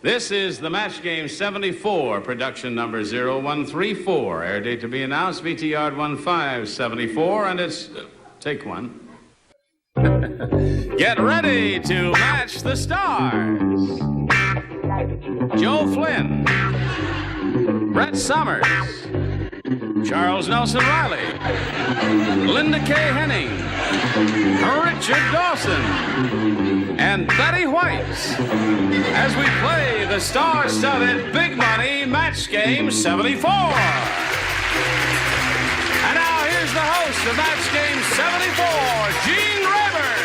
This is the Match Game 74, production number 0134. Air date to be announced, VT Yard 1574, and it's... take one. Get ready to match the stars. Joe Flynn, Brett Summers, Charles Nelson Riley, Linda K. Henning, Richard Dawson, and Betty White as we play the star-studded Big Money Match Game 74. And now here's the host of Match Game 74, Gene Rayburn.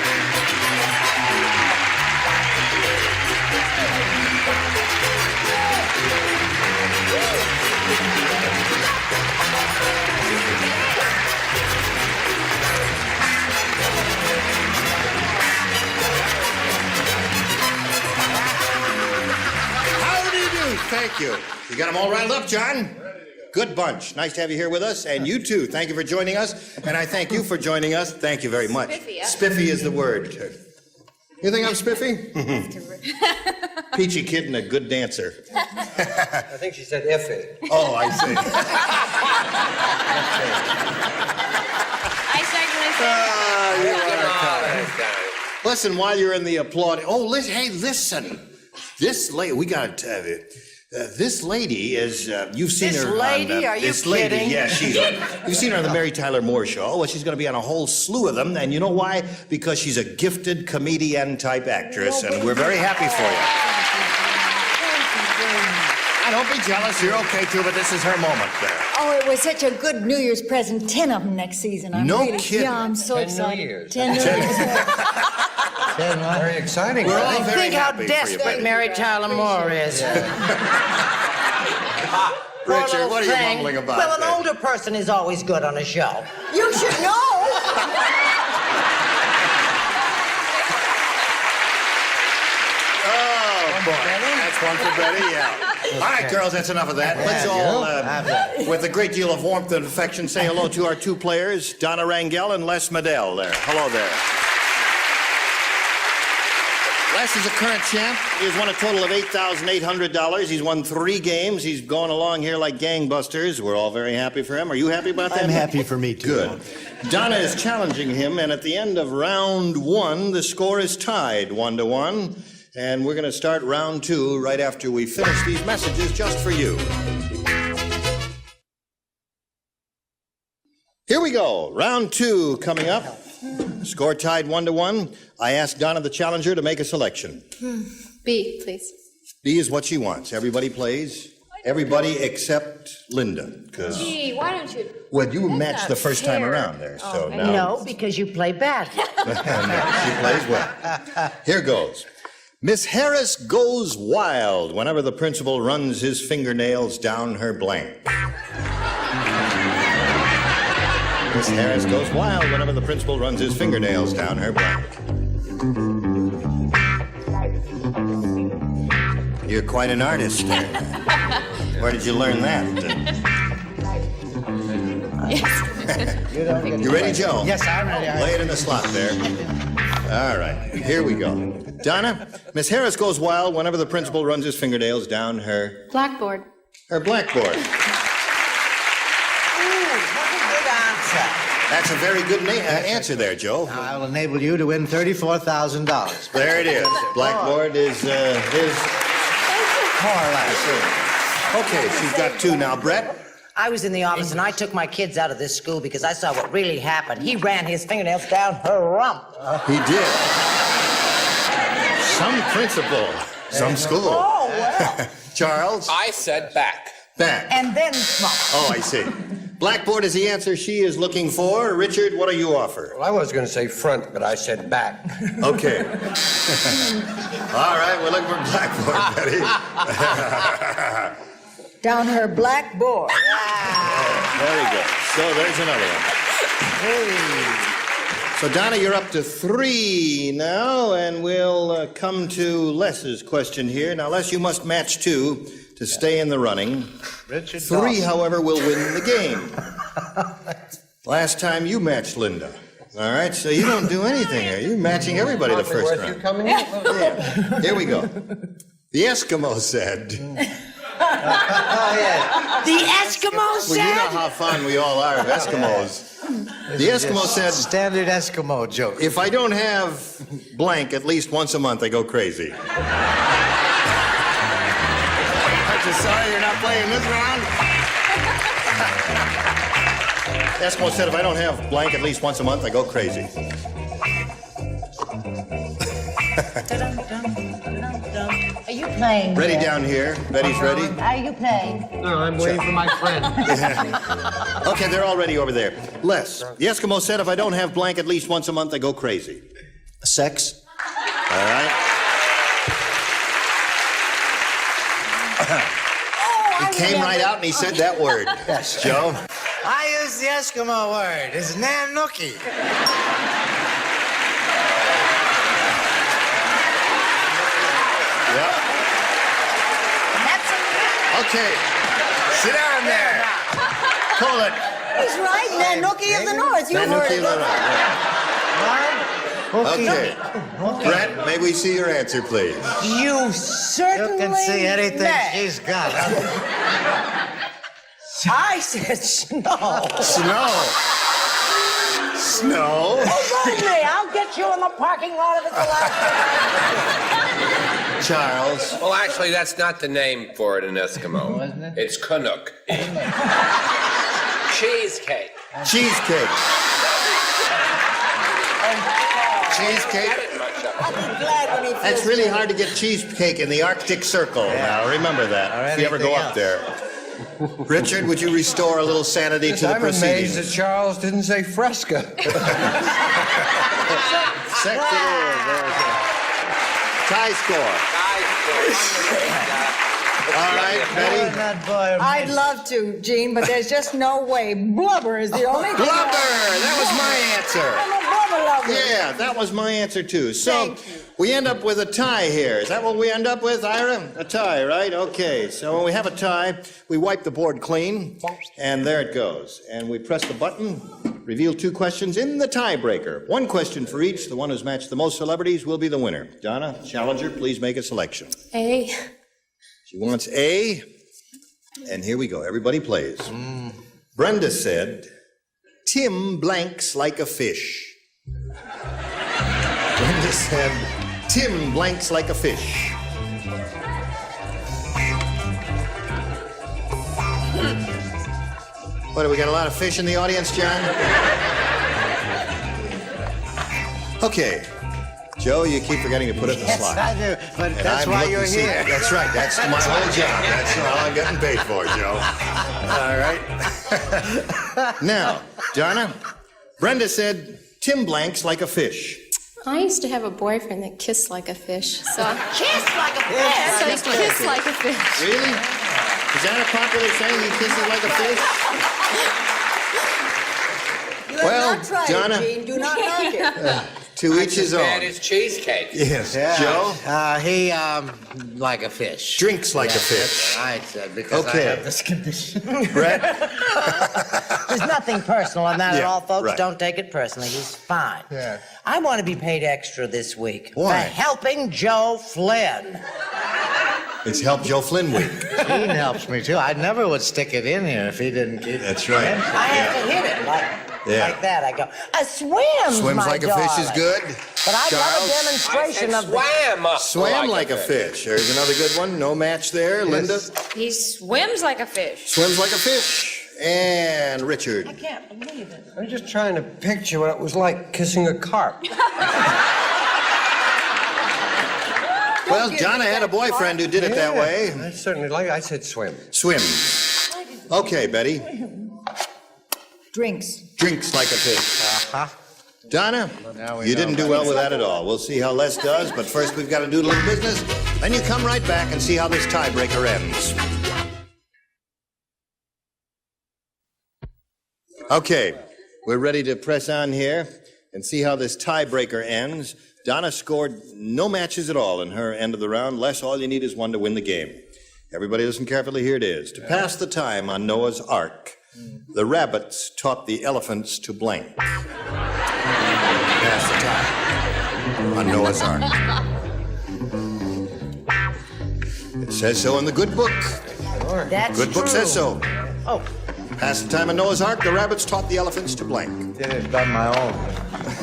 Thank you. You got them all riled up, John? Good bunch. Nice to have you here with us. And you, too. Thank you for joining us. And I thank you for joining us. Thank you very much. Spiffy, yeah. Spiffy is the word. You think I'm spiffy? Peachy kid and a good dancer. I think she said iffy. Oh, I see. I second. Listen, while you're in the applauding... Oh, listen, hey, listen. This lady, we got to tell you... this lady is, you've seen this her lady? on... Are you this kidding? lady, yeah, she's... You've seen her on the Mary Tyler Moore Show. Well, she's going to be on a whole slew of them, and you know why? Because she's a gifted comedian-type actress, and we're very happy for you. I don't be jealous. You're okay, too, but this is her moment there. Oh, it was such a good New Year's present. 10 of them next season. I'm No really, kidding. Yeah, I'm so 10 excited. New Years. 10 New Years. Very exciting. We're all very Think how happy for you, desperate Betty. Mary Tyler Moore is. Poor Richard, little what are you thing. mumbling about Well, an there? older person is always good on a show. You should know. Oh, boy. That's one for Betty, yeah. All right, girls, that's enough of that. Let's all, with a great deal of warmth and affection, say hello to our two players, Donna Rangel and Les Medell there. Hello there. Les is a current champ. He has won a total of $8,800. He's won 3 games. He's going along here like gangbusters. We're all very happy for him. Are you happy about that? I'm happy for me, too. Good. Donna is challenging him, and at the end of round 1, the score is tied 1-1. And we're going to start round 2 right after we finish these messages just for you. Here we go. Round 2 coming up. Score tied 1-1. I asked Donna, the challenger, to make a selection. B, please. B is what she wants. Everybody plays. Everybody except Linda. Gee, why don't you? Well, you That's matched not the first time fair. around there, so Okay. now No, because you play bad. she plays well. Here goes. Miss Harris goes wild whenever the principal runs his fingernails down her blank. Miss Harris goes wild whenever the principal runs his fingernails down her blank. You're quite an artist. Where did you learn that? You ready, Joe? Yes, I'm ready. Lay it in the slot there. All right, here we go. Donna, Miss Harris goes wild whenever the principal runs his fingernails down her Blackboard. blackboard. What a good answer. That's a very good answer there, Joe. I will enable you to win $34,000. There it is. Blackboard is his. More or less. Okay, she's got 2 now. Brett, I was in the office and I took my kids out of this school because I saw what really happened. He ran his fingernails down her rump. He did. Some principal, some school. Oh, well. Charles? I said back. Back. And then, Oh, I see. Blackboard is the answer she is looking for. Richard, what do you offer? Well, I was going to say front, but I said back. Okay. All right, we're looking for Blackboard, Betty. Down her blackboard. Very good. So there's another one. So, Donna, you're up to 3 now, and we'll come to Les's question here. Now, Les, you must match 2 to stay in the running. Richard 3, Dawson. however, will win the game. Last time you matched Linda. All right, so you don't do anything here. You're matching everybody the first Worth you round. coming in? Yeah. Here we go. The Eskimo said... Oh, yeah. the Eskimo Well, you know said, how fond we all are of Eskimos. The Eskimo said, Standard Eskimo joke. if I don't have blank at least once a month, I go crazy. Aren't you sorry you're not playing this round? The Eskimo said, if I don't have blank at least once a month, I go crazy. are you playing? Ready yet? down here. Betty's ready. Are you playing? No, I'm waiting for my friend. Okay, they're all ready over there. Les, the Eskimo said, if I don't have blank at least once a month, I go crazy. Sex. All right. He came right out and he said that word. Yes. Joe? I use the Eskimo word. It's Nanuki. Yep. Okay. Sit down there. Pull it. He's right, Nanuki of the North. You've heard Nanuki of Lorette, it. yeah. Okay. Brett, may we see your answer, please? You certainly You can see anything may. she's got. I said snow. Snow. Snow. Believe me, I'll get you in the parking lot of the Charles. Well, actually, that's not the name for it in Eskimo. Wasn't it? It's Canuck. Cheesecake. Cheesecake. Cheesecake. I'll be glad when he feels That's really better. hard to get cheesecake in the Arctic Circle. Now, remember that Or if you ever go anything up there. Richard, would you restore a little sanity to the I'm amazed proceedings? that Charles didn't say Fresca. Tie score. All right, Betty. That boy. I'd love to, Gene, but there's just no way. Blubber is the only thing. Blubber. That was my answer. I'm a blubber lover. Yeah, that was my answer too. So Thank you. we end up with a tie here. Is that what we end up with, Ira? A tie, right? Okay. So when we have a tie, we wipe the board clean, and there it goes. And we press the button, reveal 2 questions in the tiebreaker. 1 question for each. The one who's matched the most celebrities will be the winner. Donna, challenger, please make a selection. A. She wants A, and here we go. Everybody plays. Brenda said, Tim blanks like a fish. Brenda said, Tim blanks like a fish. What, do we got a lot of fish in the audience, John? Okay. Joe, you keep forgetting to put it in the Yes, slot. I do. But And that's I'm why looking you're to see- here. That's right. That's my whole job. That's all I'm getting paid for, Joe. All right. Now, Donna, Brenda said, Tim blanks like a fish. I used to have a boyfriend that kissed like a fish, so Kiss like a fish. so he kissed like a fish. Really? Is that a popular saying, he kisses like a fish? You have Well, not tried Donna. it, Gene. Do not knock it. To each his Bad own. as cheesecake. Yes. Yeah. Joe? He, like a fish. Drinks like a Yes, fish. I said, because Okay. I have this condition. Brett? There's nothing personal on that at Yeah, all, folks. right. Don't take it personally. He's fine. Yeah. I want to be paid extra this week Why? for helping Joe Flynn. It's Help Joe Flynn Week. Gene helps me too. I never would stick it in here if he didn't keep it. That's right. I have to hit it like that. I go, swims, Swims my like a fish is darling. good. But I'd love a Charles? demonstration of the... Swam like a fish. There's another good one. No match there. Linda? He swims like a fish. Swims like a fish. And Richard. I can't believe it. I'm just trying to picture what it was like kissing a carp. Well, Donna had a boyfriend who did it that way. I certainly like it. I said swim. Swim. Okay, Betty. Drinks. Drinks like a fish. Uh-huh. Donna, Now we you know. didn't do well with that at all. We'll see how Les does, but first we've got to do a little business. Then you come right back and see how this tiebreaker ends. Okay, we're ready to press on here and see how this tiebreaker ends. Donna scored no matches at all in her end of the round. Les, all you need is one to win the game. Everybody listen carefully. Here it is. To pass the time on Noah's Ark, the rabbits taught the elephants to blank. Pass the time on Noah's Ark. It says so in the good book. That's Good book true. says so. Oh, Pass the time on Noah's Ark, the rabbits taught the elephants to blank. Did it on my own.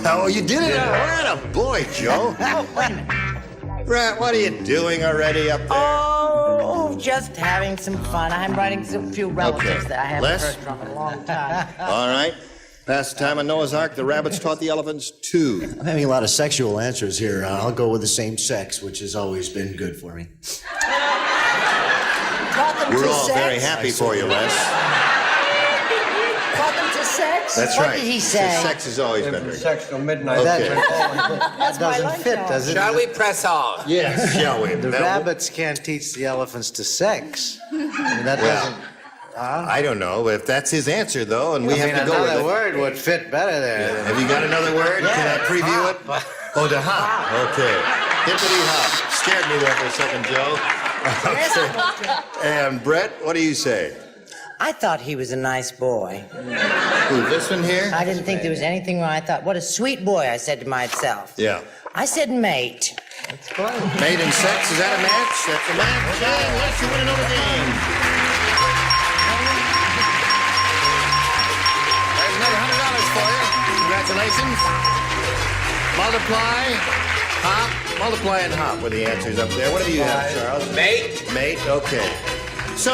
Oh, you did it? What a boy, Joe. oh, wait a minute. Rat, what are you doing already up there? Oh, just having some fun. I'm writing a few relatives Okay. that I haven't Les? heard from in a long time. All right. Pass the time on Noah's Ark, the rabbits taught the elephants to. I'm having a lot of sexual answers here. I'll go with the same sex, which has always been good for me. Taught them We're to all sex. very happy for you, Les. Taught them to sex. That's What right. did he So say? sex has always been very Sex till midnight. Okay. That's my Doesn't life fit, now. does it? Shall we press on? Yes, shall we? The Now, rabbits can't teach the elephants to sex. I mean, that Well, doesn't. I don't know if that's his answer, though, and we I mean, have to go with another it. word would fit better there. Have you got another word? Can I preview it? Oh, to hop. Okay. Hippity hop. Scared me there for a second, Joe. Okay. And Brett, what do you say? I thought he was a nice boy. Who, this one here? I didn't think there was anything wrong. I thought, what a sweet boy, I said to myself. Yeah. I said mate. Made in sex, is that a match? That's a match. And let's you win another game. There's another $100 for you. Congratulations. Multiply, hop, multiply and hop with the answers up there. What do you have, Charles? Mate? Mate, okay. So,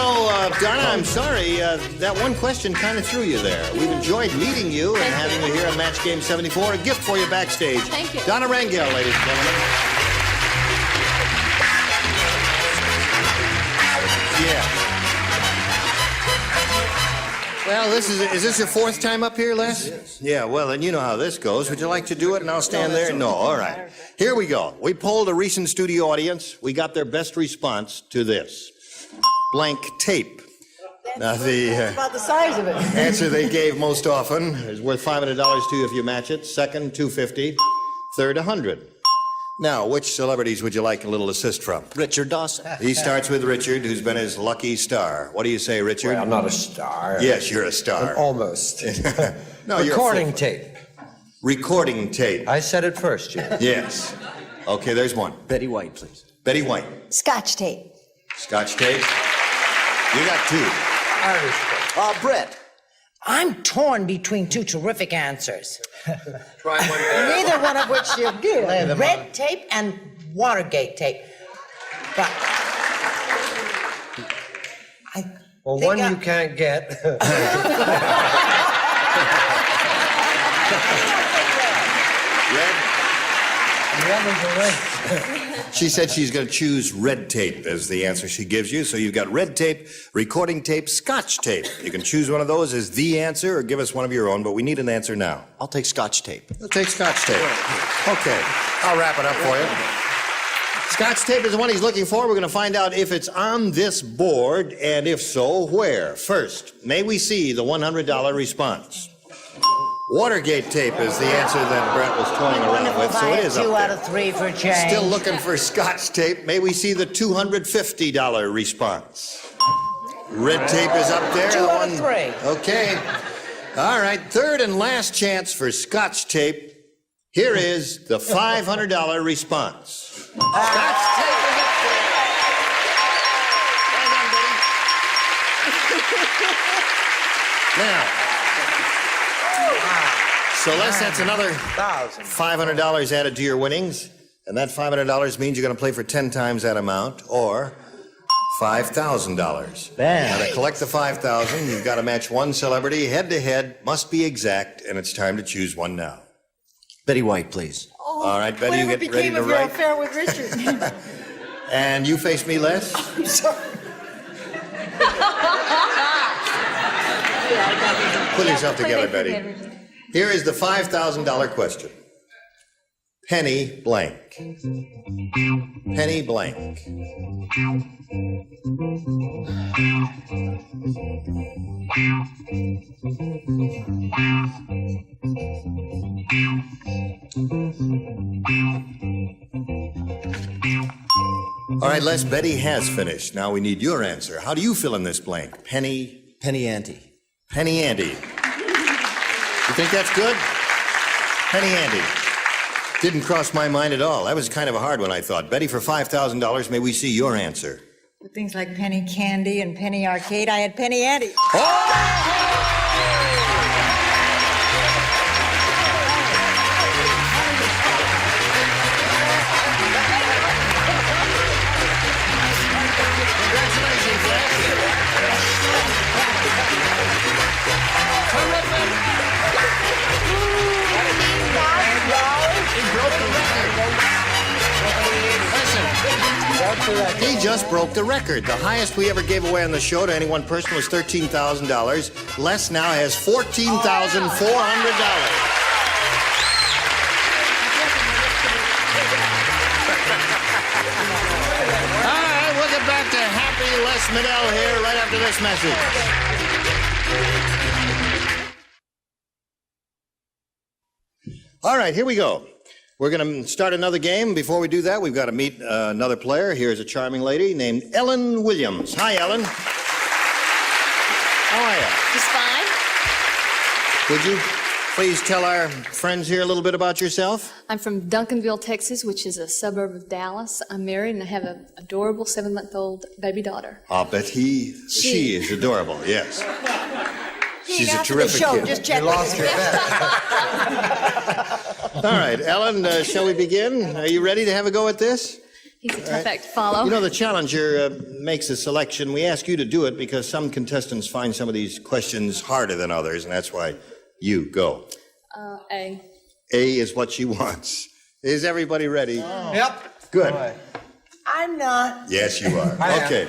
Donna, I'm sorry, that one question kind of threw you there. We've enjoyed meeting you and having you here on Match Game 74. A gift for you backstage. Thank you. Donna Rangel, ladies and gentlemen. Yeah. Well, is this your fourth time up here, Les? Yes. Yeah, well, then you know how this goes. Would you like to do it and I'll stand there? No, all right. Here we go. We polled a recent studio audience. We got their best response to this. Blank tape. Now, the About the size of it. answer they gave most often is worth $500 to you if you match it. Second, $250. Third, $100. Now, which celebrities would you like a little assist from? Richard Dawson. He starts with Richard, who's been his lucky star. What do you say, Richard? Well, I'm not a star. Yes, you're a star. Almost. No, you're a Recording full- tape. Recording tape. I said it first, Jim. Yes. Okay, there's one. Betty White, please. Betty White. Scotch tape. Scotch tape. You got two. Irish tape. Brett. I'm torn between two terrific answers. Try one there. Neither one of which you give. Lay them Red tape and Watergate tape. But I Well, think one I- you can't get. Red? The others are red. She said she's going to choose red tape as the answer she gives you. So you've got red tape, recording tape, Scotch tape. You can choose one of those as the answer or give us one of your own, but we need an answer now. I'll take Scotch tape. We'll take Scotch tape. Okay, I'll wrap it up for you. Scotch tape is the one he's looking for. We're going to find out if it's on this board, and if so, where. First, may we see the $100 response? Watergate tape is the answer that Brett was toying around wonderful with, if so I it had is up 2 out there. of 3 for change. Still looking for Scotch tape. May we see the $250 response? Red tape is up there. 2 the out of one- 3. Okay. All right. Third and last chance for Scotch tape. Here is the $500 response. Scotch tape is up there. Well done, Betty. Now, so Les, that's another $500 added to your winnings, and that $500 means you're going to play for 10 times that amount, or $5,000. Bam. Now, to collect the $5,000, you've got to match one celebrity head-to-head, must be exact, and it's time to choose one now. Betty White, please. All right, Betty, you Whatever get ready became to of your write. affair with Richard? And you face me, Les. I'm sorry. Put yourself together, Betty. Here is the $5,000 question. Penny blank. Penny blank. All right, Les, Betty has finished. Now we need your answer. How do you fill in this blank? Penny Ante. Penny Andy. You think that's good? Penny Andy. Didn't cross my mind at all. That was kind of a hard one, I thought. Betty, for $5,000, may we see your answer? With things like Penny Candy and Penny Arcade, I had Penny Ante. He just broke the record. The highest we ever gave away on the show to any one person was $13,000. Les now has $14,400. All right, we'll get back to happy Les Middell here right after this message. All right, here we go. We're going to start another game. Before we do that, we've got to meet another player. Here's a charming lady named Ellen Williams. Hi, Ellen. How are you? Just fine. Would you please tell our friends here a little bit about yourself? I'm from Duncanville, Texas, which is a suburb of Dallas. I'm married and I have an adorable 7-month-old baby daughter. I'll bet she is adorable, yes. She's a After the terrific show, kid. just check You lost your bet. All right, Ellen, shall we begin? Are you ready to have a go at this? He's a tough act to follow. You know, the challenger makes a selection. We ask you to do it because some contestants find some of these questions harder than others, and that's why you go. A. A is what she wants. Is everybody ready? Yep. Good. I'm not. Yes, you are. I am. Okay.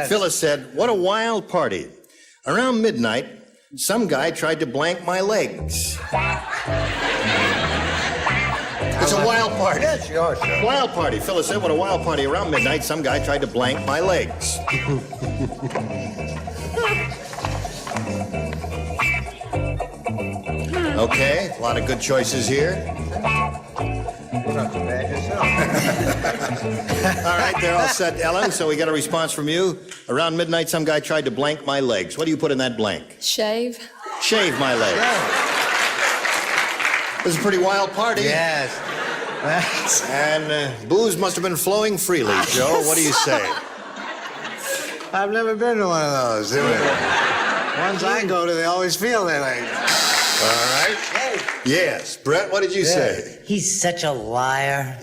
Phyllis said, "What a wild party. Around midnight, some guy tried to blank my legs." It's a wild party. Yes, sure. Wild party. Phyllis said, "What a wild party. Around midnight, some guy tried to blank my legs." Okay, a lot of good choices here. Not too bad yourself. All right, they're all set, Ellen, so we got a response from you. Around midnight, some guy tried to blank my legs. What do you put in that blank? Shave. Shave my legs. It was a pretty wild party. Yes. And booze must have been flowing freely, Joe. What do you say? I've never been to one of those. Ones I go to, they always feel they like. All right. Yes. Brett, what did you say? He's such a liar.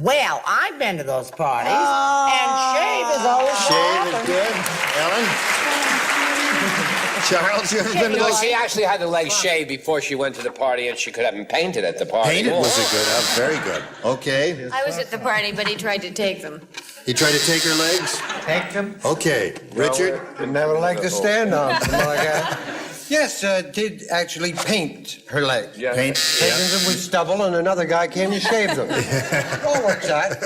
Well, I've been to those parties, and shave is always what Shave is happens. good. Ellen? Charles, you ever been to You know, those? she actually had the legs shaved before she went to the party, and she could have them painted at the party. Painted was a good, very good. Okay. I was at the party, but he tried to take them. He tried to take her legs? Take them. Okay. Richard? Didn't have a leg to stand on. Something like that. Yes, did actually paint her legs. Paint? Painted them with stubble, and another guy came and shaved them. All works out.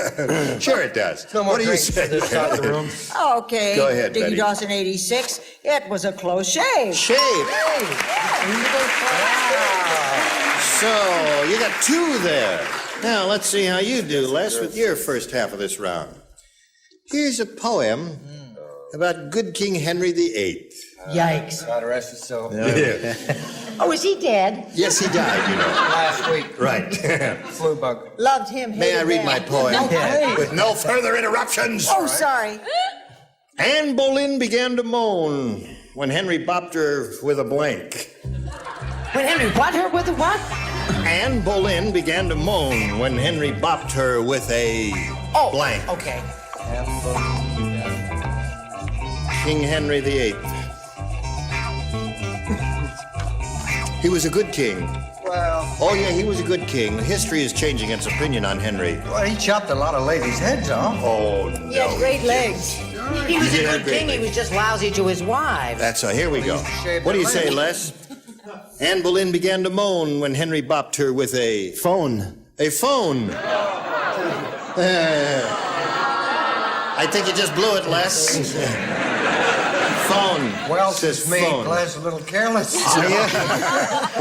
Sure it does. No more What do you drinks say? for this side of the room. Okay. Go ahead, Betty. Dickie Dawson, 86. It was a close shave. Shave. So, you got two there. Now, let's see how you do, Les, with your first half of this round. Here's a poem about good King Henry VIII. Yikes. God rest his soul. Oh, is he dead? Yes, he died, you know. Last week, Right. flu bug. Loved him. May I hated read him. my poem? Okay. With no further interruptions. Oh, sorry. Anne Boleyn began to moan when Henry bopped her with a blank. When Henry, what? Her with a what? Anne Boleyn began to moan when Henry bopped her with a blank. Okay. King Henry VIII. He was a good king. Well, Oh, yeah, he was a good king. History is changing its opinion on Henry. well, he chopped a lot of ladies' heads off. Oh, He had great legs. He was a Yeah, good king. great. He was just lousy to his wives. Here we go. What do you say, Les? Anne Boleyn began to moan when Henry bopped her with a Phone. phone. I think you just blew it, Les. Phone. Well, Says says me, phone. Glen's a little careless. What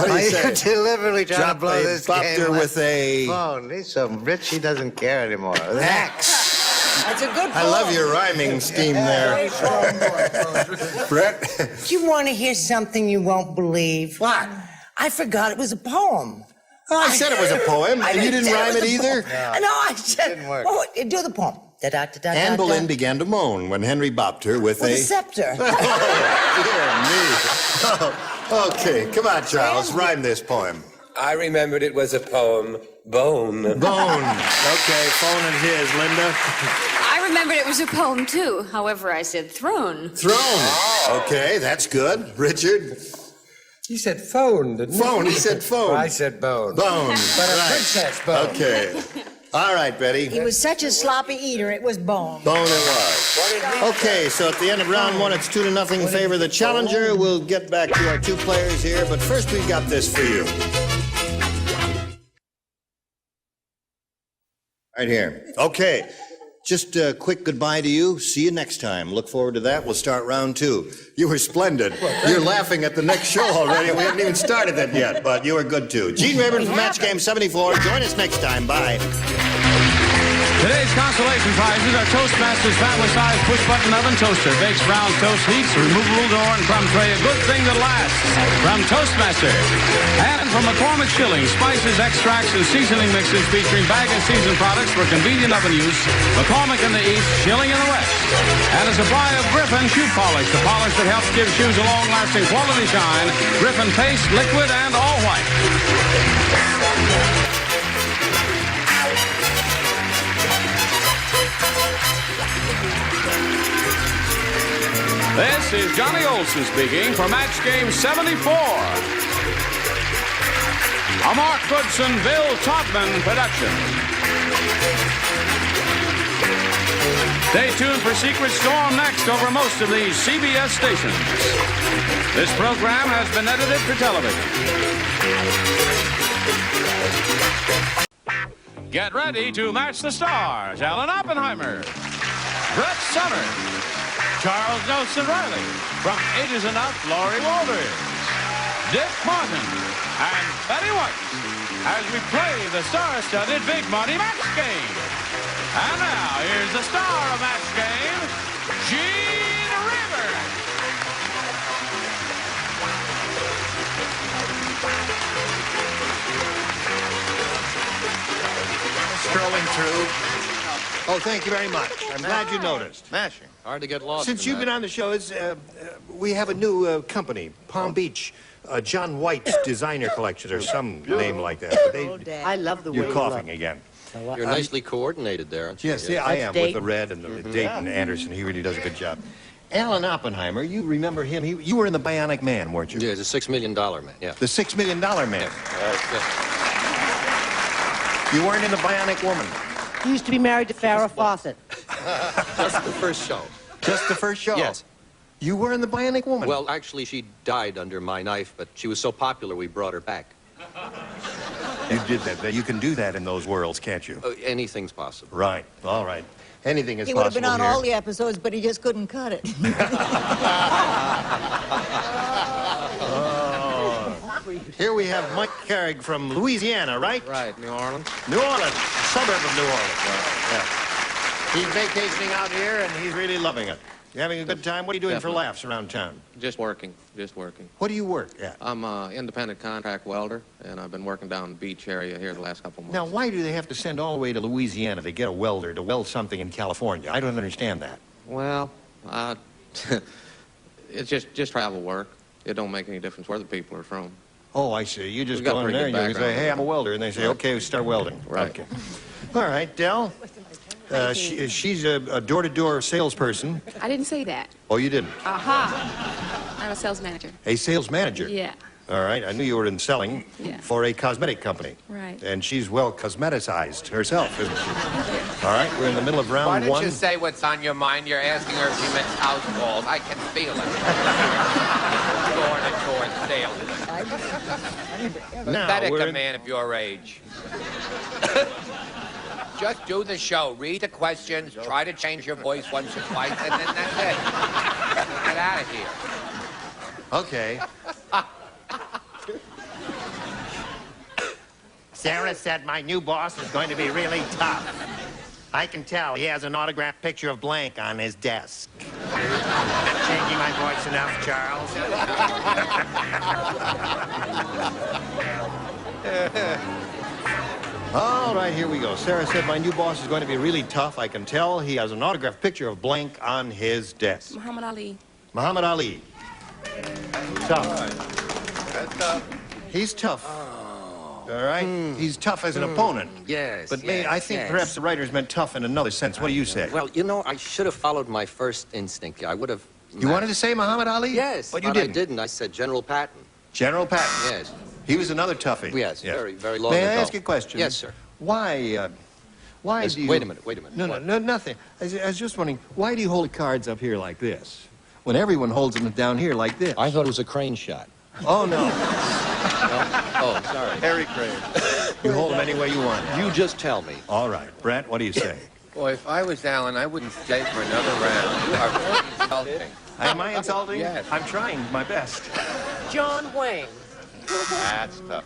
do Are you you say? deliberately trying to Drop blow a this bopped game? her with a phone. He's so rich he doesn't care anymore. axe. That's a good I love your rhyming scheme there. Brett? Do you want to hear something you won't believe? What? I forgot it was a poem. Oh, I said it was a poem, I and you didn't didn't say rime was it a either? poem. No, I said. Didn't work. Oh, do the poem. Da-da-da-da-da-da. Anne Boleyn began to moan when Henry bopped her with With a... a scepter. Dear me. Oh, okay, come on, Charles, rhyme this poem. I remembered it was a poem. Bone. Bone. Okay, phone and his, Linda. I remembered it was a poem, too. However, I said throne. Throne. Okay, that's good. Richard? He said phone, didn't he? Phone, he said phone. I said bone. Bone. But a princess bone. Okay. All right, Betty. He was such a sloppy eater, it was bone. Bone it was. Okay, so at the end of round one, it's 2-0 in favor of the challenger. We'll get back to our two players here, but first we've got this for you. Right here. Okay. Just a quick goodbye to you. See you next time. Look forward to that. We'll start round two. You were splendid. You're laughing at the next show already. We haven't even started that yet, but you were good too. Gene Rayburn from Match Game 74. Join us next time. Bye. Today's consolation prizes are Toastmasters family-size push-button oven toaster, bakes brown toast, heats, removable door and crumb tray, a good thing that lasts. From Toastmasters. And from McCormick Shilling, spices, extracts, and seasoning mixes featuring bag and seasoned products for convenient oven use. McCormick in the east, Shilling in the west. And a supply of Griffin shoe polish, the polish that helps give shoes a long-lasting quality shine. Griffin paste, liquid, and all white. This is Johnny Olson speaking for Match Game 74. A Mark Goodson, Bill Todman production. Stay tuned for Secret Storm next over most of these CBS stations. This program has been edited for television. Get ready to match the stars. Alan Oppenheimer, Brett Summers, Charles Nelson Riley, from Ages Enough, Laurie Walters, Dick Martin, and Betty White, as we play the star-studded Big Money Match Game. And now, here's the star of Match Game, Gene Rayburn. Strolling through. Oh, thank you very much. I'm glad you noticed. Smashing. Hard to get lost. Since in you've that. been on the show, we have a new company, Palm Beach. John White's Designer Collection, or some name like that. But I love the way you're you coughing look. again. You're nicely coordinated there, aren't you? Yes, yeah, I am, with the Dayton. red and the Dayton Anderson. He really does a good job. Alan Oppenheimer, you remember him? You were in The Bionic Man, weren't you? Yeah, he's a $6 million man, yeah. The $6 Million Man. Yeah. You weren't in The Bionic Woman. He used to be married to Farrah Fawcett. That's the first show. Just the first show? Yes. You were in The Bionic Woman? Well, actually, she died under my knife, but she was so popular we brought her back. You did that. You can do that in those worlds, can't you? Anything's possible. Right. All right. Anything is He would have possible been on here. all the episodes, but he just couldn't cut it. Here we have Mike Carrick from Louisiana, right? Right, New Orleans. New Orleans, suburb of New Orleans. Yeah. He's vacationing out here, and he's really loving it. You having a good time? What are you doing for laughs around town? Just working, just working. What do you work at? I'm an independent contract welder, and I've been working down the beach area here the last couple months. Now, why do they have to send all the way to Louisiana to get a welder to weld something in California? I don't understand that. Well, it's just travel work. It don't make any difference where the people are from. Oh, I see. You just We've got go in pretty there good and you say, background. hey, I'm a welder. And they say, Right. okay, start welding. Right. Okay. All right, Del. She's a door-to-door salesperson. I didn't say that. Oh, you didn't? Aha. I'm a sales manager. A sales manager? Yeah. All right, I knew you were in selling for a cosmetic company. Right. And she's well cosmeticized herself, isn't she? All right, we're in the middle of round Why one. don't you say what's on your mind? You're asking her if she makes house calls. I can feel it. Door-to-door sales. Now, Pathetic, we're a in- man of your age. Just do the show. Read the questions. Try to change your voice once or twice, and then that's it. Get out of here. Okay. Sarah said my new boss is going to be really tough. I can tell. He has an autographed picture of blank on his desk. Changing my voice enough, Charles? All right, here we go. Sarah said my new boss is going to be really tough. I can tell. He has an autographed picture of blank on his desk. Muhammad Ali. Muhammad Ali. Tough. That's tough. He's tough. All right? He's tough as an opponent. Yes. But I think perhaps the writers meant tough in another sense. What do you say? Well, you know, I should have followed my first instinct. I would have. You wanted to say Muhammad Ali? Yes. But you didn't. I didn't. I said General Patton. General Patton. Yes. He was another toughie. Yes. Very, very long May ago. I ask you a question? Yes, sir. Why do you... Wait a minute. No, nothing. I was just wondering, why do you hold the cards up here like this when everyone holds them down here like this? I thought it was a crane shot. Oh, no. Oh, sorry. Harry Crane. You hold them any way you want. You just tell me. All right. Brent, what do you say? Boy, if I was Alan, I wouldn't stay for another round. You are very insulting. Am I insulting? Yes. I'm trying my best. John Wayne. That's tough.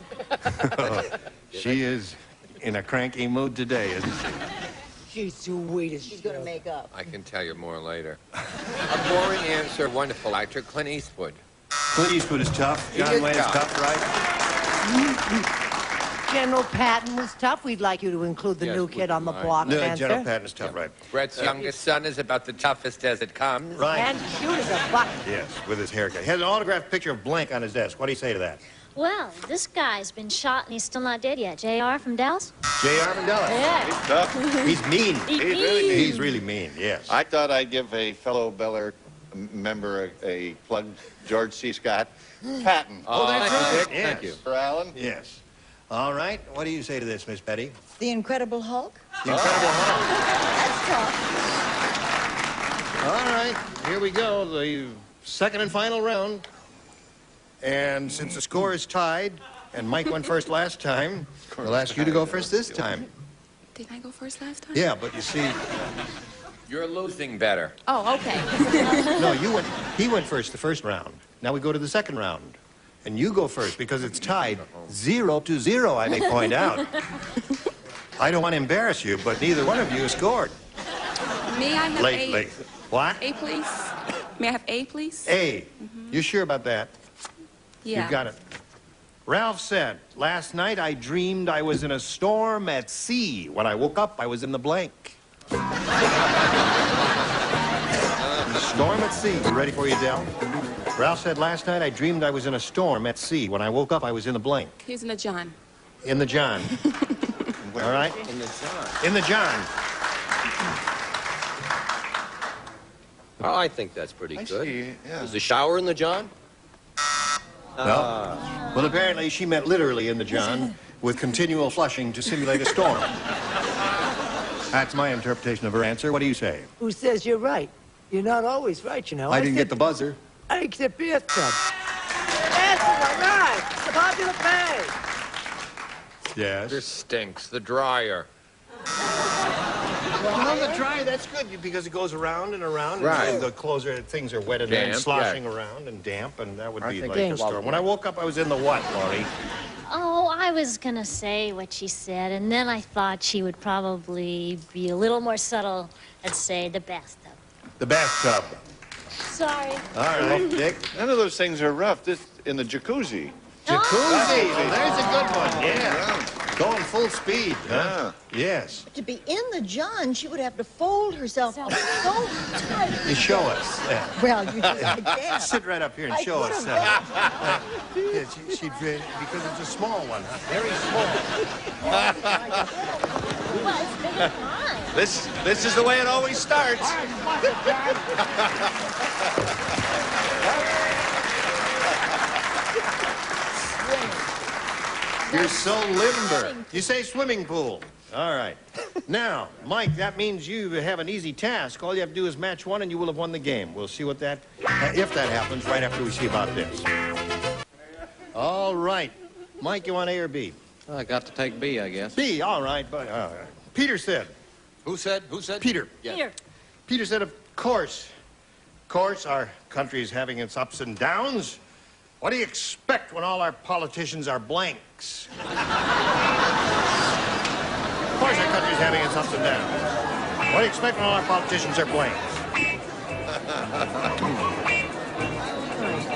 She is in a cranky mood today, isn't she? She's sweet as She's gonna make up. I can tell you more later. A boring answer, wonderful actor, Clint Eastwood. Clint Eastwood is tough. He John is Wayne is tough. tough, right? General Patton was tough. We'd like you to include the Yes, new would kid on the you block, No, Spencer. General Patton is tough, right? Brett's youngest son is about the toughest as it comes. Right. And shoot as a buck. Yes, with his haircut. He has an autographed picture of blank on his desk. What do you say to that? Well, this guy's been shot and he's still not dead yet. JR from Dallas? J.R. Mandela. Yeah. He's tough. He's mean. He's really mean. He's really mean, yes. I thought I'd give a fellow Bel Air member a plug, George C. Scott. Patton. Oh, that's right. Yes. Thank you. For Alan. Yes. All right. What do you say to this, Miss Betty? The Incredible Hulk? The Incredible Hulk. That's tough. All right. Here we go. The second and final round. And since the score is tied, and Mike went first last time, we'll ask you to go first this time. Did I go first last time? Yeah, but you see, You're losing better. Oh, okay. no, he went first the first round. Now we go to the second round. And you go first because it's tied 0-0, I may point out. I don't want to embarrass you, but neither one of you has scored May I have lately. A? What? A, please. May I have A, please? A. You sure about that? Yeah. You've got it. Ralph said, last night I dreamed I was in a storm at sea. When I woke up, I was in the blank. Storm at sea. You ready for you, Del? Ralph said, last night I dreamed I was in a storm at sea. When I woke up, I was in the blank. Here's in the John. In the John. All right? In the John. In the John. Oh, I think that's pretty good. See, yeah. Is the shower in the John? No. Well, apparently she meant literally in the John with continual flushing to simulate a storm. That's my interpretation of her answer. What do you say? Who says you're right? You're not always right, you know. I didn't get the buzzer. I think it's a bathtub. That's all right. It's the popular pay. Yes. This stinks. The dryer. Well, the dryer, that's good because it goes around and around. Right. And the clothes things are wet and then Damp, sloshing around and damp, and that would I be think like a it's storm. When I woke up, I was in the what, Laurie? Oh, I was gonna say what she said, and then I thought she would probably be a little more subtle and say the bathtub. The bathtub. Sorry. All right, Dick. None of those things are rough. This in the jacuzzi. Jacuzzi. Oh, there's a good one. Yeah. Going full speed, huh? Yes. To be in the John, she would have to fold herself up so tight. You show us. Well, you just like that. Sit right up here and I show us. could've Yeah, she'd because it's a small one, huh? Very small. Well, it's bigger than mine. This is the way it always starts. You're so limber. You say swimming pool. All right. Now, Mike, that means you have an easy task. All you have to do is match one, and you will have won the game. We'll see what that, if that happens, right after we see about this. All right. Mike, you want A or B? I got to take B, I guess. B, all right. But, all right. Peter said. Who said? Peter. Yes. Peter. Peter said, of course. Of course, our country is having its ups and downs. What do you expect when all our politicians are blanks? Of course our country's having its ups and downs. What do you expect when all our politicians are blanks?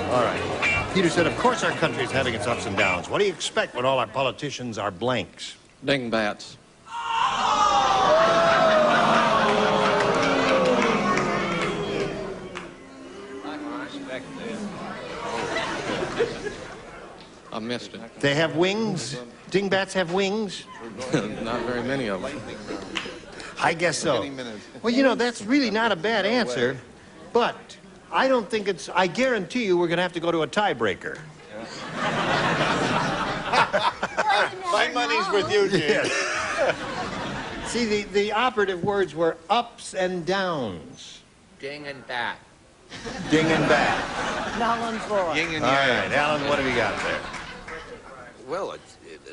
All right. Peter said, of course our country's having its ups and downs. What do you expect when all our politicians are blanks? Dingbats. I missed it. They have wings? Dingbats have wings? Not very many of them. I guess so. Well, you know, that's really not a bad answer, but I don't think it's, I guarantee you we're going to have to go to a tiebreaker. My money's with you, Jim. Yes. See, the operative words were ups and downs. Ding and bat. Ding and bat. Null and void. Yin and All yang. right, Alan, what have you got there? Well,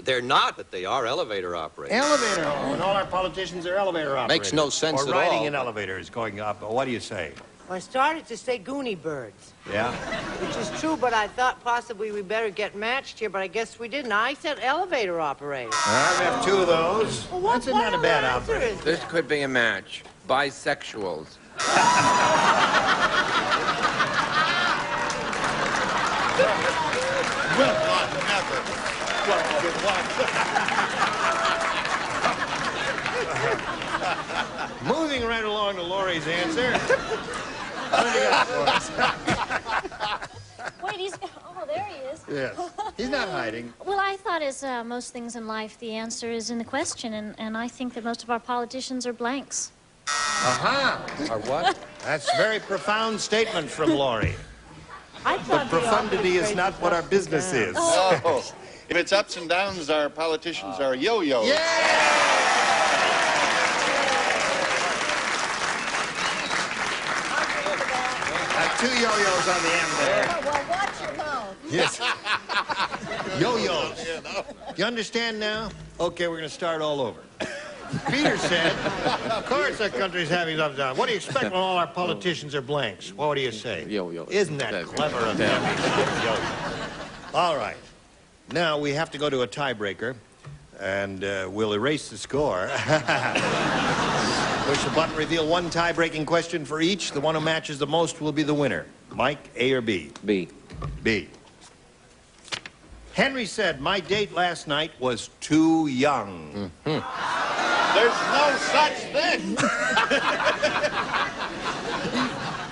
they're not, but they are elevator operators. Elevator, and all our politicians are elevator operators. Makes no sense or at riding all. in elevators going up. What do you say? Well, I started to say Goonie birds, Yeah? which is true, but I thought possibly we better get matched here, but I guess we didn't. I said elevator operator. I have two of those. Well, what That's not a bad answer operator. is This could be a match. Bisexuals. Well, never. Well, good one. Moving right along to Lori's answer. What do you got for us? Wait, oh, there he is. Yes. He's not hiding. Well, I thought as most things in life, the answer is in the question, and I think that most of our politicians are blanks. Aha! Or what? That's a very profound statement from Lori. I But thought they profundity offered is not what our business is. Oh, if it's ups and downs, our politicians are yo-yos. Yeah! Two yo-yos on the end there. Well, watch your mouth. Yes. Yo-yos. You understand now? Okay, we're going to start all over. Peter said, of course our country's having ups and downs. What do you expect when all our politicians are blanks? What do you say? Yo-yo. Isn't that clever of them? Yo-yo. All right. Now we have to go to a tiebreaker, and we'll erase the score. Push the button, reveal one tie-breaking question for each. The one who matches the most will be the winner. Mike, A or B? B. B. Henry said, my date last night was too young. There's no such thing.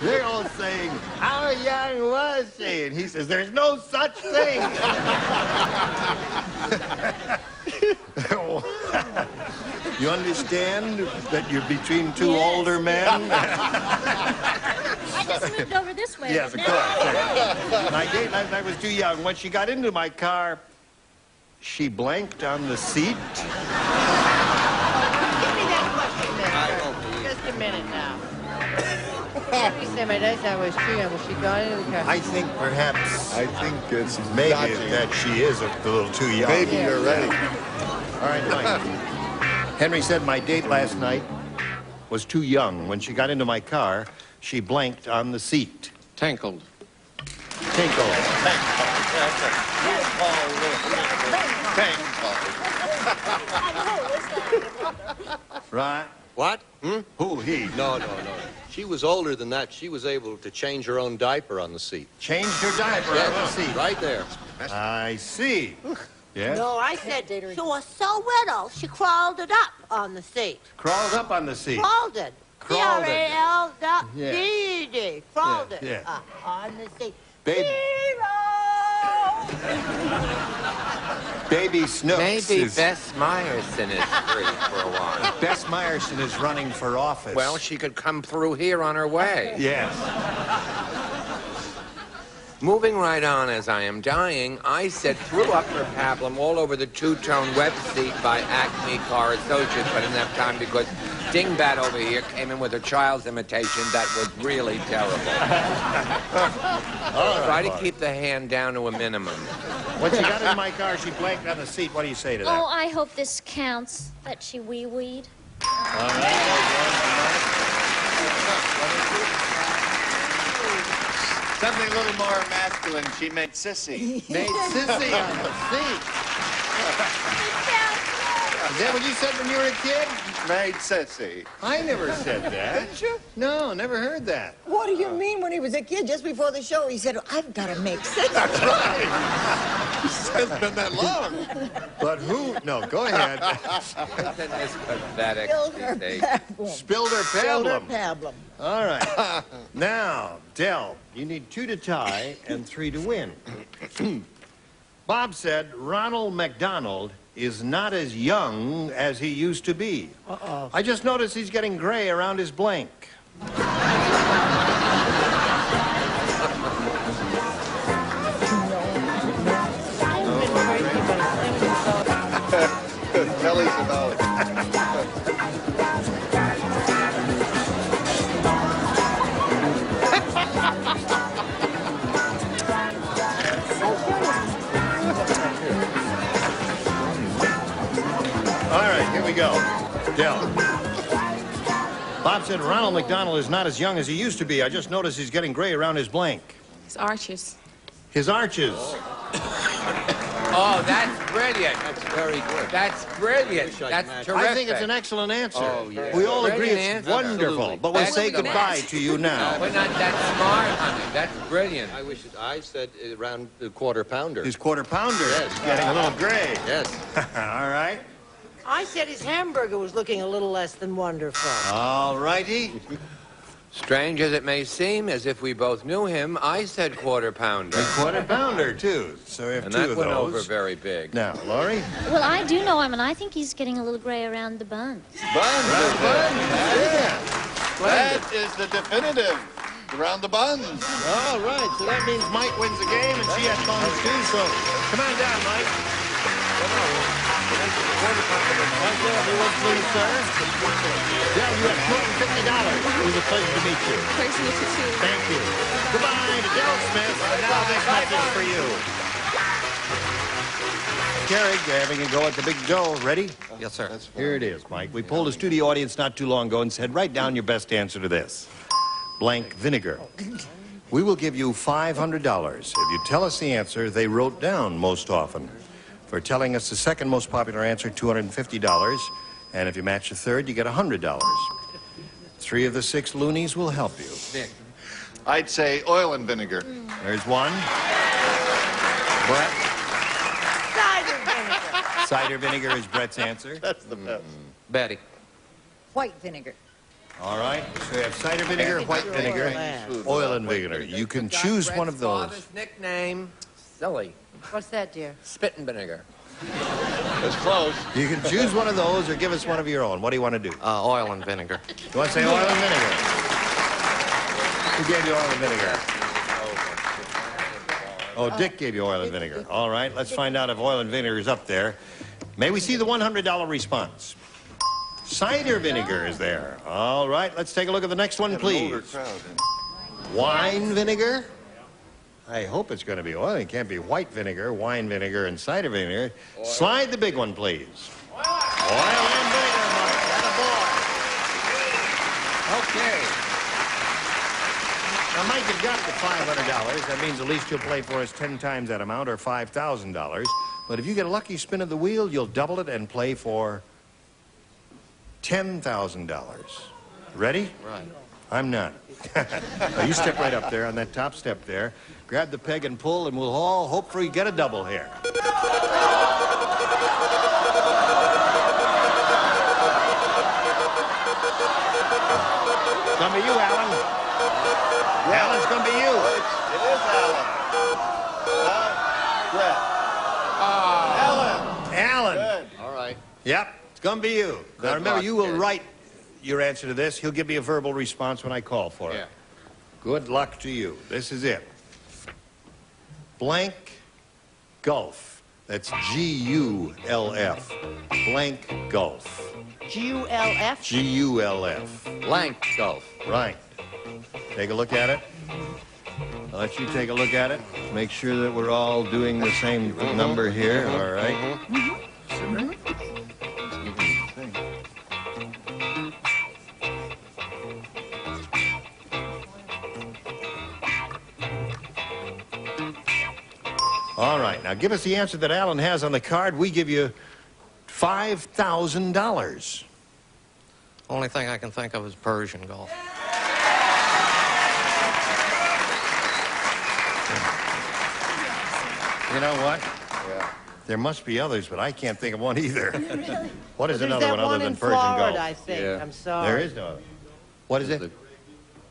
They're all saying, how young was she? And he says, there's no such thing. You understand that you're between two older men? I just moved over this way. Yes, of now. course. My date last night was too young. When she got into my car, she blanked on the seat. Give me that question there. Just a minute now. Henry said my date I was too young when she got into the car. I think perhaps, I think it's maybe dodging. that she is a little too young. Maybe you're ready. All right, Mike. Henry said my date last night was too young. When she got into my car, she blanked on the seat. Tankled. Tinkle. Right? What? Who, he? No. She was older than that. She was able to change her own diaper on the seat. Changed her diaper on the seat. Right there. I see. Yes? No, I said she was so little, she crawled it up on the seat. Crawled up on the seat. Crawled it. Crawled it. C-R-A-L-D-D. Crawled it Yeah. up on the seat. Baby. Baby Snooks. Maybe Bess Meyerson is free for a while. Bess Meyerson is running for office. Well, she could come through here on her way. Yes. Moving right on as I am dying, I said threw up her pablum all over the two-tone web seat by Acme Car Associates, but didn't have time because Dingbat over here came in with a child's imitation that was really terrible. Try to keep the hand down to a minimum. When she got in my car, she blanked on the seat. What do you say to that? Oh, I hope this counts, that she wee-weed. All right. Something a little more masculine. She made sissy. Made sissy on the seat. Is that what you said when you were a kid? Made sissy. I never said that. Didn't you? No, never heard that. What do you mean when he was a kid? Just before the show, he said, I've got to make sense. That's right. It hasn't been that long. But who? No, go ahead. Isn't this pathetic? Spilled her these days? pablum. Spilled her Spilled her pablum. pablum. All right. Now, Del, you need 2 to tie and 3 to win. Bob said Ronald McDonald is not as young as he used to be. Uh-oh. I just noticed he's getting gray around his blank. Tell us about it. All right, here we go. Del. Bob said Ronald McDonald is not as young as he used to be. I just noticed he's getting gray around his blank. His arches. His arches. Oh, that's brilliant. That's very good. That's brilliant. Wish I'd That's match. terrific. I think it's an excellent answer. Oh, yeah. We all agree Brilliant it's answer. wonderful, Absolutely. but we'll That's say the goodbye best. to you now. We're not that smart, honey. That's brilliant. I wish I said around the quarter pounder. His quarter pounder Yes. is getting a little gray. Yes. All right. I said his hamburger was looking a little less than wonderful. All righty. Strange as it may seem, as if we both knew him, I said quarter pounder. Quarter pounder, too. So we have And 2 that of went those. over very big. Now, Laurie? Well, I do know him, and I think he's getting a little gray around the buns. That is the definitive. Around the buns. All right, so that means Mike wins the game, and she has bonus, too, so come on down, Mike. Right there, if you would, please, sir. Del, you have $250. It was a pleasure to meet you. Pleasure to meet you, too. Thank you. Goodbye to Del Smith. And now this message for you. Kerry, you're having a go at the big dough. Ready? Yes, sir. Here it is, Mike. We polled a studio audience not too long ago and said, write down your best answer to this. Blank vinegar. We will give you $500 if you tell us the answer they wrote down most often. For telling us the second most popular answer, $250. And if you match the third, you get $100. 3 of the 6 loonies will help you. Nick. I'd say oil and vinegar. There's one. Brett. Cider vinegar. Cider vinegar is Brett's answer. That's the best. Betty. White vinegar. All right. So we have cider vinegar, white vinegar, oil and vinegar. You can choose one of those. Father's nickname, silly. What's that, dear? Spitting vinegar. That's close. You can choose one of those or give us one of your own. What do you want to do? Oil and vinegar. You want to say oil and vinegar? Who gave you oil and vinegar? Oh, Dick gave you oil and vinegar. All right, let's find out if oil and vinegar is up there. May we see the $100 response? Cider vinegar is there. All right, let's take a look at the next one, please. Wine vinegar? I hope it's going to be oil. It can't be white vinegar, wine vinegar, and cider vinegar. Slide the big one, please. Oil and vinegar, Mike. Attaboy. Okay. Now, Mike, you've got the $500. That means at least you'll play for us 10 times that amount, or $5,000. But if you get a lucky spin of the wheel, you'll double it and play for $10,000. Ready? Right. I'm not. Now, you step right up there on that top step there. Grab the peg and pull, and we'll all hopefully get a double here. gonna be you, Alan. Alan's gonna be you. It is Alan. Brett. Alan. Good. All right. Yep, it's gonna be you. Now remember, luck, you will kid. write your answer to this. He'll give me a verbal response when I call for it. Yeah. Good luck to you. This is it. Blank Gulf. That's G-U-L-F. Blank Gulf. G-U-L-F? G-U-L-F. Blank Gulf. Right. Take a look at it. I'll let you take a look at it. Make sure that we're all doing the same number here. All right. All right. Now give us the answer that Alan has on the card. We give you $5,000. Only thing I can think of is Persian Gulf. You know what? Yeah. There must be others, but I can't think of one either. What is There's another that one other one than in Persian Florida, Gulf? I think. Yeah. I'm sorry. There is no other. What is it?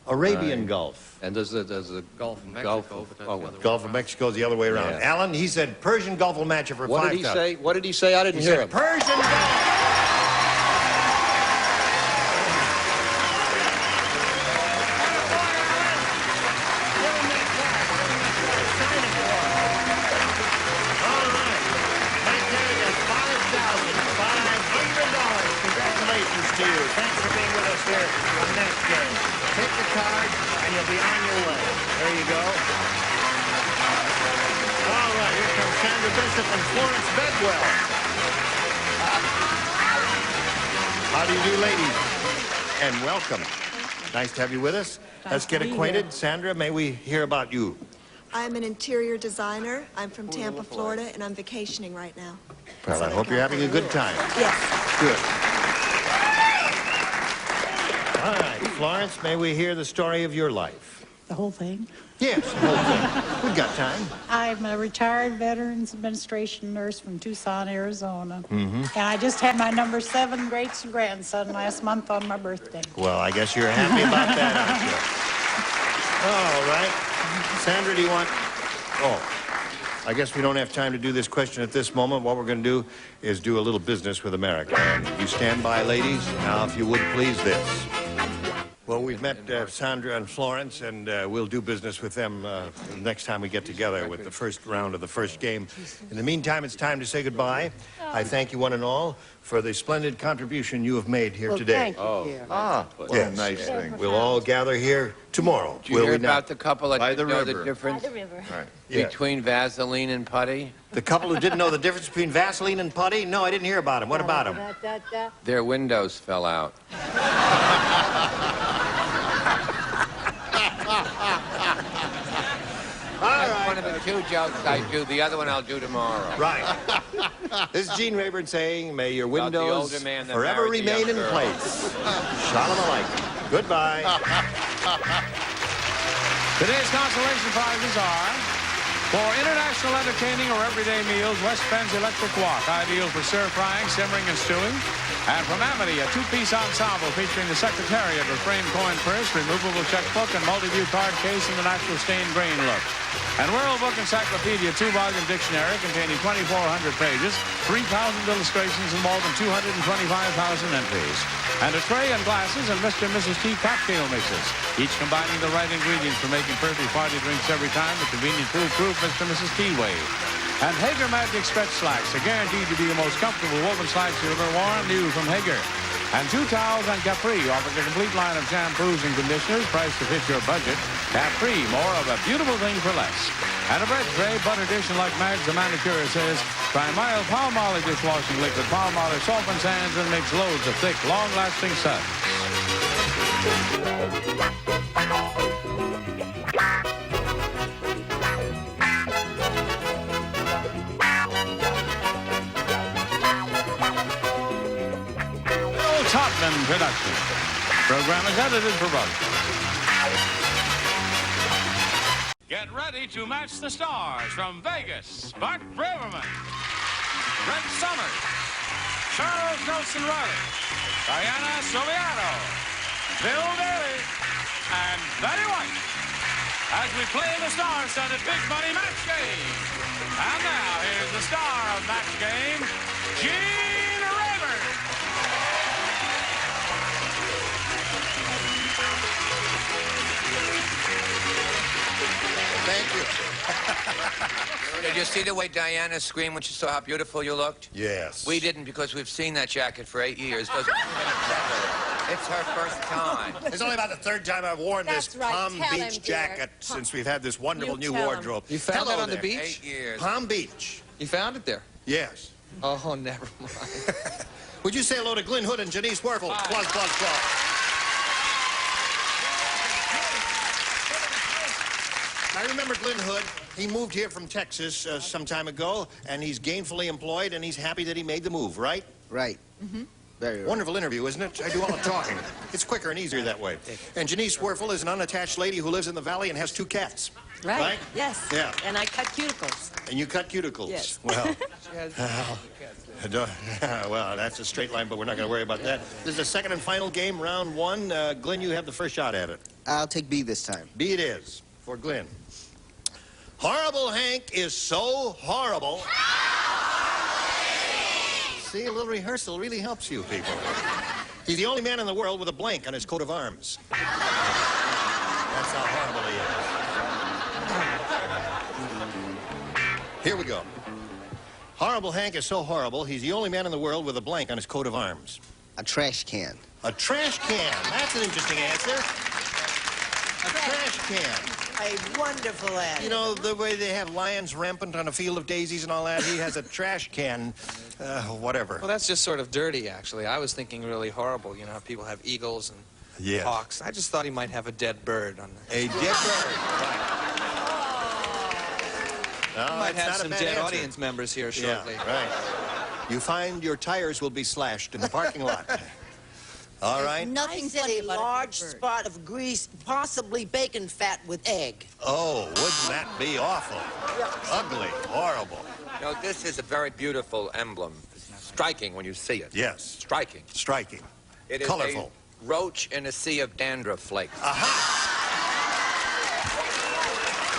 Arabian Gulf. And there's the Gulf of Mexico, Gulf but that's of, the other way. Gulf of Mexico is the other way around. Yeah. Alan, he said Persian Gulf will match it for What 5,000. did he say? What did he say? I didn't He hear said him. Persian Gulf. All right. Right there, you got $5,500. Congratulations to you. Thanks for being with us here on Next Game. Take the card, and you'll be on your way. There you go. All right, here comes Sandra Bishop and Florence Bedwell. How do you do, ladies? And welcome. Nice to have you with us. Let's get acquainted. Sandra, may we hear about you? I'm an interior designer. I'm from Tampa, Florida, and I'm vacationing right now. Well, I hope you're having a good time. Yes. Good. All right, Florence, may we hear the story of your life? The whole thing? Yes, the whole thing. We've got time. I'm a retired Veterans Administration nurse from Tucson, Arizona. Mm-hmm. And I just had my number 7 great-grandson last month on my birthday. Well, I guess you're happy about that, aren't you? All right. Sandra, do you want... Oh, I guess we don't have time to do this question at this moment. What we're going to do is do a little business with America. You stand by, ladies. Now, if you would, please, this. Well, we've met Sandra and Florence, and we'll do business with them next time we get together with the first round of the first game. In the meantime, it's time to say goodbye. I thank you one and all for the splendid contribution you have made here today. Thank you. What a nice thing. We'll all gather here tomorrow. Did you hear about the couple that By didn't the know river. the difference By the river. Right. Yes. between Vaseline and putty? The couple who didn't know the difference between Vaseline and putty? No, I didn't hear about them. What about them? Their windows fell out. That's one of the 2 jokes I do. The other one I'll do tomorrow. Right. This is Gene Rayburn saying, may your About the windows older man that forever married the remain in young girl. place. Shalom alaikum. Goodbye. Today's consolation prizes are for international entertaining or everyday meals, West Bend's Electric Wok, ideal for stir-frying, simmering, and stewing. And from Amity, a 2-piece ensemble featuring the Secretariat with framed coin purse, removable checkbook, and multi-view card case in the natural stained grain look. And World Book Encyclopedia 2-volume dictionary containing 2,400 pages, 3,000 illustrations, and more than 225,000 entries. And a tray and glasses and Mr. and Mrs. T cocktail mixes, each combining the right ingredients for making perfect party drinks every time the convenient foolproof Mr. and Mrs. T way. And Hager Magic Stretch Slacks are guaranteed to be the most comfortable woven slacks you've ever worn, new from Hager. And 2 Towels and Capri offers a complete line of shampoos and conditioners priced to fit your budget. Capri, more of a beautiful thing for less. And a bread tray, butter dish, and like Mags, the manicure says, try mild Palmolive dishwashing liquid. Palmolive softens hands and makes loads of thick, long-lasting suds. Topman production. Program is edited for broadcast. Get ready to match the stars from Vegas. Bart Braverman, Brent Summers, Charles Nelson Riley, Diana Soviano, Bill Daly, and Betty White as we play the star-studded Big Money Match Game. And now, here's the star of Match Game, Gene Rayburn. Thank you. Did you see the way Diana screamed when she saw how beautiful you looked? Yes. We didn't because we've seen that jacket for 8 years. It's her first time. It's only about the third time I've worn That's this right. Palm Tell him, Beach dear. jacket since we've had this wonderful new tell him. wardrobe. You found Hello it on the there. beach? 8 years. Palm Beach. You found it there? Yes. Oh, never mind. Would you say hello to Glenn Hood and Janice Werfel? Applause, applause, applause. I remember Glenn Hood. He moved here from Texas some time ago, and he's gainfully employed, and he's happy that he made the move, right? Right. Very right. Wonderful interview, isn't it? I do all the talking. It's quicker and easier that way. And Janice Werfel is an unattached lady who lives in the valley and has 2 cats. Right. Yes. Yeah. And I cut cuticles. And you cut cuticles. Yes. Well, well, that's a straight line, but we're not going to worry about that. This is the second and final game, round 1. Glenn, you have the first shot at it. I'll take B this time. B it is for Glenn. Horrible Hank is so horrible. See, a little rehearsal really helps you people. He's the only man in the world with a blank on his coat of arms. That's how horrible he is. Here we go. Horrible Hank is so horrible, he's the only man in the world with a blank on his coat of arms. A trash can. A trash can. That's an interesting answer. A trash can. A wonderful answer. You know, the way they have lions rampant on a field of daisies and all that, he has a trash can, whatever. Well, that's just sort of dirty, actually. I was thinking really horrible. You know how people have eagles and hawks. I just thought he might have a dead bird on the... A dead bird. Right. No, We might that's have not a some bad dead answer. audience members here shortly. Yeah, right. You find your tires will be slashed in the parking lot. All right. Nothing I said funny a about large bird. spot of grease, possibly bacon fat with egg. Oh, wouldn't that be awful? Ugly, horrible. You know, this is a very beautiful emblem. Striking when you see it. Yes. Striking. Striking. It is Colorful. a roach in a sea of dandruff flakes. Aha!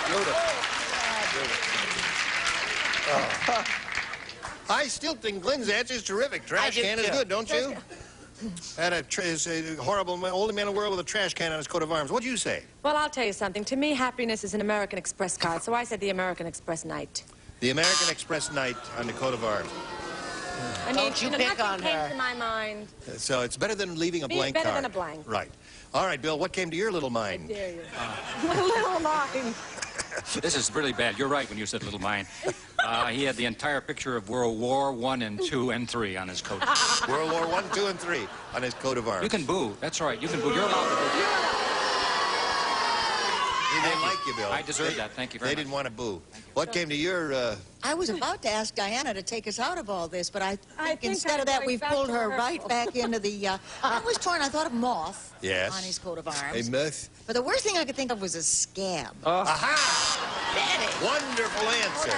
Beautiful. I still think Glenn's answer is terrific. Trash do can is too. good, don't you? And is a horrible, only man in the world with a trash can on his coat of arms. What do you say? Well, I'll tell you something. To me, happiness is an American Express card, so I said the American Express night. The American Express night on the coat of arms. I mean, Don't you pick nothing on came her. to my mind. So it's better than leaving a blank better card. than a blank. Right. All right, Bill, what came to your little mind? Dare you? My little mind. This is really bad. You're right when you said little mine. He had the entire picture of World War I and II and III on his coat. World War I, II, and III on his coat of arms. You can boo. That's right. You can boo. You're allowed to boo. They didn't like you, Bill. I deserve that. Thank you very They much. didn't want to boo. What came to your... I was about to ask Diana to take us out of all this, but I think think instead I'm of that, going we've back pulled to her her. right back into the... I was torn. I thought of moth Yes. on his coat of A arms. myth? But the worst thing I could think of was a scab. Aha! Wonderful answer.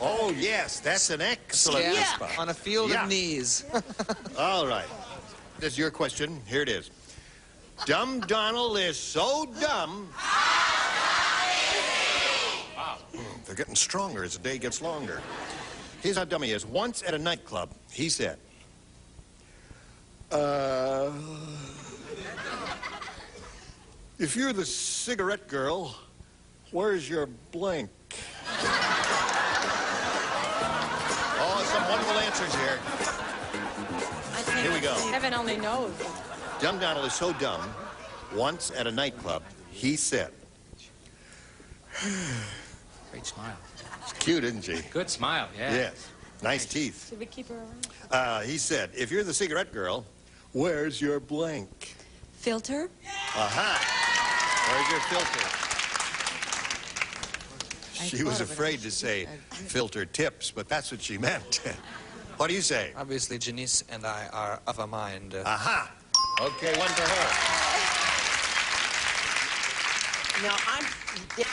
Oh, yes. That's an excellent Yeah. response. On a field Yeah. of knees. All right. This is your question. Here it is. Dumb Donald is so dumb... Wow. They're getting stronger as the day gets longer. Here's how dumb he is. Once at a nightclub, he said, if you're the cigarette girl, where's your blank? Oh, some wonderful answers here. Here we go. Heaven only knows. Dumb Donald is so dumb, once at a nightclub, he said, Great smile. she's cute, isn't she? Good smile, yeah. Yes. Nice teeth. Should we keep her around? He said, if you're the cigarette girl, where's your blank? Filter? Aha! Where's your filter? She was afraid to say filter tips, but that's what she meant. What do you say? Obviously, Janice and I are of a mind. Aha! Okay, one for her. Now,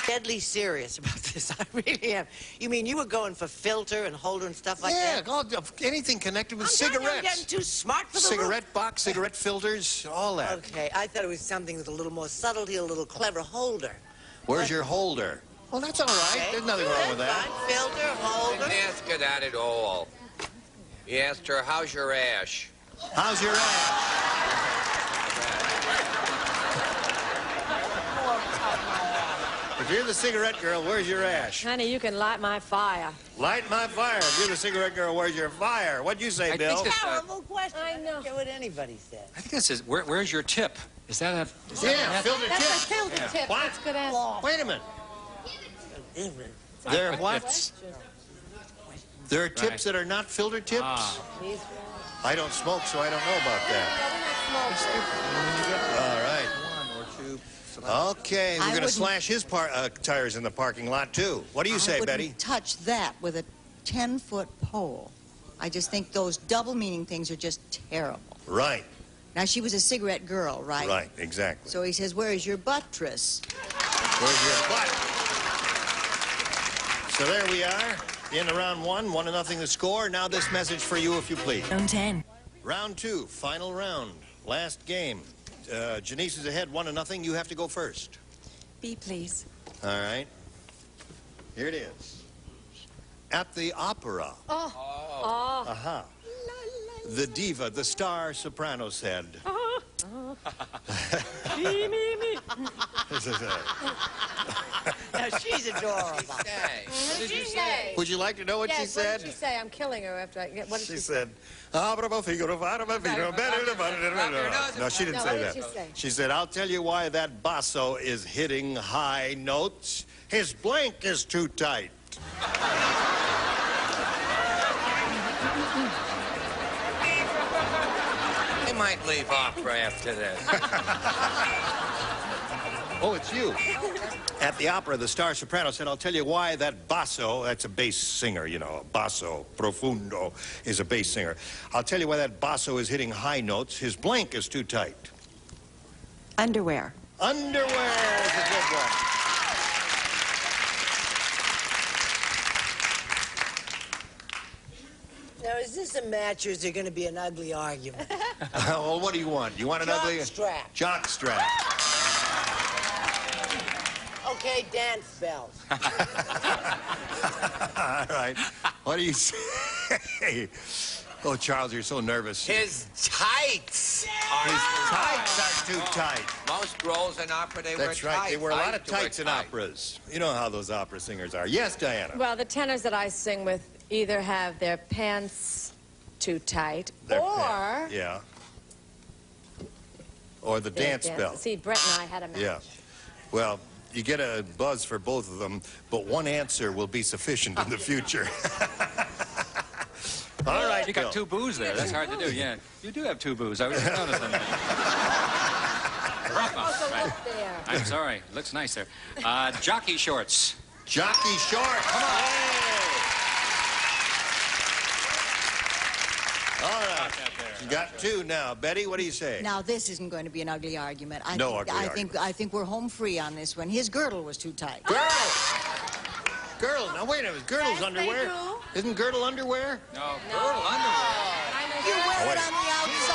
deadly serious about this. I really am. You mean you were going for filter and holder and stuff like that? Yeah, anything connected with I'm cigarettes. getting too smart for the Cigarette box, cigarette filters, all that. Okay, I thought it was something with a little more subtlety, a little clever holder. Where's your holder? Well, that's all right. Okay. There's nothing wrong with that. Fine. Filter, holder. Didn't ask her that at all. He asked her, how's your ash? How's your ass? If you're the cigarette girl, where's your ash? Honey, you can light my fire. Light my fire. If you're the cigarette girl, where's your fire? What'd you say, Bill? Terrible question. I know. Care what anybody said. I think this is, where's your tip? Is that a... Yeah, filter tip. That's a filter tip. What? That's good answer. Wait a minute. There are what? There are tips that are not filter tips? I don't smoke, so I don't know about that. All right. Okay, we're going to slash his tires in the parking lot, too. What do you say, Betty? I wouldn't touch that with a 10-foot pole. I just think those double-meaning things are just terrible. Right. Now, she was a cigarette girl, right? Right, exactly. So he says, where is your buttress? Where's your butt? So there we are, in round 1, 1-0 the score. Now this message for you, if you please. Round 10. Round 2, final round, last game. Janice is ahead, 1-0. You have to go first. B, please. All right. Here it is. At the opera. Oh. Aha. The diva, the star soprano said. Me. Now, she's adorable. What did you say? Would you like to know what she said? What did she say? I'm killing her after I get... What did She said, no, she didn't say what did that. she say? She said, I'll tell you why that basso is hitting high notes. His blank is too tight. He might leave opera after this. Oh, it's you. At the opera, the star soprano said, I'll tell you why that basso, that's a bass singer, you know, basso profundo is a bass singer. I'll tell you why that basso is hitting high notes. His blank is too tight. Underwear. Underwear is a good one. Now, is this a match or is there going to be an ugly argument? Well, what do you want? You want an ugly... Jockstrap. Jockstrap. Okay, dance bells. All right. What do you say? Oh, Charles, you're so nervous. His tights. His tights are too tight. Most roles in opera, they wear tights. That's right. They wear a lot of I wear tights in operas. You know how those opera singers are. Yes, Diana. Well, the tenors that I sing with either have their pants too tight Their or... pants. Yeah. Or the their dance belt. See, Brett and I had a match. Yeah. Well, you get a buzz for both of them, but one answer will be sufficient in the future. All right, You got 2 boos there. That's hard to do, yeah. You do have 2 boos. I was just noticing that. Right. There. I'm sorry. Looks nice there. Jockey shorts. Jockey short. Come on. All right. You got 2 now. Betty, what do you say? Now, this isn't going to be an ugly argument. I think we're home free on this one. His girdle was too tight. Girdle. Now, wait a minute. Girdle's underwear. Isn't girdle underwear? No, girdle underwear. You wear it on the outside.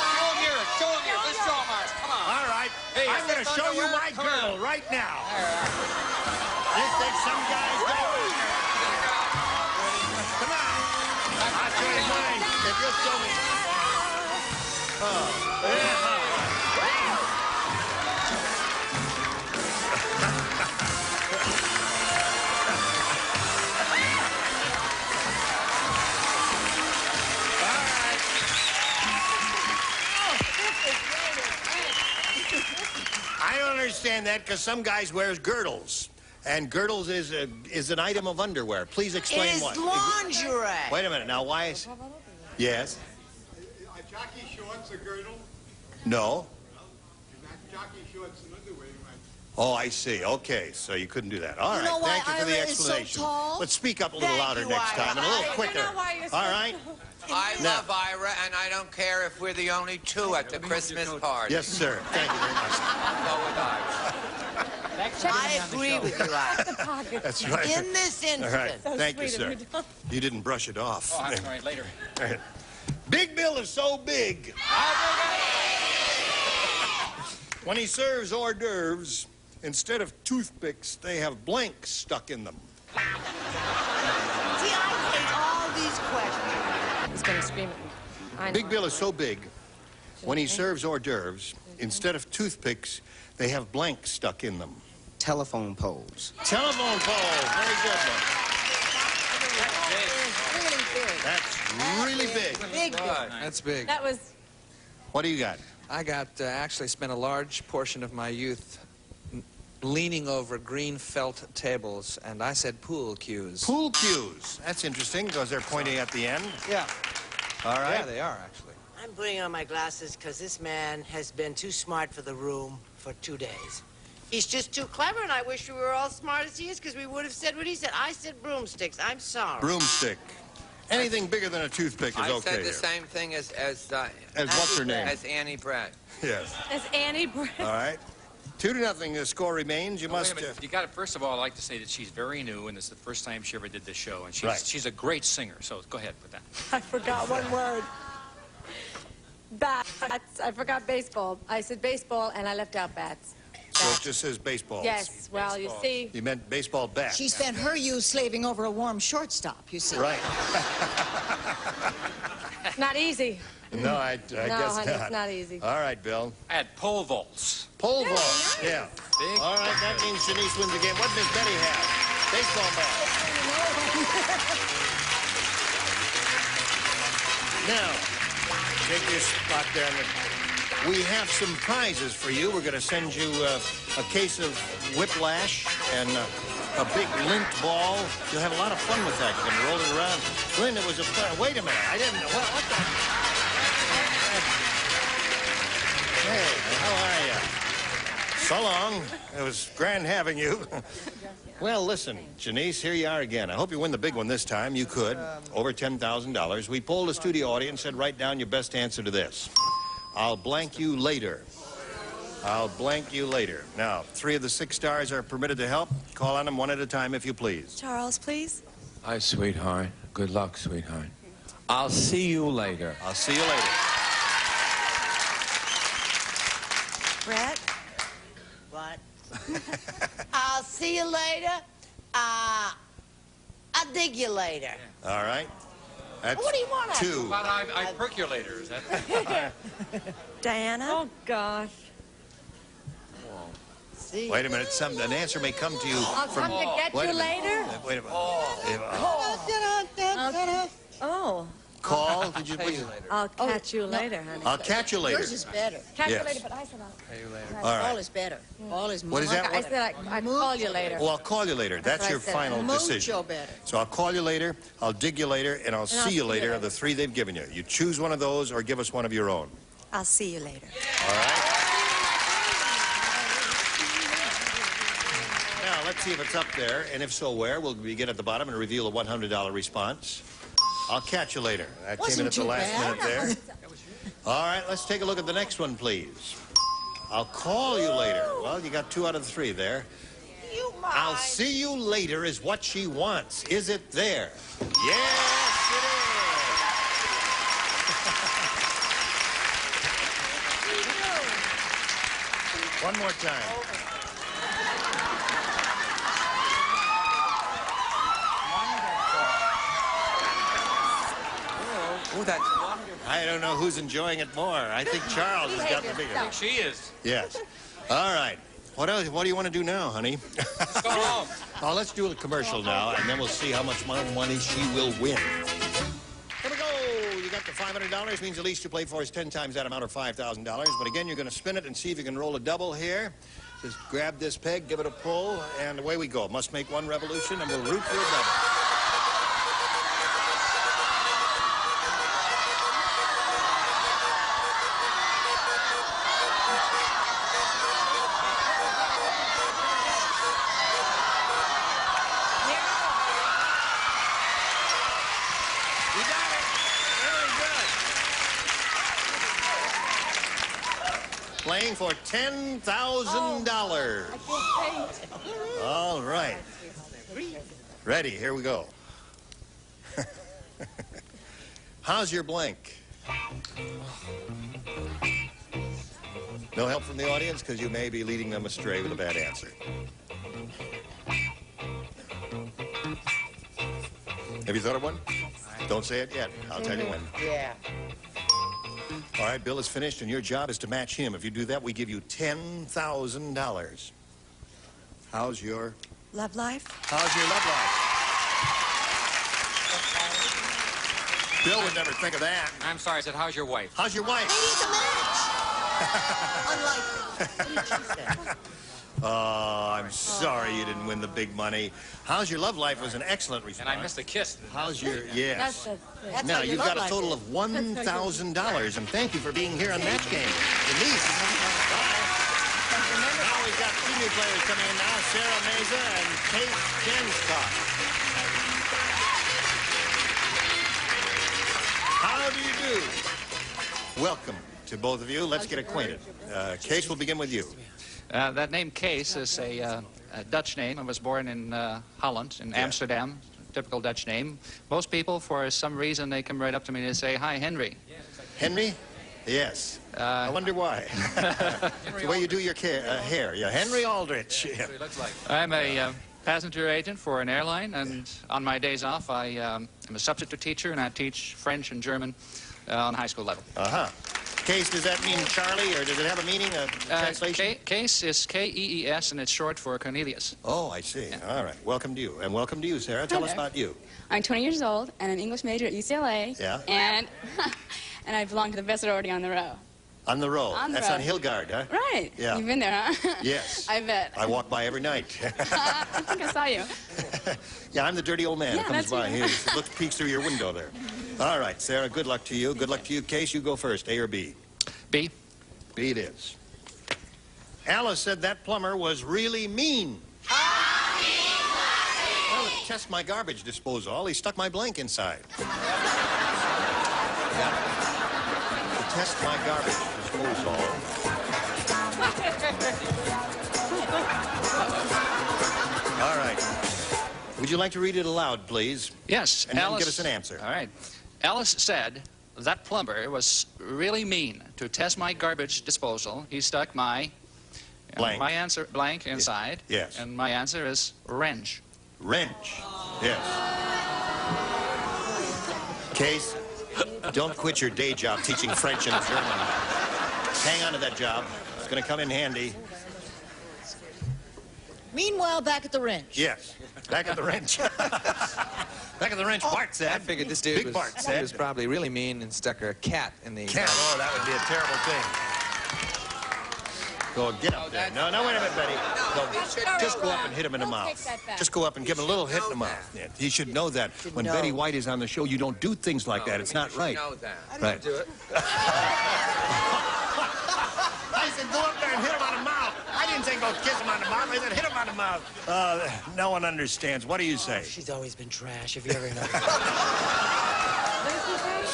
Show him here. Let's show him ours. Come on. All right. Hey, I'm going to show you my girdle right now. You think some guys don't? Come on. I'll show you mine if you'll show me. Oh. Yeah. I don't understand that because some guys wears girdles, and girdles is an item of underwear. Please explain It's what. lingerie. Wait a minute. Now, why is? Yes. Are jockey shorts a girdle? No. Jockey shorts and underwear, you might. Oh, I see. Okay, so you couldn't do that. All right. Thank you for the explanation. Let's speak up a little louder next time and a little quicker. All right. I love Ira, and I don't care if we're the only 2 at the Christmas party. Yes, sir. Thank you very much. I'll go with Ira. I agree with you, Ira. The pocket. That's right. In this All right. instance. So Thank you, sweet of sir. you. You didn't brush it off. Oh, that's all right, later. All right. Big Bill is so big. When he serves hors d'oeuvres, instead of toothpicks, they have blanks stuck in them. See, I hate all these questions. He's going to scream at me. I know. Big Bill is so big, when he serves hors d'oeuvres, instead of toothpicks, they have blanks stuck in them. Telephone poles. Telephone pole. Very good one. That's really big. That's really big. Big. That's big. That was... What do you got? I got actually spent a large portion of my youth leaning over green felt tables, and I said pool cues. Pool cues. That's interesting because they're pointing at the end. Yeah. All right. Yeah, they are, actually. I'm putting on my glasses because this man has been too smart for the room for 2 days. He's just too clever, and I wish we were all smart as he is because we would have said what he said. I said broomsticks. I'm sorry. Broomstick. Anything bigger than a toothpick is I okay said the here. same thing as what's her name? As Annie Brett. Yes. As Annie Brett. All right. 2-0. The score remains. You must. Wait a minute. You got to, first of all, I'd like to say that she's very new, and this is the first time she ever did this show, and she's a great singer. So go ahead with that. I forgot one word. Bats. I forgot baseball. I said baseball, and I left out bats. So it just says baseball. Yes, well, you see... You meant baseball bat. She spent her youth slaving over a warm shortstop, you see. Right. Not easy. No, I guess honey, not. it's not easy. All right, Bill. I had pole vaults. Pole vault. Yeah. Big. All right, that means Janice wins the game. What does Betty have? Baseball bat. Now, take your spot there. We have some prizes for you. We're going to send you a case of whiplash and a big lint ball. You'll have a lot of fun with that. You can roll it around. Lynn, it was a fun. Wait a minute. I didn't know. What the? Hey, how are you? So long. It was grand having you. Well, listen, Janice, here you are again. I hope you win the big one this time. You could. Over $10,000. We polled the studio audience, said write down your best answer to this. I'll blank you later. I'll blank you later. Now, 3 of the 6 stars are permitted to help. Call on them one at a time if you please. Charles, please. Hi, sweetheart. Good luck, sweetheart. I'll see you later. I'll see you later. Brett? What? I'll see you later. I'll dig you later. All right. That's What do you want? 2. How about I percolate her? Is that... Diana? Oh, gosh. See? Wait a minute. An answer may come to you I'll from... come to get Wait you a minute. later? Wait a minute. Oh. Call? Did you... I'll catch you later, honey. I'll catch you later. Yours is better. Catch Yes. you later, but I said I'll... Pay you later. All right. All is better. All is What is that? I said I'd call you later. Well, I'll call you later. That's what I your said. final decision. Mucho better. So I'll call you later, I'll dig you later, and I'll see you later of the 3 they've given you. You choose one of those or give us one of your own. I'll see you later. All right? Now, let's see if it's up there, and if so, where? We'll begin at the bottom and reveal a $100 response. I'll catch you later. That came in at the last minute there. All right, let's take a look at the next one, please. I'll call you later. Well, you got 2 out of the 3 there. I'll see you later is what she wants. Is it there? Yes, it is. One more time. Oh, that's wonderful. I don't know who's enjoying it more. I think Charles has got the bigger. I think she is. Yes. All right. What else? What do you want to do now, honey? Let's go home. Oh, let's do a commercial now, and then we'll see how much money she will win. Here we go. You got the $500. Means the least you play for is 10 times that amount, or $5,000. But again, you're going to spin it and see if you can roll a double here. Just grab this peg, give it a pull, and away we go. Must make 1 revolution, and we'll root for a double. playing for $10,000. All right. Ready, here we go. How's your blank? No help from the audience because you may be leading them astray with a bad answer. Have you thought of one? Don't say it yet. I'll tell you when. Yeah. All right, Bill is finished, and your job is to match him. If you do that, we give you $10,000. How's your... Love life? How's your love life? Bill would never think of that. I'm sorry, I said, how's your wife? How's your wife? Oh, I'm sorry you didn't win the big money. How's your love life was an excellent response. And I missed a kiss. How's your... Yes. That's Now, how your you've love got a life total is. of $1,000, and thank you for being here on Match Game. Denise. Now we've got two new players coming in now, Sarah Meza and Kate Jenscott. How do you do? Welcome to both of you. Let's get acquainted. Case, we'll begin with you. That name Kees is a Dutch name. I was born in Holland, in Amsterdam. Typical Dutch name. Most people, for some reason, they come right up to me and they say, "Hi, Henry." Henry? Yes. I wonder why. The way you do your hair. Yeah, Henry Aldrich. Yeah. I'm a passenger agent for an airline, and on my days off, I am a substitute teacher, and I teach French and German on high school level. Uh-huh. Case, does that mean Charlie, or does it have a meaning, a translation? Case is K-E-E-S, and it's short for Cornelius. Oh, I see. Yeah. All right. Welcome to you. And welcome to you, Sarah. Tell us about you. I'm 20 years old, and an English major at UCLA. Yeah. And I belong to the best sorority on the row. On the row. On the That's row. on Hillgard, huh? Right. Yeah. You've been there, huh? Yes. I bet. I walk by every night. I think I saw you. Yeah, I'm the dirty old man Yeah, who comes that's by you. here. Peeks through your window there. All right, Sarah, good luck to you. Good luck to you. Case, you go first. A or B? B. B it is. Alice said that plumber was really mean. Well, to test my garbage disposal, he stuck my blank inside. Yeah. To test my garbage disposal. All right. Would you like to read it aloud, please? Yes. And then Alice, give us an answer. All right. Alice said that plumber was really mean. To test my garbage disposal, he stuck my... Blank. My answer, blank, inside. Yes. And my answer is wrench. Wrench. Yes. Case, don't quit your day job teaching French and German. Hang on to that job. It's going to come in handy. Meanwhile, back at the wrench. Yes. Back at the wrench. Back at the wrench, Bart said. I figured this dude Big Bart said. was probably really mean and stuck a cat in the... Cat. Oh, that would be a terrible thing. Go, get up there. No, wait a minute, Betty. No, just go up and hit him in the mouth. Just go up and give him a little hit in the mouth. Yeah, he should know that. When Betty White is on the show, you don't do things like that. It's not right. Know that. Right. Do it. I said go up there and hit him on the mouth. I didn't say go kiss him on the mouth. I said hit him on the mouth. No one understands. What do you say? She's always been trash, if you ever know.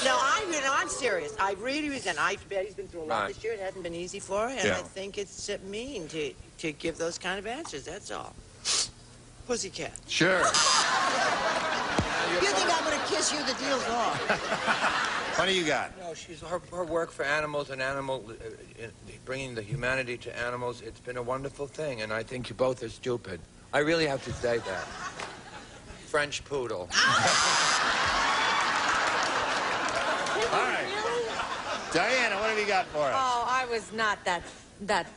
No, I'm serious. I really resent. Betty's been through a lot this year. It hasn't been easy for her, and I think it's mean to give those kind of answers. That's all. Pussycat. Sure. You think I'm going to kiss you? The deal's off. What do you got? No, she's her work for animals and bringing the humanity to animals. It's been a wonderful thing, and I think you both are stupid. I really have to say that. French poodle. All right. Diana, what have you got for us? Oh, I was not that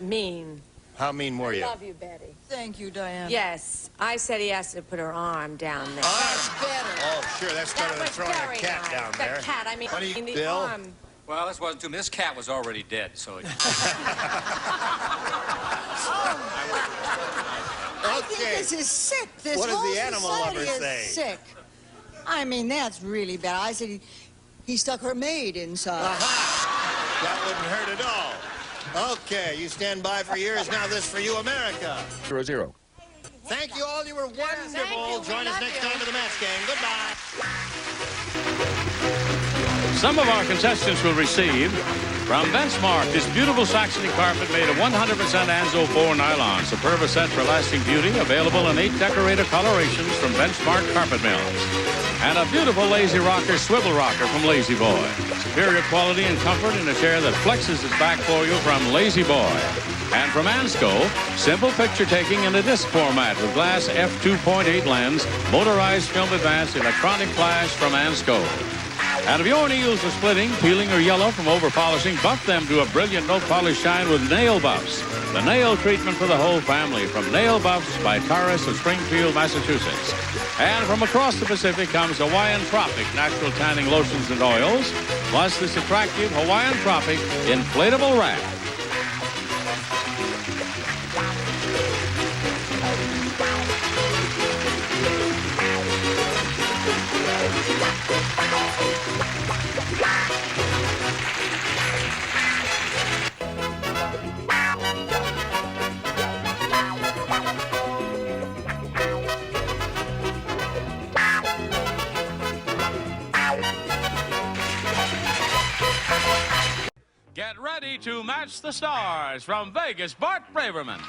mean. How mean were you? I love you, Betty. Thank you, Diane. Yes, I said he has to put her arm down there. That's better. Oh, sure. That's better than throwing a cat down there. The cat, I mean, What do you, the Bill? arm. Well, this wasn't too... This cat was already dead, so... I think this is sick. This What does whole the animal society lover is say? sick. I mean, that's really bad. I said he stuck her maid inside. That wouldn't hurt at all. Okay, you stand by for years. Now this for you, America. 0-0. Thank you all. You were wonderful. Join us next time for the match game. Goodbye. Some of our contestants will receive From Benchmark, this beautiful Saxony carpet made of 100% Anzo 4 nylon. Superb scent for lasting beauty. Available in 8 decorator colorations from Benchmark Carpet Mills. And a beautiful Lazy Rocker swivel rocker from Lazy Boy. Superior quality and comfort in a chair that flexes its back for you from Lazy Boy. And from Ansco, simple picture taking in a disc format with glass f2.8 lens, motorized film advance, electronic flash from Ansco. And if your nails are splitting, peeling, or yellow from over-polishing, buff them to a brilliant no-polish shine with Nail Buffs. The nail treatment for the whole family from Nail Buffs by Taurus of Springfield, Massachusetts. And from across the Pacific comes Hawaiian Tropic natural tanning lotions and oils, plus this attractive Hawaiian Tropic inflatable raft. Get ready to match the stars. From Vegas, Bart Braverman,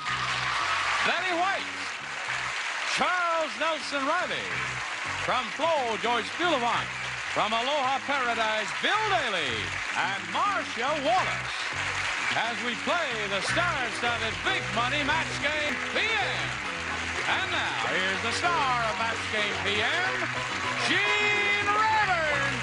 Betty White, Charles Nelson Riley. From Flo, George Bullivant. From Aloha Paradise, Bill Daly and Marcia Wallace. As we play the star-studded Big Money Match Game PM. And now, here's the star of Match Game PM, Gene Rayburn.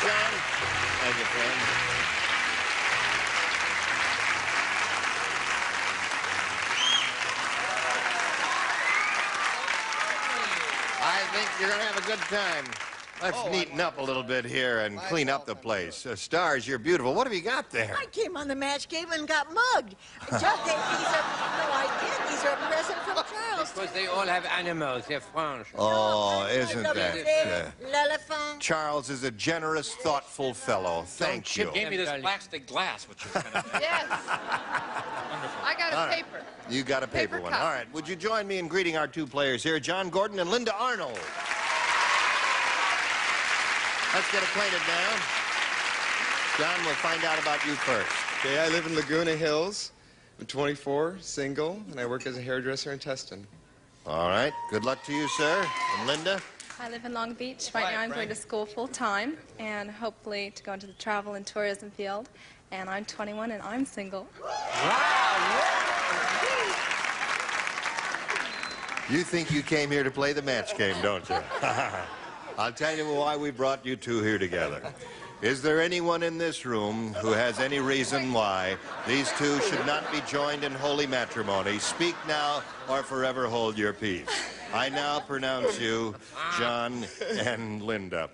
John. Thank you, friend. I think you're going to have a good time. Let's neaten up a little bit here and clean up the place. Stars, you're beautiful. What have you got there? I came on the match game and got mugged. These are a present from Charles. Because they all have animals. They're French. Oh, isn't that? L'elephant. Charles is a generous, thoughtful fellow. Thank you. Chip gave me this plastic glass, which is kind of... Yes. I got All a right. paper. You got a paper one. cup. All right. Would you join me in greeting our two players here, John Gordon and Linda Arnold? Let's get acquainted now. John, we'll find out about you first. Okay, I live in Laguna Hills. I'm 24, single, and I work as a hairdresser in Tustin. All right. Good luck to you, sir. And Linda? I live in Long Beach. Right now I'm going to school full-time and hopefully to go into the travel and tourism field. And I'm 21 and I'm single. You think you came here to play the match game, don't you? I'll tell you why we brought you two here together. Is there anyone in this room who has any reason why these two should not be joined in holy matrimony? Speak now or forever hold your peace. I now pronounce you John and Linda.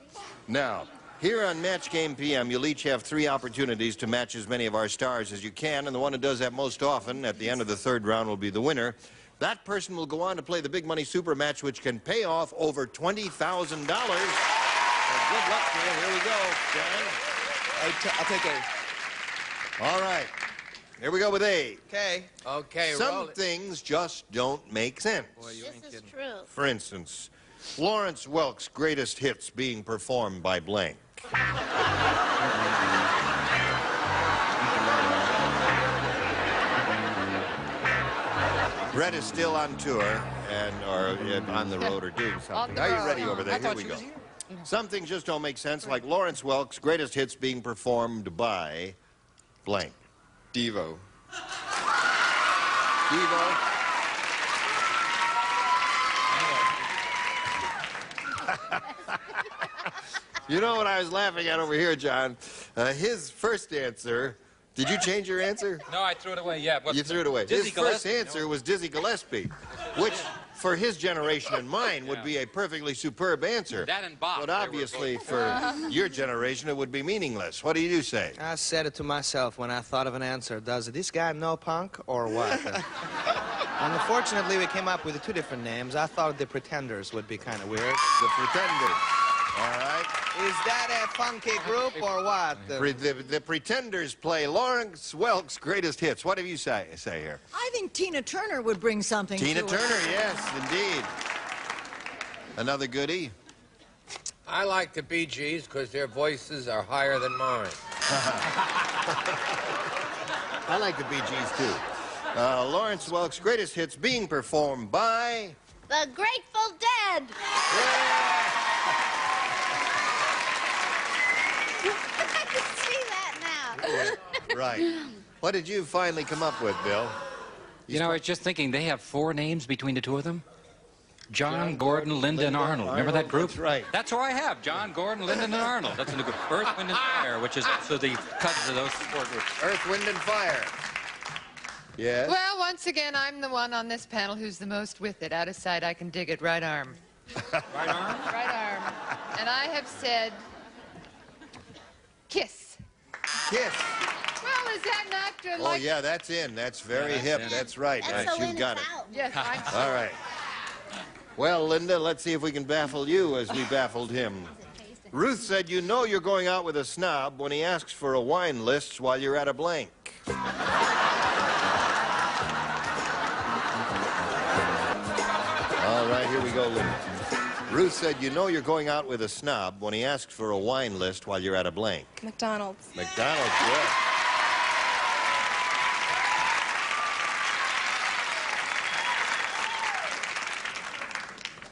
Now, here on Match Game PM, you'll each have 3 opportunities to match as many of our stars as you can, and the one who does that most often at the end of the 3rd round will be the winner. That person will go on to play the Big Money Super Match, which can pay off over $20,000. So good luck to you. Here we go, John. I'll take A. All right. Here we go with A. Okay. Okay, Some roll it. things just don't make sense. Boy, you ain't kidding. True. For instance, Lawrence Welk's greatest hits being performed by blank. Brett is still on tour or on the road or doing something. Are you ready over there? Here we go. Some things just don't make sense, like Lawrence Welk's greatest hits being performed by blank. Devo. Devo. You know what I was laughing at over here, John? His first answer. Did you change your answer? No, I threw it away, yeah. You threw it away. Dizzy His first Gillespie, answer was Dizzy Gillespie, which for his generation and mine would be a perfectly superb answer. That and Bob. But obviously for your generation it would be meaningless. What do you say? I said it to myself when I thought of an answer. Does this guy know punk or what? Unfortunately, we came up with 2 different names. I thought the Pretenders would be kind of weird. The Pretenders. All right. Is that a funky group or what? The Pretenders play Lawrence Welk's greatest hits. What do you say here? I think Tina Turner would bring something Tina to Turner, it. yes, indeed. Another goodie? I like the Bee Gees because their voices are higher than mine. I like the Bee Gees, too. Lawrence Welk's greatest hits being performed by... The Grateful Dead. I can see that now. Right. What did you finally come up with, Bill? You know, I was just thinking, they have 4 names between the two of them. John, Gordon, Linda, and Arnold. Remember that group? That's right. That's who I have. John, Gordon, Linda, and Arnold. That's in the group. Earth, Wind, and Fire, which is also the cousins of those 4 groups. Earth, Wind, and Fire. Yes? Well, once again, I'm the one on this panel who's the most with it. Out of sight, I can dig it. Right arm. Right arm? Right arm. And I have said, kiss. Kiss. Well, is that not Oh, yeah, that's in. That's very hip. in. That's right. That's You've got it. Yes, I'm All right. Well, Linda, let's see if we can baffle you as we baffled him. Ruth said, you know you're going out with a snob when he asks for a wine list while you're at a blank. All right, here we go, Linda. Ruth said, you know you're going out with a snob when he asks for a wine list while you're at a blank. McDonald's. McDonald's, yeah.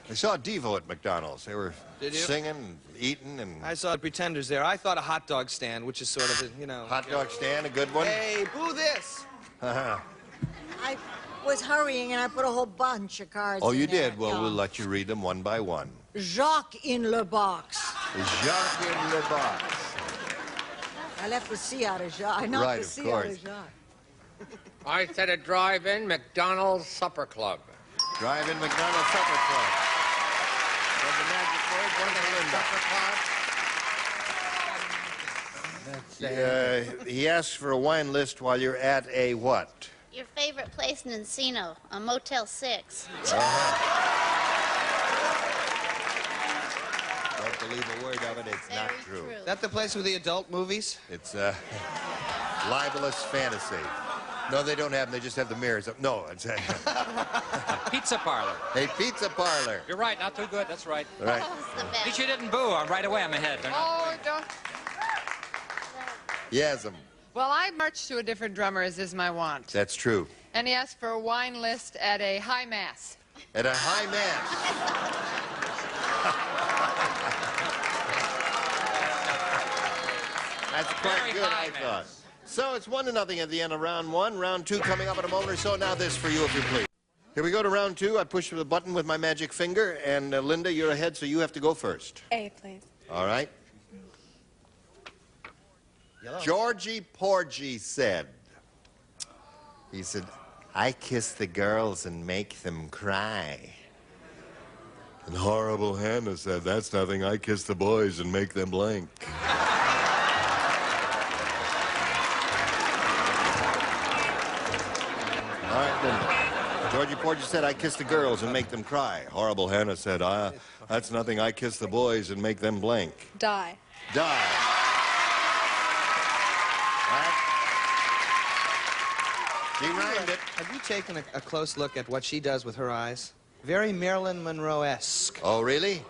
I saw Devo at McDonald's. They were Did you? singing and eating and... I saw the Pretenders there. I thought a hot dog stand, which is sort of, a, you know... Hot dog stand, a good one? Hey, boo this! Uh-huh. I was hurrying and I put a whole bunch of cards Oh, in you there. did? Well, we'll let you read them one by one. Jacques in le box. Jacques in le box. I left the C out of Jacques. I knocked Right, the of C out course. of Jacques. I said a drive-in McDonald's supper club. Drive-in McDonald's Supper Club. Said the magic word, one for Linda. He asks for a wine list while you're at a what? Your favorite place in Encino, a Motel 6. Don't believe a word of it. It's not true. Is that the place with the adult movies? It's libelous fantasy. No, they don't have them. They just have the mirrors up. No, it's Pizza parlor. a pizza parlor. You're right, not too good. That's right. Right. At least you didn't boo. I'm right away. I'm ahead. They're not Oh, don't. Yasm. Well, I marched to a different drummer, as is my wont. That's true. And he asked for a wine list at a high mass. At a high mass. That's quite Very good, high I thought. So it's 1-0 at the end of round 1. Round 2 coming up in a moment or so. Now this for you, if you please. Here we go to round 2. I push the button with my magic finger, and Linda, you're ahead, so you have to go first. A, please. All right. Georgie Porgy said, he said, I kiss the girls and make them cry. And Horrible Hannah said, that's nothing. I kiss the boys and make them blank. All right, Linda. Georgie Porgy said, I kiss the girls and make them cry. Horrible Hannah said, that's nothing. I kiss the boys and make them blank. Die. Die. She rhymed it. Have you taken a close look at what she does with her eyes? Very Marilyn Monroe-esque. Oh, really?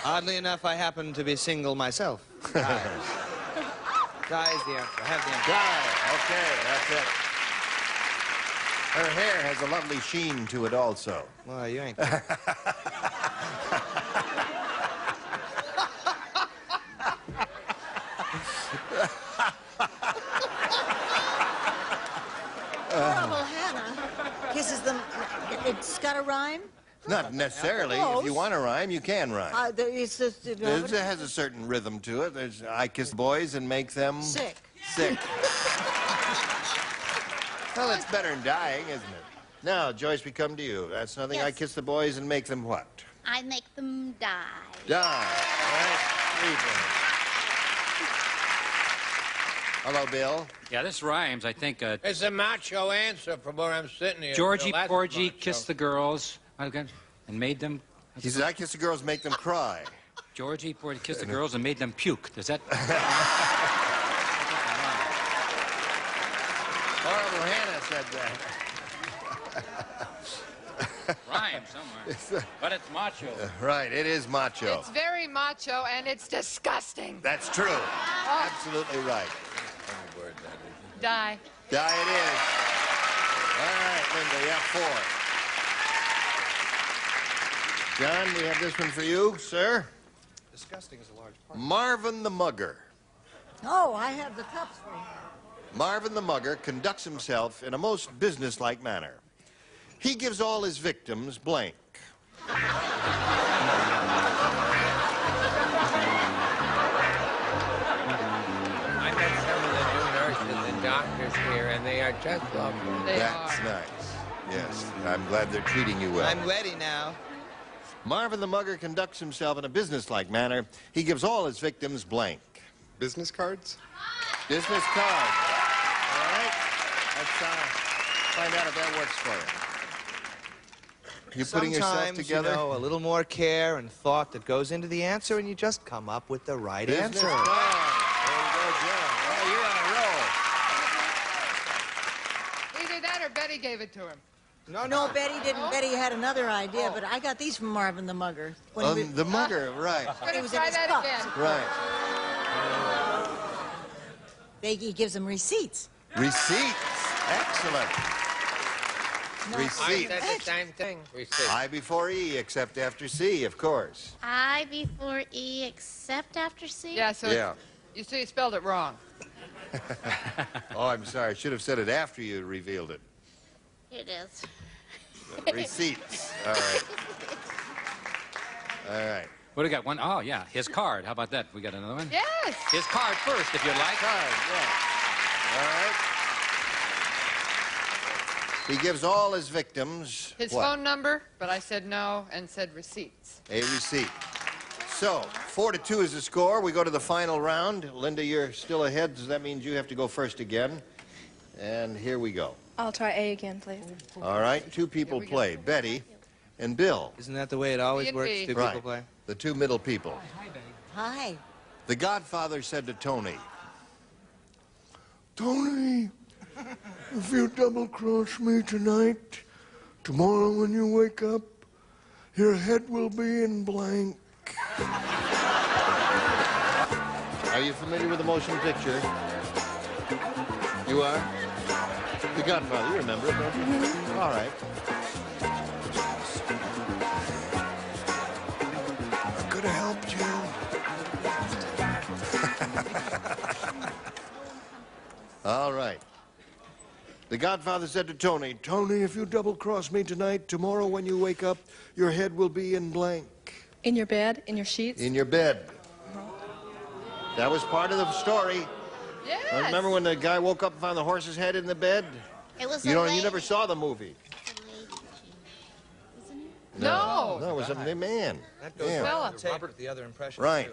Oddly enough, I happen to be single myself. Die. Die is the answer. I have the answer. Die. Okay, that's it. Her hair has a lovely sheen to it also. Well, you ain't. Horrible Hannah kisses them. It's got a rhyme? Not necessarily. If you want to rhyme, you can rhyme. It's just, It has a certain rhythm to it. There's, I kiss the boys and make them... sick. Sick. Well, it's better than dying, isn't it? Now, Joyce, we come to you. That's nothing. I Yes. kiss the boys and make them what? I make them die. Die. All right. Hello, Bill. Yeah, this rhymes, I think. It's a macho answer from where I'm sitting here. Georgie Bill. That's Porgy macho. kissed the girls and made them... He said, I kiss the girls, make them cry. Georgie Porgy kissed the girls and made them puke. Does that... Horrible Hannah said that. Rhyme somewhere. But it's macho. Right, it is macho. It's very macho, and it's disgusting. That's true. Oh. Absolutely right. Die. Die it is. All right, Linda, you have 4. John, we have this one for you, sir. Disgusting is a large part. Marvin the Mugger. Oh, I have the cups for you. Marvin the Mugger conducts himself in a most businesslike manner. He gives all his victims blank. I met some of the new nurses and doctors here, and they are just lovely. That's nice. Yes, I'm glad they're treating you well. I'm ready now. Marvin the Mugger conducts himself in a businesslike manner. He gives all his victims blank. Business cards? Business cards. All right. Let's find out if that works for you. You putting yourself Sometimes, together? you know, a little more care and thought that goes into the answer, and you just come up with the right Business answer. cards. There you go, John. Oh, you're on a roll. Either that or Betty gave it to him. No, Betty didn't. Betty had another idea, but I got these from Marvin the Mugger. When he was- The Mugger, right. when he was in Try his that cups. again. Right. He gives them receipts. Receipts. Excellent. I Receipts. said the same thing. I before E, except after C, of course. I before E, except after C? Yeah, so Yeah. you see, you spelled it wrong. Oh, I'm sorry. I should have said it after you revealed it. It is. Receipts. All right. All right. What do we got? One? Oh, yeah, his card. How about that? We got another one? Yes. His card first, if you'd like. Card, yeah. All right. He gives all his victims His what? phone number, but I said no and said receipts. A receipt. So, 4-2 is the score. We go to the final round. Linda, you're still ahead, so that means you have to go first again. And here we go. I'll try A again, please. All right, 2 people play, Betty and Bill. Isn't that the way it always B and works? B. 2 Right. people play? The 2 middle people. Hi. The Godfather said to Tony, Tony, if you double-cross me tonight, tomorrow when you wake up, your head will be in blank. Are you familiar with the motion picture? You are? The Godfather, you remember it, don't you? All right. I could have helped you. All right. The Godfather said to Tony, Tony, if you double-cross me tonight, tomorrow when you wake up, your head will be in blank. In your bed, in your sheets? In your bed. That was part of the story. Yes. Remember when the guy woke up and found the horse's head in the bed? It was You a know, lady. you never saw the movie. No. No, it was a man. That goes Yeah. on the Robert, the other impression. Right.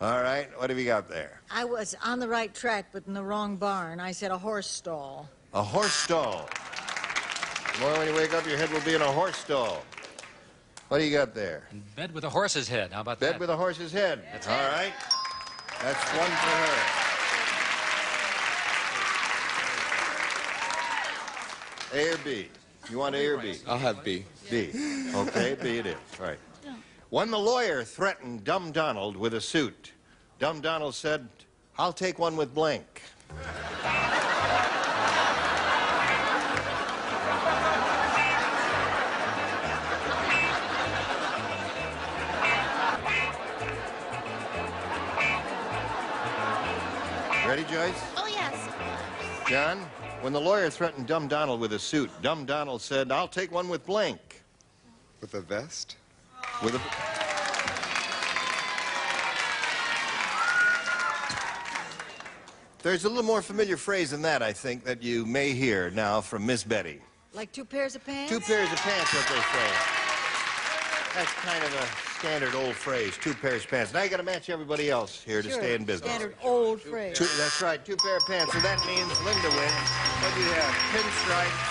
All right, what have you got there? I was on the right track, but in the wrong barn. I said a horse stall. A horse stall. Tomorrow when you wake up, your head will be in a horse stall. What do you got there? Bed with a horse's head. How about Bed that? with a horse's head. All right. That's one for her. A or B? You want A or B? I'll have B. B. Okay, B it is. Right. When the lawyer threatened Dumb Donald with a suit, Dumb Donald said, I'll take one with blank. Ready, Joyce? Oh, yes. John? When the lawyer threatened Dumb Donald with a suit, Dumb Donald said, I'll take one with blank. With a vest? With a... There's a little more familiar phrase than that, I think, that you may hear now from Miss Betty. Like 2 pairs of pants? 2 pairs of pants, what they say. That's kind of a standard old phrase, 2 pairs of pants. Now you got to match everybody else here to Sure. stay in business. Standard old phrase. That's right, 2 pair of pants. So that means Linda wins. What do you have? Pinstripes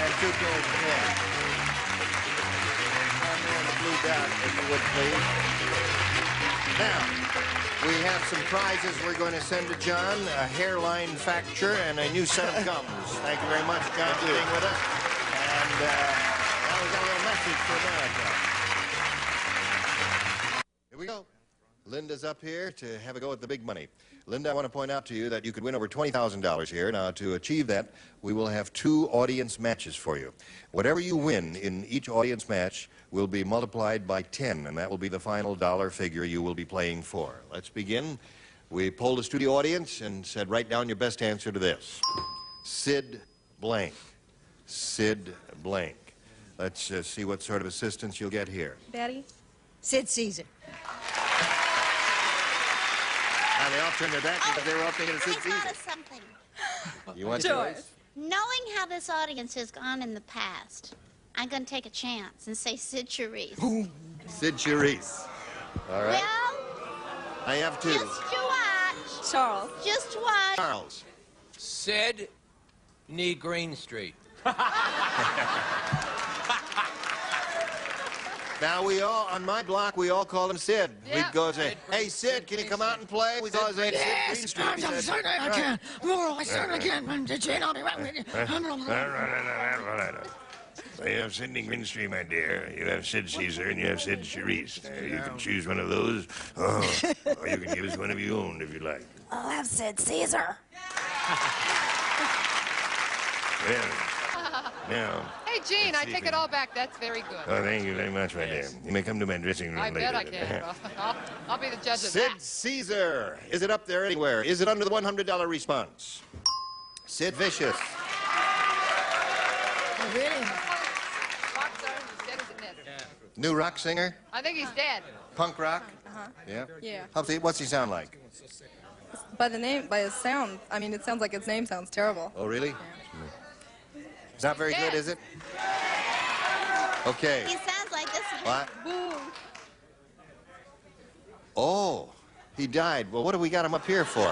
and 2 pairs of pants. I'm going to blue dot, if you would please. Now, we have some prizes we're going to send to John, a hairline facture and a new set of gums. Thank you very much, John, for being with us. And now we got a little message for America. Here we go. Linda's up here to have a go at the big money. Linda, I want to point out to you that you could win over $20,000 here. Now, to achieve that, we will have 2 audience matches for you. Whatever you win in each audience match will be multiplied by 10, and that will be the final dollar figure you will be playing for. Let's begin. We polled the studio audience and said, write down your best answer to this. Sid blank. Sid blank. Let's see what sort of assistance you'll get here. Betty? Sid Caesar. Now, they all turned their back because they were all thinking of Sid I thought Caesar. of something. You want Joyce. yours? Knowing how this audience has gone in the past, I'm going to take a chance and say Sid Charisse. Sid Charisse. All right. Well, I have 2. just to watch. Charles. Just watch. Charles. Sid, knee Greenstreet. Now, we all, on my block, we all call him Sid. Yeah. We'd go say, hey, Sid, can you come out and play? We call his name Sid Greenstreet. I can. Oh, I certainly can. I'll be right with you. So you have Sidney Greenstreet, my dear. You have Sid Caesar, and you have Sid Charisse. You can choose one of those, or you can give us one of your own if you like. I'll have Sid Caesar. Well, now... Hey, Gene, let's I see take if it all back. That's very good. Oh, thank you very much, my dear. You may come to my dressing room I later. bet I can. I'll be the judge of Sid that. Caesar. Is it up there anywhere? Is it under the $100 response? Sid Vicious. Oh, really? Rock star, he's dead, isn't it? New rock singer? I think he's dead. Punk rock? Uh-huh. Yeah? Yeah. What's he sound like? By the name, by his sound, I mean, it sounds like his name sounds terrible. Oh, really? It's not very good, is it? Okay. He sounds like this. What? Boo. Oh, he died. Well, what do we got him up here for?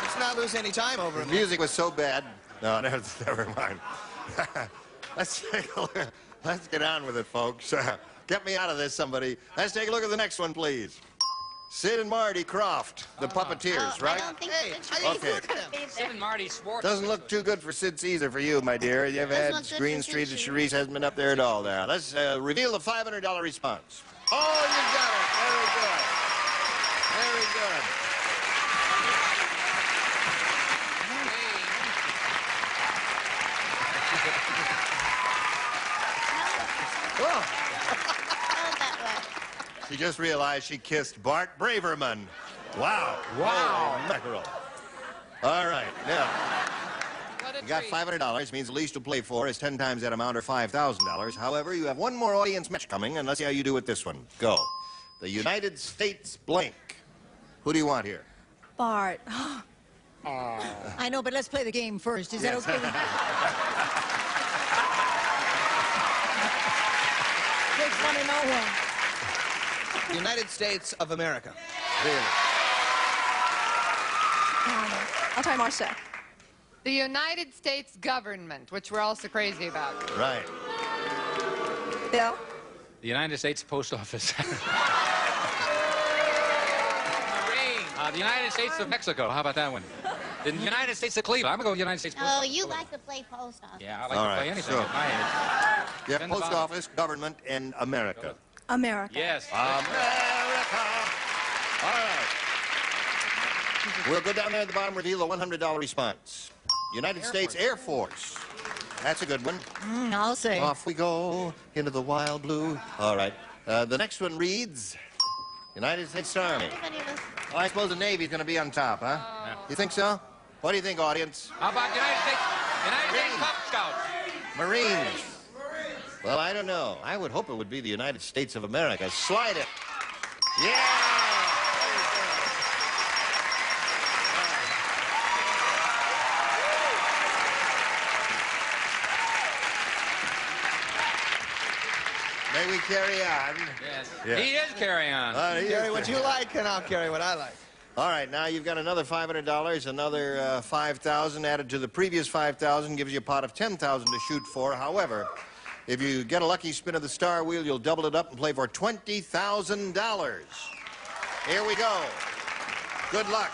Let's not lose any time over The him. music was so bad. No, never mind. Let's take a look. Let's get on with it, folks. Get me out of this, somebody. Let's take a look at the next one, please. Sid and Marty Krofft, the puppeteers, right? I don't think Okay. Sid and Marty Schwartz. Doesn't look too good for Sid Caesar for you, my dear. You've had look good Greenstreet for and Sid Charisse hasn't been up there at all now. Let's reveal the $500 response. Oh, you got it. Very good. Very good. Oh. She just realized she kissed Bart Braverman. Wow. Wow. Holy mackerel. All right, now. What a You got treat. $500 means the least you'll play for is 10 times that amount or $5,000. However, you have one more audience match coming, and let's see how you do with this one. Go. The United States blank. Who do you want here? Bart. I know, but let's play the game first. Is that okay? Just want to know one. United States of America. Really? I'll try Marcia. The United States government, which we're all so crazy about. Right. Bill. The United States Post Office. The United States of Mexico. How about that one? The United States of Cleveland. I'm going to go United States Post Oh, Office. you like to play post office. Yeah, I like All to right, play anything so- at my age. You have Spend the post bottom. office, government, and America. America. Yes. America. All right. We'll go down there at the bottom, reveal the $100 response. United States Air Force. That's a good one. I'll say. Off we go into the wild blue. All right. The next one reads United States Army. Oh, I suppose the Navy's going to be on top, huh? You think so? What do you think, audience? How about United States Cub Scouts? Marines. Well, I don't know. I would hope it would be the United States of America. Slide it. Yeah! May we carry on? Yes. Yeah. He is carrying on. He Carry is what you like, and I'll carry what I like. All right, now you've got another $500, another $5,000 added to the previous $5,000 gives you a pot of $10,000 to shoot for. However, if you get a lucky spin of the star wheel, you'll double it up and play for $20,000. Here we go. Good luck.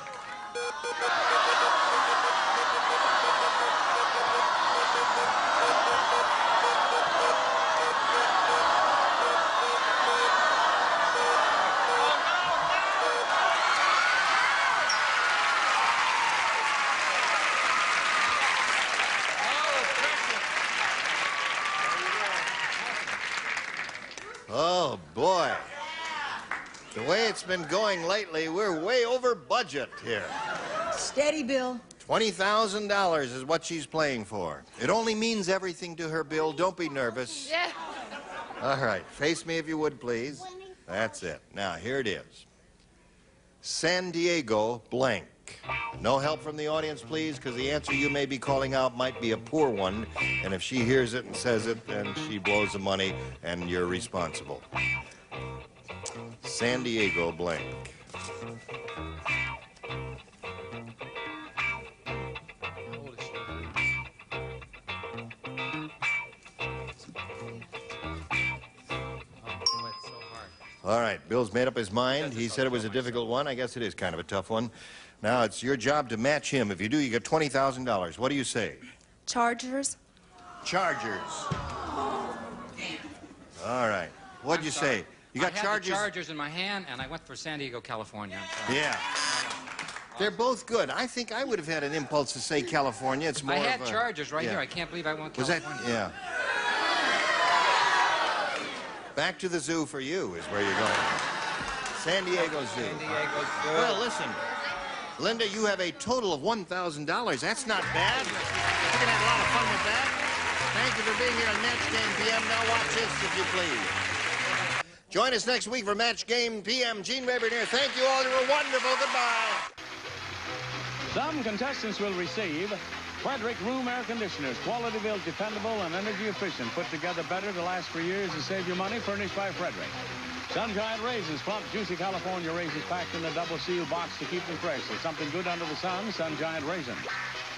Boy, the way it's been going lately, we're way over budget here. Steady, Bill. $20,000 is what she's playing for. It only means everything to her, Bill. Don't be nervous. Yeah. All right, face me if you would, please. That's it. Now, here it is. San Diego blank. No help from the audience, please, because the answer you may be calling out might be a poor one, and if she hears it and says it, then she blows the money, and you're responsible. San Diego blank. All right, Bill's made up his mind. He said it was a difficult one. I guess it is kind of a tough one. Now, it's your job to match him. If you do, you get $20,000. What do you say? Chargers. Chargers. All right. What'd you say? You got I had Chargers? the Chargers in my hand, and I went for San Diego, California. I'm sorry. Yeah. They're both good. I think I would have had an impulse to say California. It's more I had of a, Chargers right yeah. here. I can't believe I went Was California. that? Yeah. Back to the zoo for you is where you're going. San Diego Zoo. San Diego Zoo. Well, listen. Linda, you have a total of $1,000. That's not bad. You're going to have a lot of fun with that. Thank you for being here on Match Game PM. Now watch this, if you please. Join us next week for Match Game PM. Gene Weber here. Thank you all. You were wonderful. Goodbye. Some contestants will receive Frederick Room Air Conditioners, quality built, dependable, and energy efficient. Put together better to last for years and save your money. Furnished by Frederick. Sunshine Raisins, plump, juicy California raisins packed in a double-sealed box to keep them fresh. There's something good under the sun, Sunshine Raisins.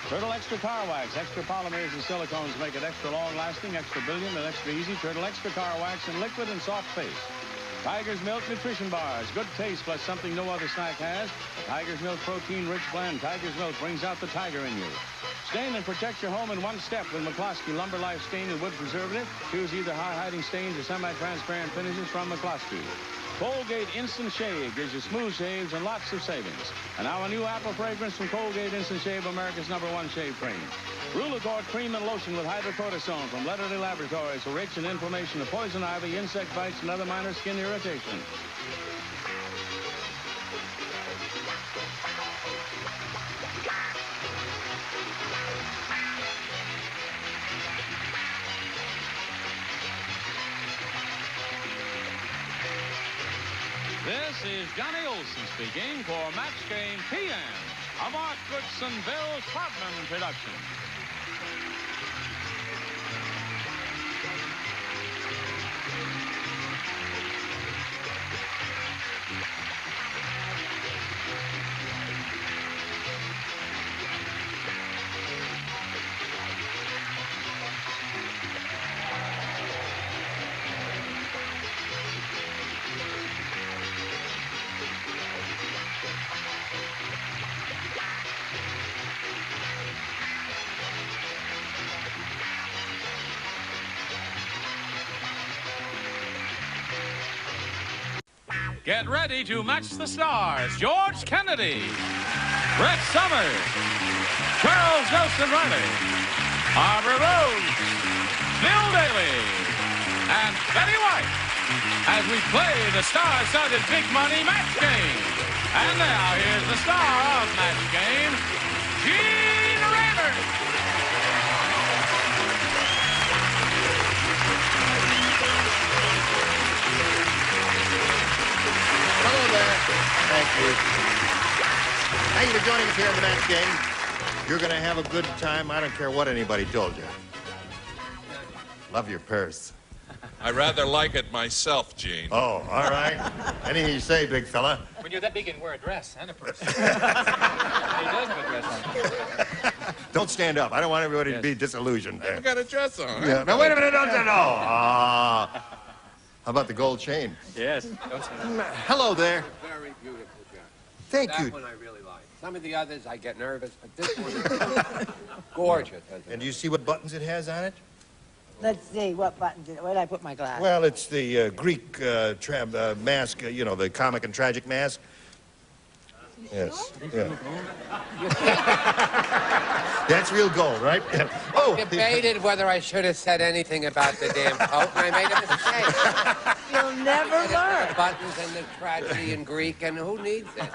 Turtle Extra Car Wax, extra polymers and silicones make it extra long-lasting, extra brilliant, and extra easy. Turtle Extra Car Wax in liquid and soft face. Tiger's Milk Nutrition Bars, good taste plus something no other snack has. The Tiger's Milk Protein-Rich Blend. Tiger's Milk brings out the tiger in you. Stain and protect your home in one step with McCloskey Lumber Life Stain and Wood Preservative. Choose either high-hiding stains or semi-transparent finishes from McCloskey. Colgate Instant Shave gives you smooth shaves and lots of savings. And now a new apple fragrance from Colgate Instant Shave, America's #1 shave cream. Rulacort Cream and Lotion with hydrocortisone from Letterly Laboratories for rich in inflammation of poison ivy, insect bites, and other minor skin irritation. This is Johnny Olson speaking for Match Game PM, a Mark Goodson, Bill Trotman production. Get ready to match the stars. George Kennedy, Brett Summers, Charles Nelson Riley, Barbara Rose, Bill Daly, and Betty White as we play the star-studded big money match game. And now here's the star of Match Game, Gene Raymer. Hello there. Thank you. Thank you for joining us here in the Match Game. You're going to have a good time. I don't care what anybody told you. Love your purse. I rather like it myself, Gene. Oh, all right. Anything you say, big fella. When you're that big, you can wear a dress and a purse. He does have a dress on. Don't stand up. I don't want everybody to be disillusioned there. I got a dress on. Yeah. Now, wait a minute. Don't stand up. How about the gold chain? Yes. Hello there. Very beautiful jacket. Thank you. That one I really like. Some of the others I get nervous, but this one is gorgeous. And do you see what buttons it has on it? Let's see, what buttons? Where did I put my glass? Well, it's the Greek mask, you know, the comic and tragic mask. Yes. Yeah. That's real gold, right? Oh. I debated whether I should have said anything about the damn coat, and I made a mistake. You'll never learn. The buttons and the tragedy in Greek, and who needs it?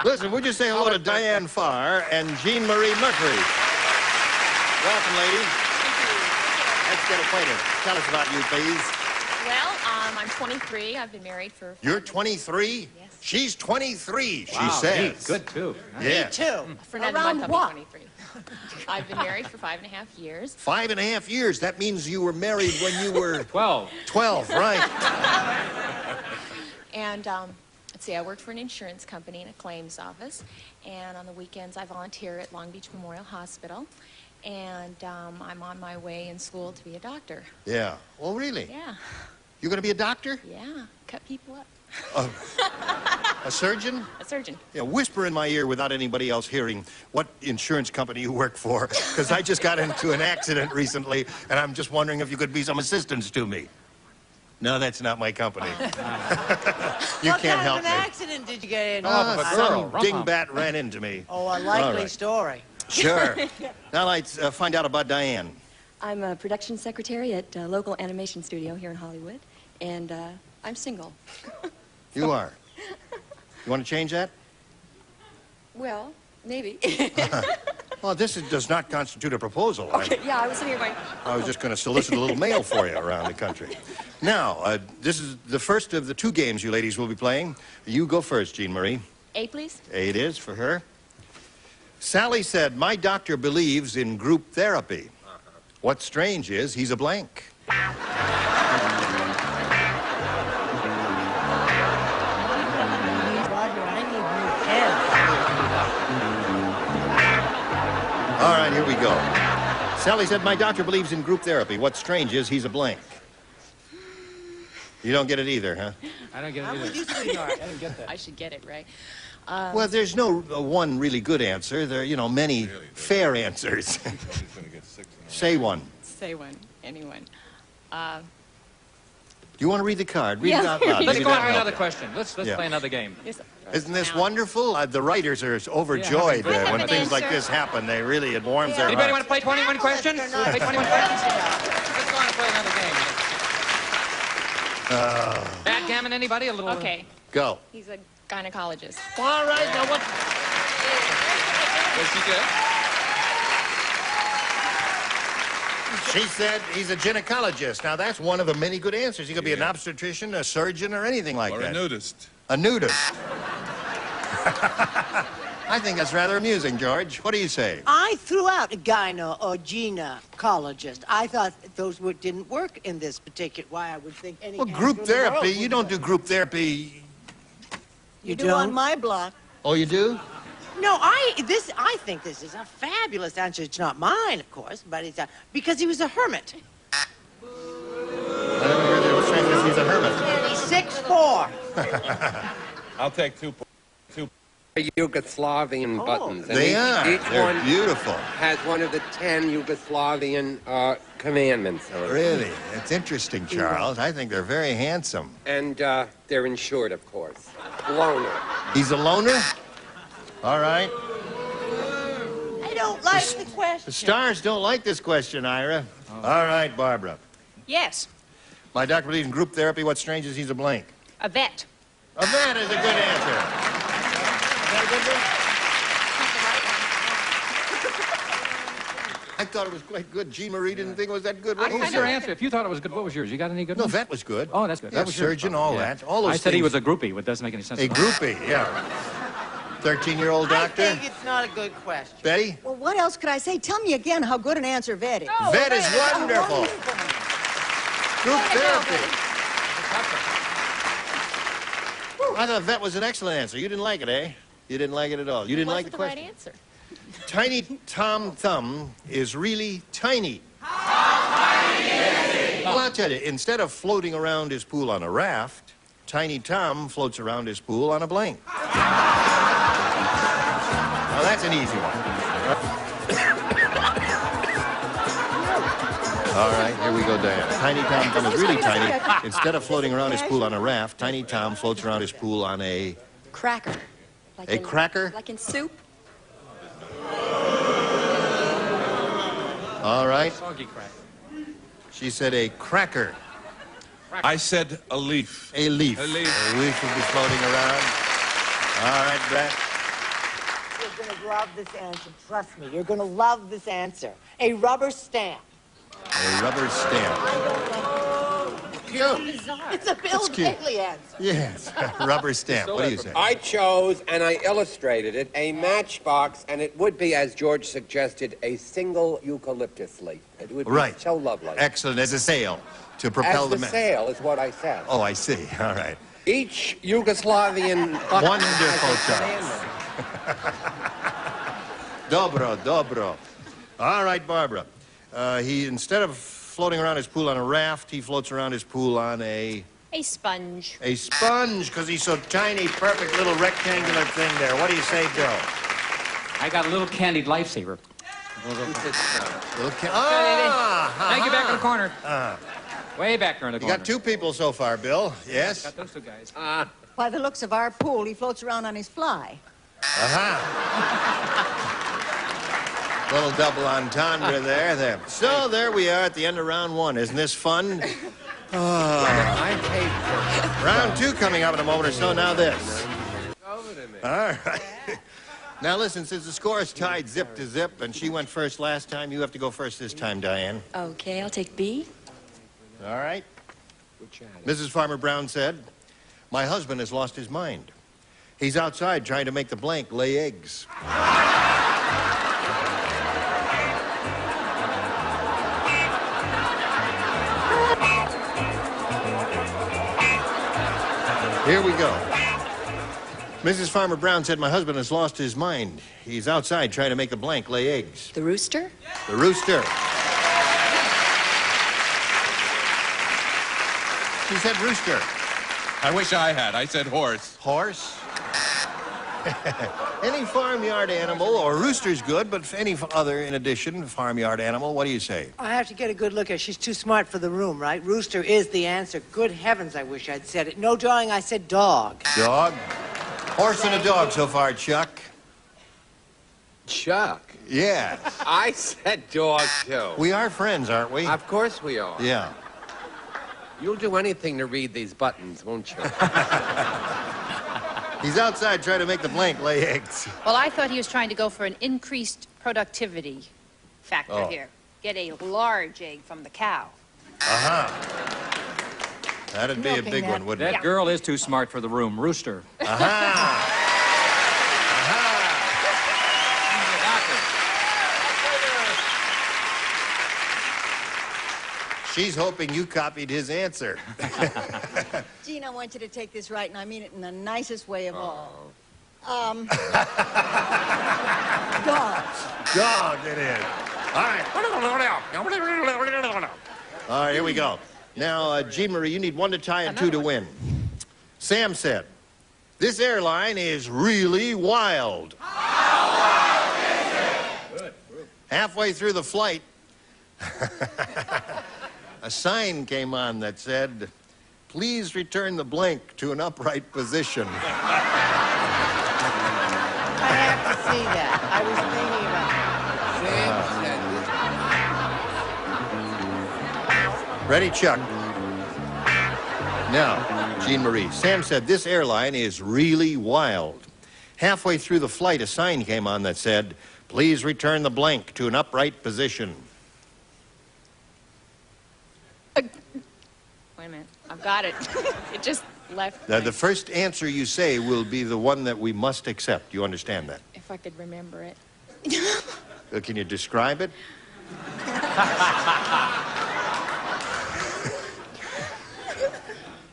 Listen, would you say hello to Diane Farr and Jean Marie Mercury? Welcome, ladies. Let's get acquainted. Tell us about you, please. Well, I'm 23. I've been married for... You're 23? Yes. She's 23, she Wow, says. neat. Good, too. Yeah. Me too. For another Around month, what? I'll be 23. I've been married for 5.5 years. 5.5 years. That means you were married when you were... 12. 12, right. And, let's see, I worked for an insurance company in a claims office. And on the weekends, I volunteer at Long Beach Memorial Hospital. And I'm on my way in school to be a doctor. Yeah. Oh, really? Yeah. You're going to be a doctor? Yeah. Cut people up. A surgeon? A surgeon. Yeah, whisper in my ear without anybody else hearing what insurance company you work for, because I just got into an accident recently, and I'm just wondering if you could be some assistance to me. No, that's not my company. You can't help What kind of an me. accident did you get in? Some dingbat ran into me. Oh, a All likely right. story. Sure. Now let's find out about Diane. I'm a production secretary at a local animation studio here in Hollywood, and I'm single. You are. You want to change that? Well, maybe. Well, this does not constitute a proposal. Okay, yeah, I was sitting here going... I was just going to solicit a little mail for you around the country. Now, this is the first of the 2 games you ladies will be playing. You go first, Jean Marie. A, please. A it is for her. Sally said, my doctor believes in group therapy. What's strange is he's a blank. All right, here we go. Sally said, my doctor believes in group therapy. What's strange is he's a blank. You don't get it either, huh? I don't get it either. I didn't get that. I should get it, right? Well, there's no one really good answer. There are, many fair answers. Say one. Say one. Anyone. Do you want to read the card? Read it out loud. Let's Maybe go on that'll to help another you. question. Let's Yeah. play another game. Yes, Isn't this wonderful? The writers are overjoyed I have when an things like answer. this happen. It warms their Anybody hearts. want to play 21 questions? Play 21 questions? Let's go on and play another game. Backgammon, anybody? A little. Okay. Go. He's a gynecologist. All right, now what? Was she good? She said he's a gynecologist. Now, that's one of the many good answers. He could be an obstetrician, a surgeon, or anything like Or that. a nudist. A nudist. I think that's rather amusing, George. What do you say? I threw out a gyno or gynecologist. I thought those didn't work in this particular. Why I would think any. Well, answer group in the world therapy, would you don't do work. group therapy. You do on my block. Oh, you do? No, I think this is a fabulous answer. It's not mine, of course, but it's because he was a hermit. I never heard they were saying that he's a hermit. And he's 6'4". I'll take 2. Yugoslavian buttons. And They are. Each They're one beautiful. has one of the 10 Yugoslavian commandments on it. Really? It's interesting, Charles. I think they're very handsome. And they're insured, of course. Loaner. He's a loner? All right. I don't like the question. The stars don't like this question, Ira. All right, Barbara. Yes. My doctor believes in group therapy. What's strange is he's a blank. A vet. A vet is a good answer. Is that a good one? I thought it was quite good. Jean Marie didn't think it was that good. What What was do your you say? answer? If you thought it was good, what was yours? You got any good No, ones? vet was good. Oh, that's good. Yeah, That was yours. surgeon, all Yeah. that. All those I said he things. was a groupie, which doesn't make any sense. A at all. groupie, yeah. 13-year-old I doctor. think it's not a good question. Betty? Well, what else could I say? Tell me again how good an answer vet is. Vet is wonderful. Group therapy. I thought vet was an excellent answer. You didn't like it, eh? You didn't like it at all. You didn't like the Wasn't question. the right answer. Tiny Tom Thumb is really tiny. Well, I'll tell you, instead of floating around his pool on a raft, Tiny Tom floats around his pool on a blank. Now, that's an easy one. All right, here we go, Diana. Tiny Tom Thumb is really tiny. Instead of floating around his pool on a raft, Tiny Tom floats around his pool on a... Cracker. Like A cracker? Like in soup? All right. Soggy cracker. She said a cracker. I said a leaf. A leaf. A leaf. A leaf will be floating around. All right, Brett. You're going to love this answer. Trust me. You're going to love this answer. A rubber stamp. A rubber stamp. Cute. It's a Bill cute. Bailey answer. Yes, rubber stamp. What do you say? I chose, and I illustrated it, a matchbox, and it would be, as George suggested, a single eucalyptus leaf. It would be Right. so lovely. Excellent. As a sail to propel As the the mast. sail is what I said. Oh, I see. All right. Each Yugoslavian... Wonderful, Charles. Dobro, dobro. All right, Barbara. He, instead of floating around his pool on a raft, he floats around his pool on a sponge. A sponge, because he's so tiny, perfect little rectangular thing there. What do you say, Bill? I got a little candied lifesaver. Thank you, back in the corner. Way back there in the You corner. got two people so far, Bill. Yes? Got those two guys. By the looks of our pool, he floats around on his fly. Little double entendre there. So there we are at the end of round one. Isn't this fun? I hate Round two coming up in a moment or so. Now this. All right. Now listen, since the score is tied zip to zip, and she went first last time, you have to go first this time, Diane. Okay, I'll take B. All right. Mrs. Farmer Brown said, "My husband has lost his mind. He's outside trying to make the blank lay eggs." Here we go. Mrs. Farmer Brown said, "My husband has lost his mind. He's outside trying to make the blank lay eggs." The rooster? The rooster. She said rooster. I wish I had. I said horse. Horse? Any farmyard animal, or rooster's good, but any other in addition, farmyard animal, what do you say? I have to get a good look at her. She's too smart for the room, right? Rooster is the answer. Good heavens, I wish I'd said it. No drawing, I said dog. Dog? Horse and a dog so far, Chuck. Chuck? Yeah. I said dog, too. We are friends, aren't we? Of course we are. Yeah. You'll do anything to read these buttons, won't you? He's outside trying to make the blank lay eggs. Well, I thought he was trying to go for an increased productivity factor here. Get a large egg from the cow. That'd be a big one, wouldn't That it? girl is too smart for the room. Rooster. She's hoping you copied his answer. Gene, I want you to take this right, and I mean it in the nicest way of all. Dog. Dog, it is. All right. All right, here we go. Now, Jean Marie, you need 1 to tie and 2 to win. Sam said, "This airline is really wild." Halfway through the flight, a sign came on that said, "Please return the blank to an upright position." I have to see that. I was thinking about it. Ready, Chuck? Now, Jean Marie. Sam said, "This airline is really wild." Halfway through the flight, a sign came on that said, "Please return the blank to an upright position." Wait a minute. I've got it. It just left. The first answer you say will be the one that we must accept. You understand that? If I could remember it. Can you describe it?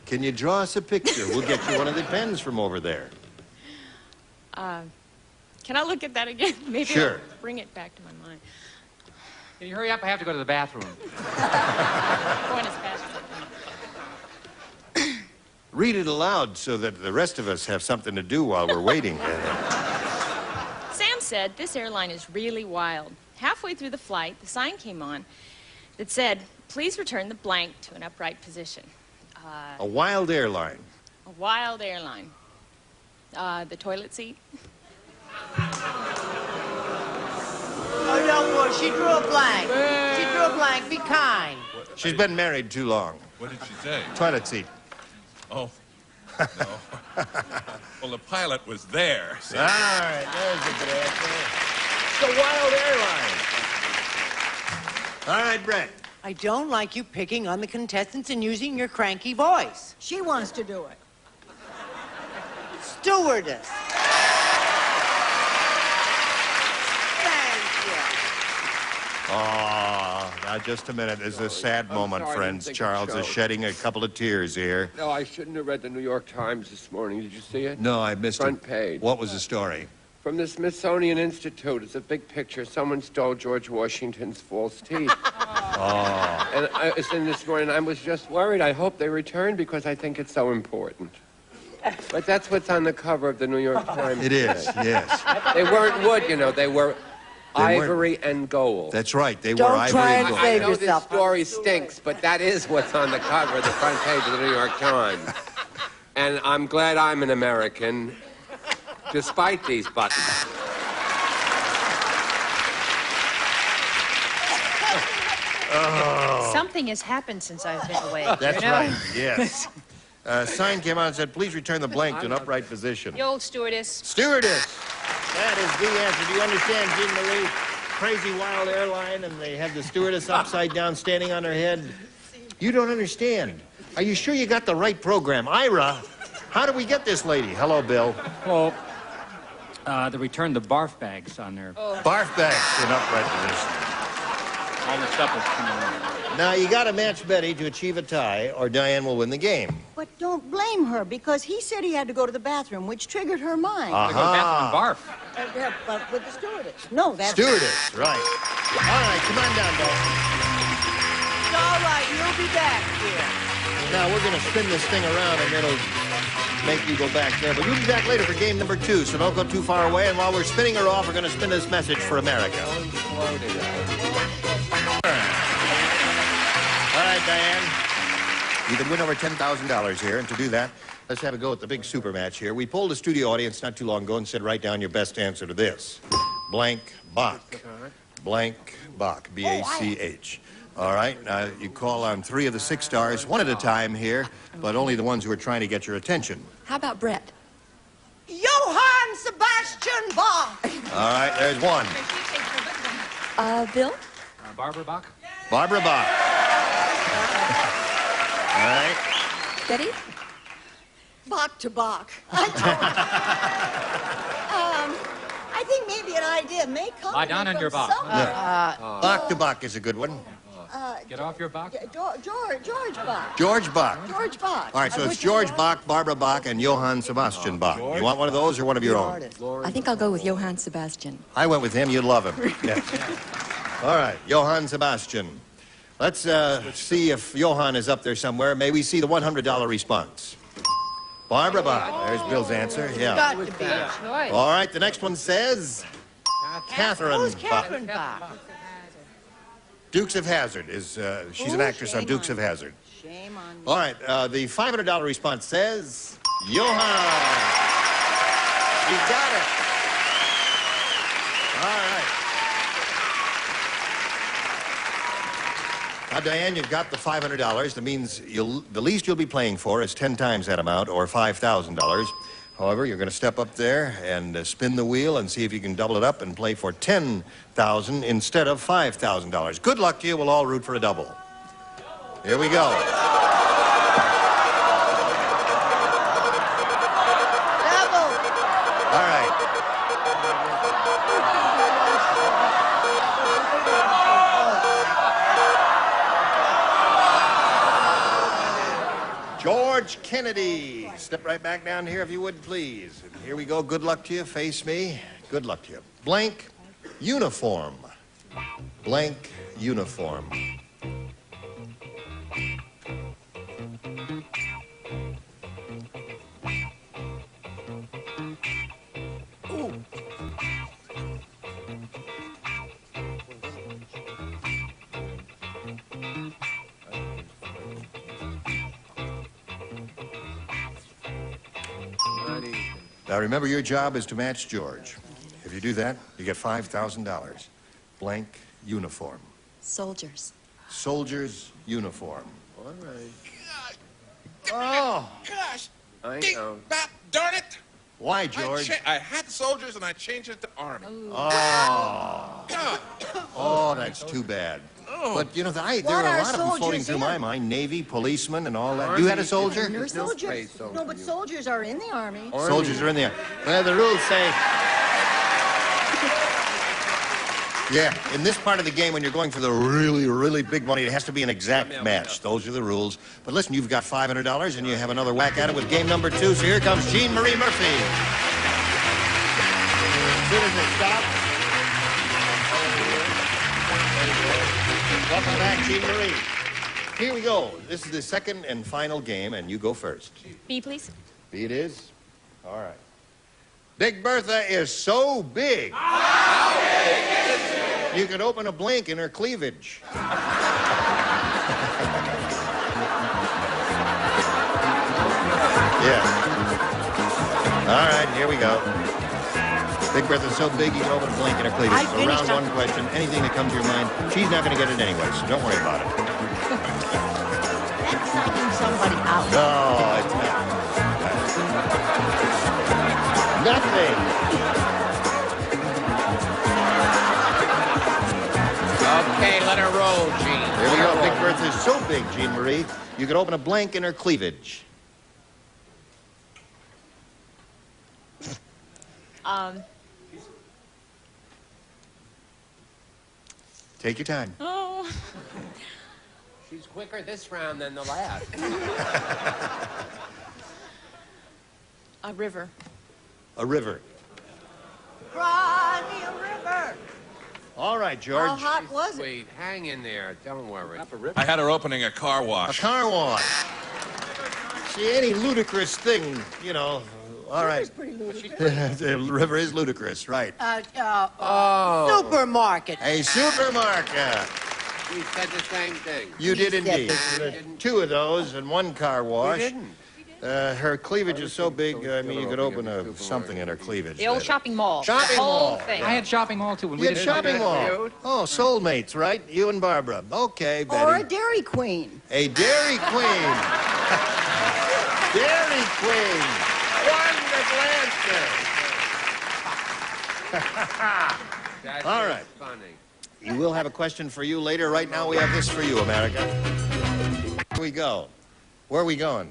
Can you draw us a picture? We'll get you one of the pens from over there. Can I look at that again? Maybe Sure. I'll bring it back to my mind. Can you hurry up? I have to go to the bathroom. Going as fast as I can. Read it aloud so that the rest of us have something to do while we're waiting. Sam said, "This airline is really wild." Halfway through the flight, the sign came on that said, "Please return the blank to an upright position." A wild airline. A wild airline. The toilet seat. Oh, don't worry. She drew a blank. She drew a blank. Be kind. She's been married too long. What did she say? Toilet seat. Oh, no. Well, the pilot was there. See? All right, there's the good answer. It's the Wild Airline. All right, Brett. I don't like you picking on the contestants and using your cranky voice. She wants to do it. Stewardess. Thank you. Oh, now just a minute. This is a sad moment, sorry, I didn't friends. think it Charles is showed. shedding a couple of tears here. No, I shouldn't have read the New York Times this morning. Did you see it? No, I missed Front it. page. What was the story? From the Smithsonian Institute. It's a big picture. Someone stole George Washington's false teeth. Oh. And I was in this morning. I was just worried. I hope they return because I think it's so important. But that's what's on the cover of the New York Times. It is, yes. They weren't wood, you know. They were They weren't- ivory and gold. That's right. They Don't were ivory try and and gold. I know this story stinks, but that is what's on the cover of the front page of the New York Times. And I'm glad I'm an American, despite these buttons. Oh. Something has happened since I've been away. That's you know? right, yes. Sign came out and said, please return the blank to an upright position. The old stewardess. Stewardess. That is the answer. Do you understand, Jean Marie? Crazy Wild Airline, and they have the stewardess upside down standing on her head. You don't understand. Are you sure you got the right program? Ira, how did we get this lady? Hello, Bill. Well, they returned the barf bags on their... Barf bags in upright position. All the stuff was coming in. Now, you got to match Betty to achieve a tie, or Diane will win the game. But don't blame her, because he said he had to go to the bathroom, which triggered her mind. Aha. They go to the bathroom and barf. Yeah, but with the stewardess. No, that's... Stewardess, right. All right, come on down, Bill. It's all right. You'll be back here. Now, we're going to spin this thing around, and it'll make you go back there. But you'll be back later for game number 2, so don't go too far away. And while we're spinning her off, we're going to spin this message for America. All right, Diane. You can win over $10,000 here, and to do that, let's have a go at the big super match here. We polled a studio audience not too long ago and said, write down your best answer to this. Blank Bach. Blank Bach, B-A-C-H. All right, now you call on 3 of the 6 stars, one at a time here, but only the ones who are trying to get your attention. How about Brett? Johann Sebastian Bach! All right, there's one. Bill? Barbara Bach? Barbara Bach. All right. Betty? Bach to Bach. I think maybe an idea may come. Lie down on your Bach. Bach to Bach is a good one. Get off your Bach. George Bach. George Bach. George Bach. All right, so it's George Bach, Barbara Bach, and Johann Sebastian Bach. You want one of those or one of your own? I think I'll go with Johann Sebastian. I went with him. You'd love him. Yes. All right, Johann Sebastian. Let's see if Johann is up there somewhere. May we see the $100 response? Barbara Bach. There's Bill's answer. Yeah. Got to be a choice. All right, the next one says Catherine Who's Bach. Catherine Bach? Dukes of Hazzard is she's an actress on Dukes of Hazzard. Shame on me. All right, the $500 response says Johann. You got it. All right. Now, Diane, you've got the $500. That means the least you'll be playing for is 10 times that amount, or $5,000. However, you're going to step up there and spin the wheel and see if you can double it up and play for $10,000 instead of $5,000. Good luck to you. We'll all root for a double. Here we go. Double. All right. George Kennedy. Step right back down here if you would, please. And here we go. Good luck to you. Face me. Good luck to you. Blank uniform. Blank uniform. Ooh. Now, remember, your job is to match George. If you do that, you get $5,000. Blank uniform. Soldiers. Soldier's uniform. All right. Oh! Gosh! I Ding, know. bop, darn it! Why, George? I had soldiers and I changed it to Army. Oh. God. Oh, that's too bad. Oh. But, you know, there are a lot of them floating through my mind. Navy, policemen, and all that. You had a soldier? Soldiers. No, but soldiers are in the Army. Soldiers are in there. Well, the rules say... Yeah, in this part of the game, when you're going for the really, really big money, it has to be an exact match. Those are the rules. But listen, you've got $500, and you have another whack at it with game number 2. So here comes Jean Marie Murphy. As soon as it stops. Welcome back, Jean Marie. Here we go. This is the second and final game, and you go first. B, please. B it is. All right. Big Bertha is so big. You could open a blank in her cleavage. Yeah. All right, here we go. Big Bertha's so big you can open a blank in her cleavage. So round one question, anything that comes to your mind, she's not going to get it anyway, so don't worry about it. That's psyching somebody out. No, it's not. Nothing. Okay, let her roll, Gene. Here we go. Big Bertha is so big, Jean Marie, you could open a blank in her cleavage. Take your time. Oh. She's quicker this round than the last. A river. A river. Cry me a river. All right, George. How hot was it? Wait, hang in there. Don't worry. I had her opening a car A wash. car wash. See, any ludicrous thing, you know. All right. Pretty ludicrous. The river is ludicrous, right. Supermarket. A supermarket. We said the same thing. You did indeed. didn't. 2 of those and 1 car wash. We didn't. Her cleavage is so big, I mean, you could open something in her cleavage. The old shopping mall. Shopping the whole mall. thing. I had shopping mall, too. When You we had did shopping mall. Oh, soulmates, right? You and Barbara. Okay, Betty. Or a Dairy Queen. A Dairy Queen. Dairy Queen. Wonderful answer. That All is right. funny. You will have a question for you later. Right now, we have this for you, America. Here we go. Where are we going?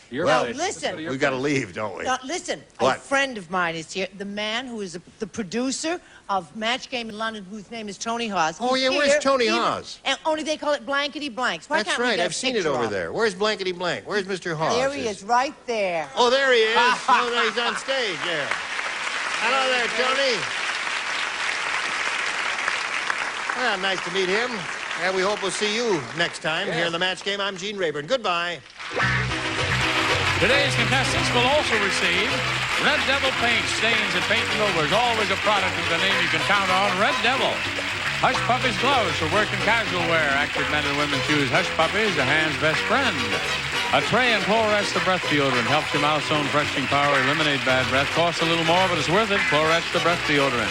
Now, listen. We've got to leave, don't we? Listen, What? a friend of mine is here. The man who is the producer of Match Game in London, whose name is Tony Hawes. Oh, He's yeah, where's here, Tony even- Hawes? And only they call it blankety blanks. Why That's can't we right. get a I've seen it picture over of there. Where's Blankety Blank? Where's Mr. Hawes? There he is, right there. Oh, there he is. Oh, there he's on stage there. Hello there, Tony. Well, nice to meet him. And we hope we'll see you next time here in the Match Game. I'm Gene Rayburn. Goodbye. Today's contestants will also receive Red Devil paint, stains, and painting over is always a product with a name you can count on, Red Devil. Hush Puppies gloves for work and casual wear. Active men and women choose Hush Puppies, a hand's best friend. A Tray and Chlorets the breath deodorant helps your mouth's own freshening power eliminate bad breath. Costs a little more, but it's worth it. Chlorets the breath deodorant.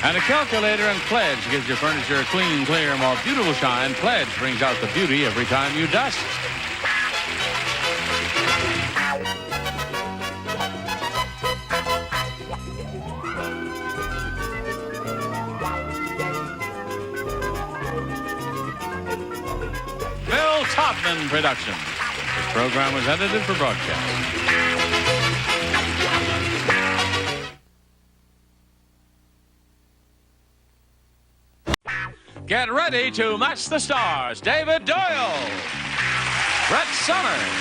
And a calculator and Pledge gives your furniture a clean, clear, more beautiful shine. Pledge brings out the beauty every time you dust. Bill Todman Production. This program was edited for broadcast. Get ready to match the stars. David Doyle, Brett Summers,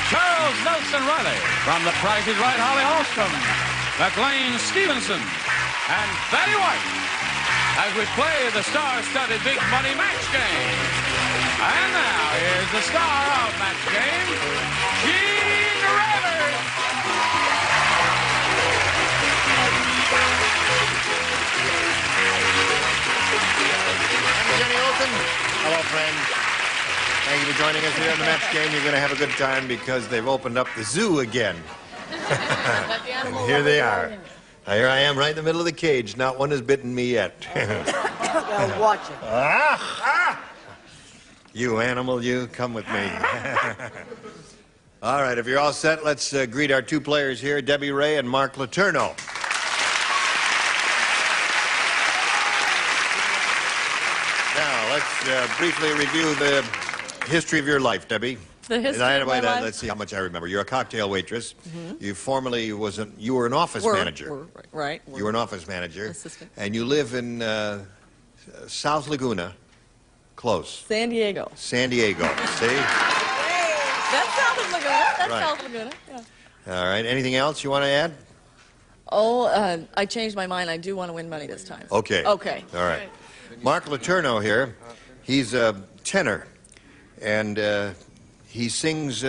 Charles Nelson Riley, from The Price is Right, Holly Holscomb, McLean Stevenson, and Betty White, as we play the star-studded Big Money Match Game. And now, here's the star of Match Game, Gene Rayburn. Jenny Olsen. Hello, friends. Thank you for joining us here on the Match Game. You're going to have a good time because they've opened up the zoo again. And here they are. Here I am right in the middle of the cage. Not one has bitten me yet. Well, watch it. You animal, you, come with me. All right, if you're all set, let's greet our two players here, Debbie Ray and Mark Letourneau. Now, let's briefly review the history of your life, Debbie. The history of my life? Let's see how much I remember. You're a cocktail waitress. You formerly you were an office manager. Right. You were an office manager. Assistant. And you live in South Laguna. Close. San Diego. San Diego. See? That's South Laguna. That's Right. South Laguna. Yeah. All right. Anything else you want to add? Oh, I changed my mind. I do want to win money this time. Okay. Okay. All right. Mark Letourneau here. He's a tenor. And he sings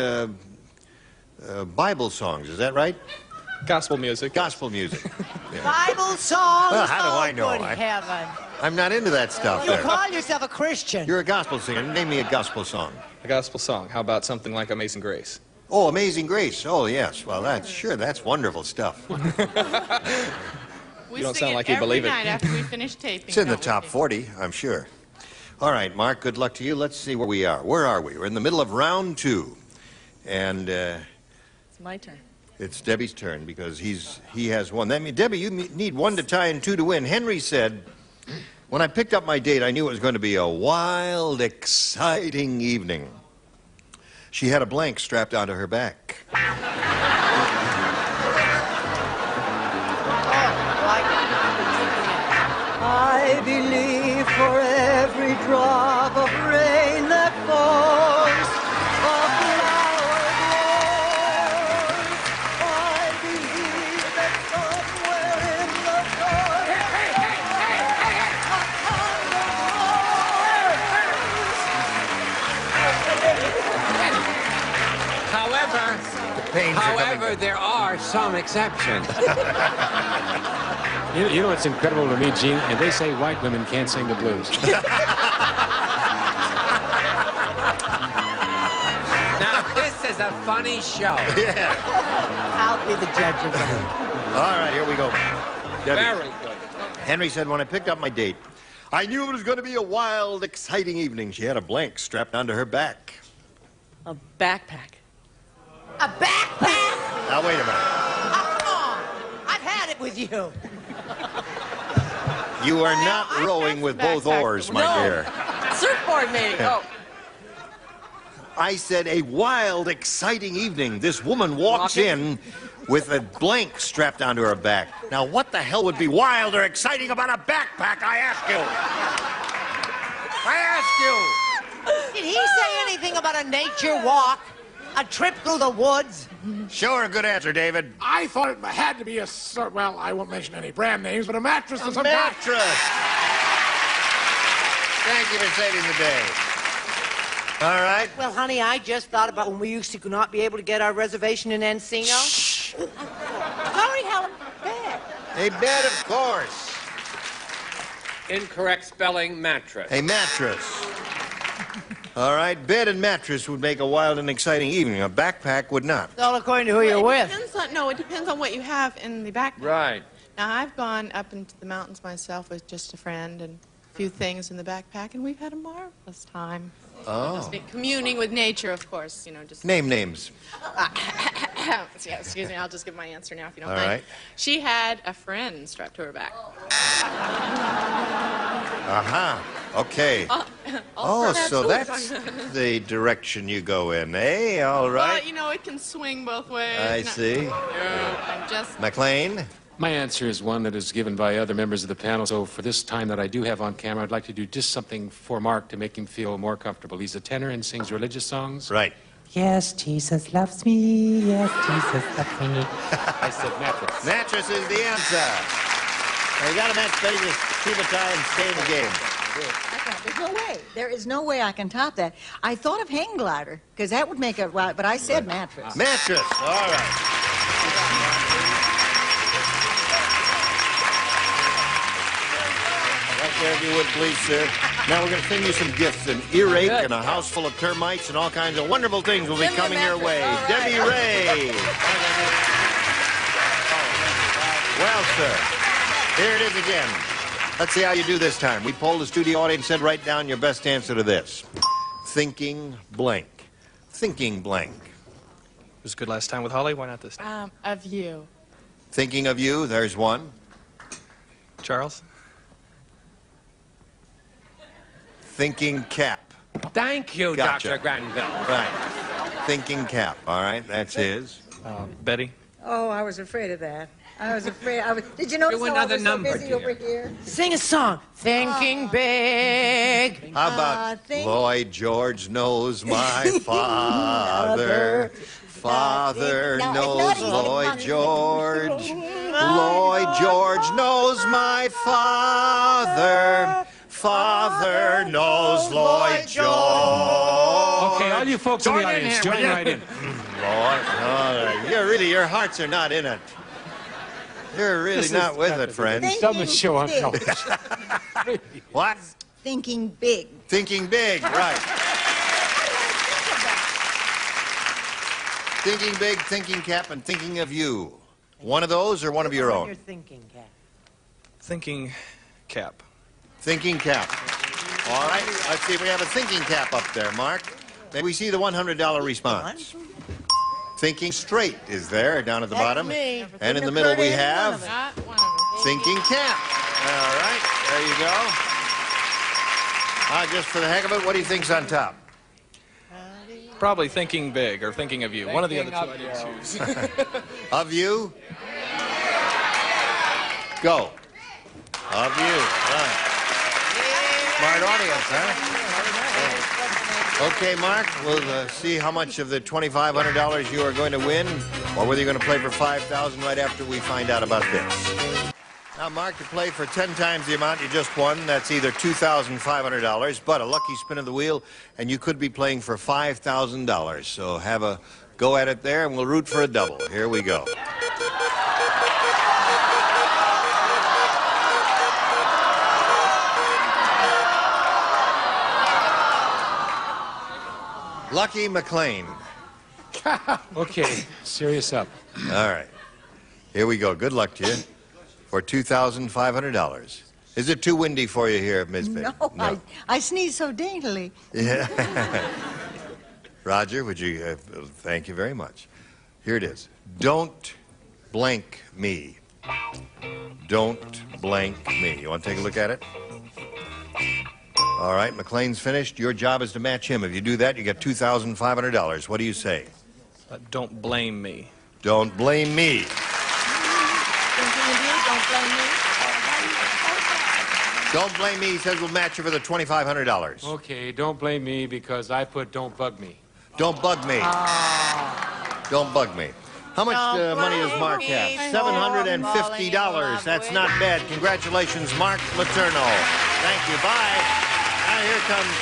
Bible songs. Is that right? Gospel music. Gospel music. Bible songs? Well, how do I know? Good heaven. I'm not into that stuff. You call yourself a Christian. You're a gospel singer. Name me a gospel song. A gospel song. How about something like Amazing Grace? Oh, Amazing Grace. Oh, yes. Well, that's wonderful stuff. You don't sound like you believe it. Every night after we finish taping. It's in the don't we? top 40, I'm sure. All right, Mark, good luck to you. Let's see where we are. Where are we? We're in the middle of round 2. And It's my turn. it's Debbie's turn because he has one. That means, Debbie, you need 1 to tie and 2 to win. Henry said, when I picked up my date, I knew it was going to be a wild, exciting evening. She had a blank strapped onto her back. I believe for every drop of rain that falls, a flower grows. I believe that somewhere in the dark, However, there are some exceptions. You know what's incredible to me, Gene? And they say white women can't sing the blues. Now, this is a funny show. Yeah. I'll be the judge of that. All right, here we go. Debbie. Very good. Henry said, when I picked up my date, I knew it was going to be a wild, exciting evening. She had a blank strapped onto her back. A backpack. A backpack? Now, wait a minute. Oh, come on. I've had it with you. You are not rowing with both oars, my dear. Surfboard, maybe. Oh. I said a wild, exciting evening. This woman walks in with a blank strapped onto her back. Now, what the hell would be wild or exciting about a backpack, I ask you? I ask you. Did he say anything about a nature walk? A trip through the woods? Show her a good answer, David. I thought it had to be well, I won't mention any brand names, but a mattress of some kind. Mattress. Thank you for saving the day. All right. Well, honey, I just thought about when we used to not be able to get our reservation in Encino. Shh. Sorry, Helen. Bed. A bed, of course. Incorrect spelling, mattress. A mattress. All right, bed and mattress would make a wild and exciting evening. A backpack would not. It's all according to who you're with. It depends on what you have in the backpack. Right. Now, I've gone up into the mountains myself with just a friend and a few things in the backpack, and we've had a marvelous time. Oh. Just been communing with nature, of course, just... Name names. Yeah, excuse me, I'll just give my answer now if you don't All mind. right. She had a friend strapped to her back. Okay. Oh, so that's the direction you go in, eh? All right. Well, it can swing both ways. I see. I'm just... McLean? My answer is one that is given by other members of the panel. So for this time that I do have on camera, I'd like to do just something for Mark to make him feel more comfortable. He's a tenor and sings religious songs. Right. Yes, Jesus loves me. Yes, Jesus loves me. I said mattress. Mattress is the answer. Now, you got to match Vegas, keep a tie, and stay in the game. There's no way. There is no way I can top that. I thought of hang glider, because that would make it right, but I said mattress. Mattress. All right. Right there, if you would, please, sir. Now we're going to send you some gifts, an earache and a house full of termites and all kinds of wonderful things will be coming your way. Debbie Ray. Well, sir, here it is again. Let's see how you do this time. We polled the studio audience and said, write down your best answer to this. Thinking blank. Thinking blank. It was good last time with Holly. Why not this time? Of you. Thinking of you, there's one. Charles? Thinking cap. Thank you, Gotcha. Dr. Granville. Right. Thinking cap. All right, that's his. Betty? Oh, I was afraid of that. I was afraid. Did you notice Do how another I was number, so busy dear. over here? Sing a song. Thinking big. How about Lloyd George knows my father? Father knows Lloyd George. Lloyd George knows my father. Father knows Lloyd George. Okay, all you folks in the audience, join right in. Lord, your hearts are not in it. You're really not with it, friends. Someone show up. No. What? Thinking big. Thinking big, right. Thinking big, thinking cap, and thinking of you. One of those or one of your own? You're thinking, Cat. Thinking cap. Thinking cap. All right, let's see if we have a thinking cap up there, Mark. May we see the $100 response? Thinking straight is there down at the bottom. Me. And in the middle we have thinking cap. All right, there you go. Just for the heck of it, what do you think's on top? Probably thinking big or thinking of you. One of the other two I did choose. Of you? Go. Of you. Right. Smart audience, huh? Okay, Mark, we'll see how much of the $2,500 you are going to win, or whether you're going to play for $5,000 right after we find out about this. Now, Mark, to play for 10 times the amount you just won, that's either $2,500, but a lucky spin of the wheel, and you could be playing for $5,000. So have a go at it there, and we'll root for a double. Here we go. Lucky McLean. Okay, serious up. All right. Here we go. Good luck to you for $2,500. Is it too windy for you here, Ms. Big? No, I sneeze so daintily. Yeah. Roger, would you... thank you very much. Here it is. Don't blank me. Don't blank me. You want to take a look at it? All right, McLean's finished. Your job is to match him. If you do that, you get $2,500. What do you say? Don't blame me. Don't blame me. Thinking of you, don't blame me. Don't blame me. He says we'll match you for the $2,500. Okay, don't blame me because I put don't bug me. Don't bug me. Don't bug me. How much money does Mark have? $750. That's not bad. Congratulations, Mark Letourneau. Thank you. Bye. Now here comes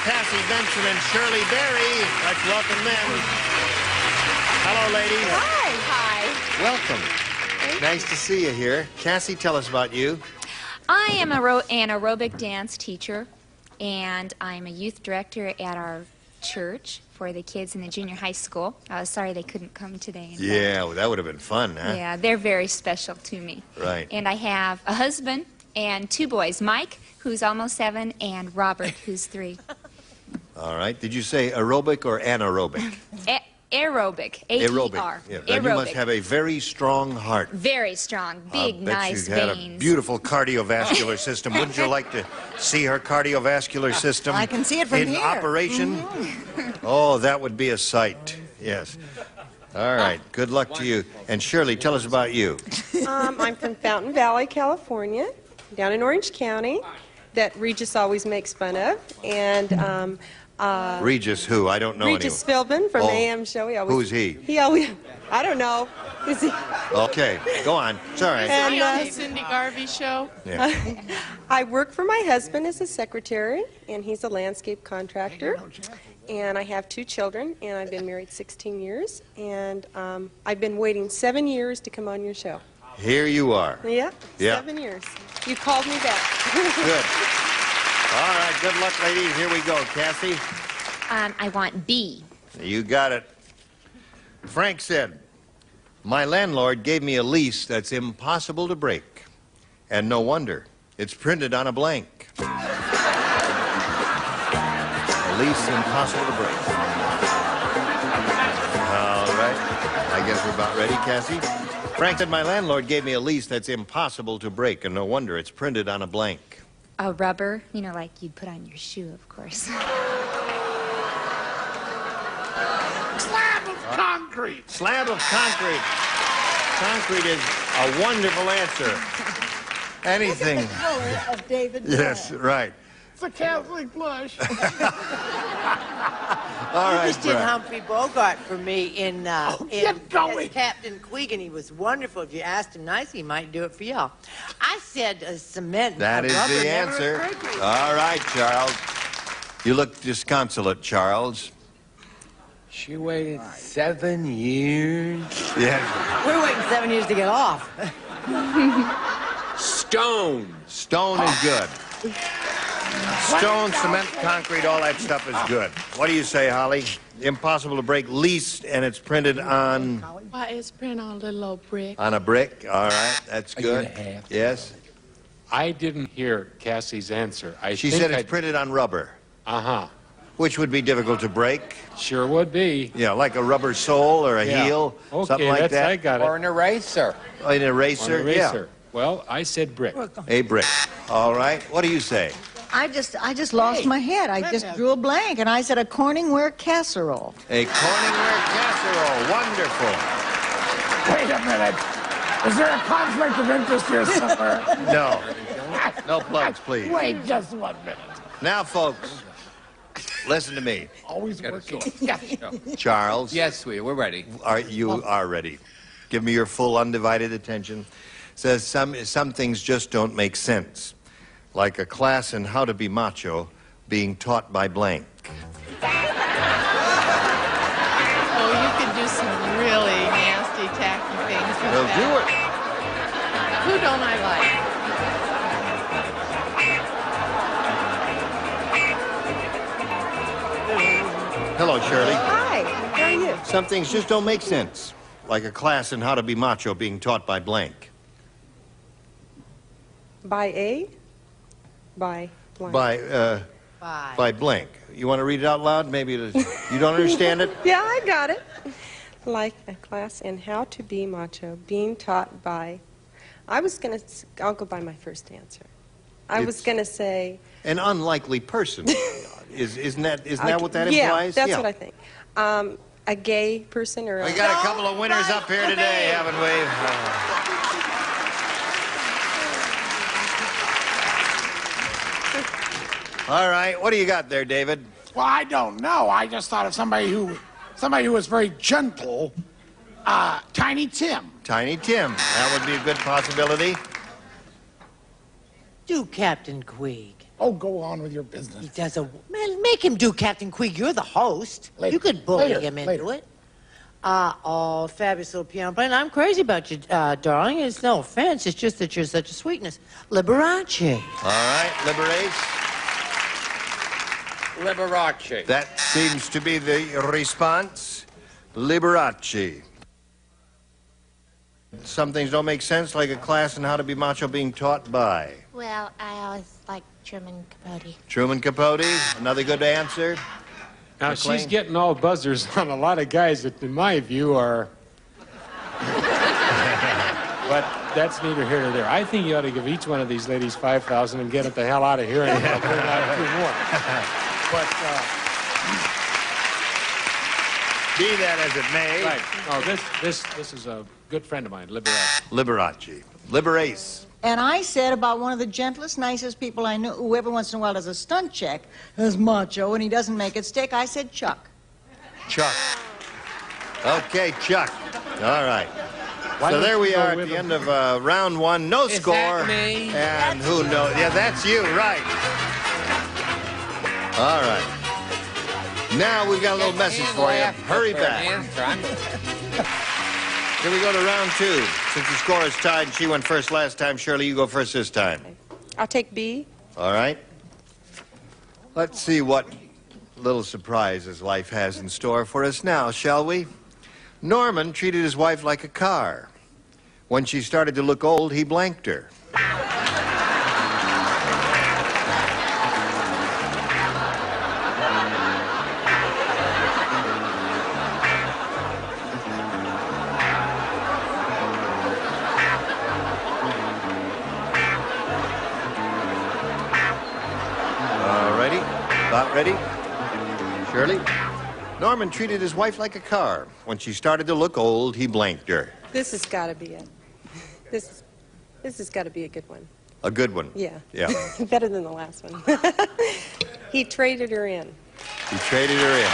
Cassie Benson and Shirley Berry. Let's welcome them. Hello, ladies. Hi. Welcome. Nice to see you here. Cassie, tell us about you. I am an aerobic dance teacher, and I'm a youth director at our church for the kids in the junior high school. I was sorry they couldn't come today. Yeah, well, that would have been fun, huh? Yeah, they're very special to me. Right. And I have a husband and two boys, Mike, who's almost 7, and Robert, who's 3. All right. Did you say aerobic or anaerobic? Aerobic, A-E-R. Aerobic. Yeah, then you must have a very strong heart. Very strong, big, nice you had veins. a beautiful cardiovascular system. Wouldn't you like to see her cardiovascular system? I can see it from in here. operation? Oh, that would be a sight. Yes. All right. Good luck to you. And Shirley, tell us about you. I'm from Fountain Valley, California, down in Orange County, that Regis always makes fun of. And Regis who? I don't know Regis anyone. Philbin from AM Show. Who's he? He always, I don't know. Is he? Okay, go on. It's all right. And, on the Cindy Garvey show. Yeah. I work for my husband as a secretary, and he's a landscape contractor. And I have 2 children, and I've been married 16 years. And I've been waiting 7 years to come on your show. Here you are. Yeah, Yeah. 7 years. You called me back. Good. All right, good luck, ladies. Here we go. Kathy? I want B. You got it. Frank said, My landlord gave me a lease that's impossible to break. And no wonder. It's printed on a blank. A lease impossible to break. All right. I guess we're about ready, Cassie. Frank said my landlord gave me a lease that's impossible to break, and no wonder it's printed on a blank. A rubber, you know, like you'd put on your shoe, of course. Slab of concrete. Slab of concrete. Concrete is a wonderful answer. Anything. Look at the color of David. Yes, right. It's a Catholic blush. All You right, just did Brett. Humphrey Bogart for me in get going. as Captain Queeg, and he was wonderful. If you asked him nicely, he might do it for y'all. I said cement. That is rubber the never answer. occurred to me. All right, Charles. You look disconsolate, Charles. She waited 7 years. Yes. We're waiting 7 years to get off. Stone. Stone is good. Stone, cement, concrete, all that stuff is good. What do you say, Holly? Impossible to break, leased, and it's printed on Why, it's printed on a little old brick. a brick. All right, that's good. Yes. I didn't hear Cassie's answer. She said it's printed on rubber. Uh-huh. Which would be difficult to break. Sure would be. Yeah, like a rubber sole or a heel, Okay, something like that. I got it. Or an eraser. An eraser, An eraser. Well, I said brick. A brick. All right. What do you say? I just lost my head. I just drew a blank, and I said a Corningware casserole. A Corningware casserole. Wonderful. Wait a minute. Is there a conflict of interest here somewhere? No. No plugs, please. Wait just 1 minute. Now, folks, listen to me. Always working. Charles. Yes, we're ready. You are ready. Give me your full undivided attention. Says some things just don't make sense. Like a class in how to be macho being taught by blank. Oh, you could do some really nasty, tacky things with Well, that. do it. Who don't I like? Hello, Shirley. Hi, how are you? Some things just don't make sense. Like a class in how to be macho being taught by blank. By A? By blank. By blank. You want to read it out loud? Maybe you don't understand it? Yeah, I got it. Like a class in how to be macho, being taught by... I'll go by my first answer. I was going to say... An unlikely person. Isn't that what that yeah, implies? That's what I think. A gay person or a... We got a couple of winners up here today, haven't we? All right, what do you got there, David? Well, I don't know. I just thought of somebody who was very gentle. Tiny Tim. Tiny Tim. That would be a good possibility. Do Captain Queeg. Oh, go on with your business. He does a... Man, make him do Captain Queeg. You're the host. Later. You could bully Later. him into it. Oh, fabulous little piano playing. I'm crazy about you, darling. It's no offense. It's just that you're such a sweetness. Liberace. All right, Liberace. Liberace. That seems to be the response. Liberace. Some things don't make sense, like a class in how to be macho being taught by. Well, I always like Truman Capote. Truman Capote, another good answer. Now, McLean? she's getting all buzzers on a lot of guys that, in my view, are... But that's neither here nor there. I think you ought to give each one of these ladies $5,000 and get it the hell out of here and learn how to do more. But, be that as it may. right. Oh, this is a good friend of mine, Liberace. Liberace. Liberace. And I said about one of the gentlest, nicest people I knew, who every once in a while does a stunt check, as macho, and he doesn't make it stick, I said Chuck. Chuck. Okay, Chuck. All right. Why So don't there you we go are at with the him? end of round one. No Is score. that me? And who knows? Yeah, that's you, right. All right. Now we've got a little message for you. Hurry back. Here we go to round two. Since the score is tied and she went first last time, Shirley, you go first this time. I'll take B. All right. Let's see what little surprises life has in store for us now, shall we? Norman treated his wife like a car. When she started to look old, he blanked her. Ready? About ready? Shirley? Norman treated his wife like a car. When she started to look old, he blanked her. This has got to be it. This has got to be a good one. A good one. Yeah. Yeah. Better than the last one. He traded her in. He traded her in.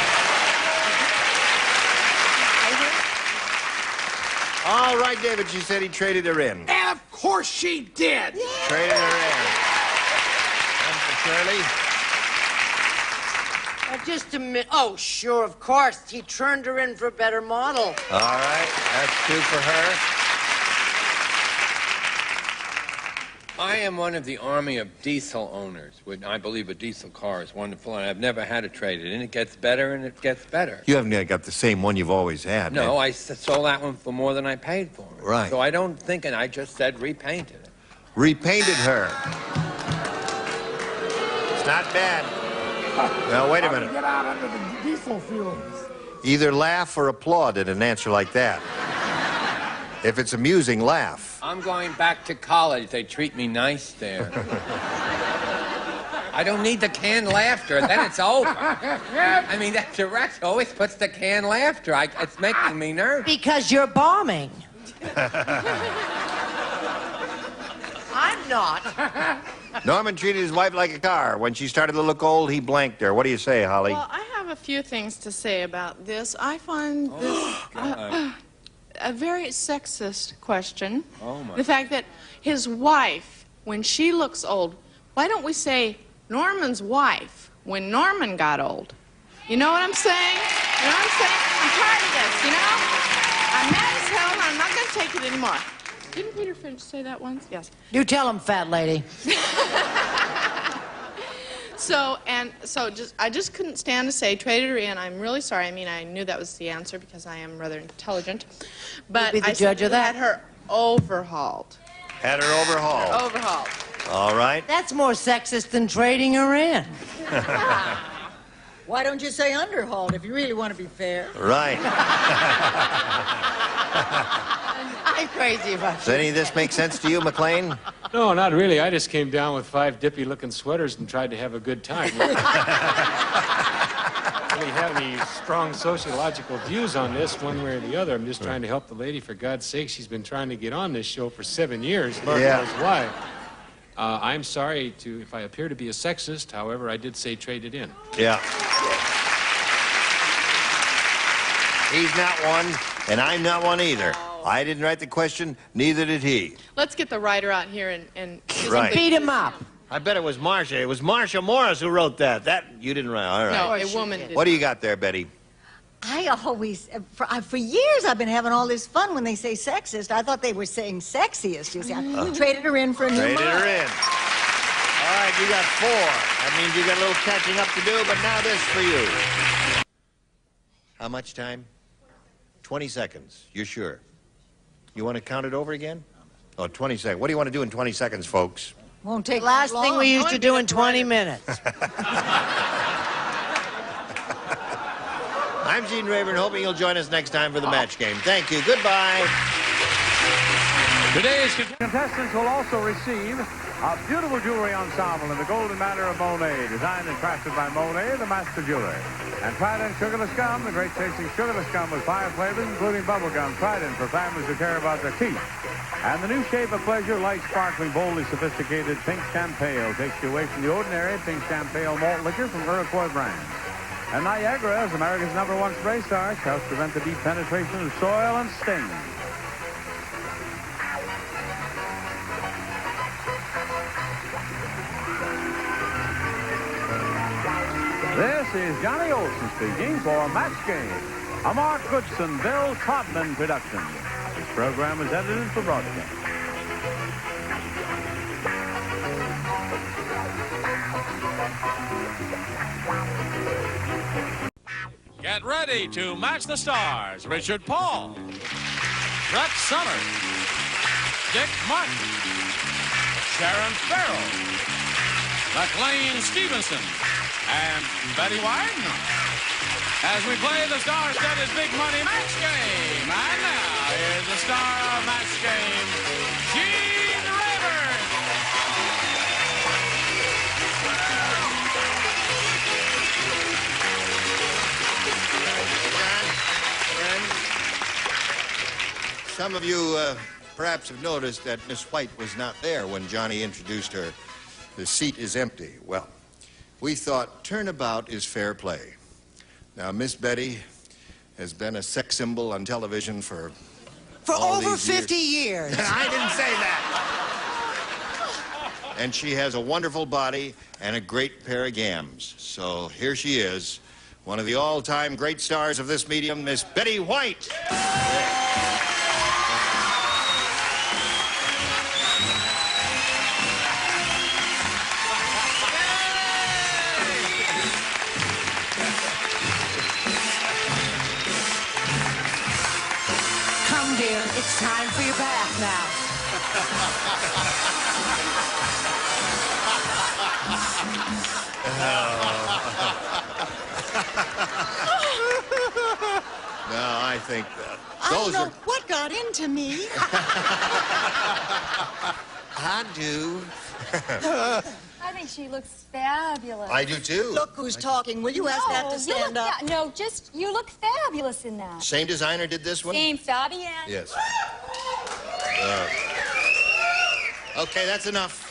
All right, David, she said he traded her in. And of course she did. Traded her in. And for Shirley? Just a minute. Oh, sure, of course. He turned her in for a better model. All right, that's 2 for her. I am one of the army of diesel owners. I believe a diesel car is wonderful, and I've never had to trade it in. It gets better, and it gets better. You haven't got the same one you've always had. No, I sold that one for more than I paid for it. Right. So I don't think, and I just said repainted it. Repainted her. It's not bad. Now, wait a minute. Get out under the diesel fumes. Either laugh or applaud at an answer like that. If it's amusing, laugh. I'm going back to college. They treat me nice there. I don't need the canned laughter. Then it's over. I mean, that director always puts the canned laughter. It's making me nervous. Because you're bombing. I'm not. Norman treated his wife like a car. When she started to look old, he blanked her. What do you say, Holly? Well, I have a few things to say about this. I find this a very sexist question. Oh, my. The fact that his wife, when she looks old, why don't we say Norman's wife when Norman got old? You know what I'm saying? You know what I'm saying? I'm tired of this, you know? I'm mad as hell, and I'm not going to take it anymore. Didn't Peter Finch say that once? Yes. You tell him, fat lady. I just couldn't stand to say traded her in. I'm really sorry. I mean, I knew that was the answer because I am rather intelligent. But You'll be the I judge of that. had her overhauled. Had her overhauled. Overhauled. All right. That's more sexist than trading her in. Why don't you say underhauled if you really want to be fair? Right. I'm crazy about Does any of this make sense to you, McLean? No, not really. I just came down with 5 dippy-looking sweaters and tried to have a good time. I don't really have any strong sociological views on this one way or the other. I'm just trying to help the lady. For God's sake, she's been trying to get on this show for 7 years. Lord knows why. I'm sorry if I appear to be a sexist. However, I did say trade it in. Yeah. He's not one, and I'm not one either. I didn't write the question, neither did he. Let's get the writer out here and Right. Beat him up. I bet it was Marcia. It was Marcia Morris who wrote that. That you didn't write. All right. No, a woman did. What do you got there, Betty? I always, for years, I've been having all this fun when they say sexist. I thought they were saying sexiest. You see, I traded her in for a new Traded model. her in. All right, you got 4. That means you got a little catching up to do, but now this for you. How much time? 20 seconds. You're sure? You want to count it over again? Oh, 20 seconds. What do you want to do in 20 seconds, folks? Won't take Last long. thing we used to do in 20 minutes. I'm Gene Rayburn, hoping you'll join us next time for the match game. Thank you. Goodbye. Today's contestants will also receive a beautiful jewelry ensemble in the golden manner of Monet, designed and crafted by Monet, the master jeweler. And Trident Sugarless Gum, the great tasting sugarless gum with 5 flavors, including bubble gum. Trident for families who care about their teeth. And the new shape of pleasure, light, sparkling, boldly sophisticated Pink Champagne takes you away from the ordinary Pink Champagne malt liquor from Iroquois brands. And Niagara, as America's #1 spray starch, helps prevent the deep penetration of soil and sting. This is Johnny Olson speaking for Match Game, a Mark Goodson, Bill Todman production. This program is edited for broadcast. Get ready to match the stars. Richard Paul, Brett Summers, Dick Martin, Sharon Farrell, McLean Stevenson, and Betty White. As we play the star-studded Big Money Match Game. And now, here's the star of Match Game, Gene Rayburn. Some of you perhaps have noticed that Miss White was not there when Johnny introduced her. The seat is empty. Well, we thought turnabout is fair play. Now, Miss Betty has been a sex symbol on television for all over these 50 years. I didn't say that. And she has a wonderful body and a great pair of gams. So here she is, one of the all-time great stars of this medium, Miss Betty White. Come, dear, it's time for your bath now. No, I think I don't those know are... what got into me. I do. I think she looks fabulous. I do, too. Look who's talking. Will you ask that to stand up? No, just, you look fabulous in that. Same designer did this one? Same Fabian. Yes. Okay, that's enough.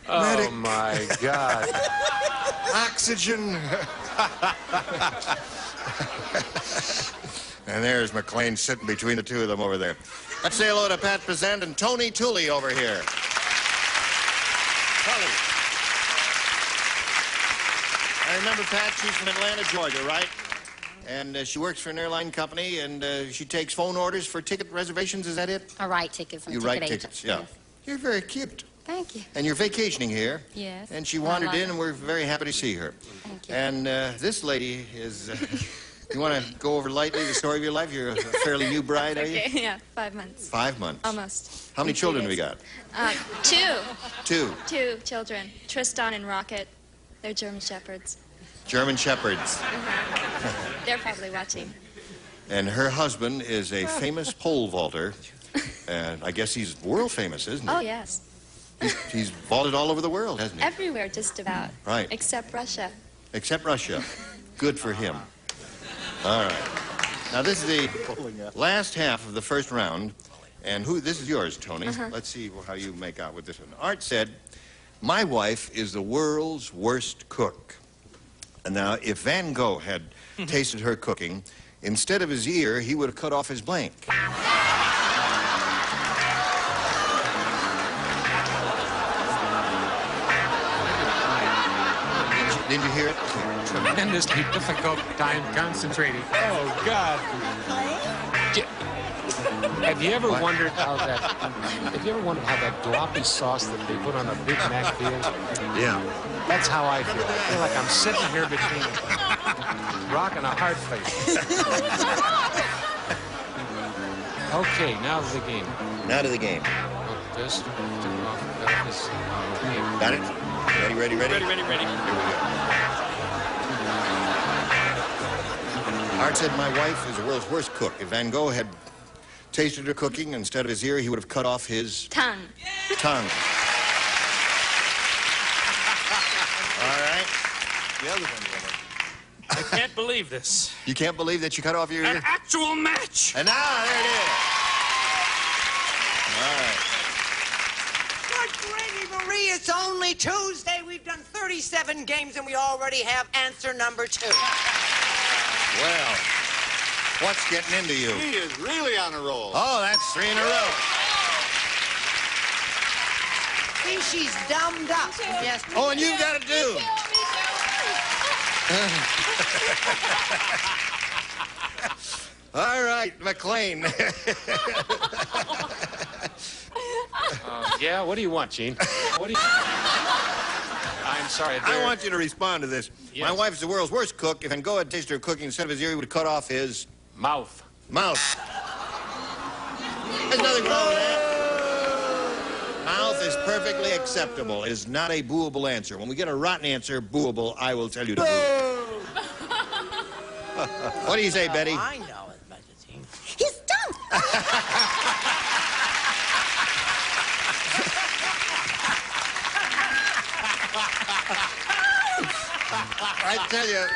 Oh, my God. Oxygen. And there's McLean sitting between the two of them over there. Let's say hello to Pat Prezant and Tony Tooley over here. Tully. I remember Pat, she's from Atlanta, Georgia, right? And she works for an airline company, and she takes phone orders for ticket reservations, is that it? I write tickets. You write tickets, yeah. You're very cute. Thank you. And you're vacationing here. Yes. And she wandered in, and we're very happy to see her. Thank you. And this lady is... you want to go over lightly the story of your life? You're a fairly new bride, are you? Okay, yeah, 5 months. 5 months. Almost. How many children have you got? 2. 2. 2 children. Tristan and Rocket. They're German Shepherds. German Shepherds. They're probably watching. And her husband is a famous pole vaulter. And I guess he's world famous, isn't he? Oh, yes. He's vaulted all over the world, hasn't he? Everywhere, just about. Right. Except Russia. Except Russia. Good for him. All right. Now, this is the last half of the first round. And this is yours, Tony. Let's see how you make out with this one. Art said, my wife is the world's worst cook. And now, if Van Gogh had tasted her cooking, instead of his ear, he would have cut off his blank. Didn't you hear it? Tremendously difficult time concentrating. Oh, God. Have you ever wondered how that... Have you ever wondered how that gloppy sauce that they put on a Big Mac feels? Yeah. That's how I feel. I feel like I'm sitting here between a rock and a hard place. Okay, now to the game. Now to the game. Just got it? Ready? Ready. Here we go. Art said my wife is the world's worst cook. If Van Gogh had tasted her cooking, instead of his ear, he would have cut off his... Tongue. Tongue. All right. The other one. I can't believe this. You can't believe that you cut off your ear? An actual match. And now, there it is. All right. But Granny Marie, it's only Tuesday. We've done 37 games, and we already have answer number 2. Well, what's getting into you? He is really on a roll. Oh, that's 3 in a row. See, she's dumbed up. Yes. Oh, and you've got to do. All right, McLean. Yeah, what do you want, Gene? What do you... I'm sorry. I want you to respond to this. Yes. My wife's the world's worst cook. If I can go and taste her cooking, instead of his ear, he would cut off his... Mouth. Mouth. There's nothing wrong with that. Mouth is perfectly acceptable. It is not a booable answer. When we get a rotten answer, booable, I will tell you to boo. What do you say, Betty? I know as much as he. He's done. I tell you,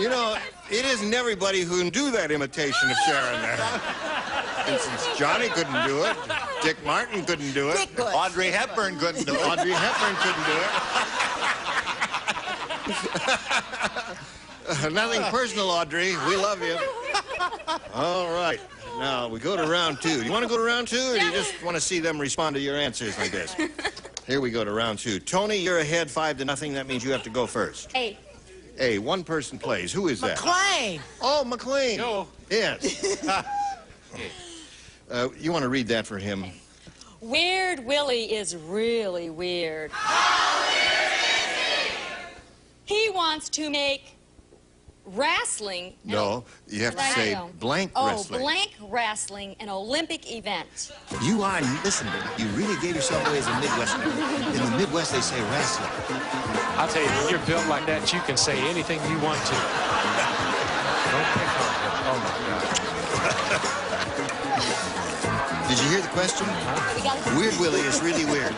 you know, it isn't everybody who can do that imitation of Sharon there. For instance, Johnny couldn't do it. Dick Martin couldn't do it. Audrey Hepburn couldn't do it. Audrey Hepburn couldn't do it. Nothing personal, Audrey. We love you. All right. Now, we go to round two. You want to go to round two, or do you just want to see them respond to your answers like this? Here we go to round two. Tony, you're ahead 5-0. That means you have to go first. Hey. Hey, one person plays. Who is that? McLean. Oh, McLean. No. Yes. You want to read that for him? Weird Willie is really weird. He wants to make wrestling. No, you have to say blank wrestling. Oh, blank wrestling, an Olympic event. You are, listen, you really gave yourself away as a Midwesterner. In the Midwest, they say wrestling. I'll tell you, when you're built like that, you can say anything you want to. Don't pick on him. Oh, my God. Did you hear the question? Weird Willie is really weird.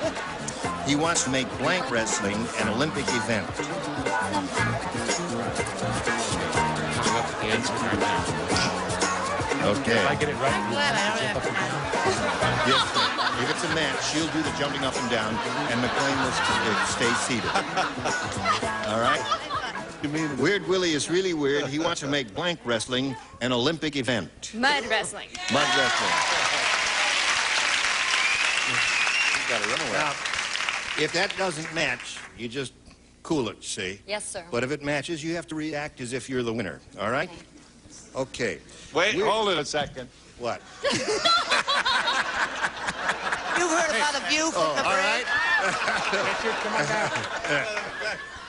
He wants to make blank wrestling an Olympic event. Coming up with the answer right now. Okay. If I get it right, I'm glad I don't have to. If it's a match, she'll do the jumping up and down, and McLean will stay seated. All right? Weird Willie is really weird. He wants to make blank wrestling an Olympic event. Mud wrestling. Mud wrestling. Now, if that doesn't match, you just cool it, see? Yes, sir. But if it matches, you have to react as if you're the winner, all right? Okay. Wait, hold it a second. What? You've heard about a view from the all right. Come on down.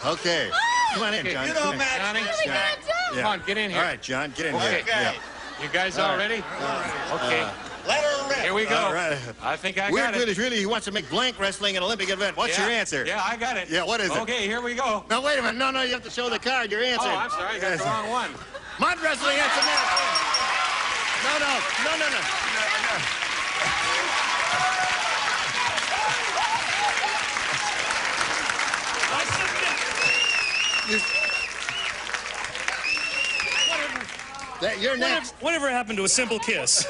Okay. Come on in, John. You don't match. Johnny, Yeah. come on, get in here. All right, John, get in here. Okay. Yeah. You guys all ready? Okay. Let her rip. Here we go. All right. I think I Weird got it. Willie really, he wants to make blank wrestling an Olympic event. What's your answer? Yeah, I got it. Yeah, what is it? Okay, here we go. No, wait a minute. No, you have to show the card. Your answer. Oh, I'm sorry, I got the wrong one. Mud wrestling, that's a match. No. You're next. Whatever happened to a simple kiss?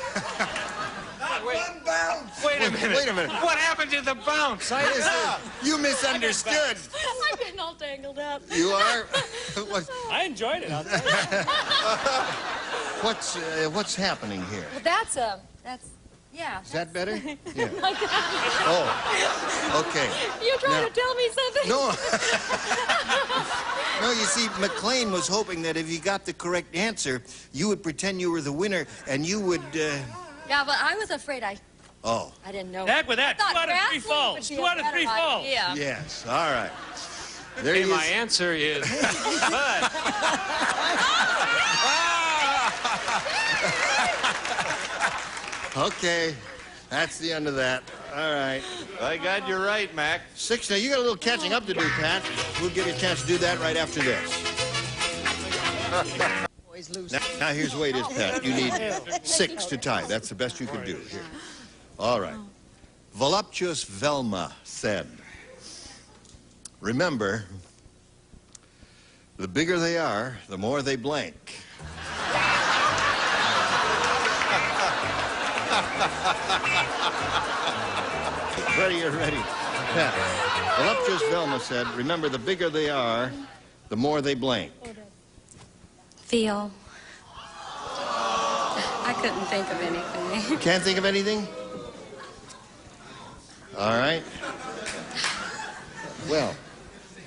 Wait a minute. Wait a minute. What happened to the bounce? You misunderstood. I'm getting all tangled up. You are? I enjoyed it, I'll tell you. What's happening here? Well, yeah. Is that better? Yeah. My God. Oh, okay. You trying Now- to tell me something? No. No, you see, McLean was hoping that if you got the correct answer, you would pretend you were the winner, and you would, Yeah, but I was afraid I didn't know. Heck with that. I thought 2 out of 3 wrestling falls. would be 2 a out of 3 better falls. idea. yes, all right. There Okay, he my is. answer is mud. Okay, that's the end of that. All right. By God, you're right, Mac. 6, now you got a little catching up to do, Pat. We'll give you a chance to do that right after this. Now here's the way it is, Pat. You need 6 to tie. That's the best you can do. Here. All right. Voluptuous Velma said, remember, the bigger they are, the more they blank. Ready, you're ready. Pat. Voluptuous Velma said, remember, the bigger they are, the more they blank. Feel. I couldn't think of anything. Can't think of anything? All right. Well,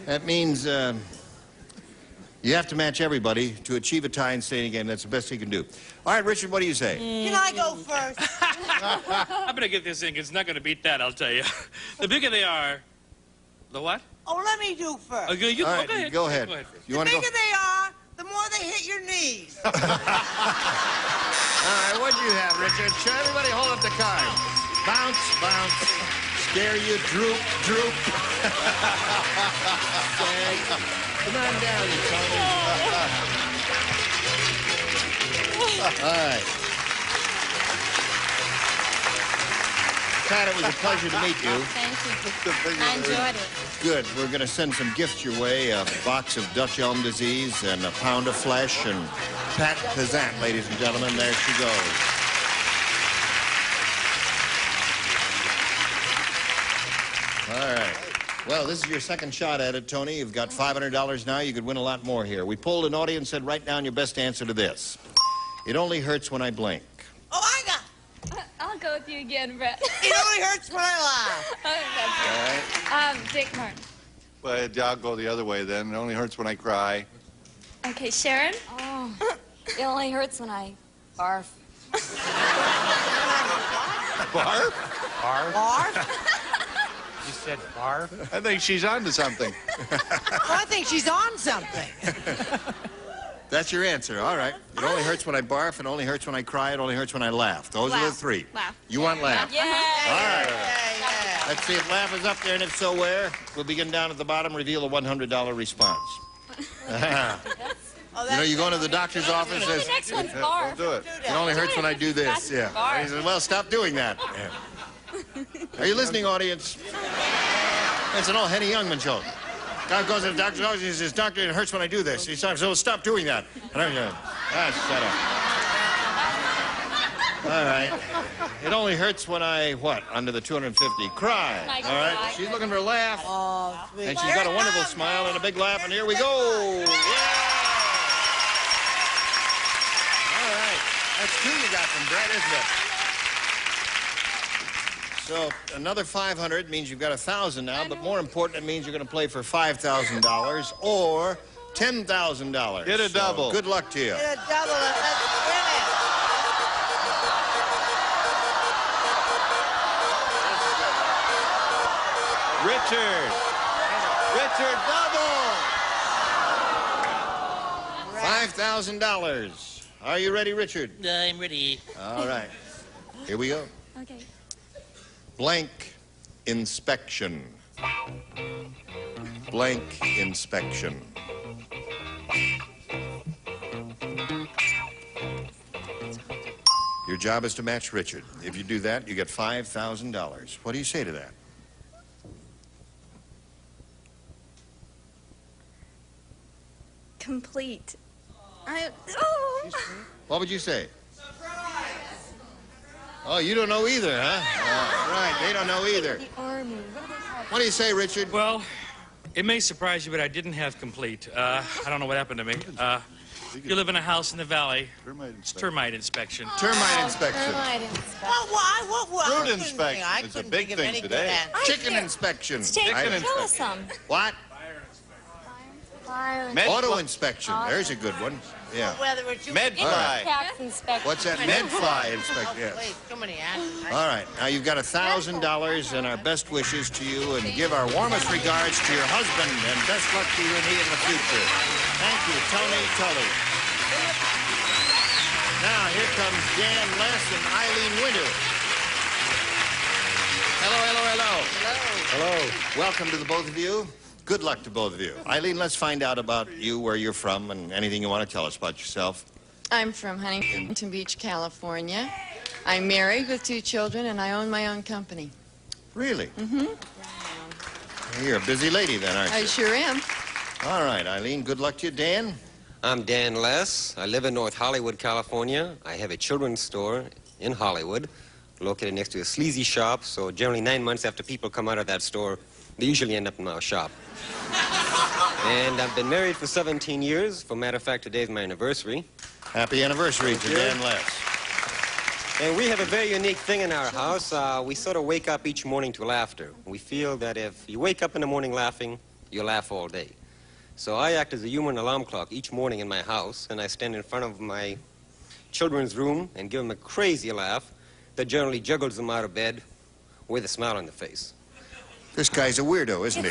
that means you have to match everybody to achieve a tie and stay in the game. That's the best you can do. All right, Richard, what do you say? Can I go first? I better get this in, 'cause it's not going to beat that, I'll tell you. The bigger they are, the what? Oh, let me do first. All right, go ahead. You The want to go? bigger they are, the more they hit your knees. All right, what do you have, Richard? Everybody hold up the card. Bounce, bounce. Scare you, droop, droop. Sag. Come on down, you Tony. All right. Pat, it was a pleasure to meet you. Thank you. I enjoyed it. Good. We're going to send some gifts your way, a box of Dutch elm disease and a pound of flesh, and Pat Pezant, ladies and gentlemen. There she goes. All right. Well, this is your second shot at it, Tony. You've got $500 now. You could win a lot more here. We polled an audience, said write down your best answer to this. It only hurts when I blink. Oh, I got. I'll go with you again, Brett. It only hurts when I laugh. That's good. Dick Martin. Well, I'll go the other way then. It only hurts when I cry. Okay, Sharon? Oh, it only hurts when I barf. Barf? Barf? Barf? You said barf? I think she's on to something. I think she's on something. That's your answer. All right. It only hurts when I barf. It only hurts when I cry. It only hurts when I laugh. Those are the three. Laugh. You want laugh? Yeah. All right. Let's see if laugh is up there, and if so, where? We'll begin down at the bottom, reveal a $100 response. You know, you go into the doctor's office, says, The next one's barf. Don't do it. it only hurts when I do this. Yeah. And he says, well, stop doing that. Yeah. Are you listening, audience? It's an old Henny Youngman show. Guy goes to the doctor's office and he says, doctor, it hurts when I do this. He says, so stop doing that. And I'm going, shut up. All right. It only hurts when I, what, under the 250? Cry. All right. She's looking for a laugh. Oh, sweet. And she's got a wonderful smile and a big laugh, and here we go. Yeah! All right. That's two you got from Brett, isn't it? So another 500 means you've got 1,000 now, but more important, it means you're going to play for $5,000 or $10,000. Get a double. So good luck to you. Get a double. Let's win it. Richard. Richard, double. $5,000. Are you ready, Richard? I'm ready. All right. Here we go. Okay. Blank inspection. Blank inspection. Your job is to match Richard. If you do that, you get $5,000. What do you say to that? Complete. What would you say? Oh, you don't know either, huh? Right, they don't know either. What do you say, Richard? Well, it may surprise you, but I didn't have complete. I don't know what happened to me. You live in a house in the valley. It's termite inspection. Termite inspection. Fruit inspection. It's a big thing today. Chicken inspection. Tell us some. What? Fire. Auto inspection. There's a good one. Yeah. Medfly. Tax inspection. What's that? Medfly inspection. Yeah. Too many answers. All right. Now you've got $1,000 and our best wishes to you, and give our warmest regards to your husband, and best luck to you and he in the future. Thank you, Tony Tully. Now here comes Dan Les and Eileen Winter. Hello, hello, hello. Hello. Welcome to the both of you. Good luck to both of you. Eileen, let's find out about you, where you're from, and anything you want to tell us about yourself. I'm from Huntington Beach, California. I'm married with 2 children, and I own my own company. Really? Mm-hmm. You're a busy lady then, aren't you? I sure am. All right, Eileen, good luck to you. Dan? I'm Dan Les. I live in North Hollywood, California. I have a children's store in Hollywood, located next to a sleazy shop, so generally 9 months after people come out of that store, they usually end up in our shop. And I've been married for 17 years. For a matter of fact, today's my anniversary. Happy anniversary to Dan Les. And we have a very unique thing in our house. We sort of wake up each morning to laughter. We feel that if you wake up in the morning laughing, you laugh all day. So I act as a human alarm clock each morning in my house, and I stand in front of my children's room and give them a crazy laugh that generally juggles them out of bed with a smile on their face. This guy's a weirdo, isn't he?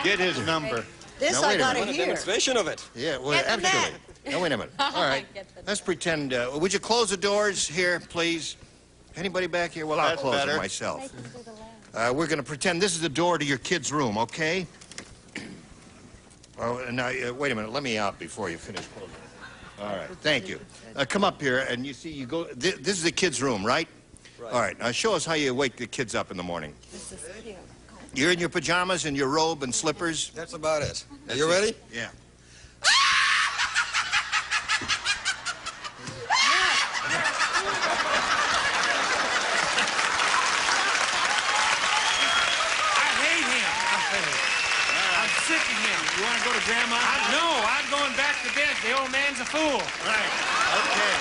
Get his number. This Now, I wait a gotta minute. hear. Demonstration of it. Yeah, well, actually. Now, wait a minute. All right. Let's pretend. Would you close the doors here, please? Anybody back here? Well, I'll That's close better. it myself. We're going to pretend this is the door to your kid's room, okay? Oh, now, wait a minute. Let me out before you finish closing it. All right. Thank you. Come up here, and you see, you go. This is the kid's room, right? Right. All right. Now, show us how you wake the kids up in the morning. This is cute. You're in your pajamas and your robe and slippers? That's about it. Are you ready? Yeah. Sick of him. You want to go to Grandma? No, I'm going back to bed. The old man's a fool. Right. Okay.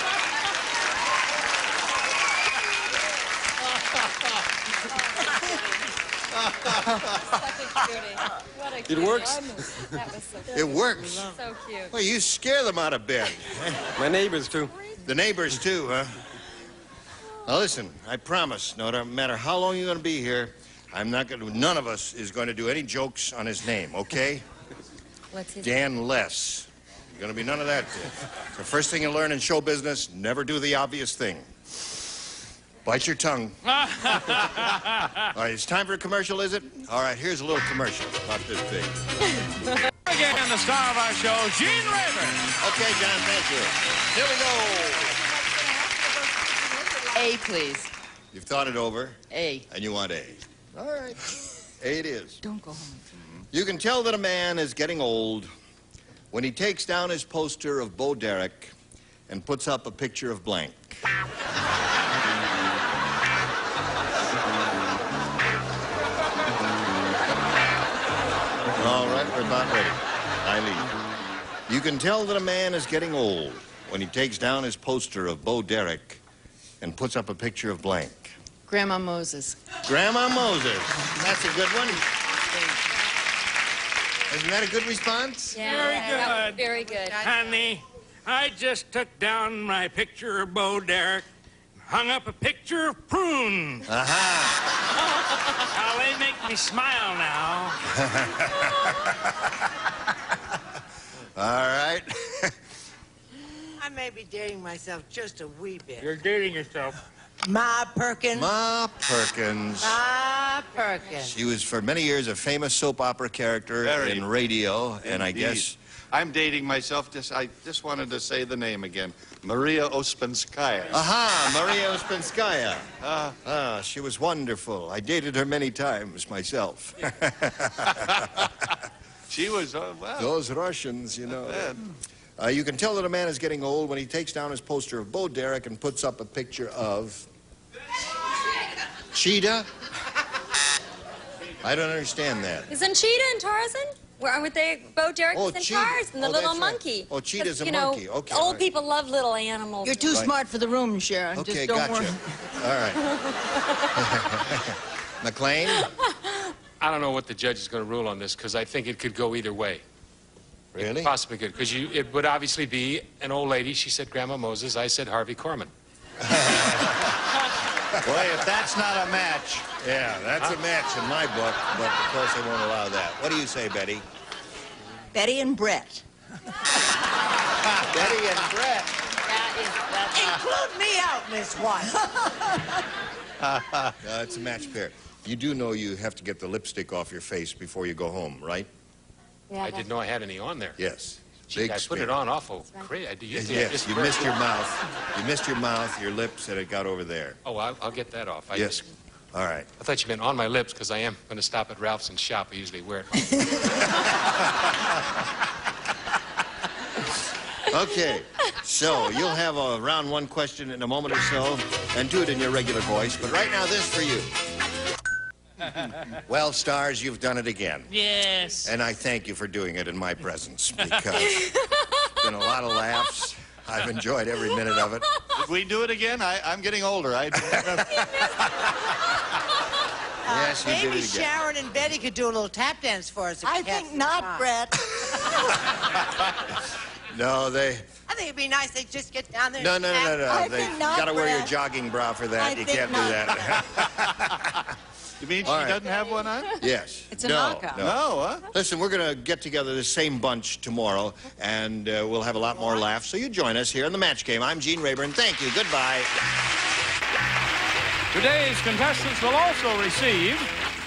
It works. That was so cute. It works. So cute. Well, you scare them out of bed. My neighbors, too. The neighbors, too, huh? Now, listen, I promise, no matter how long you're going to be here, none of us is going to do any jokes on his name, okay? What's his Dan Less. You're going to be none of that. The first thing you learn in show business, never do the obvious thing. Bite your tongue. All right, it's time for a commercial, is it? All right, here's a little commercial about this big. Again, the star of our show, Gene Rayburn. Okay, John, thank you. Here we go. A, please. You've thought it over. A. And you want A. All right. A it is. Don't go home. You can tell that a man is getting old when he takes down his poster of Bo Derek and puts up a picture of blank. All right, we're about ready. Eileen. You can tell that a man is getting old when he takes down his poster of Bo Derek and puts up a picture of blank. Grandma Moses. Grandma Moses. That's a good one. Isn't that a good response? Yeah, Very that was good. very good. Honey, I just took down my picture of Bo Derek and hung up a picture of prunes. How they make me smile now. All right. I may be dating myself just a wee bit. You're dating yourself. Ma Perkins. Ma Perkins. Ma Perkins. She was for many years a famous soap opera character in radio, and I guess... I'm dating myself. I just wanted to say the name again. Maria Ospinskaya. Aha, Maria Ospinskaya. She was wonderful. I dated her many times myself. She was, well... Those Russians, you know. You can tell that a man is getting old when he takes down his poster of Bo Derek and puts up a picture of... Cheetah? I don't understand that. Isn't Cheetah and Tarzan? Aren't they Bo Derek Oh, and Cheetah. Tarzan, the Oh, little that's right. monkey? Oh, Cheetah's a You know, monkey. Okay, all old right. people love little animals. You're too Right. smart for the room, Sharon. Okay, Just don't gotcha. worry. All right. McLean? I don't know what the judge is going to rule on this because I think it could go either way. Really? It possibly could, because it would obviously be an old lady. She said Grandma Moses. I said Harvey Korman. Boy, if that's not a match. Yeah, that's a match in my book, but of course I won't allow that. What do you say, Betty? Betty and Brett. Betty and Brett. Include me out, Miss White. It's a match pair. You do know you have to get the lipstick off your face before you go home, right? Yeah, I didn't know I had any on there. Yes. Gee, Big I put spin. it on awful crazy. Yes, you missed your mouth. You missed your mouth, your lips, and it got over there. Oh, I'll get that off. Yes. All right. I thought you meant on my lips because I am going to stop at Ralph's and shop. I usually wear it. Okay, so you'll have a round one question in a moment or so, and do it in your regular voice. But right now, this for you. Well, stars, you've done it again. Yes. And I thank you for doing it in my presence, because it's been a lot of laughs. I've enjoyed every minute of it. Did we do it again? I'm getting older. Yes, you did Maybe it again. Sharon and Betty could do a little tap dance for us. If I we had think some not, time. Brett. No, they... I think it'd be nice they just get down there. No, and no, tap. no, no. I They think not, gotta wear your Brett. jogging bra for that. I You think can't not. do that. You mean she All right. doesn't have one on? Yes. It's a no, knockout. No, huh? Listen, we're going to get together the same bunch tomorrow, and we'll have a lot more laughs. So you join us here in the match game. I'm Gene Rayburn. Thank you. Goodbye. Today's contestants will also receive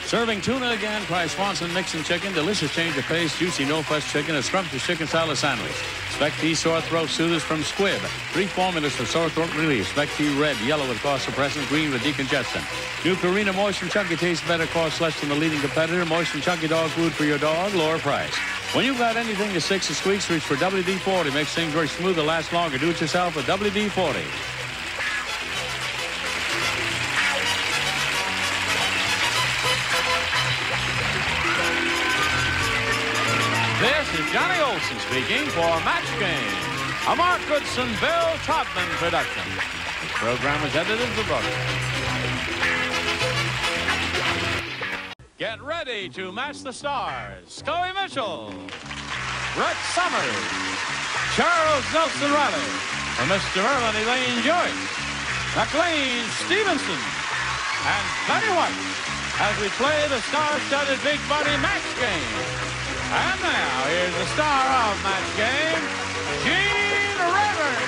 serving tuna again, Fry Swanson mixing chicken, delicious change of pace, juicy no-fuss chicken, a scrumptious chicken salad sandwich. Spec-T sore throat soothers from Squibb. 3 formulas for sore throat relief. Spec-T red, yellow with cough suppressant, green with decongestant. New Purina Moist and Chunky tastes better, costs less than the leading competitor. Moist and Chunky dog food for your dog, lower price. When you've got anything that sticks and squeaks, reach for WD-40. Makes things work smoother, last longer. Do it yourself with WD-40. This is Johnny Olson speaking for Match Game, a Mark Goodson, Bill Trotman production. The program is edited for broadcast. Get ready to match the stars. Scully Mitchell, Rex Summers, Charles Nelson Riley, and Mr. Merlin Elaine Joyce, McLean Stevenson, and Betty White as we play the star-studded Big Money Match Game. And now, here's the star of Match Game, Gene Rayburn.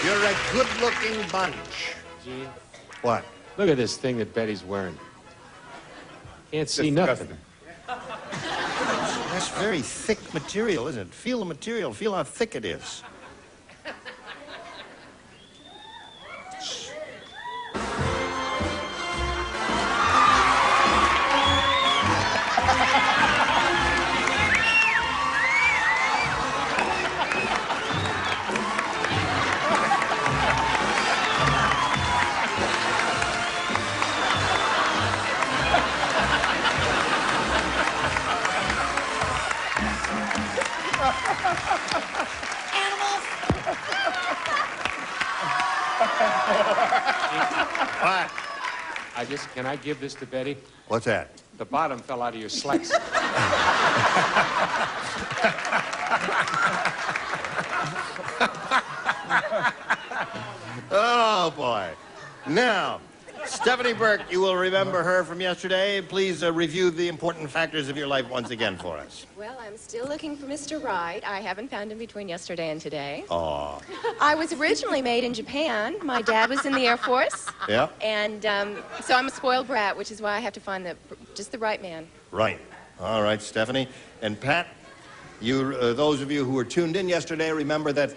You're a good-looking bunch. Gene, What? look at this thing that Betty's wearing. Can't see nothing. That's very thick material, isn't it? Feel the material. Feel how thick it is. What? Can I give this to Betty? What's that? The bottom fell out of your slacks. Oh, boy. Now, Stephanie Burke, you will remember her from yesterday. Please review the important factors of your life once again for us. Well, I'm still looking for Mr. Right. I haven't found him between yesterday and today. Oh. I was originally made in Japan. My dad was in the Air Force. Yeah? And so I'm a spoiled brat, which is why I have to find just the right man. Right. All right, Stephanie. And Pat, those of you who were tuned in yesterday, remember that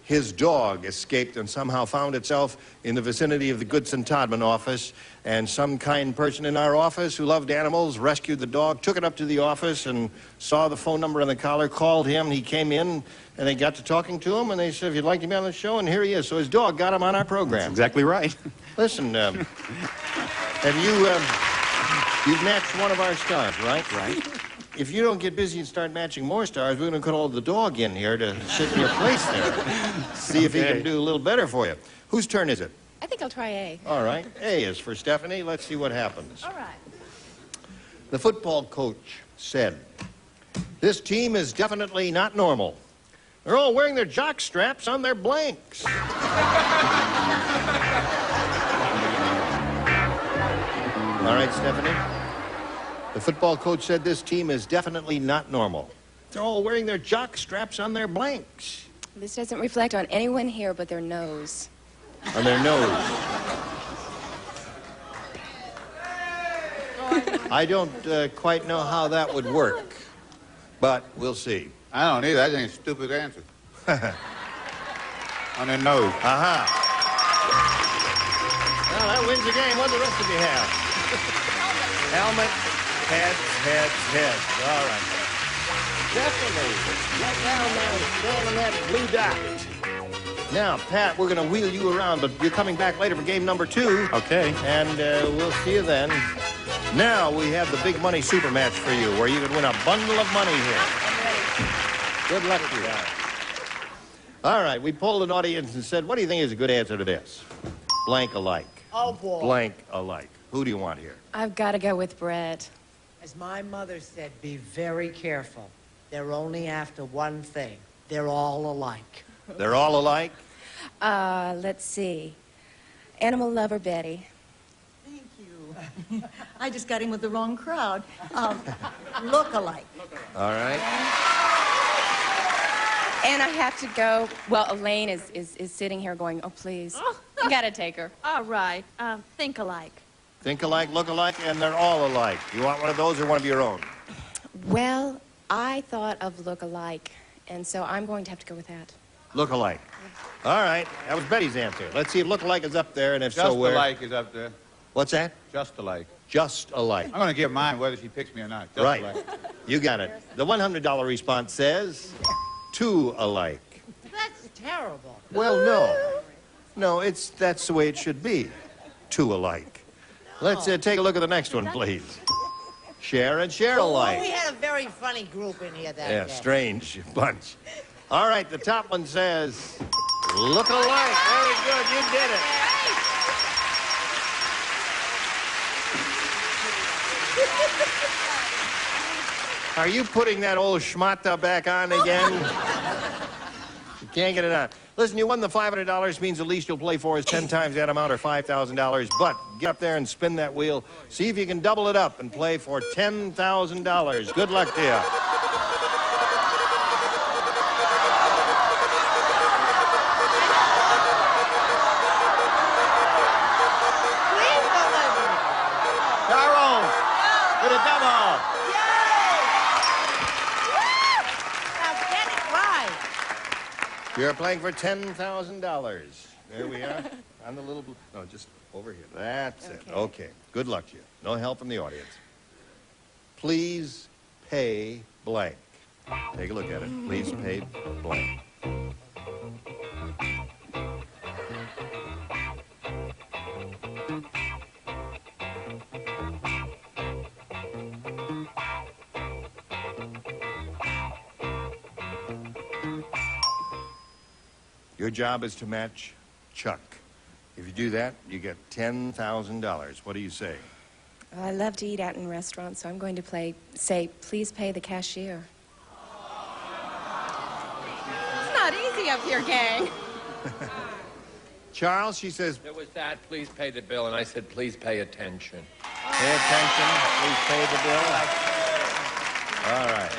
his dog escaped and somehow found itself in the vicinity of the Goodson-Todman office, and some kind person in our office who loved animals rescued the dog, took it up to the office, and saw the phone number on the collar, called him. He came in, and they got to talking to him, and they said, if you'd like to be on the show, and here he is. So his dog got him on our program. That's exactly right. Listen, have you've matched one of our stars, right? Right. If you don't get busy and start matching more stars, we're going to call the dog in here to sit in your place there. See if he can do a little better for you. Whose turn is it? I think I'll try A. All right. A is for Stephanie. Let's see what happens. All right. The football coach said, this team is definitely not normal. They're all wearing their jock straps on their blanks. All right, Stephanie. The football coach said this team is definitely not normal. They're all wearing their jock straps on their blanks. This doesn't reflect on anyone here but their nose. On their nose. I don't quite know how that would work, but we'll see. I don't either. I think it's a stupid answer. On their nose. Aha. Well, that wins the game. What do the rest of you have? Helmet, heads. All right. Definitely. Right now, man, stand on that blue dot. Now, Pat, we're going to wheel you around, but you're coming back later for game number 2. Okay. And we'll see you then. Now we have the big money super match for you, where you can win a bundle of money here. Good luck to you. All right, we polled an audience and said, what do you think is a good answer to this? Blank alike. Oh, boy. Blank alike. Who do you want here? I've got to go with Brett. As my mother said, be very careful. They're only after one thing. They're all alike. They're all alike? Let's see. Animal lover Betty. Thank you. I just got in with the wrong crowd. Look alike. All right. And I have to go. Well, Elaine is sitting here going, oh, please. You gotta take her. All right. Think alike. Think alike, look alike, and they're all alike. You want one of those or one of your own? Well, I thought of look alike, and so I'm going to have to go with that. Look alike. All right. That was Betty's answer. Let's see if look alike is up there, and if Just so, where? alike is up there. What's that? Just alike. Just alike. I'm going to give mine whether she picks me or not. Just Right. alike. You got it. The $100 response says two alike. That's terrible. Well, no. No, that's the way it should be. Two alike. Let's take a look at the next one, please. Share and share alike. We had a very funny group in here that Yeah, day. strange bunch. All right, the top one says look alike. Very good. You did it. Are you putting that old schmata back on again? You can't get it on. Listen, you won the $500, means the least you'll play for is 10 times that amount or $5,000. But get up there and spin that wheel. See if you can double it up and play for $10,000. Good luck to you. Charles, with a double. Now get it right. You're playing for $10,000. There we are. On the little blue. No, just over here. That's it. Okay. Good luck to you. No help from the audience. Please pay blank. Take a look at it. Please pay blank. Your job is to match Chuck. If you do that, you get $10,000. What do you say? I love to eat out in restaurants, so I'm going to say, please pay the cashier. It's not easy up here, gang. Charles, she says, There was that, please pay the bill, and I said, please pay attention. pay attention, please pay the bill. All right.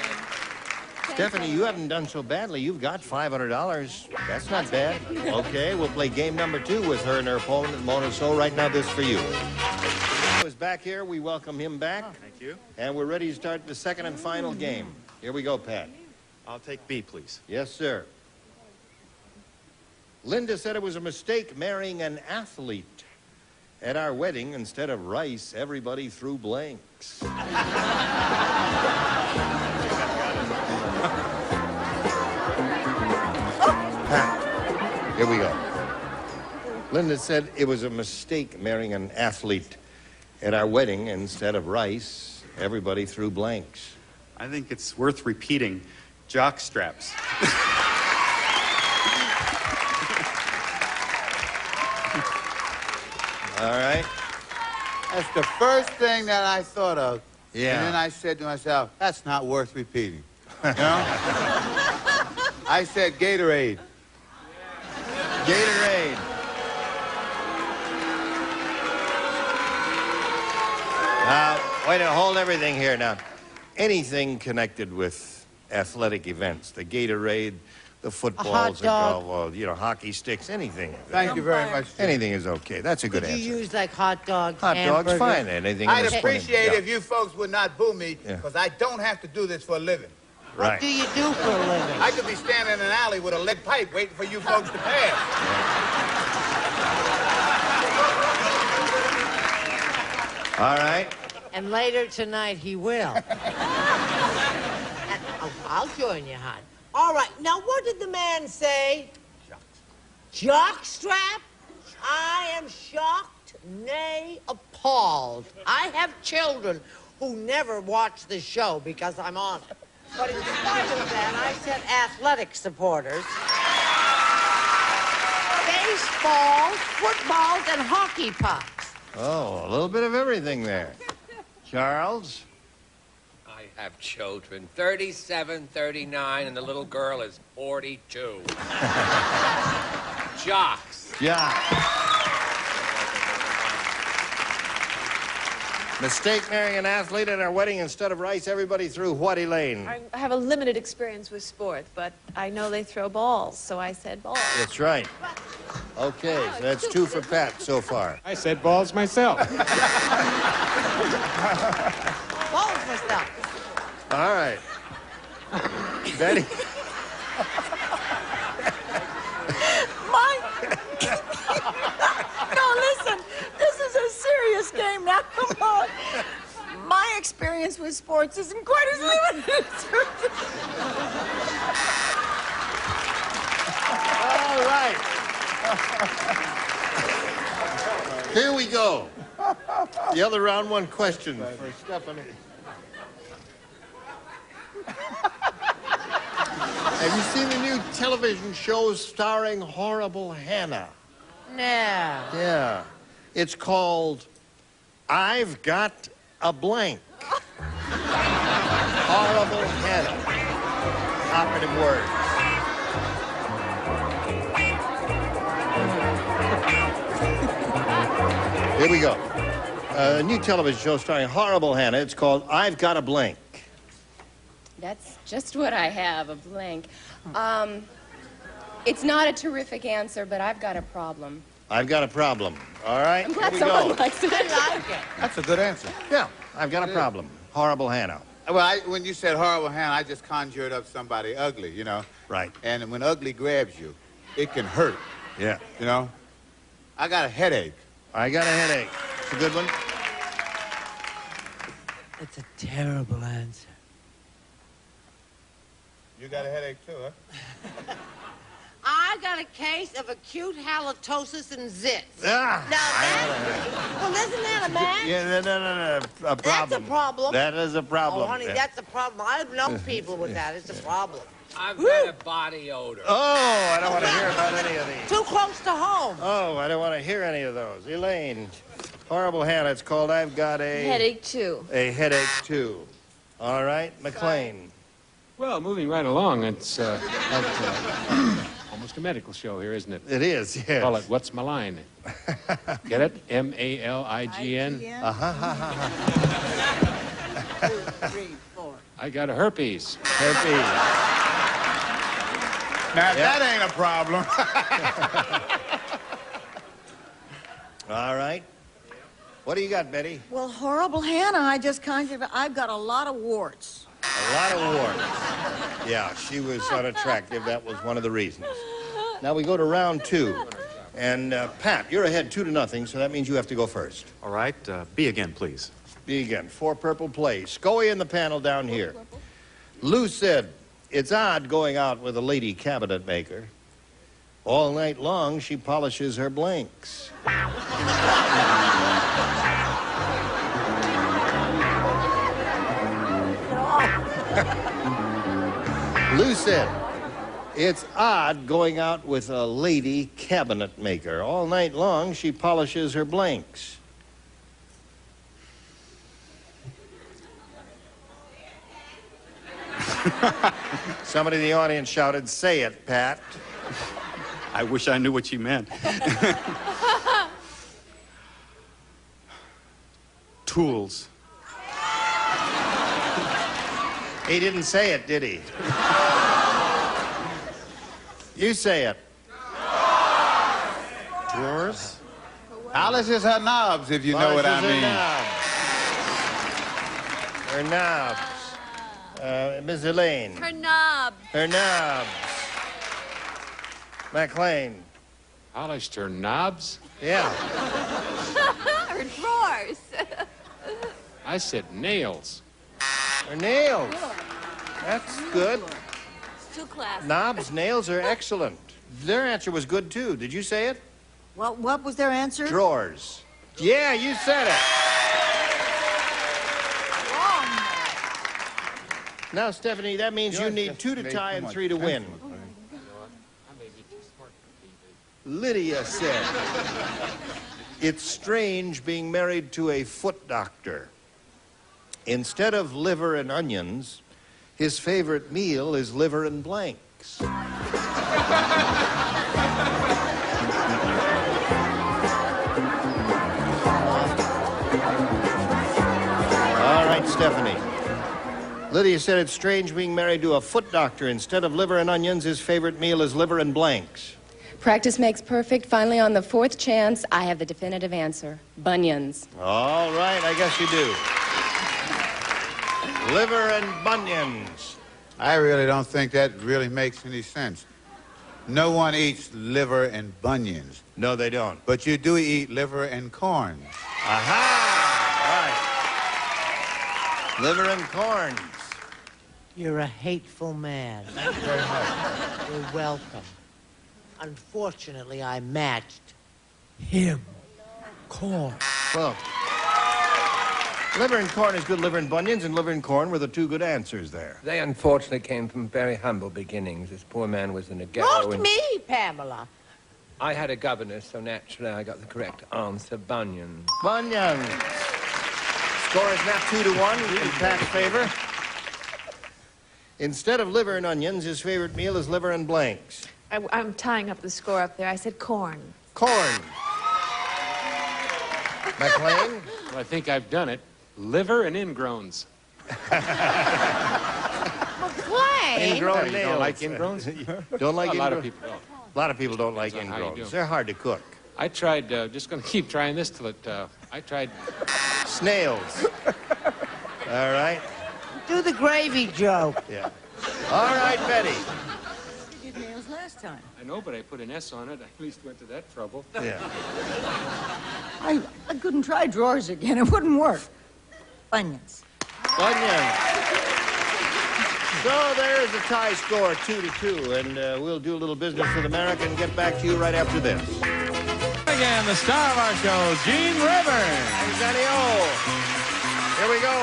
Stephanie, you haven't done so badly. You've got $500. That's not bad. Okay, we'll play game number 2 with her and her opponent, Mona So. Right now, this is for you. Is back here. We welcome him back. Thank you. And we're ready to start the second and final game. Here we go, Pat. I'll take B, please. Yes, sir. Linda said it was a mistake marrying an athlete. At our wedding, instead of rice, everybody threw blanks. Here we go. Linda said it was a mistake marrying an athlete. At our wedding, instead of rice, everybody threw blanks. I think it's worth repeating. Jock straps. All right. That's the first thing that I thought of. Yeah. And then I said to myself, that's not worth repeating. You know? I said Gatorade. Gatorade. Now, wait a hold everything here now. Anything connected with athletic events, the Gatorade, the footballs, the golf, well, you know, hockey sticks, anything. Thank you very much. Anything is okay. That's a good Could answer. you use like hot dogs, Hot dogs, hamburgers? fine. Anything. I'd that's funny. appreciate Yeah. if you folks would not boo me, Yeah. because I don't have to do this for a living. Right. What do you do for a living? I could be standing in an alley with a lead pipe waiting for you folks to pass. All right. And later tonight he will. I'll join you, hon. All right, now what did the man say? Jockstrap? I am shocked, nay, appalled. I have children who never watch the show because I'm on it. But in spite of that, I said athletic supporters. Baseballs, footballs, and hockey pucks. Oh, a little bit of everything there. Charles? I have children. 37, 39, and the little girl is 42. Jocks. Yeah. Mistake marrying an athlete at our wedding instead of rice. Everybody threw what, Elaine? I have a limited experience with sport, but I know they throw balls, so I said balls. That's right. Okay, so that's 2 for Pat so far. I said balls myself. Balls myself. All right. Betty. No, listen, this is a serious game now. Come on. My experience with sports isn't quite as limited as yours. All right. Here we go. The other round 1 question for Stephanie. Have you seen the new television show starring Horrible Hannah? No. Yeah. It's called I've Got a Blank. Horrible Hannah. Operative word. Here we go. A new television show starring Horrible Hannah. It's called I've Got a Blank. That's just what I have, a blank. It's not a terrific answer, but I've got a problem. I've got a problem. All right, I'm glad here we someone go. likes it. I like it. That's a good answer. Yeah, I've got a problem. Horrible Hannah. Well, when you said horrible Hannah, I just conjured up somebody ugly, you know. Right. And when ugly grabs you, it can hurt. Yeah. You know? I got a headache. I got a headache. It's a good one. It's a terrible answer. You got a headache too, huh? I got a case of acute halitosis and zits. Ah, Well, isn't that a match? Yeah, no. A problem. That's a problem. That is a problem. Oh, honey, that's a problem. I've known people with that. It's a problem. I've got a body odor. Oh, I don't want to hear about any of these. Too close to home. Oh, I don't want to hear any of those. Elaine, Horrible Hannah, it's called I've Got a... Headache, too. A headache, too. All right, McLean. Well, moving right along, it's almost a medical show here, isn't it? It is, yes. Call it What's My Line? Get it? M-A-L-I-G-N? Two, three, four. I got a herpes. Herpes. Now, that ain't a problem. All right. What do you got, Betty? Well, Horrible Hannah, I just conjured. I've got a lot of warts. A lot of warts. Yeah, she was unattractive. That was one of the reasons. Now we go to round 2. And, Pat, you're ahead 2-0, so that means you have to go first. All right, B again, please. B again. 4 purple plays. Scully in the panel down here. Lou said, it's odd going out with a lady cabinet maker. All night long, she polishes her blanks. Lou said, it's odd going out with a lady cabinet maker. All night long, she polishes her blanks. Somebody in the audience shouted, say it, Pat. I wish I knew what you meant. Tools. He didn't say it, did he? You say it. Drawers? Polishes her knobs, if you know what I mean. Her knobs. Miss Elaine. Her knob. Her knobs. McLean. Polished her knobs? Yeah. Her drawers. I said nails. Her nails. That's good. It's too classy. Knobs, nails are excellent. Their answer was good, too. Did you say it? What was their answer? Drawers. Yeah, you said it. Now, Stephanie, that means you need 2 to tie and 3 to win. Lydia said, it's strange being married to a foot doctor. Instead of liver and onions, his favorite meal is liver and blanks. All right, Stephanie. Lydia said it's strange being married to a foot doctor. Instead of liver and onions, his favorite meal is liver and blanks. Practice makes perfect. Finally, on the fourth chance, I have the definitive answer. Bunions. All right, I guess you do. Liver and bunions. I really don't think that really makes any sense. No one eats liver and bunions. No, they don't. But you do eat liver and corn. Aha! Right. Liver and corns. You're a hateful man. Thank you very much. You're welcome. Unfortunately, I matched him. Corn. Well, liver and corn is good. Liver and bunions and liver and corn were the two good answers there. They unfortunately came from very humble beginnings. This poor man was in a ghetto. Not me, Pamela. I had a governess, so naturally I got the correct answer, bunions. Bunions. Score is now 2-1 in Pat's favor. Instead of liver and onions, his favorite meal is liver and blanks. I'm tying up the score up there. I said corn. Corn. McLean? Well, I think I've done it. Liver and ingrowns. McLean? Ingrown You nails. don't like ingrowns? Don't like A ingrowns? lot of people don't. A lot of people don't like Depends on how you do. ingrowns. They're hard to cook. I tried, just going to keep trying this till it, I tried... Snails. All right. Do the gravy joke. Yeah. All right, Betty. You did nails last time. I know, but I put an S on it. I at least went to that trouble. Yeah. I couldn't try drawers again. It wouldn't work. Bunions. Bunions. So there's a tie score, 2-2, and we'll do a little business with America and get back to you right after this. Again, the star of our show, Gene Rivers. Hey, Johnny O. Here we go.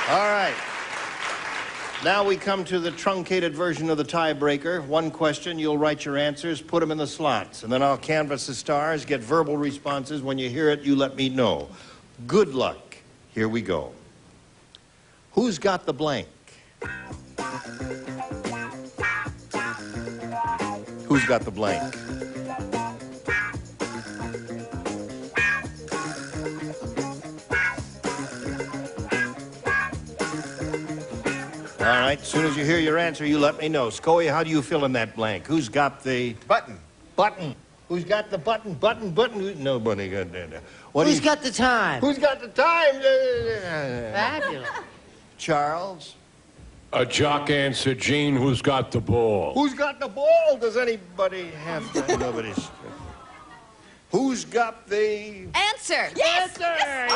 All right. Now we come to the truncated version of the tiebreaker. One question, you'll write your answers, put them in the slots, and then I'll canvass the stars, get verbal responses. When you hear it, you let me know. Good luck. Here we go. Who's got the blank? Who's got the blank? All right, as soon as you hear your answer, you let me know. Scoey, how do you fill in that blank? Who's got the... Button. Button. Who's got the button? Button. Nobody got that. Who's got the time? Who's got the time? Fabulous. Charles? A jock answered, Gene, who's got the ball? Who's got the ball? Does anybody have that? Nobody's... Who's got the... Answer. Yes! Answer! Yay!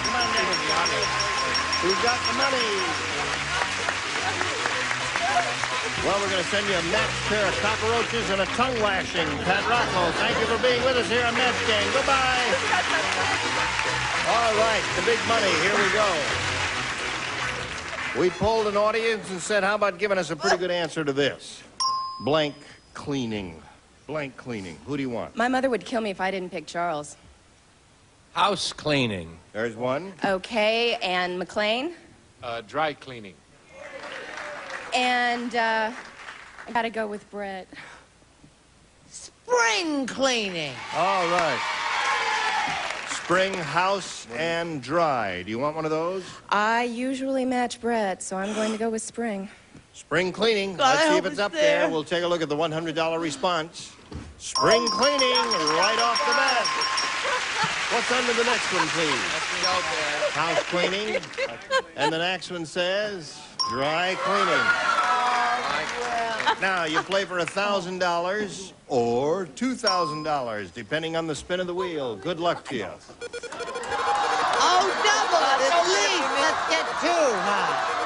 Come on down, Who's got the money? Well, we're going to send you a matched pair of cockroaches and a tongue lashing. Pat Rockwell, thank you for being with us here on Match Game. Goodbye. All right, the big money. Here we go. We polled an audience and said, how about giving us a pretty good answer to this? Blank cleaning. Blank cleaning. Who do you want? My mother would kill me if I didn't pick Charles. House cleaning. There's one. Okay, and McLean? Dry cleaning. And, I gotta go with Brett. Spring cleaning. All right. Spring, house, and dry. Do you want one of those? I usually match Brett, so I'm going to go with Spring. Spring cleaning. God, Let's see I if hope it's it's up there. there. We'll take a look at the $100 response. Spring cleaning right off the bat. What's under the next one, please? House cleaning. And the next one says dry cleaning. Now, you play for $1,000 or $2,000, depending on the spin of the wheel. Good luck to you. Oh, double it at least. Let's get two, huh?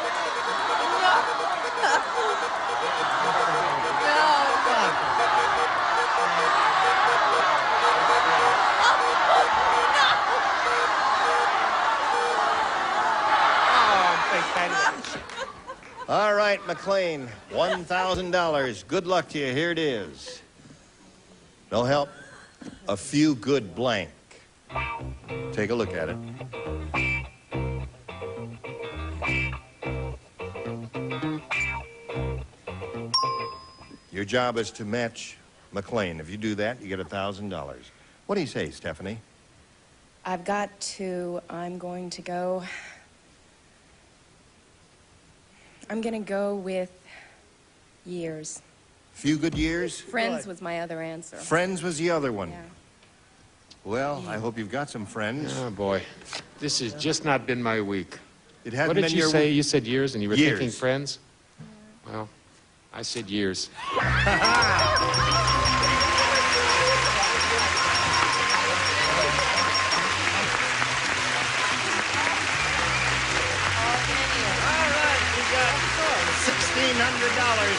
All right, McLean, $1,000. Good luck to you. Here it is. No help? A few good blank. Take a look at it. Your job is to match McLean. If you do that, you get $1,000. What do you say, Stephanie? I'm going to go with years. Few good years? Friends was my other answer. Friends was the other one. Yeah. Well, I hope you've got some friends. Oh, boy. This has just not been my week. It hasn't What did been you your say? week? You said years, and you were Years. thinking friends? Well, I said years. $1,600.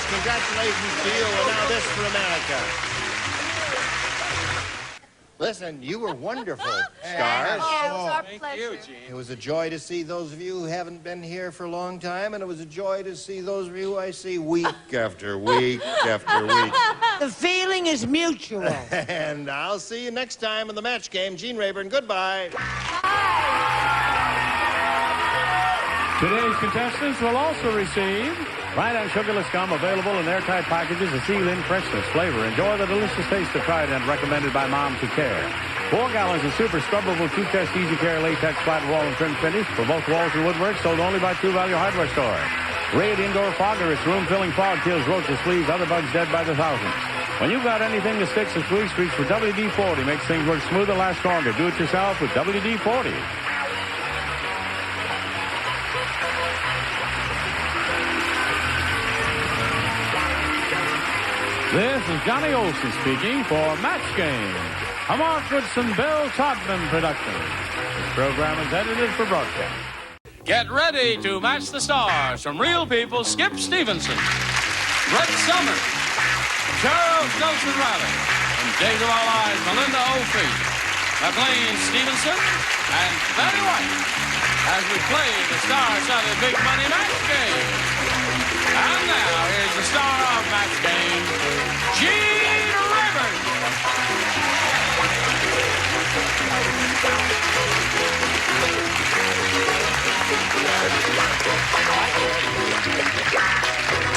Congratulations to you, and now this for America. Listen, you were wonderful, Stars. Thank you, Gene. It was a joy to see those of you who haven't been here for a long time, and it was a joy to see those of you who I see week after week after week. The feeling is mutual. And I'll see you next time in the match game. Gene Rayburn, goodbye. Today's contestants will also receive Light and sugarless gum available in airtight packages to seal in freshness, flavor. Enjoy the delicious taste of Trident recommended by moms who care. 4 gallons of super scrubbable two-test easy care latex flat wall and trim finish for both walls and woodwork, sold only by True Value Hardware Store. Raid Indoor Fogger, its room-filling fog kills roaches, fleas, other bugs dead by the thousands. When you've got anything that sticks with reach for WD-40, makes things work smoother, last longer. Do it yourself with WD-40. This is Johnny Olson speaking for Match Game, a Mark Goodson, Bill Todman production. This program is edited for broadcast. Get ready to match the stars from Real People, Skip Stevenson, Brett Summers, Charles Nelson Riley, and Days of Our Lives, Melinda O'Fee, McLean Stevenson, and Betty White, as we play the star-studded Big Money Match Game. And now, here's the star of Match Game, Gene Rayburn.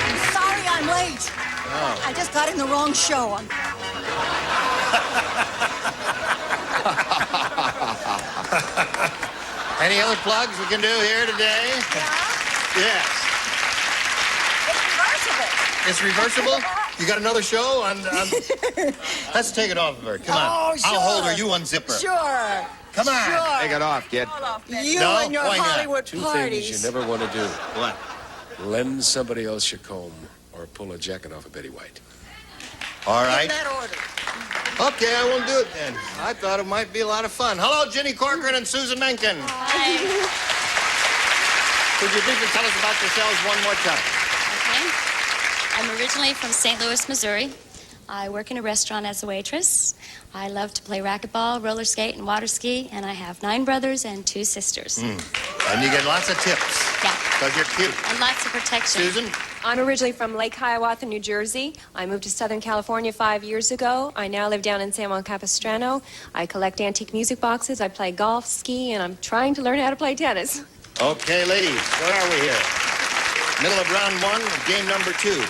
I'm sorry I'm late. Oh. I just got in the wrong show. Any other plugs we can do here today? Yes. It's reversible? You got another show on... Let's take it off of her. Come on. Oh, sure. I'll hold her. You unzip her. Sure. Come on. Sure. Take it off, kid. You No? and your Why not? Hollywood Two parties. things you never want to do. What? Lend somebody else your comb or pull a jacket off of Betty White. All right. In that order. Okay, I won't do it then. I thought it might be a lot of fun. Hello, Ginny Corcoran and Susan Menken. Hi. Could you please tell us about yourselves one more time? Okay. I'm originally from St. Louis, Missouri. I work in a restaurant as a waitress. I love to play racquetball, roller skate, and water ski, and I have 9 brothers and 2 sisters. And you get lots of tips. Yeah. Because you're cute. And lots of protection. Susan? I'm originally from Lake Hiawatha, New Jersey. I moved to Southern California 5 years ago. I now live down in San Juan Capistrano. I collect antique music boxes. I play golf, ski, and I'm trying to learn how to play tennis. Okay, ladies, where are we here? Middle of round 1 of game number 2.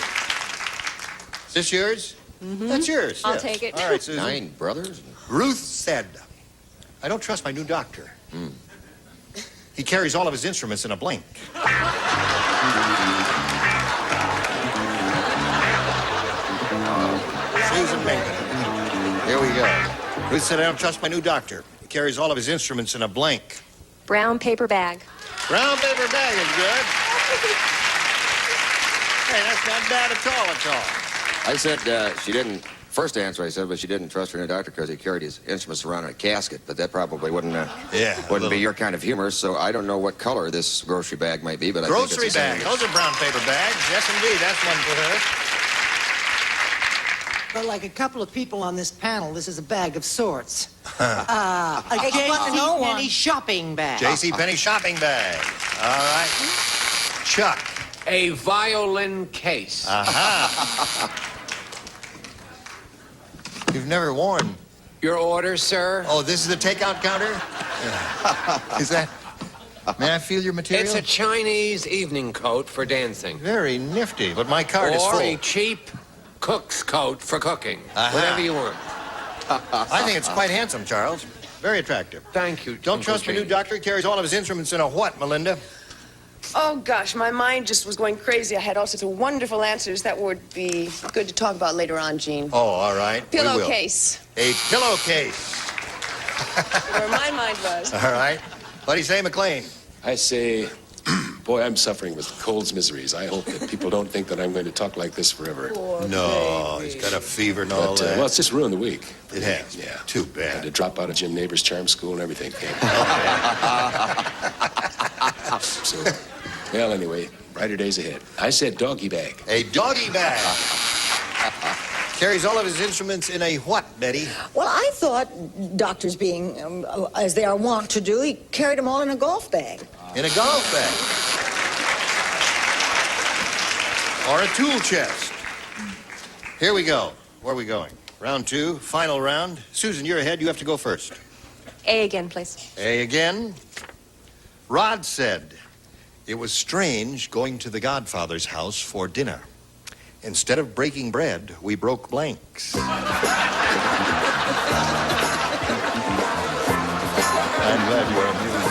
Is this yours? That's yours. I'll yes. take it. All right, Susan. 9 brothers? Ruth said, I don't trust my new doctor. He carries all of his instruments in a blink. Susan Menken. Here we go. Ruth said, I don't trust my new doctor. He carries all of his instruments in a blank. Brown paper bag. Brown paper bag is good. Hey, that's not bad at all. I said she didn't. First answer I said, but she didn't trust her new doctor because he carried his instruments around in a casket. But that probably wouldn't be your kind of humor. So I don't know what color this grocery bag might be, but I think Grocery it's the same. bag. Those are brown paper bags. Yes, indeed. That's one for her. But like a couple of people on this panel, this is a bag of sorts. A J.C. shopping bag. J.C. Penney shopping bag. All right. Chuck. A violin case. Aha. You've never worn Your order, sir? Oh, this is the takeout counter? Is that... May I feel your material? It's a Chinese evening coat for dancing. Very nifty, but my card is full. Or a cheap cook's coat for cooking. Aha. Whatever you want. I think it's quite handsome, Charles. Very attractive. Thank you. Don't trust my new doctor. He carries all of his instruments in a what, Melinda? Oh, gosh, my mind just was going crazy. I had all sorts of wonderful answers that would be good to talk about later on, Gene. Oh, all right. We will. Pillowcase. A pillowcase. Where my mind was. All right. What do you say, McLean? I say, boy, I'm suffering with cold's miseries. I hope that people don't think that I'm going to talk like this forever. No, he's got a fever and all that. Well, it's just ruined the week. It has? Yeah. Too bad. Had to drop out of Jim Neighbor's charm school and everything. So, well, anyway, brighter days ahead. I said doggy bag. A doggy bag. Carries all of his instruments in a what, Betty? Well, I thought doctors being, as they are wont to do, he carried them all in a golf bag. In a golf bag. Or a tool chest. Here we go. Where are we going? Round 2, final round. Susan, you're ahead. You have to go first. A again, please. A again. Rod said, it was strange going to the Godfather's house for dinner. Instead of breaking bread, we broke blanks. I'm glad you're amused.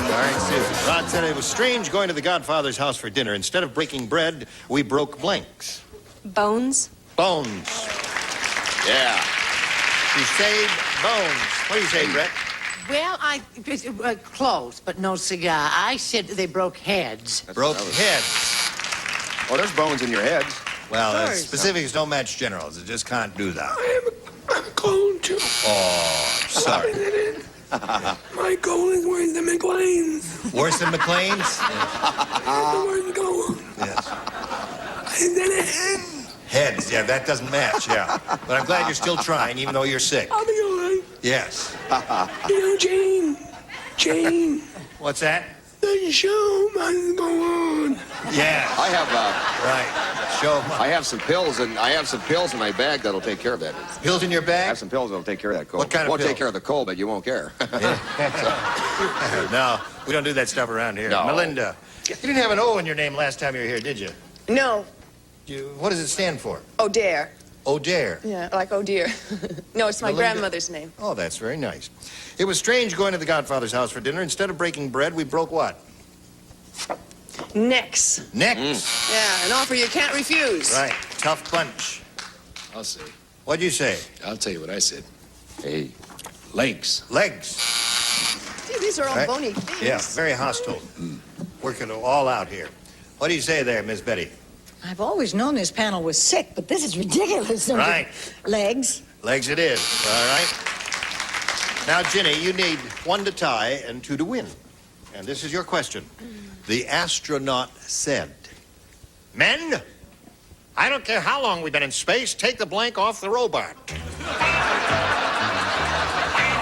All right, Susan. Rod said it was strange going to the Godfather's house for dinner. Instead of breaking bread, we broke blanks. Bones. Bones. Yeah. She saved bones. What do you say, Brett? Well, close, but no cigar. I said they broke heads. Broke heads. Oh, there's bones in your heads. Well, specifics don't match generals. It just can't do that. I'm cold, too. Oh, I'm sorry. My goal is worse than McLean's. Worse than McLean's? The worst goal. Yes. And then a head. Heads, yeah, that doesn't match, yeah. But I'm glad you're still trying, even though you're sick. I'll be all right. Yes. You know, Jane. What's that? The show must go on. Yeah. I have right. Show. I have some pills in my bag that'll take care of that. Pills in your bag? I have some pills that'll take care of that cold. What kind of won't pills? take care of the cold, but you won't care. No, we don't do that stuff around here. No. Melinda, you didn't have an O in your name last time you were here, did you? No. What does it stand for? Oh, dare. Oh, dare. Yeah, like oh dear. No, it's my Melinda. grandmother's name. Oh, that's very nice. It was strange going to the Godfather's house for dinner. Instead of breaking bread, we broke what? Necks. Necks. Yeah, an offer you can't refuse. Right. Tough bunch. I'll say. What'd you say? I'll tell you what I said. Hey. Legs. Legs. See, these are all Right. bony things. Yeah, very hostile. Working it all out here. What do you say there, Miss Betty? I've always known this panel was sick, but this is ridiculous. Right. Legs. Legs it is. All right. Now, Ginny, you need 1 to tie and 2 to win. And this is your question. The astronaut said, "Men, I don't care how long we've been in space, take the blank off the robot."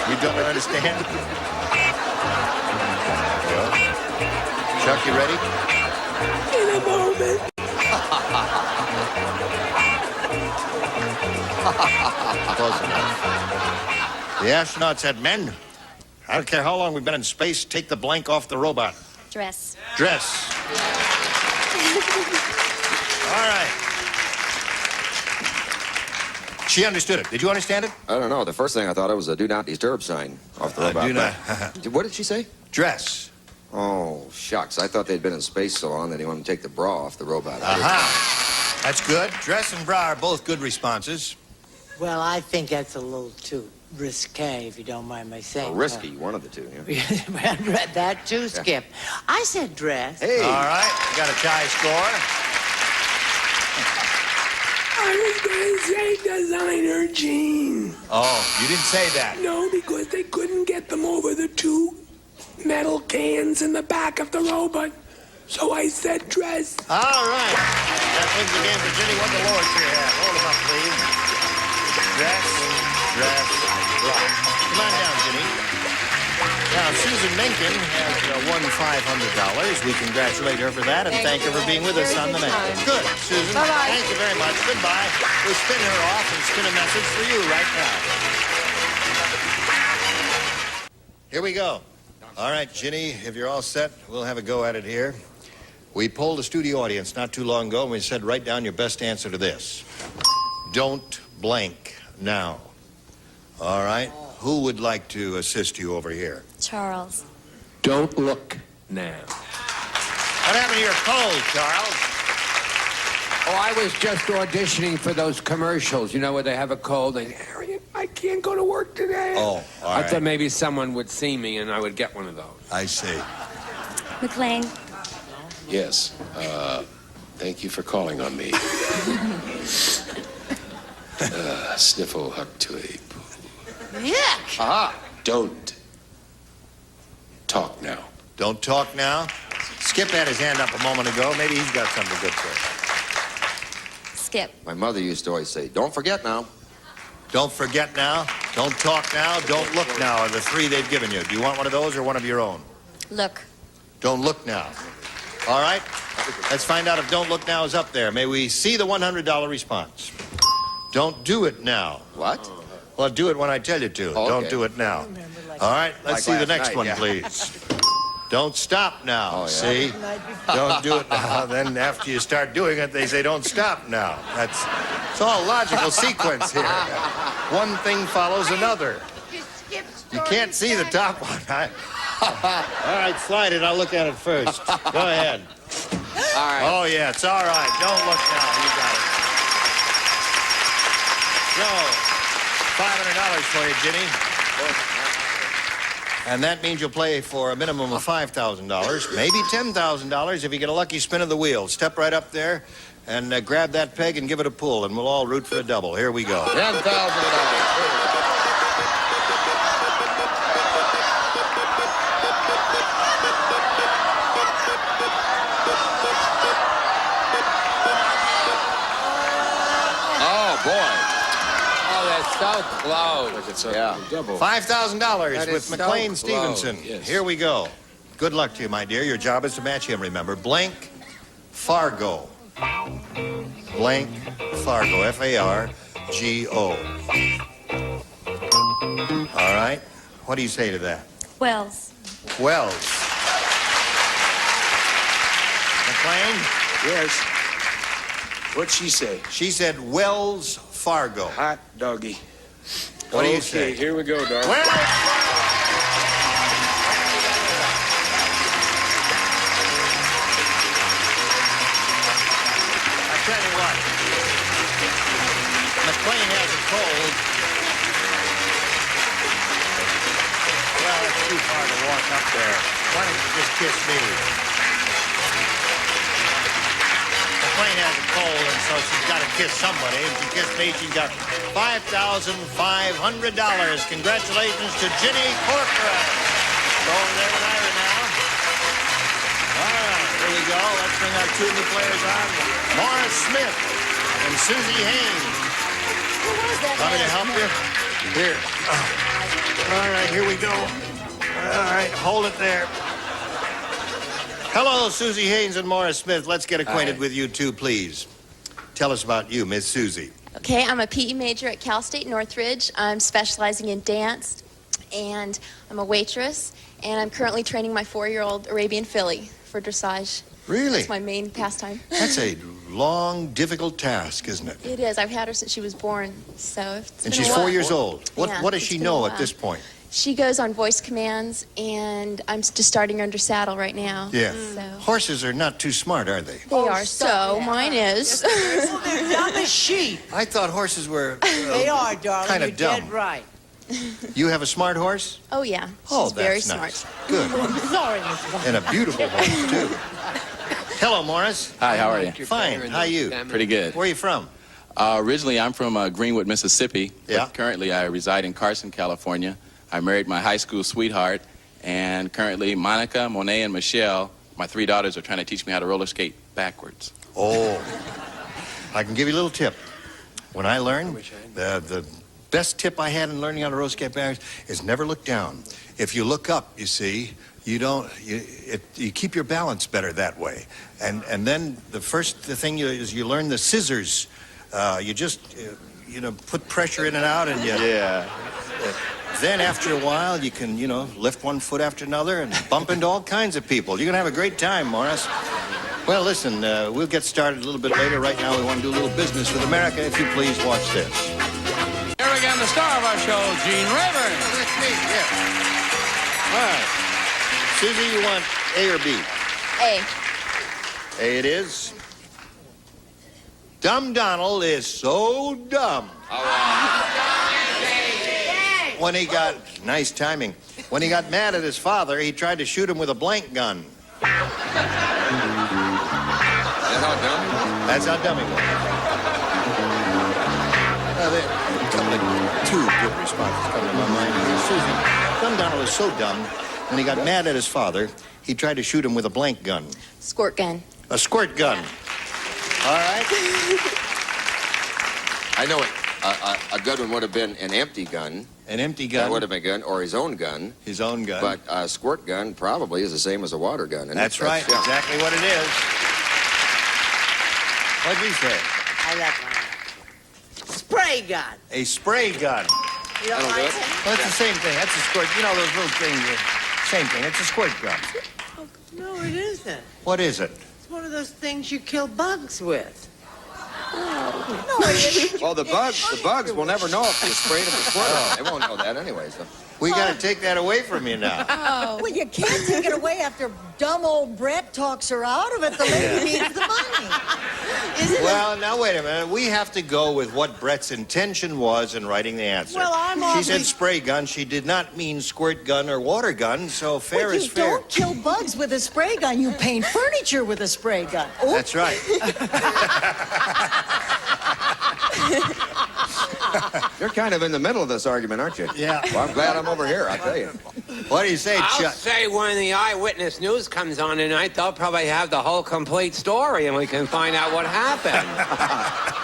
You don't understand? Well, Chuck, you ready? In a moment. Close enough. The astronaut said, "Men, I don't care how long we've been in space, take the blank off the robot." Dress. Dress. All right. She understood it. Did you understand it? I don't know. The first thing I thought it was a do not disturb sign off the robot. do not. What did she say? Dress. Oh, shucks. I thought they'd been in space so long that he wanted to take the bra off the robot. Aha. That's good. Dress and bra are both good responses. Well, I think that's a little too risque, if you don't mind my saying. Oh, risky, one of the two. Yeah. Read that too, Skip. I said dress. Hey. All right. You got a tie score. I was going to say designer jeans. Oh, you didn't say that. No, because they couldn't get them over the 2 metal cans in the back of the robot. So I said dress. All right. That wins the game for Ginny. What the Lord here have. Hold him up, please. Dress, dress, bra. Come on down, Ginny. Now, Susan Menken has won $500. We congratulate her for that and thank her for being with us on the net. Good, Susan. Bye-bye. Thank you very much. Goodbye. We'll spin her off and spin a message for you right now. Here we go. All right, Ginny, if you're all set, we'll have a go at it here. We polled the studio audience not too long ago, and we said, write down your best answer to this. Don't blank now. All right? Who would like to assist you over here? Charles. Don't look now. What happened to your cold, Charles? Oh, I was just auditioning for those commercials, you know, where they have a cold and, Harriet, I can't go to work today. Oh, all I right. thought maybe someone would see me and I would get one of those. I see. McLean. Yes. Thank you for calling on me. Sniffle up to a poo. Yuck. Aha. Don't talk now. Don't talk now. Skip had his hand up a moment ago. Maybe he's got something good for us. Skip. My mother used to always say, don't forget now. Don't forget now. Don't talk now. Don't look now are the three they've given you. Do you want one of those or one of your own? Look. Don't look now. All right. Let's find out if don't look now is up there. May we see the $100 response? Don't do it now. What? Well, do it when I tell you to. Oh, Don't okay. do it now. All right, let's see the next one, please. Don't stop now. Oh, yeah. See? Don't do it now. Then after you start doing it, they say don't stop now. It's all logical sequence here. One thing follows another. You can't see the top one. All right, slide it. I'll look at it first. Go ahead. All right. Oh, yeah, it's all right. Don't look now. You got it. So, $500 for you, Ginny. And that means you'll play for a minimum of $5,000, maybe $10,000 if you get a lucky spin of the wheel. Step right up there and grab that peg and give it a pull, and we'll all root for a double. Here we go. $10,000. So close. Like it's a double. $5,000 with so McLean close. Stevenson. Yes. Here we go. Good luck to you, my dear. Your job is to match him, remember. Blank Fargo. Blank Fargo. F-A-R-G-O. All right. What do you say to that? Wells. Wells. McLean? Yes. What'd she say? She said Wells Fargo. Hot doggy. What do you say? Okay, here we go, darling. Well, I tell you what, McLean has a cold. Well, it's too far to walk up there. Why don't you just kiss me? McLean has a cold, and so she's got to kiss somebody. And she kissed me, she got $5,500. Congratulations to Ginny Corcoran. Go over there with Ira now. All right, here we go. Let's bring our two new players on. Morris Smith and Susie Haynes. Who was that? Want me to help you? Here. All right, here we go. All right, hold it there. Hello, Susie Haynes and Morris Smith. Let's get acquainted with you two, please. Tell us about you, Miss Susie. Okay, I'm a PE major at Cal State Northridge. I'm specializing in dance, and I'm a waitress, and I'm currently training my 4-year-old Arabian filly for dressage. Really? It's my main pastime. That's a long, difficult task, isn't it? It is. I've had her since she was born, so it's And been she's a while. 4 years old. What does it's she been a know at while. this point? She goes on voice commands, and I'm just starting her under saddle right now. Yeah. So. Horses are not too smart, are they? They are so. Mine is. They're dumb as sheep. I thought horses were They are, darling. kind You're of dumb. dead right. You have a smart horse? Oh, yeah. She's Oh, very that's smart. nice. Good. Sorry, Mr. And a beautiful horse, too. Hello, Morris. Hi, how are you? Fine. How are you? Pretty good. Where are you from? Originally, I'm from Greenwood, Mississippi. Yeah. But currently, I reside in Carson, California. I married my high school sweetheart, and currently, Monica, Monet, and Michelle, my 3 daughters, are trying to teach me how to roller skate backwards. Oh. I can give you a little tip. When I learned, the best tip I had in learning how to roller skate backwards is never look down. If you look up, you see, you keep your balance better that way. And then the thing is you learn the scissors. You just, put pressure in and out, and then after a while, you can, lift one foot after another and bump into all kinds of people. You're going to have a great time, Morris. Well, listen, we'll get started a little bit later. Right now, we want to do a little business with America. If you please, watch this. Here again, the star of our show, Gene Rayburn. That's me, yeah. All right. Susie, you want A or B? A. A it is. Dumb Donald is so dumb. When he got, nice timing, when he got mad at his father, he tried to shoot him with a blank gun. That's how dumb? That's how dumb he was. Two good responses come to my mind. Susie, Dumb Donald is so dumb, when he got mad at his father, he tried to shoot him with a blank gun. Squirt gun. A squirt gun. All right? I know it. A good one would have been an empty gun. An empty gun? That would have been good, or his own gun. His own gun. But a squirt gun probably is the same as a water gun. That's right. Exactly what it is. What'd you say? I love mine. Spray gun. A spray gun. You don't like it? Well, it's the same thing. That's a squirt. You know those little things. Same thing. It's a squirt gun. Oh, no, it isn't. What is it? It's one of those things you kill bugs with. No, well, the bugs will never know if you sprayed them with squirt. They won't know that anyway, so. We got to take that away from you now. Oh. Well, you can't take it away after dumb old Brett talks her out of it. The lady needs the money. Well, now, wait a minute. We have to go with what Brett's intention was in writing the answer. Well, She said spray gun. She did not mean squirt gun or water gun, so fair is fair. You don't kill bugs with a spray gun. You paint furniture with a spray gun. Oops. That's right. You're kind of in the middle of this argument, aren't you? Yeah. Well, I'm glad I'm over here, I'll tell you. What do you say, I'll Chuck? say when the Eyewitness News comes on tonight, they'll probably have the whole complete story and we can find out what happened.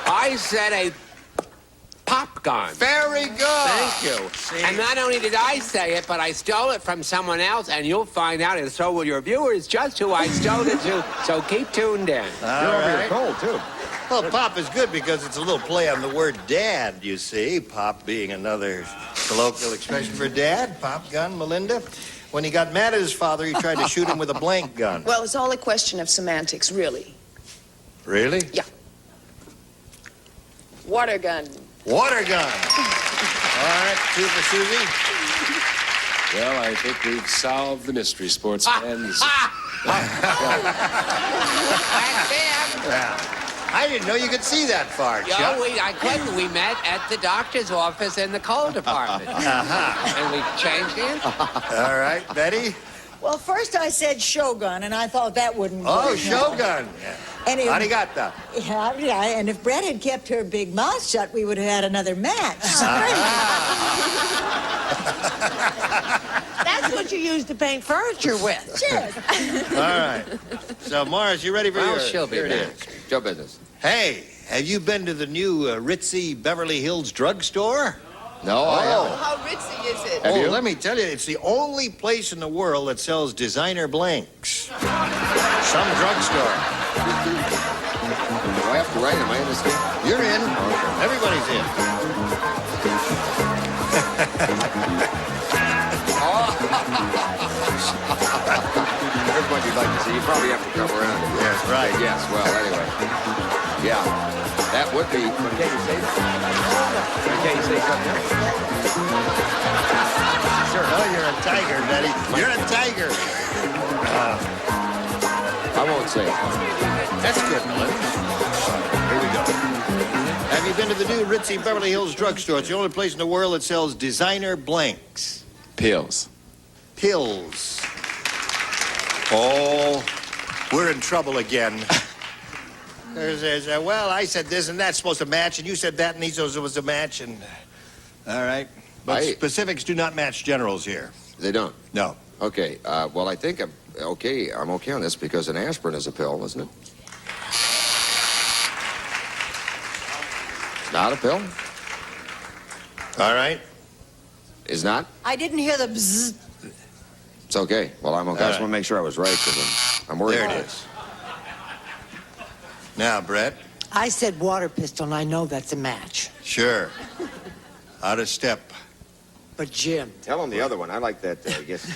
I said a pop gun. Very good. Thank you. See? And not only did I say it, but I stole it from someone else, and you'll find out, and so will your viewers, just who I stole it to. So keep tuned in. All You're over right. here cold, too. Well, pop is good because it's a little play on the word dad, you see. Pop being another colloquial expression for dad. Pop gun, Melinda. When he got mad at his father, he tried to shoot him with a blank gun. Well, it's all a question of semantics, really. Really? Yeah. Water gun. Water gun. All right, two for Susie. Well, I think we've solved the mystery, sportsmen. I didn't know you could see that far, Chuck. Yeah, I couldn't. We met at the doctor's office in the coal department. And we changed it. All right, Betty? Well, first I said shogun, and I thought that wouldn't work. Oh, shogun. And Arigata. Yeah, and if Brett had kept her big mouth shut, we would have had another match. That's what you use to paint furniture with. Cheers. All right. So, Morris, you ready for Well, your... she'll be here it back. is. Show business. Hey, have you been to the new ritzy Beverly Hills drugstore? No, I haven't. How ritzy is it? Have you? Let me tell you, it's the only place in the world that sells designer blanks. Some drugstore. Do I have to write? Am I in this game? You're in. Everybody's in. There's what you'd like to see. You probably have to come around. Yes, right. Yes, well, anyway. Yeah, that would be... Can you say that? Can you say something else? Sure. Oh, you're a tiger, Betty. You're a tiger. I won't say it. That's good, Melinda. Here we go. Have you been to the new ritzy Beverly Hills drugstore? It's the only place in the world that sells designer blanks. Pills. Pills. Oh, we're in trouble again. There's well, I said this and that's supposed to match, and you said that and he said it was a match, and... All right. But specifics do not match generals here. They don't? No. Okay, well, I think I'm okay on this because an aspirin is a pill, isn't it? Not a pill? All right. Is not? I didn't hear the bzzz. It's okay. Well, I'm okay. I just want to make sure I was right because I'm worried. There about it is. Now, Brett. I said water pistol, and I know that's a match. Sure. Out of step. But Jim. Tell him the other one. I like that. I guess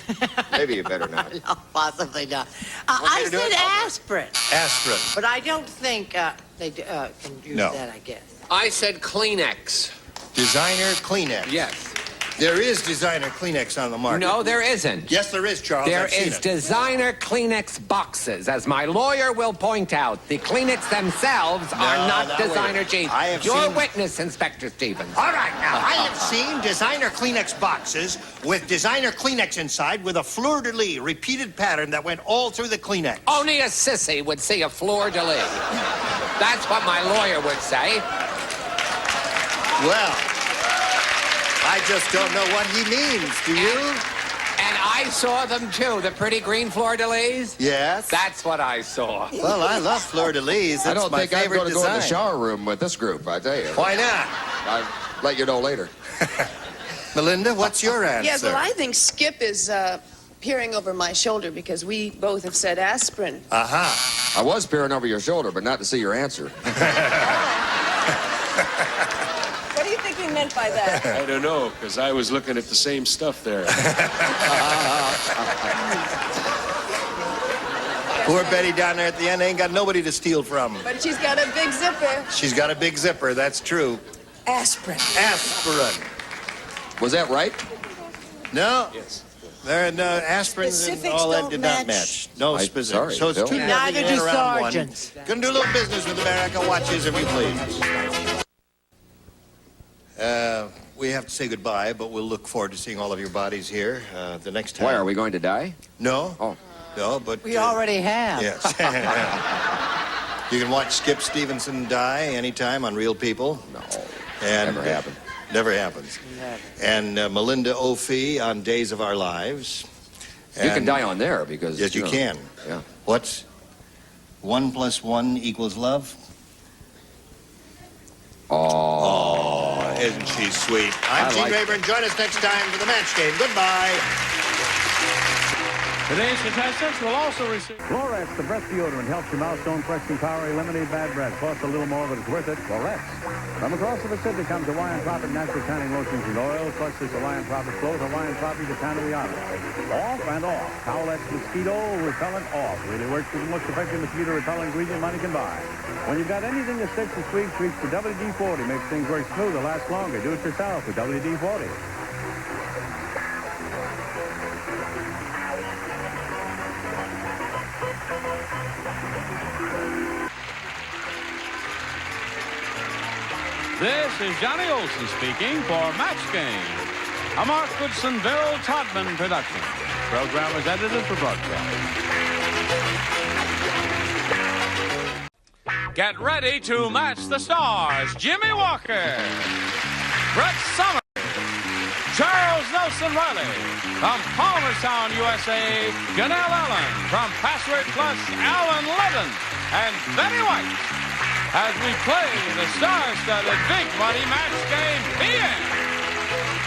maybe you better not. No, possibly not. Want me I to do said it? aspirin. Aspirin. But I don't think they can use No. that, I guess. I said Kleenex. Designer Kleenex. Yes. There is designer Kleenex on the market. No, there isn't. Yes, there is, Charles. There I've seen is it. designer Kleenex boxes. As my lawyer will point out, the Kleenex themselves are not now, designer wait. jeans. I have Your seen- witness, Inspector Stevens. All right, now, I have seen designer Kleenex boxes with designer Kleenex inside with a fleur-de-lis repeated pattern that went all through the Kleenex. Only a sissy would see a fleur-de-lis. That's what my lawyer would say. Well, I just don't know what he means. Do you? And I saw them, too. The pretty green fleur-de-lis? Yes. That's what I saw. Well, I love fleur-de-lis. That's I don't my think I'm favorite going to go in the design. shower room with this group, I tell you. Why not? I'll let you know later. Melinda, what's your answer? Yes, well, I think Skip is peering over my shoulder because we both have said aspirin. Aha. I was peering over your shoulder, but not to see your answer. What do you think he meant by that? I don't know, because I was looking at the same stuff there. Poor Betty down there at the end ain't got nobody to steal from. But she's got a big zipper. She's got a big zipper, that's true. Aspirin. Aspirin. Was that right? No. Yes. There, no, aspirin and Specifics all that don't did not match. match. No I'm specifics. sorry, So it's Bill. two Neither nothing do in round one. sergeants. Gonna do a little business with America. Watch as we please. We have to say goodbye, but we'll look forward to seeing all of your bodies here the next time. Why, are we going to die? No. Oh. No, but... We already have. Yes. You can watch Skip Stevenson die anytime on Real People. No. And, Never happened. Never happens. Never. And Melinda Opie on Days of Our Lives. You can And- die on there because... Yes, you know, can. Yeah. What's 1 + 1 = love? Oh. Isn't she sweet? I'm I Gene like Rayburn. Join us next time for the match game. Goodbye. Today's contestants will also receive... Flores, the breath deodorant, helps your mouth don't question power, eliminate bad breath. Costs a little more, but it's worth it. Flores. From across the Pacific comes Hawaiian Tropic natural tanning lotions and oils, plus this Hawaiian Tropic float, Hawaiian Tropic to tan the island. Off and off. Towelettes mosquito repellent off. Really works with the most effective mosquito repellent ingredient money can buy. When you've got anything that sticks to sweet treats, the WD-40 makes things work smoother, last longer. Do it yourself with WD-40. This is Johnny Olson speaking for Match Game, a Mark Goodson, Beryl Todman production. Program was edited for broadcast. Get ready to match the stars. Jimmy Walker, Brett Summers, Charles Nelson Riley. From Palmerstown, USA, Janelle Allen. From Password Plus, Alan Levin. And Betty White. As we play the star-studded Big Money Match Game PM.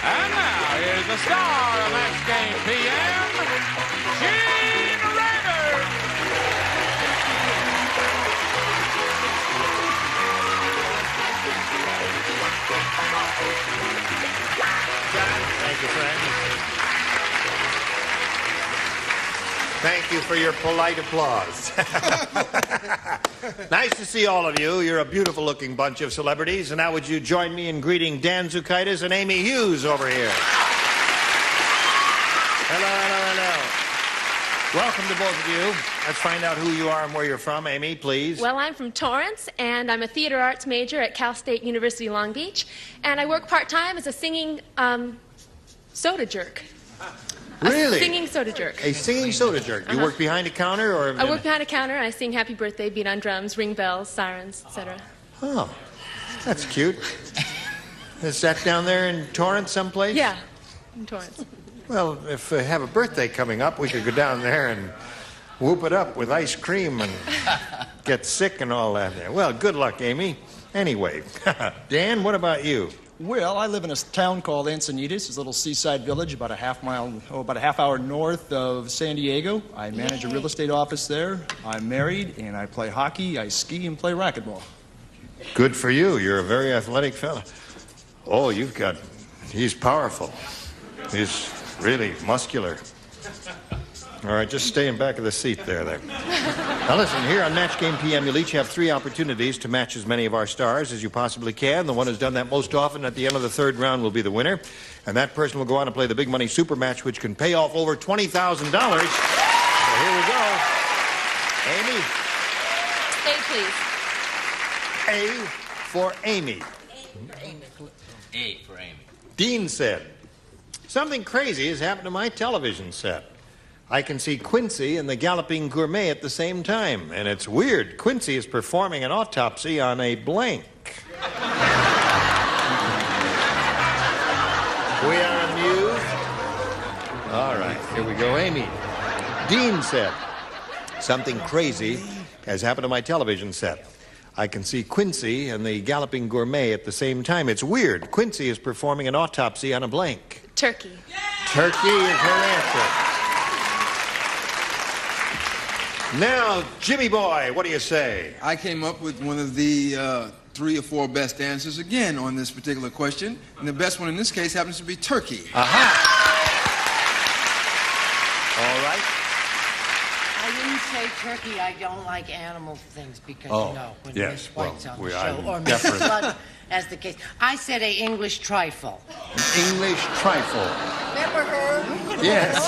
And now, here's the star of Match Game PM, Gene Rayburn. Thank you, friend. Thank you for your polite applause. Nice to see all of you. You're a beautiful-looking bunch of celebrities. And now would you join me in greeting Dan Zukaitis and Amy Hughes over here. Hello, hello, hello. Welcome to both of you. Let's find out who you are and where you're from. Amy, please. Well, I'm from Torrance, and I'm a theater arts major at Cal State University Long Beach, and I work part-time as a singing soda jerk. Really? A singing soda jerk. A singing soda jerk. You work behind a counter or... I work behind a counter, and I sing Happy Birthday, beat on drums, ring bells, sirens, etc. Oh, that's cute. Is that down there in Torrance someplace? Yeah, in Torrance. Well, if we have a birthday coming up, we could go down there and whoop it up with ice cream and get sick and all that there. Well, good luck, Amy. Anyway, Dan, what about you? Well, I live in a town called Encinitas. It's a little seaside village about a half hour north of San Diego. I manage a real estate office there. I'm married, and I play hockey, I ski, and play racquetball. Good for you. You're a very athletic fella. Oh, he's powerful. He's really muscular. All right, just stay in back of the seat there. Now listen, here on Match Game PM, you'll each have 3 opportunities to match as many of our stars as you possibly can. The one who's done that most often at the end of the 3rd round will be the winner. And that person will go on to play the big money super match, which can pay off over $20,000. So here we go. Amy. A, please. A for Amy. A for Amy. Dean said, something crazy has happened to my television set. I can see Quincy and the Galloping Gourmet at the same time, and it's weird. Quincy is performing an autopsy on a blank. We are amused. All right, here we go. Amy. Dean said, something crazy has happened to my television set. I can see Quincy and the Galloping Gourmet at the same time. It's weird. Quincy is performing an autopsy on a blank. Turkey. Turkey is her answer. Now, Jimmy Boy, what do you say? I came up with one of the 3 or 4 best answers again on this particular question, and the best one in this case happens to be turkey. Aha! All right. I didn't say turkey. I don't like animal things because, when Miss White's on the show, or Miss Flood, as the case. I said a English trifle. An English trifle. Remember her? Yes.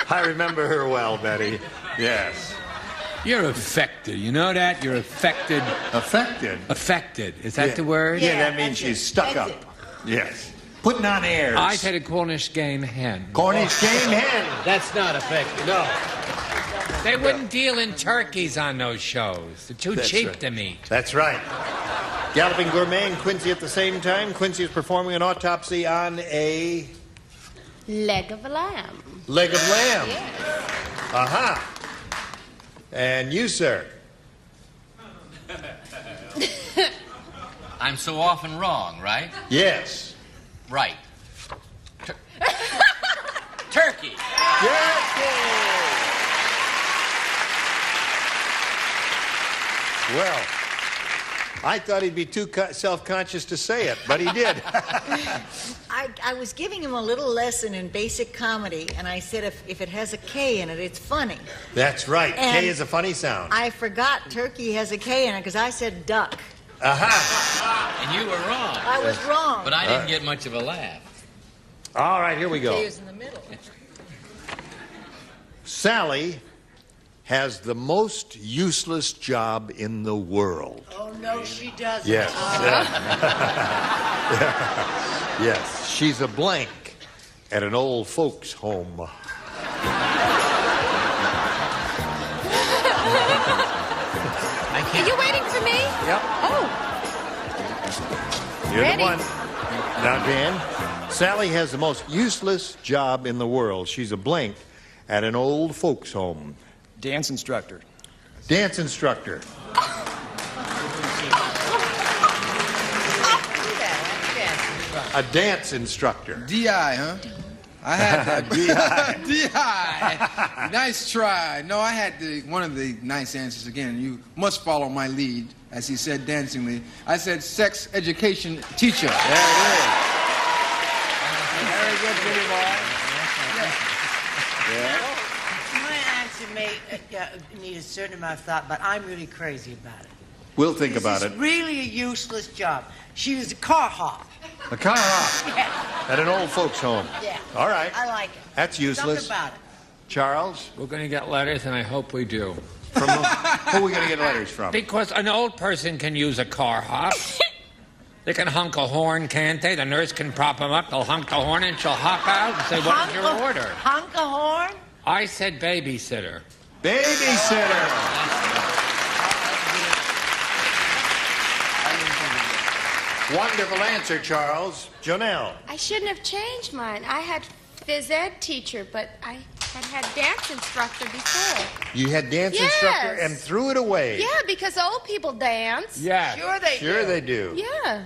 I remember her well, Betty. Yes. You're affected. You know that? You're affected. Affected? Affected. Is that the word? Yeah, that means she's stuck up. Yes. Putting on airs. I said a Cornish game hen. Cornish game hen. That's not affected. No. They wouldn't deal in turkeys on those shows. They're too cheap to meat. That's right. Galloping Gourmet and Quincy at the same time. Quincy is performing an autopsy on a... Leg of a lamb. Leg of lamb. Yes. Aha. And you, sir? I'm so often wrong, right? Yes. Right. Turkey. Well, I thought he'd be too self-conscious to say it, but he did. I was giving him a little lesson in basic comedy, and I said if it has a K in it, it's funny. That's right. And K is a funny sound. I forgot turkey has a K in it because I said duck. Aha. And you were wrong. I was wrong. But I didn't get much of a laugh. All right, here we go. K is in the middle. Sally has the most useless job in the world. Oh, no, she doesn't. Yes. Yes. She's a blank at an old folks' home. Are you waiting for me? Yep. Oh. You're Ready. the one. Now, Dan, Sally has the most useless job in the world. She's a blank at an old folks' home. Dance instructor. Dance instructor. A dance instructor. D.I., huh? I had that. D.I. Nice try. No, I had one of the nice answers again. You must follow my lead, as he said dancingly. I said sex education teacher. There it is. Very good, Jimmy Boy. Yeah. My answer may need a certain amount of thought, but I'm really crazy about it. We'll think about it. It's really a useless job. She was a car hop. A car hop. Yeah. At an old folks' home. Yeah. All right. I like it. That's useless. Something about it. Charles? We're going to get letters, and I hope we do. From who are we going to get letters from? Because an old person can use a car hop. They can honk a horn, can't they? The nurse can prop them up. They'll honk the horn, and she'll hop out and say, "What is your order?" Honk a horn? I said babysitter. Babysitter. Wonderful answer, Charles. Jonelle. I shouldn't have changed mine. I had phys ed teacher, but I had dance instructor before. You had dance instructor and threw it away. Yeah, because old people dance. Yeah. Sure they do. Sure they do. Yeah.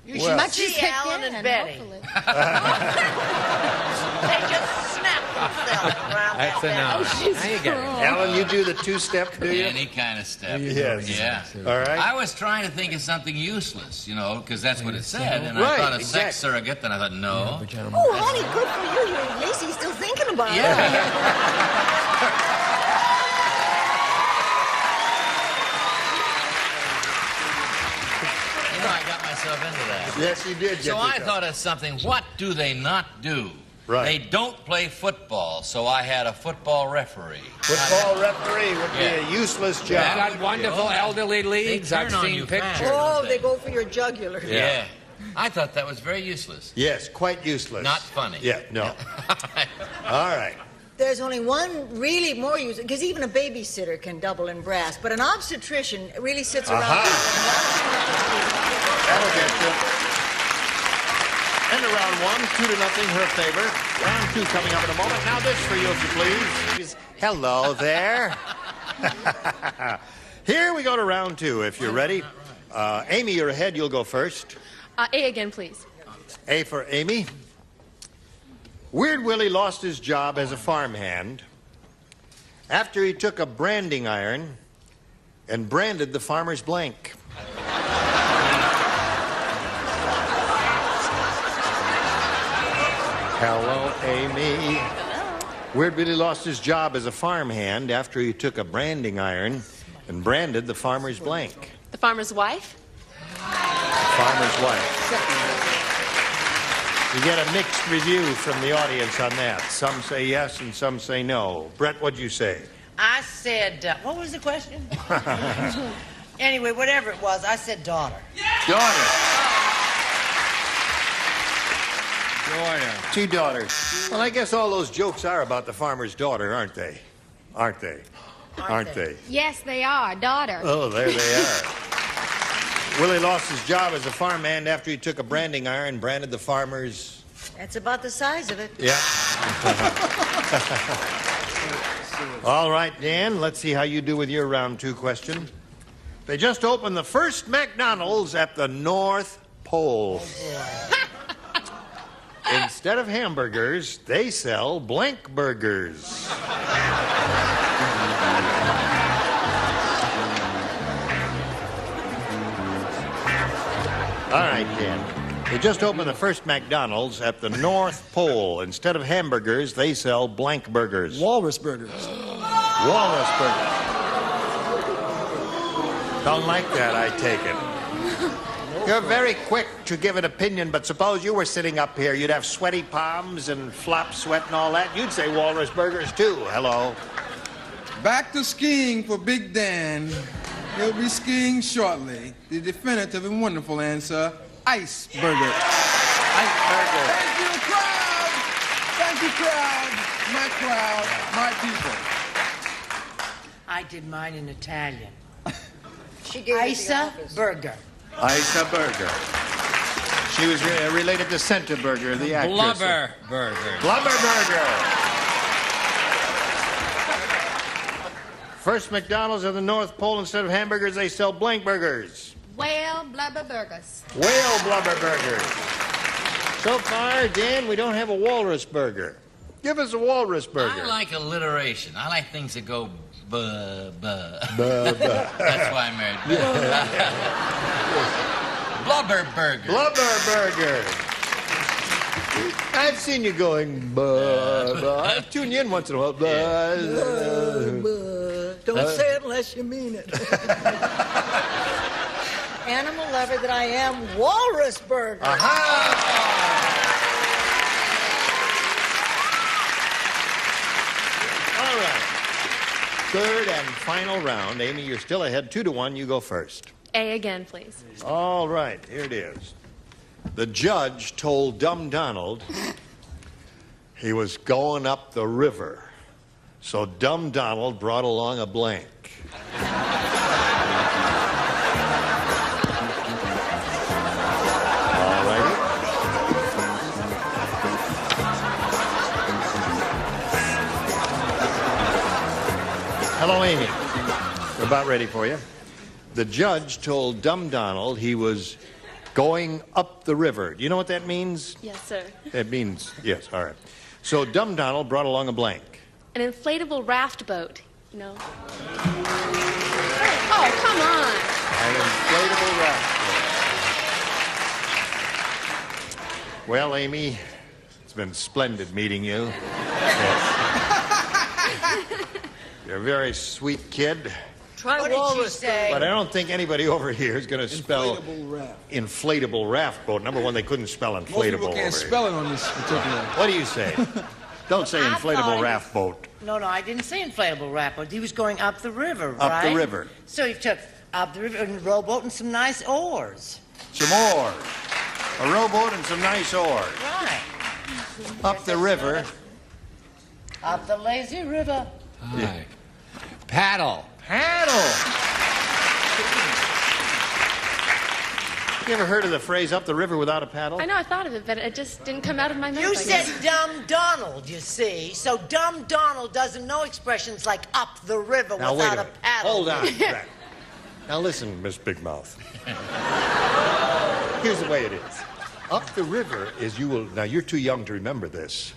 You Well- should see Alan and Betty. They just snapped themselves around That's that enough. bed. Now you get it. Alan, you do the two-step, do you? Any kind of step. Yes. Yeah. All right. I was trying to think of something useless, you know, because that's what it said. And Right, I thought a exactly. sex surrogate, then I thought, no. Oh, honey, good for you. You're at least still thinking about it. You know, I got myself into that. Yes, you did. So I thought of something. What do they not do? Right. They don't play football, so I had a football referee. Football referee would be a useless job. They've got wonderful elderly leagues. They I've turn on seen you pictures. fast. Oh, they go for your jugular. Yeah. I thought that was very useless. Yes, quite useless. Not funny. Yeah, no. All right. There's only one really more use, because even a babysitter can double in brass, but an obstetrician really sits around. That'll get you. End of round 1, 2-0, her favor. Round 2 coming up in a moment. Now this for you, if you please. Hello there. Here we go to round 2, if you're ready. Amy, you're ahead. You'll go first. A again, please. A for Amy. Weird Willie lost his job as a farmhand after he took a branding iron and branded the farmer's blank. Hello, Amy. Weird Willie lost his job as a farmhand after he took a branding iron and branded the farmer's blank. The farmer's wife? Farmer's wife. You get a mixed review from the audience on that. Some say yes and some say no. Brett, what'd you say? I said, what was the question? Anyway, whatever it was, I said daughter. Daughter. Daughter. 2 daughters. Well, I guess all those jokes are about the farmer's daughter, aren't they? Aren't they? Aren't they? Yes, they are. Daughter. Oh, there they are. Willie lost his job as a farmhand after he took a branding iron and branded the farmer's... That's about the size of it. Yeah. All right, Dan, let's see how you do with your round 2 question. They just opened the first McDonald's at the North Pole. Instead of hamburgers, they sell blank burgers. All right, Dan. They just opened the first McDonald's at the North Pole. Instead of hamburgers, they sell blank burgers. Walrus burgers. Walrus burgers. Don't like that, I take it. You're very quick to give an opinion, but suppose you were sitting up here, you'd have sweaty palms and flop sweat and all that. You'd say walrus burgers, too. Hello. Back to skiing for Big Dan. He'll be skiing shortly. The definitive and wonderful answer, ice burger. Ice burger. Thank you, crowd. Thank you, crowd. My people. I did mine in Italian. She gave it to the Isa office. Burger. Isa Burger. She was related to Senta Burger, the actress. Blubber burger. Blubber Burger. First McDonald's at the North Pole, instead of hamburgers, they sell blank burgers. Whale blubber burgers. Whale blubber burgers. So far, Dan, we don't have a walrus burger. Give us a walrus burger. I like alliteration. I like things that go buh, buh. Buh, buh. That's why I married Blubber burger. Blubber burger. I've seen you going buh, buh. I tune you in once in a while. Buh, Don't say it unless you mean it. Animal lover that I am, walrus burger. All right. Third and final round. Amy, you're still ahead 2-1. You go first. A again, please. All right, here it is. The judge told Dumb Donald he was going up the river. So Dumb Donald brought along a blank. All righty. Hello, Amy. We're about ready for you. The judge told Dumb Donald he was Going up the river. Do you know what that means? Yes, sir. That means, yes, all right. So Dumb Donald brought along a blank. An inflatable raft boat, you know. Oh, come on. An inflatable raft boat. Well, Amy, it's been splendid meeting you. Yes. You're a very sweet kid. Try what did she say? But I don't think anybody over here is going to spell inflatable raft boat. Number one, they couldn't spell inflatable. Most people over can't here. spell it on this particular. What do you say? Don't say inflatable raft boat. No, I didn't say inflatable raft boat. He was going up the river, Up right? the river. So he took up the river and a rowboat and some nice oars. Some oars. A rowboat and some nice oars. Right. Up the river. Up the lazy river. Hi. Paddle. Paddle. You ever heard of the phrase up the river without a paddle? I know I thought of it, but it just didn't come out of my mouth. You I said guess. Dumb Donald, you see. So Dumb Donald doesn't know expressions like up the river Now, without wait a a minute. paddle. Hold on. Jack. Now listen, Miss Big Mouth. Here's the way it is. Up the river is you will. Now you're too young to remember this.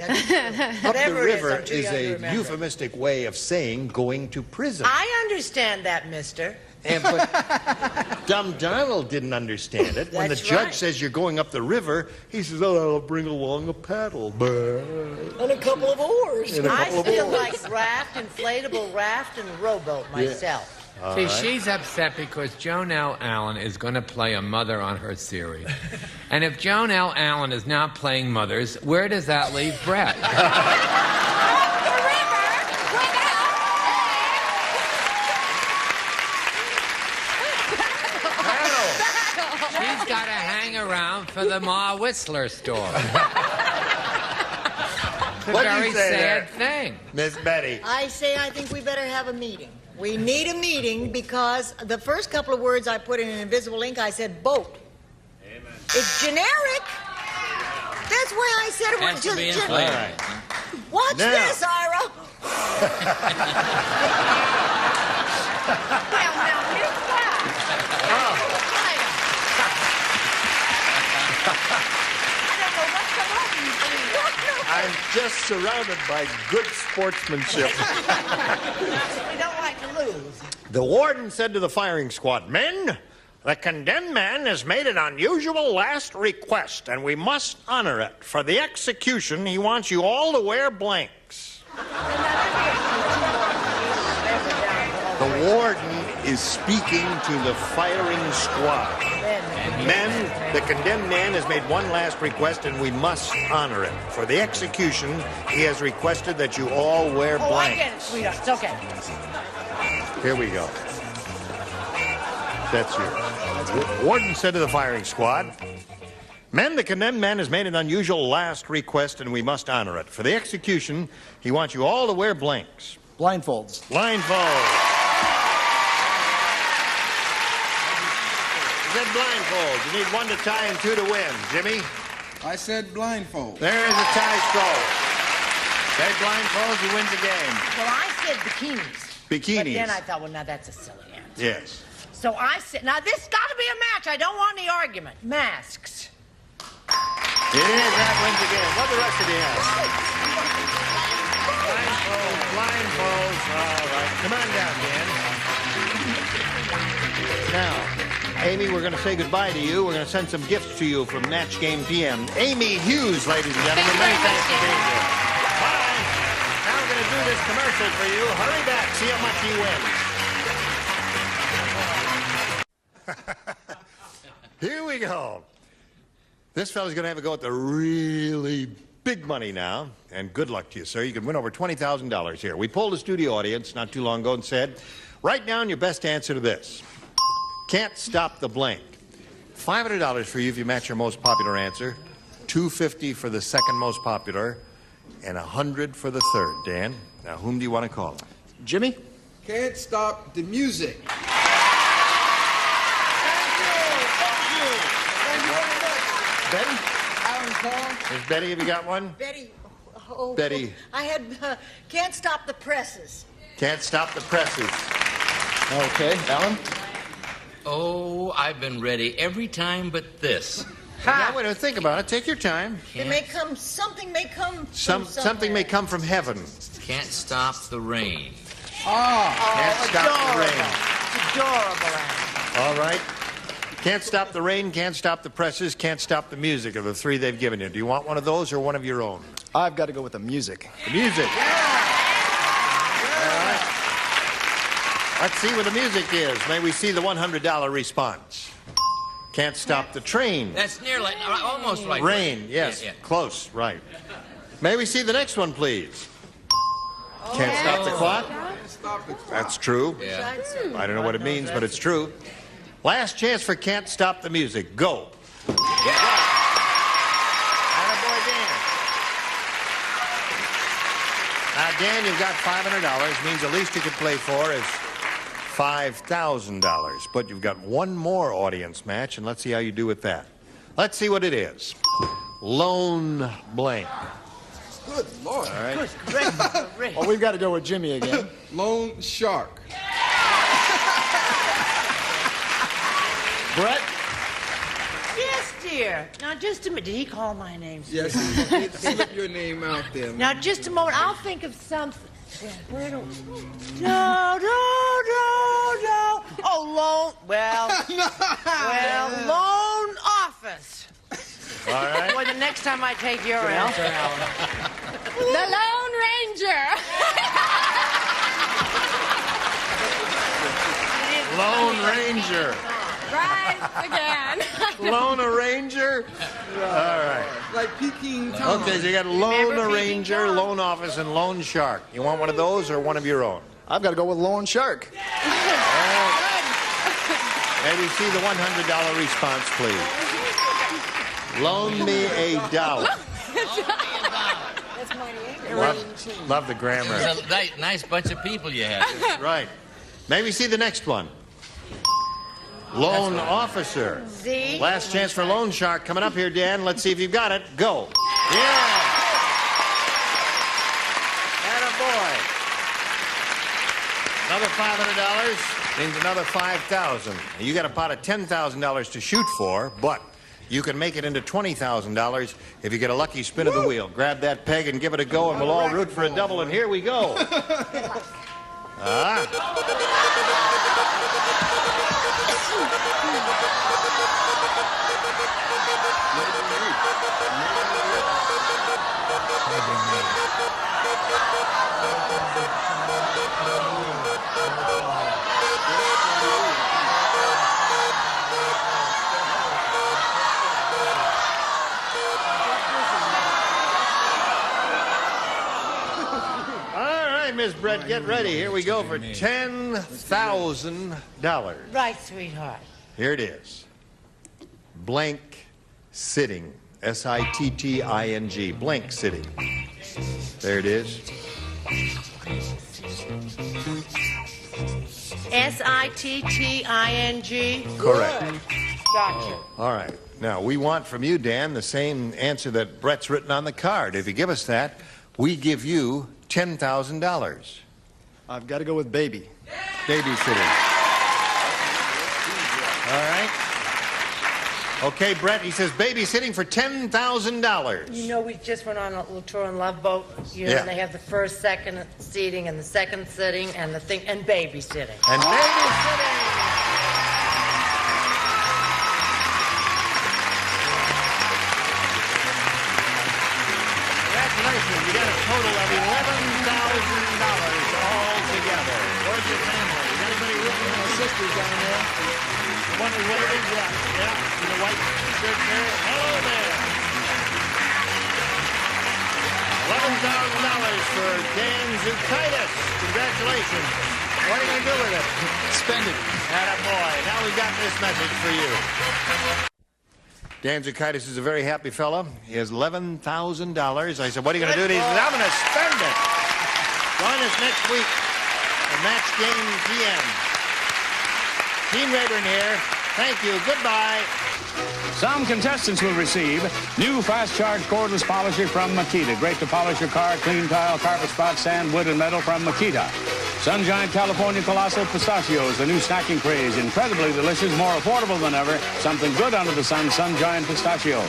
Up the Whatever it is, river I'm too is young to a remember. euphemistic way of saying going to prison. I understand that, mister. But Dumb Donald didn't understand it. When the That's judge right. says you're going up the river, he says, "Oh, I'll bring along a paddle." And a couple of oars. And a I couple of still oars. like raft, inflatable raft, and rowboat myself. See, she's upset because Joan L. Allen is going to play a mother on her series. And if Joan L. Allen is not playing mothers, where does that leave Brett? She's got to hang around for the Ma Whistler story. It's a What'd you very say sad there? thing. Miss Betty. I say I think we better have a meeting. We need a meeting because the first couple of words I put in invisible ink, I said boat. Amen. It's generic. That's why I said it was Has to just be generic. inflated. All right. Watch Now. this, Ira. Well, now, here's that. I'm just surrounded by good sportsmanship. We don't like to lose. The warden said to the firing squad, "Men, the condemned man has made an unusual last request, and we must honor it. For the execution, he wants you all to wear blanks." The warden is speaking to the firing squad. Men, the condemned man has made one last request, and we must honor it. For the execution, he has requested that you all wear Oh, I blanks. get it, sweetheart. It's okay. Here we go. That's you. Warden said to the firing squad, "Men, the condemned man has made an unusual last request, and we must honor it. For the execution, he wants you all to wear blanks." Blindfolds. Blindfolds. He said blindfolds. You need one to tie and two to win. Jimmy? I said blindfold. There is a tie score. Say blindfolds, he wins the game. Well, I said bikinis. Bikinis. But then I thought, well, now that's a silly answer. Yes. So I said, now this has got to be a match. I don't want any argument. Masks. It is. That wins the game. What the rest of you have? Blindfolds. All right. Come on down, Dan. Now, Amy, we're going to say goodbye to you. We're going to send some gifts to you from Match Game PM. Amy Hughes, ladies and gentlemen. Many thanks for being here. Bye. Now we're going to do this commercial for you. Hurry back. See how much you win. Here we go. This fella's going to have a go at the really big money now. And good luck to you, sir. You can win over $20,000 here. We polled a studio audience not too long ago and said, write down your best answer to this. Can't stop the blank. $500 for you if you match your most popular answer. $250 for the second most popular. And $100 for the third. Dan, now whom do you want to call? Jimmy? Can't stop the music. Betty? Alan Paul. Miss Betty, have you got one? Betty. Oh, Betty. I had Can't Stop the Presses. Can't stop the presses. Okay. Alan? Oh, I've been ready every time but this. Now, wait, think about it. Take your time. It may come, something may come Something may come from heaven. Can't stop the rain. Can't stop the rain. It's adorable, Anne. All right. Can't stop the rain, can't stop the presses, can't stop the music of the three they've given you. Do you want one of those or one of your own? I've got to go with the music. The music. All right. Let's see what the music is. May we see the $100 response. Can't stop the train. That's nearly, almost like Rain, yes. Yeah. Close, right. May we see the next one, please? Can't stop the clock? That's true. Yeah. I don't know what it means, but it's true. Last chance for Can't Stop the Music. Go. Attaboy, Dan. Now, Dan, you've got $500. Means the least you could play for is $5,000. But you've got one more audience match, and let's see how you do with that. Let's see what it is. Lone blank. Good Lord. All right. Well, we've got to go with Jimmy again. Lone shark. Brett? Yes, dear. Now, just a minute. Did he call my name? Yes, he slip your name out there. Now, just a moment. I'll think of something. Where do... No. Oh, loan. Well, loan office. All right. Boy, the next time I take your answer, Alan. The Lone Ranger. Lone Ranger. Rise again. Lone Ranger? All right. Like Peking Tom. Okay, so you got Lone Ranger, Lone Office, and Lone Shark. You want one of those or one of your own? I've got to go with Lone Shark. May we see the $100 response, please? Loan me a dollar. Love the grammar. It's a nice bunch of people you have. Right. May we see the next one? Loan officer. See? Last chance for Loan Shark coming up here, Dan. Let's see if you've got it. Go. Yeah. Attaboy. Another $500 means another $5,000. You got a pot of $10,000 to shoot for, but you can make it into $20,000 if you get a lucky spin of the wheel. Grab that peg and give it a go, and we'll all root for a double, and here we go. Miss Brett, get ready. Here we go for $10,000. Right, sweetheart. Here it is. Blank sitting. S-I-T-T-I-N-G. Blank sitting. There it is. S-I-T-T-I-N-G? Correct. Good. Gotcha. All right. Now, we want from you, Dan, the same answer that Brett's written on the card. If you give us that, we give you $10,000. I've got to go with baby. Babysitting. All right. Okay, Brett, he says babysitting for $10,000. You know, we just went on a little tour on Love Boat. You know, Yeah. they have the first, second seating, and the second sitting, and the thing, and babysitting. And babysitting. Congratulations, you got a total of $11,000 all together. Where's your family? Is anybody with you? My sister's down there. One is what it is? Yeah. In the white shirt there. Hello there. $11,000 for Dan Zukaitis. Congratulations. What are you going to do with it? Spend it. Attaboy. Now we've got this message for you. Dan Zukaitis is a very happy fella. He has $11,000. I said, what are you going to do? He said, I'm going to spend it. Join us next week at Match Game PM. Gene Rayburn here. Thank you. Goodbye. Some contestants will receive new fast charge cordless polisher from Makita. Great to polish your car, clean tile, carpet spots, sand, wood, and metal from Makita. Sun Giant California Colossal Pistachios, the new snacking craze. Incredibly delicious, more affordable than ever. Something good under the sun, Sun Giant Pistachios.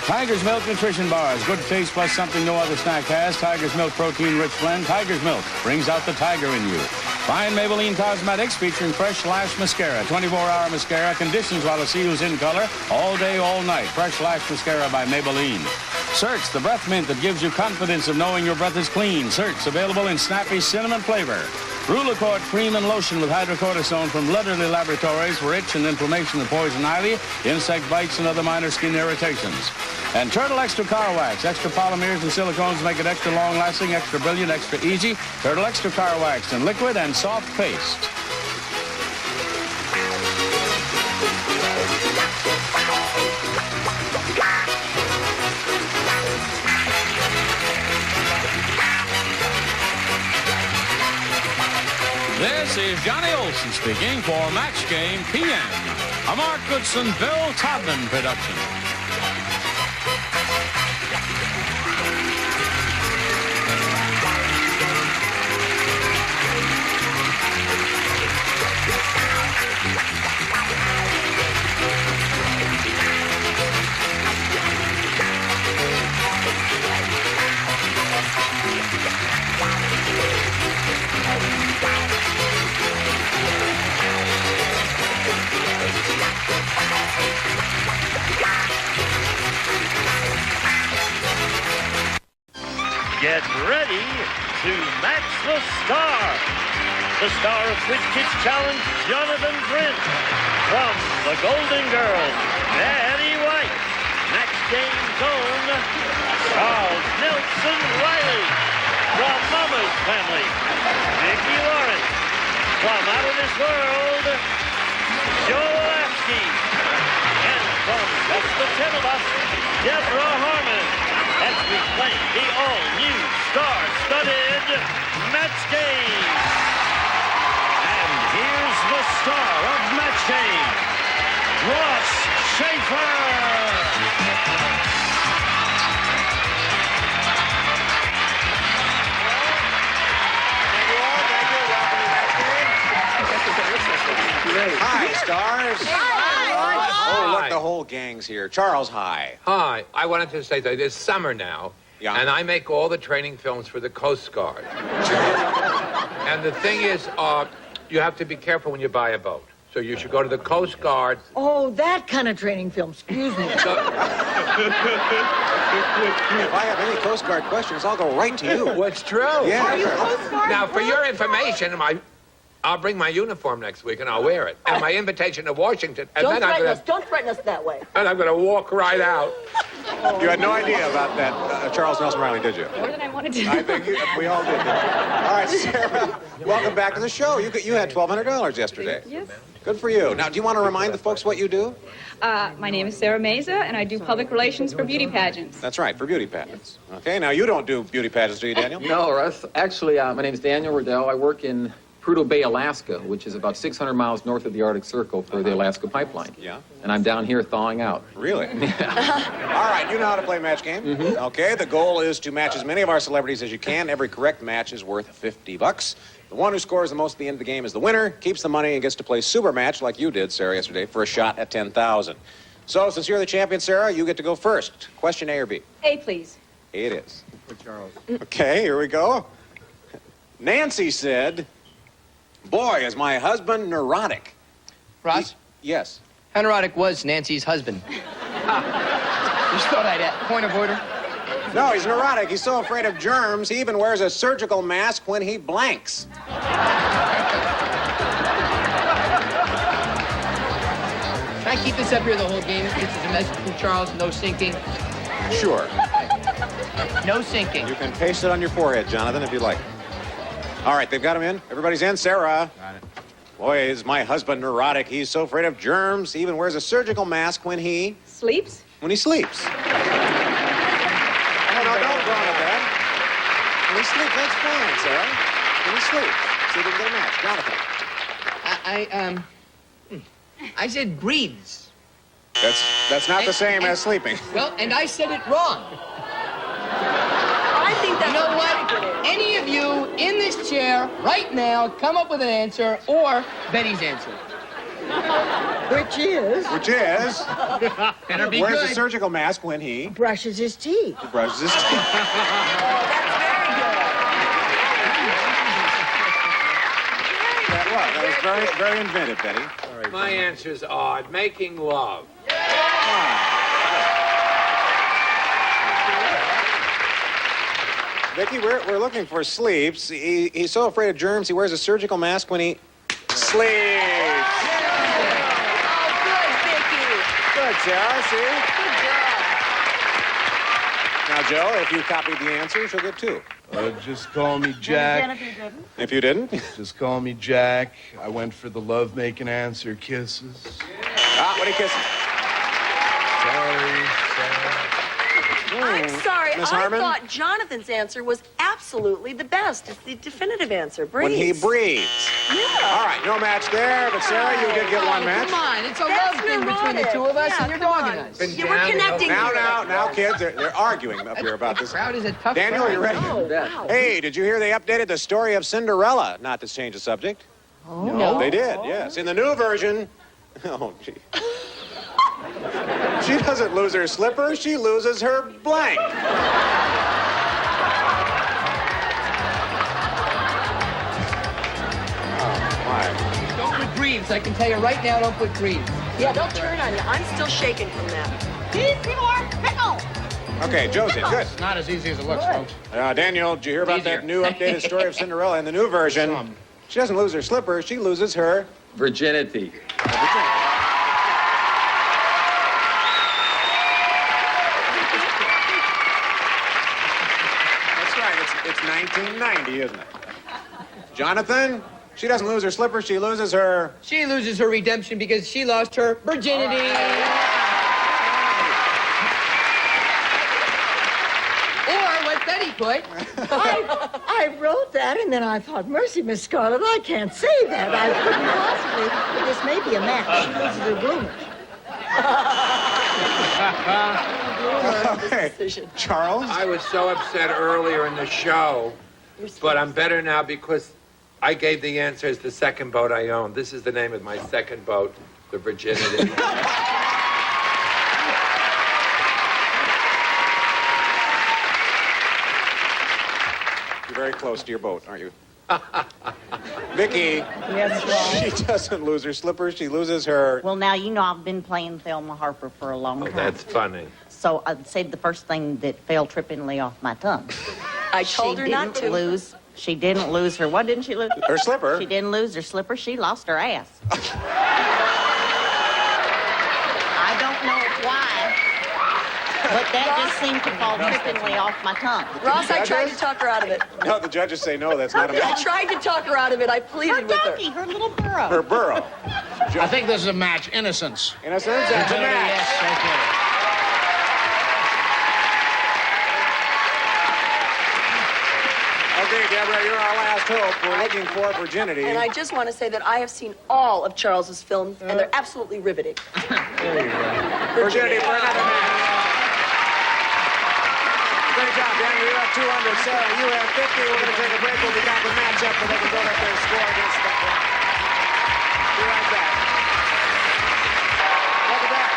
Tiger's Milk Nutrition Bars. Good taste plus something no other snack has. Tiger's Milk Protein-Rich Blend. Tiger's Milk brings out the tiger in you. Fine Maybelline Cosmetics featuring Fresh Lash Mascara. 24-hour mascara, conditions while it seals in color, all day, all night. Fresh Lash Mascara by Maybelline. Search, the breath mint that gives you confidence of knowing your breath is clean. Search, available in snappy cinnamon flavor. Rulacort cream and lotion with hydrocortisone from Lederle Laboratories for itch and inflammation of poison ivy, insect bites, and other minor skin irritations. And Turtle Extra Car Wax. Extra polymers and silicones make it extra long-lasting, extra brilliant, extra easy. Turtle Extra Car Wax in liquid and soft paste. This is Johnny Olson speaking for Match Game PM, a Mark Goodson, Bill Todman production. Get ready to match the star. The star of Quiz Kids Challenge, Jonathan Prince. From the Golden Girls, Betty White. Match Game's own, Charles Nelson Riley. From Mama's Family, Vicki Lawrence. From Out of This World, Joe Lasky. And from Just the Ten of Us, Deborah Harmon. As we play the all-new star-studded Match Game. And here's the star of Match Game, Ross Schaefer. Hi, stars. Oh, look, the whole gang's here. Charles, hi. Hi. I wanted to say that it's summer now, and I make all the training films for the Coast Guard. And the thing is, you have to be careful when you buy a boat. So you should go to the Coast Guard. Oh, that kind of training film. Excuse me. If I have any Coast Guard questions, I'll go right to you. Well, it's true. Yeah. Are you Coast Guard? Now, for your information, I'll bring my uniform next week and I'll wear it. And my invitation to Washington. And Don't then threaten us. Don't threaten us that way. And I'm going to walk right out. You had no idea about that, Charles Nelson Riley, did you? More than I wanted to. I think we all did. All right, Sarah, welcome back to the show. You had $1,200 yesterday. Yes. Good for you. Now, do you want to remind the folks what you do? My name is Sarah Meza, and I do public relations for beauty pageants. That's right, for beauty pageants. Okay, now you don't do beauty pageants, do you, Daniel? No, Russ. Actually, my name is Daniel Riddell. I work in Prudhoe Bay, Alaska, which is about 600 miles north of the Arctic Circle for the Alaska Pipeline. Yeah. And I'm down here thawing out. Really? All right, you know how to play Match Game? Mm-hmm. Okay, the goal is to match as many of our celebrities as you can. Every correct match is worth $50. The one who scores the most at the end of the game is the winner, keeps the money, and gets to play Super Match like you did, Sarah, yesterday, for a shot at $10,000. So, since you're the champion, Sarah, you get to go first. Question A or B? A, please. A it is. For Charles. Okay, here we go. Nancy said, "Boy, is my husband neurotic." Ross? Yes. How neurotic was Nancy's husband? Just thought I'd add. Point of order. No, he's neurotic. He's so afraid of germs, he even wears a surgical mask when he blanks. Can I keep this up here the whole game? This is a message from Charles. No sinking. Sure. No sinking. You can paste it on your forehead, Jonathan, if you like. All right, they've got him in. Everybody's in. Sarah. Got it. Boy, is my husband neurotic. He's so afraid of germs, he even wears a surgical mask when he... Sleeps? When he sleeps. Oh, no, don't go on with that. When he sleeps, that's fine, Sarah. When he sleeps. See if we can get a match. Jonathan. I said breathes. That's not the same as sleeping. Well, and I said it wrong. I think that's You know what what? any of you in this chair right now come up with an answer or Betty's answer. Which is? Which is? Better be Wears good. a surgical mask when he Brushes his teeth. brushes his teeth. That was very, very inventive, Betty. My answer's odd. Making love. Vicky, we're looking for sleeps. He's so afraid of germs, he wears a surgical mask when he sleeps. Good, Sarah, see? Now, Joe, if you copied the answer, she'll get 2. Just call me Jack. If you didn't? Just call me Jack. I went for the love-making answer, kisses. Ah, what are you kissing? I'm sorry. Miss I Harmon? thought Jonathan's answer was absolutely the best. It's the definitive answer. Breathes. When he breathes. Yeah. All right, no match there, but Sarah, you did get one match. Come on, it's a That's love thing between the two of us, neurotic. and you're Yeah, come dogging on. us. Yeah, we're connecting here. Now, kids, they're arguing up here about this. Crowd is a tough Daniel, crowd. you ready? Wow. Hey, did you hear they updated the story of Cinderella? Not to change the subject. Oh, no. They did, yes. In the new version, oh, gee. She doesn't lose her slipper, she loses her blank. Don't put Greaves. I can tell you right now, don't put Greaves. Yeah, don't turn on you. I'm still shaking from that. These people are fickle. Okay, Josie, good. It's not as easy as it looks, folks. Daniel, did you hear about that new updated story of Cinderella? In the new version, she doesn't lose her slipper, she loses her Virginity. That's right, it's 1990, isn't it? Jonathan, she doesn't lose her slipper, she loses her... She loses her redemption because she lost her virginity. Or what Betty put. I wrote that, and then I thought, mercy, Miss Scarlett, I can't say that. I couldn't possibly. But this may be a match. She loses her bloomers. Okay, Charles? I was so upset earlier in the show, but I'm better now because I gave the answer as the second boat I own. This is the name of my second boat, the Virginity. You're very close to your boat, aren't you? Vicky, Yes, Ron. she doesn't lose her slippers, she loses her... Well, now, you know I've been playing Thelma Harper for a long time. That's funny. So I'd say the first thing that fell trippingly off my tongue. I told her not to. She didn't lose her, what didn't she lose? Her slipper. She didn't lose her slipper, she lost her ass. I don't know why, but that just seemed to fall trippingly off my tongue. Ross, I tried to talk her out of it. No, the judges say no, that's not a I match. tried to talk her out of it. I pleaded with her. Donkey, her little burro. Her burro. I think this is a match. Innocence. Innocence, that's a match. Yes, okay. Okay, Deborah, you're our last hope. We're looking for virginity. And I just want to say that I have seen all of Charles's films, and they're absolutely riveting. Virginity for another match. Great job, Daniel. You have 200. Sarah, you have 50. We're going to take a break. We'll be back with matchup so they can build up their score against the clock. Be right back. Welcome back.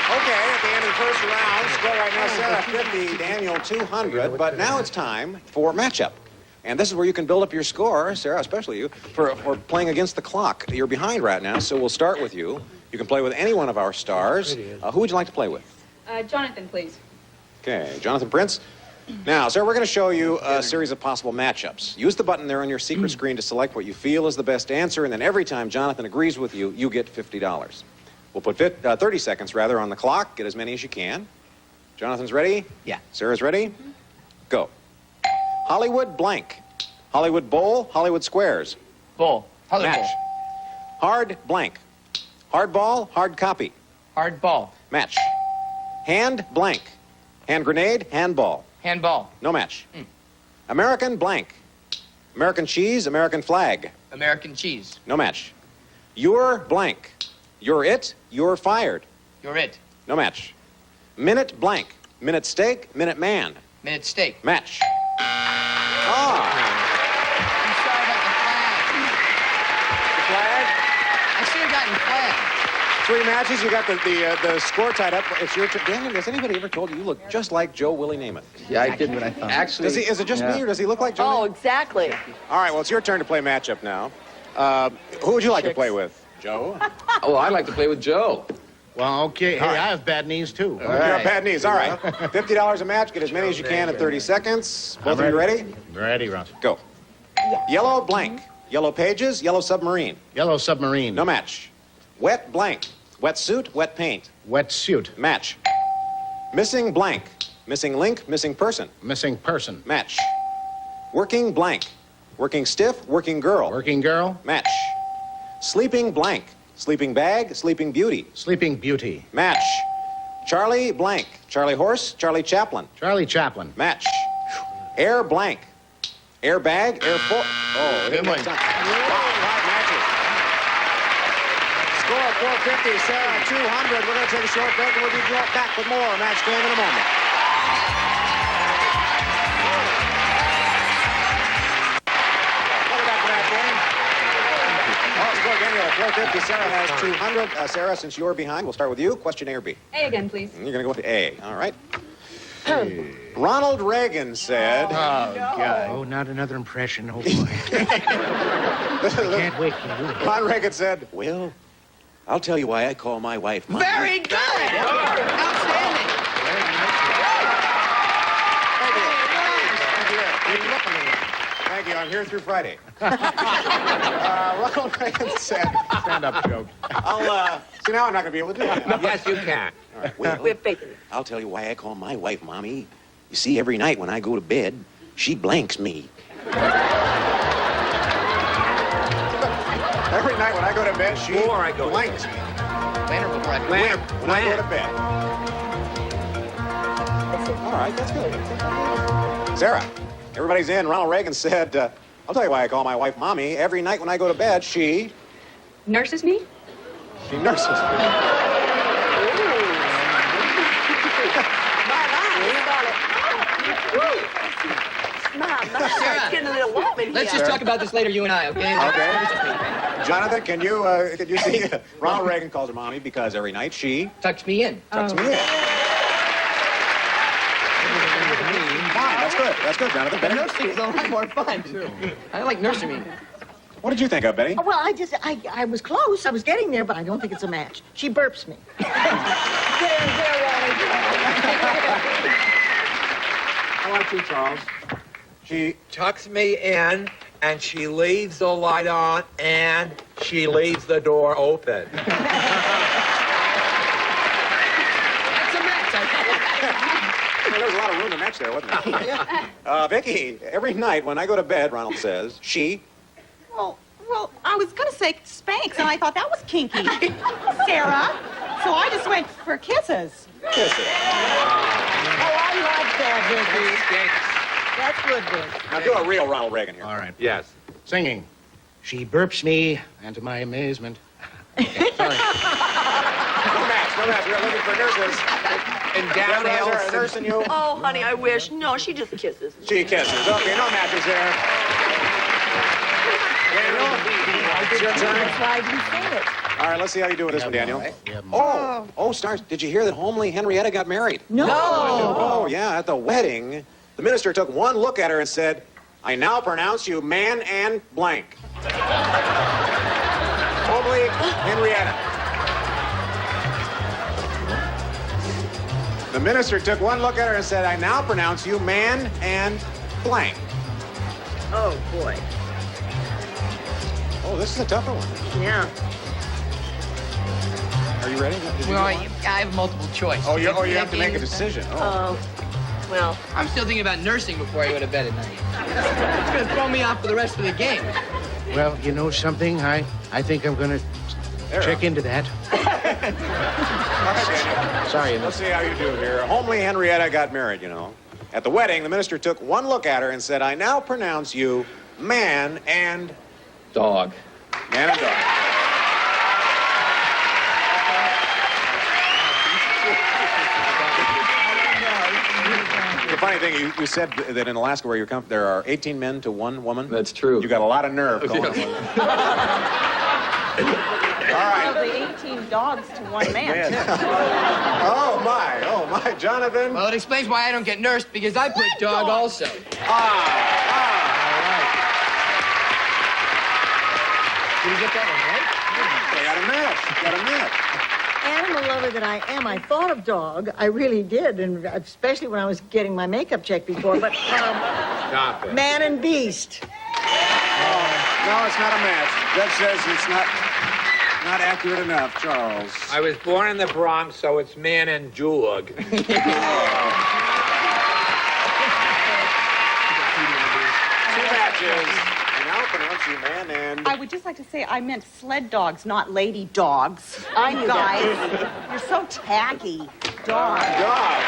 Okay, at the end of the first round, score right now, Sarah 50, Daniel 200. But now it's time for matchup. And this is where you can build up your score, Sarah, especially you, for playing against the clock. You're behind right now, so we'll start with you. You can play with any one of our stars. Who would you like to play with? Jonathan, please. Okay, Jonathan Prince. Now, Sarah, we're going to show you a series of possible matchups. Use the button there on your secret screen to select what you feel is the best answer, and then every time Jonathan agrees with you, you get $50. We'll put 30 seconds, rather, on the clock. Get as many as you can. Jonathan's ready? Yeah. Sarah's ready? Go. Hollywood blank. Hollywood bowl, Hollywood squares. Bowl. Hollywood Match. Hard blank. Hard ball, hard copy. Hard ball. Match. Hand blank. Hand grenade, handball. Handball. No match. American blank. American cheese, American flag. American cheese. No match. You're blank. You're it, you're fired. You're it. No match. Minute blank. Minute steak, minute man. Minute steak. Match. Ah. I'm sorry about the flag. The flag? I should have gotten flag. 3 matches. You got the score tied up. It's your turn. Daniel, has anybody ever told you you look just like Joe Willie Namath? Yeah, I did what I thought. Actually, is it just me, or does he look like Joe? Oh, exactly. All right, well, it's your turn to play matchup now. Who would you like to play with? Joe? Oh, I like to play with Joe. Well, okay. Hey, All right. I have bad knees, too. You have bad knees. All right. $50 a match. Get as many as you can in 30 seconds. Both of you ready? Ready, Ross. Go. Yellow blank. Yellow pages. Yellow submarine. Yellow submarine. No match. Wet blank. Wet suit. Wet paint. Wet suit. Match. Missing blank. Missing link. Missing person. Missing person. Match. Working blank. Working stiff. Working girl. Working girl. Match. Sleeping blank. Sleeping bag. Sleeping beauty. Sleeping beauty. Match. Charlie blank. Charlie horse. Charlie Chaplin. Charlie Chaplin. Match. Air blank. Air bag. Air full. Oh, Good one. 5 matches. Score 450. Sarah 200. We're going to take a short break and we'll be back with more Match Game in a moment. Daniel, 450. Sarah has 200. Sarah, since you're behind, we'll start with you. Question A or B? A again, please. You're going to go with A. All right. Ronald Reagan said... Oh, God. Oh, not another impression. Oh, boy. I can't wait. Ronald Reagan said, well, I'll tell you why I call my wife Mom. Very good. Outstanding. Thank you. I'm here through Friday. Ronald Reagan said... Stand-up joke. See, now I'm not going to be able to do it. Yes, you can. All right, well, We're faking it. I'll tell you why I call my wife Mommy. You see, every night when I go to bed, she blanks me. Every night when I go to bed, she blanks me. Planner before I When I go to bed. All right, that's good. Sarah, everybody's in. Ronald Reagan said, I'll tell you why I call my wife Mommy. Every night when I go to bed, she Nurses me? nurses me. It's getting a little warm in here. Let's just talk about this later, you and I, okay? Okay. Jonathan, can you see Ronald Reagan calls her Mommy because every night she Tucks me in. tucks me in. Fine, that's good. That's good, Jonathan. But Betty, nursing is a lot more fun. I like nursing me. what did you think of, Betty? Well, I was close. I was getting there, but I don't think it's a match. She burps me. How about you, Charles? She Tucks me in, and she leaves the light on, and she leaves the door open. That's a match, I think. There was a lot of room to match there, wasn't there? Vicky, every night when I go to bed, Ronald says, she... Well, I was going to say Spanx, and I thought that was kinky. Sarah. So I just went for kisses. kisses. Oh, I like that, Vicky. That's good, Vic. Now do a real Ronald Reagan here. All right. Yes. Singing. She burps me, and to my amazement... Okay, sorry. No match. We're looking for nurses. And downhill. Is there a nurse in you? Oh, honey, I wish. No, she just kisses. She kisses. Okay, no matches there. Daniel, it's your turn. That's why I didn't say it. All right, let's see how you do with this one, Daniel. Oh, Stars, did you hear that homely Henrietta got married? No. Oh, yeah, at the wedding, the minister took one look at her and said, I now pronounce you man and blank. Homely Henrietta. The minister took one look at her and said, I now pronounce you man and blank. Oh, boy. Oh, this is a tougher one. Yeah. Are you ready? Well, I have multiple choice. Oh, you have to make a decision. Oh. Well, I'm still thinking about nursing before I go to bed at night. It's going to throw me off for the rest of the game. Well, you know something? I think I'm going to check into that. Sorry. Let's see how you do here. Homely Henrietta got married, you know. At the wedding, the minister took one look at her and said, I now pronounce you man and... Dog. Man and dog. funny thing, you said that in Alaska where you're there are 18 men to 1 woman. That's true. You got a lot of nerve going on. All right. Probably 18 dogs to 1 man, too. Oh, my. Jonathan? Well, it explains why I don't get nursed, because I put dog also. All right. Did you get that one right? I got a match. Animal lover that I am, I thought of dog. I really did, and especially when I was getting my makeup checked before. But Stop it. man and beast. No, it's not a match. Judge says it's not accurate enough, Charles. I was born in the Bronx, so it's man and dog. 2 matches. And now pronounce you man and... I would just like to say I meant sled dogs, not lady dogs. I knew Guys, that. you're so tacky. Dog. Dog.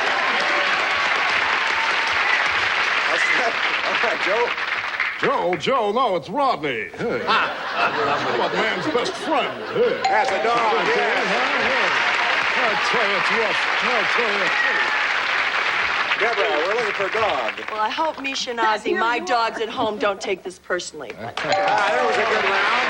All right, Joe. Joe, no, it's Rodney. Hey. What man's best friend? Hey. That's a dog, I tell you, it's rough. Deborah, we're looking for a dog. Well, I hope Misha and Ozzy, my dogs at home, don't take this personally. There was a good round.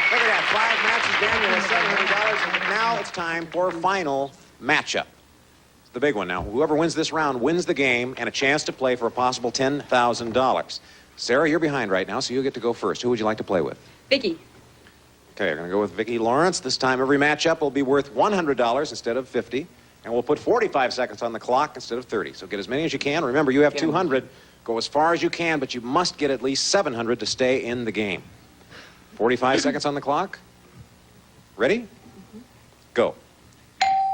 Look at that, 5 matches. Daniel has $700. Now it's time for final matchup. The big one now. Whoever wins this round wins the game and a chance to play for a possible $10,000. Sarah, you're behind right now, so you get to go first. Who would you like to play with? Vicky. Okay, we're going to go with Vicki Lawrence. This time every matchup will be worth $100 instead of $50. And we'll put 45 seconds on the clock instead of 30. So get as many as you can. Remember, you have 200. Go as far as you can, but you must get at least 700 to stay in the game. 45 seconds on the clock. Ready? Go.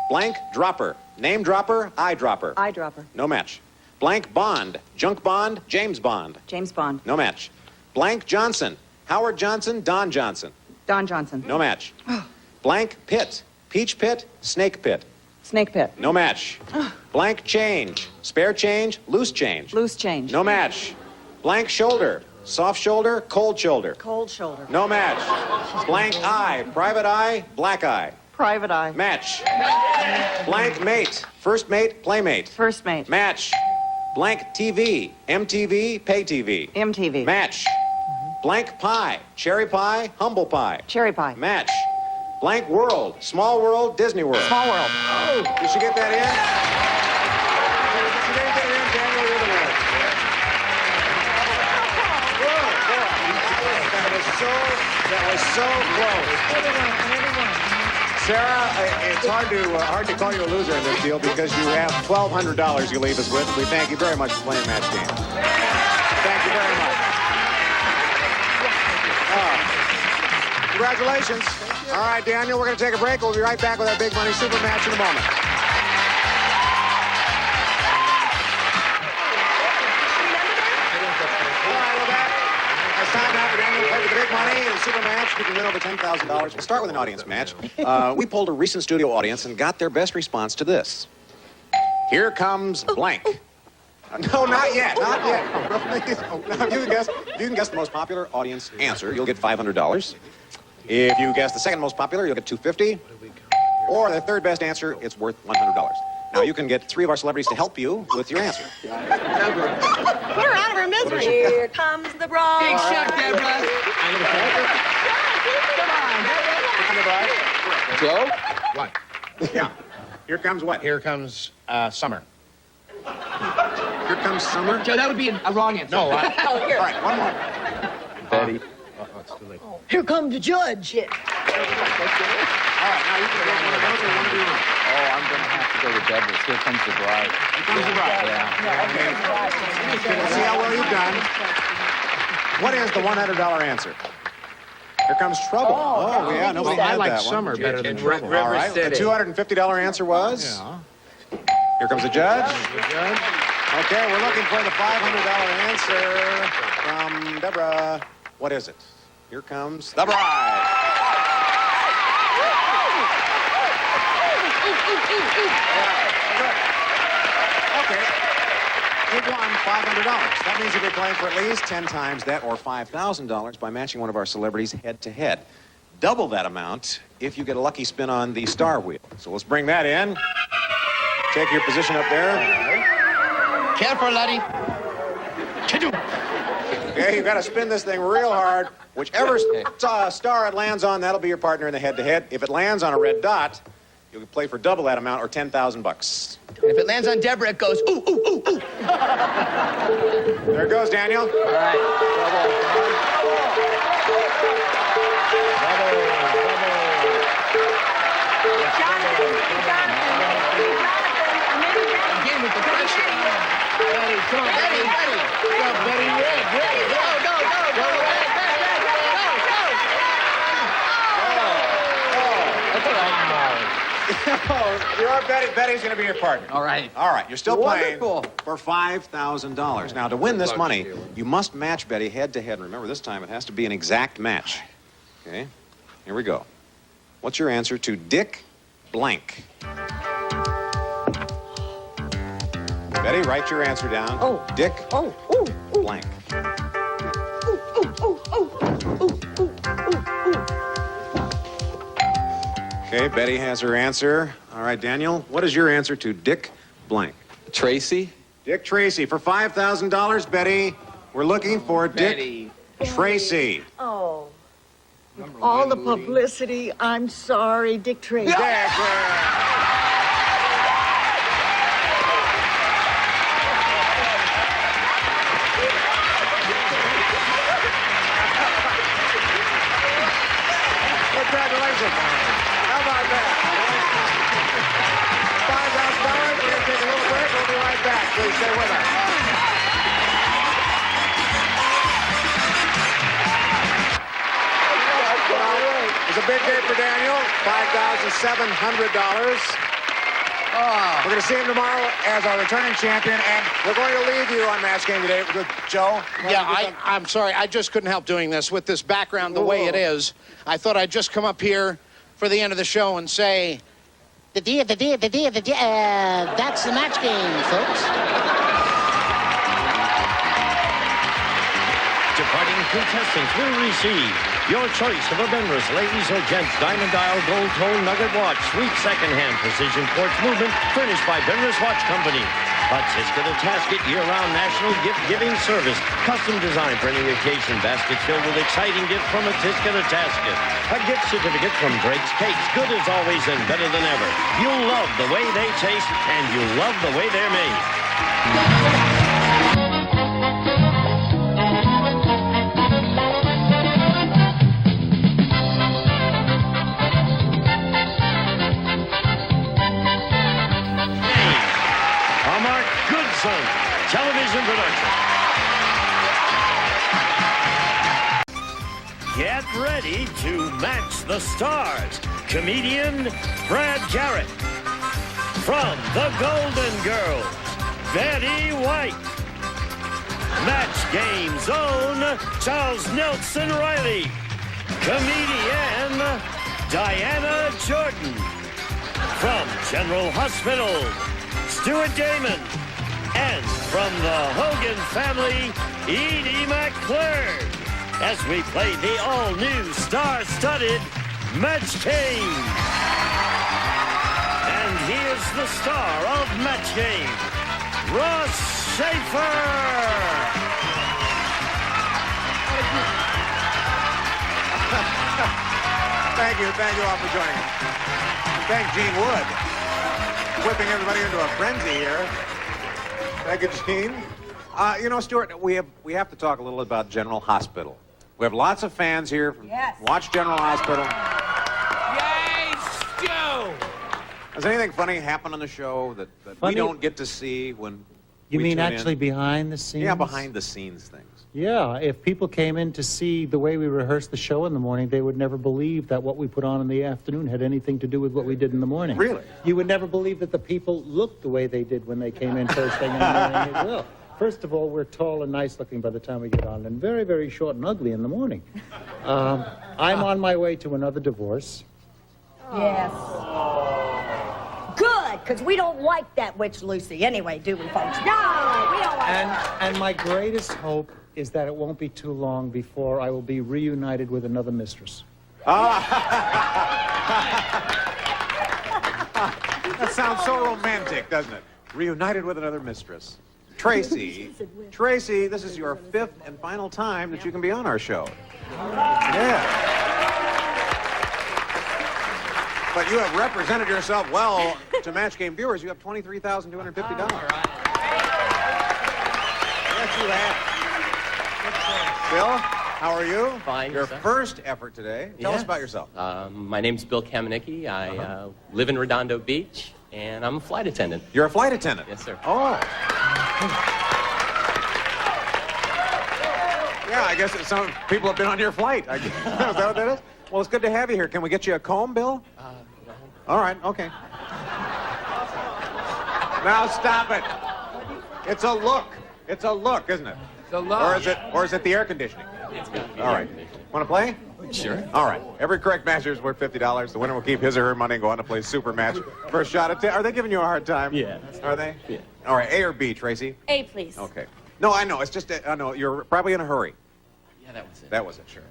Blank dropper. Name dropper, eyedropper. Eyedropper. No match. Blank Bond. Junk Bond, James Bond. James Bond. No match. Blank Johnson. Howard Johnson, Don Johnson. Don Johnson. No match. Blank Pit. Peach Pit, Snake Pit. Snake Pit. No match. Blank Change. Spare change, loose change. Loose change. No match. Blank Shoulder. Soft shoulder, cold shoulder. Cold shoulder. No match. Blank Eye. Private eye, black eye. Private eye. Match. Blank Mate. First mate, playmate. First mate. Match. Blank TV. MTV, pay TV. MTV. Match. Blank Pie. Cherry pie, humble pie. Cherry pie. Match. Blank World. Small World, Disney World. Small world. Oh, did she get that in? She didn't get it in, Daniel, you're the winner. That was so close. Sarah, it's hard to call you a loser in this deal because you have $1,200 you leave us with. We thank you very much for playing Match Game. Thank you very much. Congratulations. All right, Daniel, we're going to take a break. We'll be right back with our big money super match in a moment. It's time now for Daniel to play with the big money in a super match. You can win over $10,000. We'll start with an audience match. We polled a recent studio audience and got their best response to this. Here comes blank. No, not yet. Not yet. If you can guess the most popular audience answer, you'll get $500. If you guess the second most popular, you'll get $250. Or the third best answer, it's worth $100. Now, you can get 3 of our celebrities to help you with your answer. Put her out of her misery. Here comes the bride. Big shot, Deborah. Joe? What? Yeah. Here comes what? Here comes summer. Here comes summer? Joe, that would be a wrong answer. No, All right, one more. Betty. It's too late. Here comes the judge. All right, now you can get one of those or one of your own. Oh, I'm going to have to go with Deborah's. Here comes the bride. Here comes the bride. Yeah. Let's see how well you've done. What is the $100 answer? Here comes trouble. Oh yeah, nobody had I like that one. summer better than trouble. All right, the $250 answer was? Yeah. Here comes the judge. Okay, we're looking for the $500 answer from Deborah. What is it? Here comes the bride. Okay. You won $500. That means you'll be playing for at least 10 times that or $5,000 by matching one of our celebrities head-to-head. Double that amount if you get a lucky spin on the star wheel. So let's bring that in. take your position up there. Careful, laddie. Okay, you've got to spin this thing real hard. Whichever star it lands on, that'll be your partner in the head-to-head. If it lands on a red dot, you can play for double that amount, or $10,000. If it lands on Deborah, it goes, ooh, ooh, ooh, ooh. There it goes, Daniel. All right. Again with the pressure. Betty, come on, Betty. Go, Betty, red. Go. That's all right. You're Betty's going to be your partner. All right. All right, you're still playing Wonderful. for $5,000. Now, to win this money, you must match Betty head-to-head. Remember, this time it has to be an exact match. Okay? Here we go. What's your answer to Dick blank? Betty, write your answer down. Oh. Dick blank. Okay, Betty has her answer. All right, Daniel, what is your answer to Dick blank? Tracy? Dick Tracy. For $5,000, Betty, we're looking for Dick Tracy. Oh. All the publicity. I'm sorry, Dick Tracy. Congratulations. How about that? $5,000. We're going to take a little break. We'll be right back. Please stay with us. It's a big day for Daniel. $5,700. We're going to see him tomorrow as our returning champion, and we're going to leave you on Match Game today with Joe. Yeah, I'm sorry. I just couldn't help doing this with this background the way it is. I thought I'd just come up here for the end of the show and say, that's the match game, folks. Departing contestants will receive your choice of a Benris ladies or gents diamond dial gold tone nugget watch, sweet second-hand precision quartz movement, furnished by Benris Watch Company. A Tisket year-round national gift-giving service, custom designed for any occasion, baskets filled with exciting gifts from a Tisket. A gift certificate from Drake's Cakes, good as always and better than ever. You'll love the way they taste, and you'll love the way they're made. Television production. Get ready to match the stars. Comedian Brad Garrett. From the Golden Girls, Betty White. Match Game's own Charles Nelson Riley. Comedian Diana Jordan. From General Hospital, Stuart Damon. And from the Hogan family, Edie McClure, as we play the all-new star-studded Match Game. And here's the star of Match Game, Ross Schaefer. Thank you all for joining us. Thank Gene Wood, whipping everybody into a frenzy here. Thank you, Gene. You know, Stuart, we have to talk a little about General Hospital. We have lots of fans here from Watch General Hospital. Yay, Stu! Has anything funny happened on the show that we don't get to see when You we mean tune actually in? behind the scenes? Yeah, behind the scenes things. Yeah, if people came in to see the way we rehearsed the show in the morning, they would never believe that what we put on in the afternoon had anything to do with what we did in the morning. Really? You would never believe that the people looked the way they did when they came in first thing in the morning as well. First of all, we're tall and nice looking by the time we get on, and very, very short and ugly in the morning. I'm on my way to another divorce. Yes. Good, because we don't like that witch Lucy anyway, do we, folks? No, we don't like her. And my greatest hope is that it won't be too long before I will be reunited with another mistress. That sounds so romantic, doesn't it? Reunited with another mistress. Tracy, Tracy, this is your 5th and final time that you can be on our show. Yeah. But you have represented yourself well to Match Game viewers. You have $23,250. Yes, you have. Bill, how are you? Fine. Your sir. first effort today. Tell us about yourself. My name's Bill Kamenicki. I live in Redondo Beach, and I'm a flight attendant. You're a flight attendant? Yes, sir. Oh. Yeah, I guess some people have been on your flight. Is that what that is? Well, it's good to have you here. Can we get you a comb, Bill? No. All right, okay. Now stop it. It's a look. It's a look, isn't it? It's a look. Or is it the air conditioning? It's got to be All right. Want to play? Sure. All right. Every correct match is worth $50. The winner will keep his or her money and go on to play super match. First shot at 10. Are they giving you a hard time? Yeah. Are they? Yeah. All right. A or B, Tracy? A, please. Okay. No, I know. It's just, I know. You're probably in a hurry. Yeah, that was it. That was it, sure.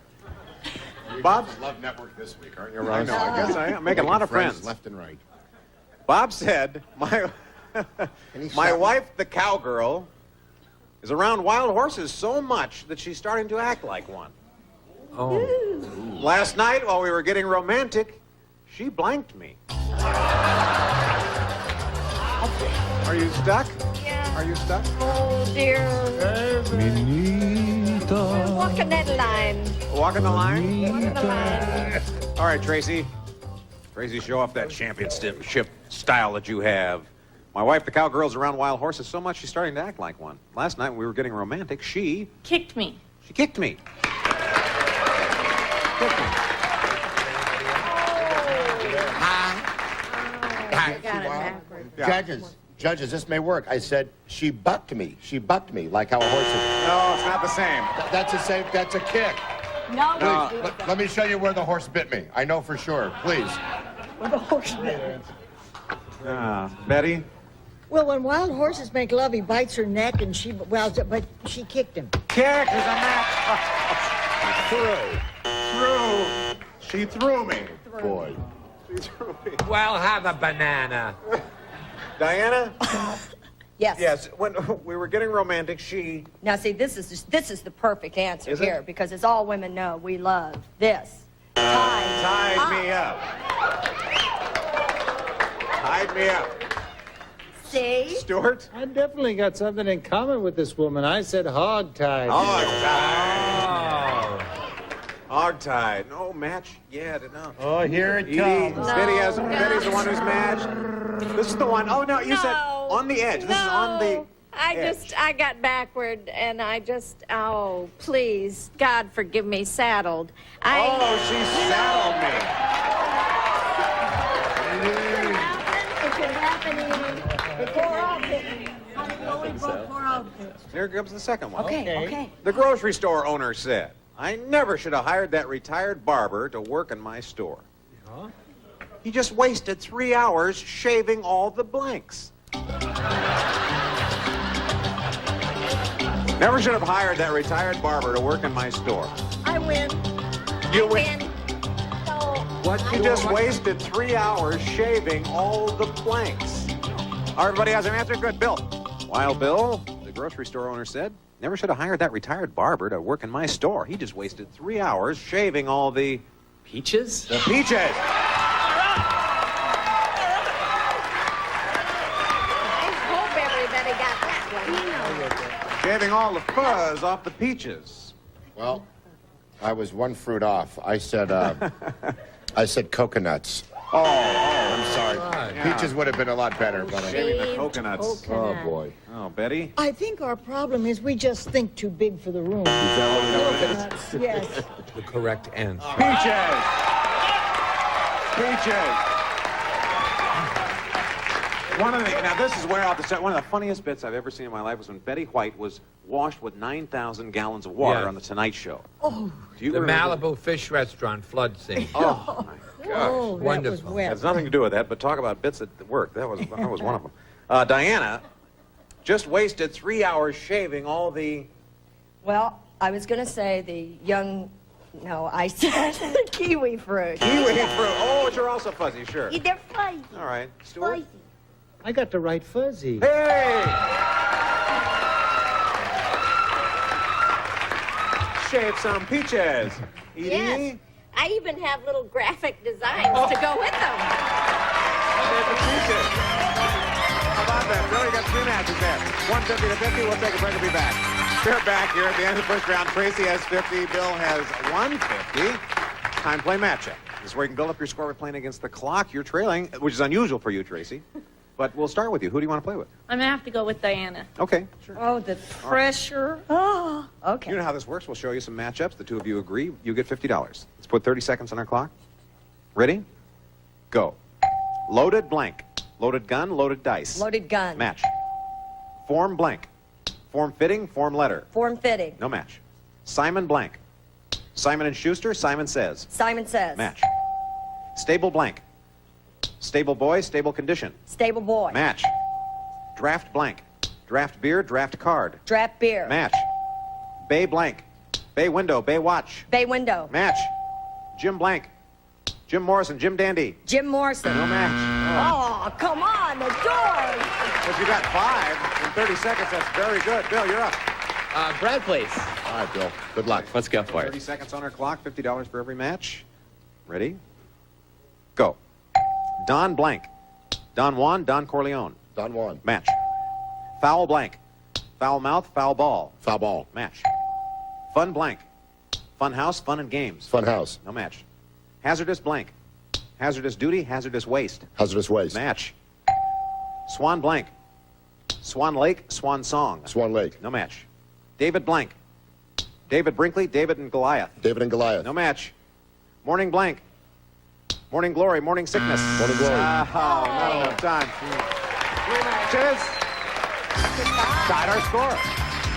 Bob? Love Network this week, aren't you, I Ross? know. I guess I am. Making a lot of friends. Left and right. Bob said, my wife, the cowgirl, is around wild horses so much that she's starting to act like one. Oh. Last night, while we were getting romantic, she blanked me. Are you stuck? Yeah. Are you stuck? Oh, dear. Walking that line. Walking the line? Walking the line. All right, Tracy. Tracy, show off that championship style that you have. My wife, the cowgirl's around wild horses so much she's starting to act like one. Last night when we were getting romantic, she Kicked me. kicked me. Judges, this may work. I said, she bucked me. She bucked me, like how a horse is. No, it's not the same. That's the same. That's a kick. No. Please, let me show you where the horse bit me. I know for sure. Please. Where the horse bit. Betty? Well, when wild horses make love, he bites her neck, and but she kicked him. Kick is a match. Through. She threw me. Boy. She threw me. Well, have a banana. Diana? Yes. Yes, when we were getting romantic, she... Now, see, this is the perfect answer Is it? here, because as all women know, we love this. Tied me up. Tied me up. See? Stuart? I definitely got something in common with this woman. I said hog-tied. Hog-tied. Hog-tied. No match yet. No. Oh, here it Edie, comes. Betty's the one who's matched. This is the one. Oh, no, you said on the edge. This is on the edge. I got backward and oh, please, God forgive me, saddled. Oh, she saddled me. It could happen before outfit. Before outfit. Here comes the second one. Okay. The grocery store owner said, I never should have hired that retired barber to work in my store. Huh? He just wasted 3 hours shaving all the blanks. Never should have hired that retired barber to work in my store. I win. You win. No. You just wasted 3 hours shaving all the blanks. Everybody has an answer? Good. Bill. While Bill, the grocery store owner said, never should have hired that retired barber to work in my store. He just wasted 3 hours shaving all the... Peaches? The peaches. I hope everybody got that one. Shaving all the fuzz off the peaches. Well, I was one fruit off. I said coconuts. Oh, I'm sorry. Yeah. Peaches would have been a lot better, but Shaving the coconuts. oh boy. Oh, Betty? I think our problem is we just think too big for the room. Coconuts. Yes. The correct answer. Peaches. Peaches. Now this is way off the set. One of the funniest bits I've ever seen in my life was when Betty White was washed with 9,000 gallons of water Yes. on The Tonight Show. Oh. Do you The remember? Malibu Fish Restaurant flood scene. Oh, my gosh. Oh, that Wonderful. was wet. Has nothing to do with that, but talk about bits that work. That was one of them. Diana just wasted 3 hours shaving all the... Well, I was going to say the young No, I said kiwi fruit. Kiwi fruit. Oh, you're also fuzzy, sure. They're fuzzy. All right. Stuart? Fuzzy. I got the right fuzzy. Hey! Shave some peaches. Edie? Yes. I even have little graphic designs to go with them. Shave the peaches. How about that? Bill, you got 3 matches there. 150 to 50. We'll take a break. We'll be back. We're back here at the end of the first round. Tracy has 50. Bill has 150. Time play matchup. This is where you can build up your score with playing against the clock. You're trailing, which is unusual for you, Tracy. But we'll start with you. Who do you want to play with? I'm going to have to go with Diana. Okay, sure. Oh, the pressure. Oh, okay. You know how this works. We'll show you some matchups. The two of you agree. You get $50. Let's put 30 seconds on our clock. Ready? Go. Loaded blank. Loaded gun, loaded dice. Loaded gun. Match. Form blank. Form fitting, form letter. Form fitting. No match. Simon blank. Simon and Schuster, Simon says. Simon says. Match. Stable blank. Stable boy, stable condition. Stable boy. Match. Draft blank. Draft beer, draft card. Draft beer. Match. Bay blank. Bay window, bay watch. Bay window. Match. Jim blank. Jim Morrison, Jim Dandy. Jim Morrison. No match. Oh, come on, the doors. If you got 5 in 30 seconds, that's very good. Bill, you're up. Brad, please. All right, Bill. Good luck. Let's go for 30 it. seconds on our clock, $50 for every match. Ready? Go. Don blank. Don Juan, Don Corleone. Don Juan. Match. Foul blank. Foul mouth, foul ball. Foul ball. Match. Fun blank. Fun house, fun and games. Fun house. No match. Hazardous blank. Hazardous duty, hazardous waste. Hazardous waste. Match. Swan blank. Swan Lake, Swan Song. Swan Lake. No match. David blank. David Brinkley, David and Goliath. David and Goliath. No match. Morning blank. Morning glory, morning sickness. Morning glory. Oh, not enough time. 3 matches. Tied our score.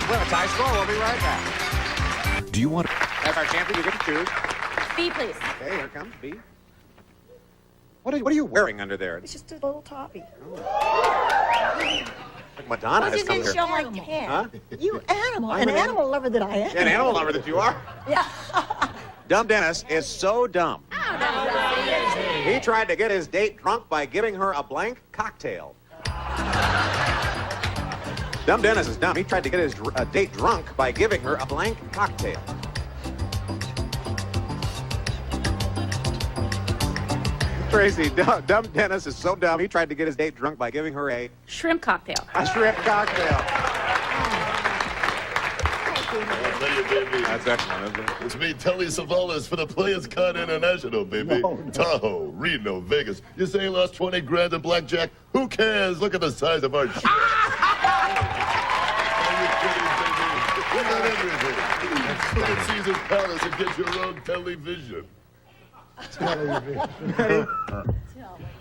We have a tie score. We'll be right back. Do you want As our champion, you get to choose. B, please. Okay, here comes B. What are you wearing under there? It's just a little toppy. Like Madonna Well, has you come didn't here. show my tan. Huh? You animal. I'm An an animal lover that I am. An animal lover that you are. Yeah. Dumb Dennis is so dumb. He tried to get his date drunk by giving her a blank cocktail. Dumb Dennis is dumb. He tried to get his date drunk by giving her a blank cocktail. Tracy, dumb Dennis is so dumb. He tried to get his date drunk by giving her a Shrimp cocktail. shrimp cocktail. I'll tell you, baby. That's excellent, isn't it? It's me, Telly Savalas, for the Players Card International, baby. Tahoe, Reno, Vegas. You say you lost 20 grand in blackjack? Who cares? Look at the size of our shit. Are you kidding, baby? We got everything. Go to Caesar's Palace and get your own television.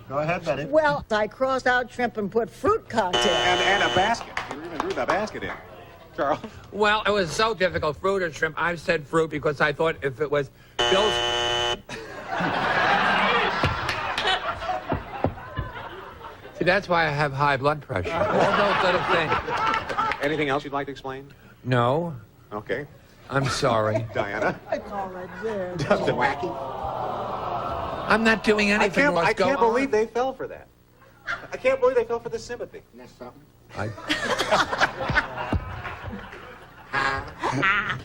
Go ahead, Betty. Well, I crossed out shrimp and put fruit cocktail. And a basket. You even threw the basket in. Charles? Well, it was so difficult, fruit or shrimp. I said fruit because I thought if it was Bill's... See, that's why I have high blood pressure. All those little things. Anything else you'd like to explain? No. Okay. I'm sorry. Diana? It's all right there. Just wacky. I'm not doing anything. I can't believe they fell for that. I can't believe they fell for the sympathy. That's something.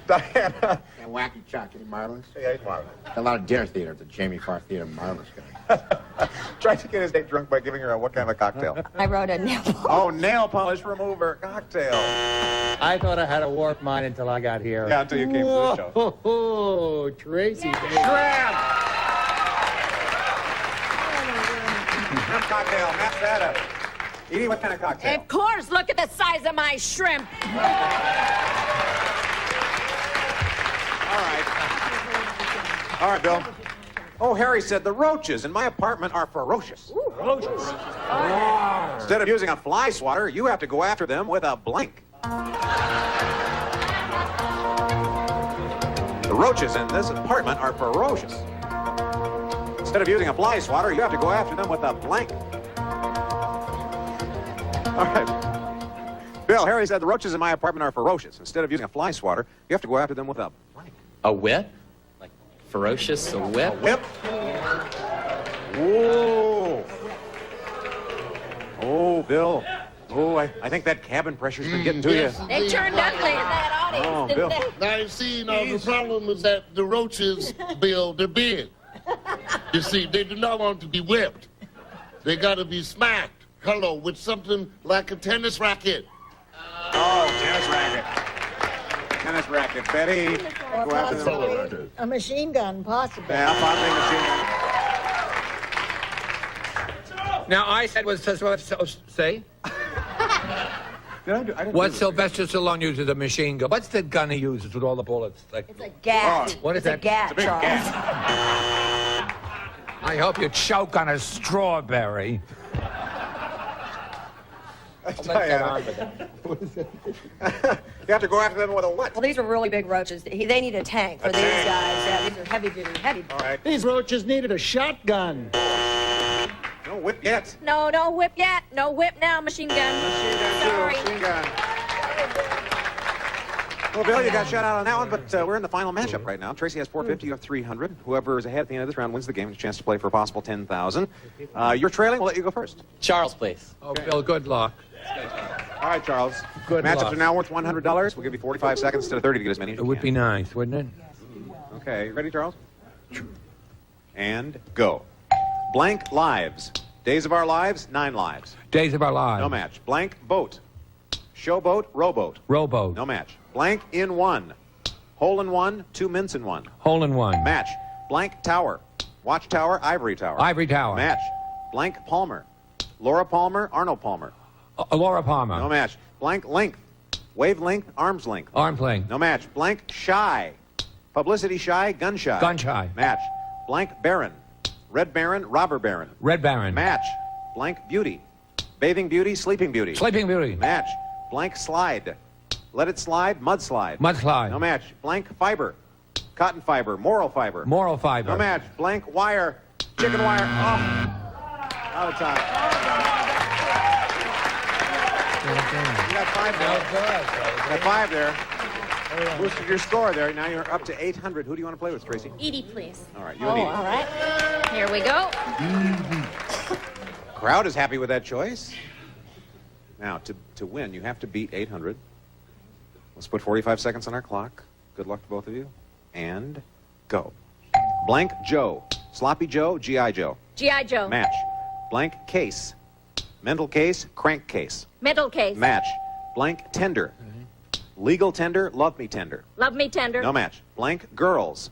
Diana. And Wacky Chuck, any marvelous? Yeah, he's marvelous. A lot of dinner theater at the Jamie Farr Theater, marvelous guy. Tried to get his date drunk by giving her what kind of a cocktail? I wrote a nail polish. Oh, nail polish remover cocktail. I thought I had a warped mind until I got here. Yeah, until you came to the show. Oh, Tracy. Shrimp! Shrimp cocktail, match that up. Edie, what kind of cocktail? Of course, look at the size of my shrimp. All right, Bill. Oh, Harry said the roaches in my apartment are ferocious. Ooh, roaches. Oh. Instead of using a fly swatter, you have to go after them with a blank. The roaches in this apartment are ferocious. Instead of using a fly swatter, you have to go after them with a blank. All right. Bill, Harry said the roaches in my apartment are ferocious. Instead of using a fly swatter, you have to go after them with a blank. A whip? Like Ferocious, a whip. Whip. Whoa. Oh, Bill. Oh, I think that cabin pressure's been getting to you. They turned ugly in that audience, Oh, didn't Bill. they? Now, you see, the problem is that the roaches, Bill, they're big. You see, they do not want to be whipped. They got to be smacked, with something like a tennis racket. Oh, tennis racket. Tennis racket. Betty, go after the A machine gun, possibly. Yeah, possibly machine gun. Now, I said what say? What Sylvester Stallone uses a machine gun. What's the gun he uses with all the bullets? Like, It's a gat. what is It's that? a gat, It's a big Charles. gat. I hope you choke on a strawberry. I tell you, you have to go after them with a what? Well, these are really big roaches. They need a tank for A these tank. guys. Yeah, these are heavy duty, heavy. All right. These roaches needed a shotgun. No whip yet. No, no whip yet. No whip now, machine gun. Sorry. Machine gun. Well, Bill, you got shut out on that one, but we're in the final matchup right now. Tracy has 450, you have 300. Whoever is ahead at the end of this round wins the game. Has a chance to play for a possible 10,000. You're trailing. We'll let you go first. Charles, please. Oh, Bill, good luck. All right, Charles. Good Matchups luck. are now worth $100. We'll give you 45 seconds instead of 30 to get as many as It you would can. be nice, wouldn't it? Okay, you ready, Charles? And go. Blank lives. Days of Our Lives, 9 lives. Days of Our Lives. No match. Blank boat. Showboat, rowboat. Rowboat. No match. Blank in one. Hole in one, 2 mints in one. Hole in one. Match. Blank tower. Watchtower, Ivory Tower. Ivory Tower. Match. Blank Palmer. Laura Palmer, Arnold Palmer. Laura Palmer. No match. Blank length. Wavelength, arm's length. Arm playing. No match. Blank shy. Publicity shy, gun shy. Gun shy. Match. Blank baron. Red baron, robber baron. Red Baron. Match. Blank beauty. Bathing beauty, sleeping beauty. Sleeping Beauty. Match. Blank slide. Let it slide, mudslide. Mudslide. No match. Blank fiber. Cotton fiber, moral fiber. Moral Fiber. No match. Blank wire. Chicken wire. Oh. Out of time. You got 5 there. You got 5 there. Boosted your score there. Now you're up to 800. Who do you want to play with, Tracy? Edie, please. All right, you and Edie. All right. Here we go. Crowd is happy with that choice. Now, to win, you have to beat 800. Let's put 45 seconds on our clock. Good luck to both of you. And go. Blank Joe. Sloppy Joe, G.I. Joe. G.I. Joe. Match. Blank case. Mental case, crank case. Mental case. Match. Blank tender. Legal tender, love me tender. Love me tender. No match. Blank girls.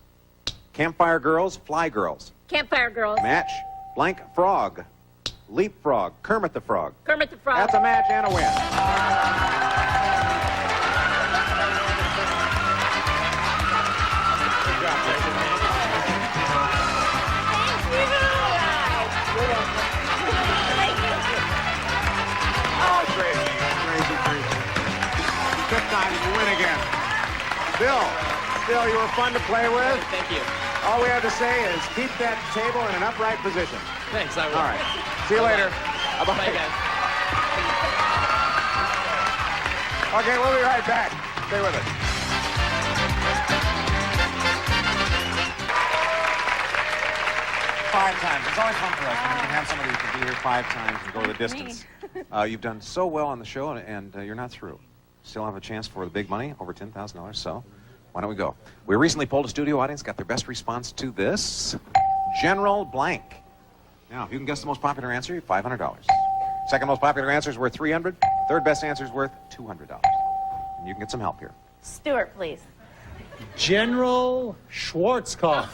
Campfire girls, fly girls. Campfire girls. Match. Blank frog. Leapfrog. Kermit the Frog. Kermit the Frog. That's a match and a win. Good job, Tracy. Oh, Tracy. Tracy. Fifth time, you win again. Bill, you were fun to play with. Thank you. All we have to say is keep that table in an upright position. Thanks, I will. All right. See you later. Bye-bye. Bye, guys. Okay, we'll be right back. Stay with us. Five times. It's always fun for us when we can have somebody who can be here 5 times and go the distance. You've done so well on the show, and you're not through. Still have a chance for the big money, over $10,000, so why don't we go? We recently polled a studio audience, got their best response to this. General blank. Now, if you can guess the most popular answer, you're $500. Second most popular answer is worth $300. Third best answer is worth $200. And you can get some help here. Stuart, please. General Schwarzkopf.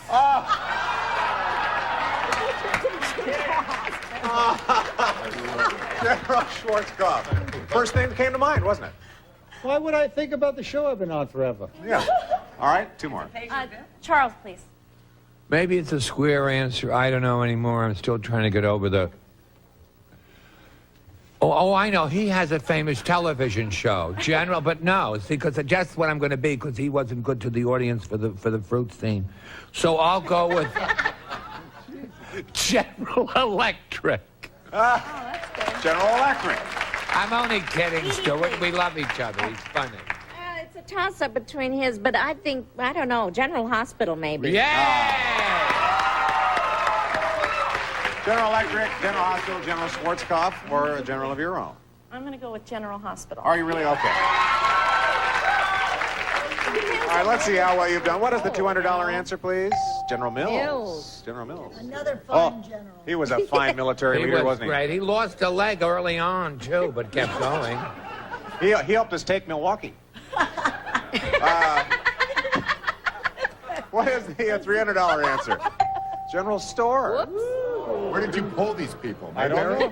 General Schwarzkopf. First thing that came to mind, wasn't it? Why would I think about the show I've been on forever? Yeah. All right, 2 more. Charles, please. Maybe it's a square answer. I don't know anymore. I'm still trying to get over the... Oh, I know. He has a famous television show. General, but no, it's because just what I'm going to be, because he wasn't good to the audience for the fruit scene. So I'll go with General Electric. General Electric. I'm only kidding, Stuart. We love each other. He's funny. It's a toss-up between his, but I think, I don't know, General Hospital maybe. General Electric, General Hospital, General Schwarzkopf, or a general of your own? I'm going to go with General Hospital. Are you really okay? All right, let's see how well you've done. What is the $200 answer, please? General Mills. General Mills. Another fine general. He was a fine military leader, wasn't he? Great. He lost a leg early on, too, but kept going. He helped us take Milwaukee. What is the $300 answer? General Store. Whoops. Where did you pull these people? I don't know.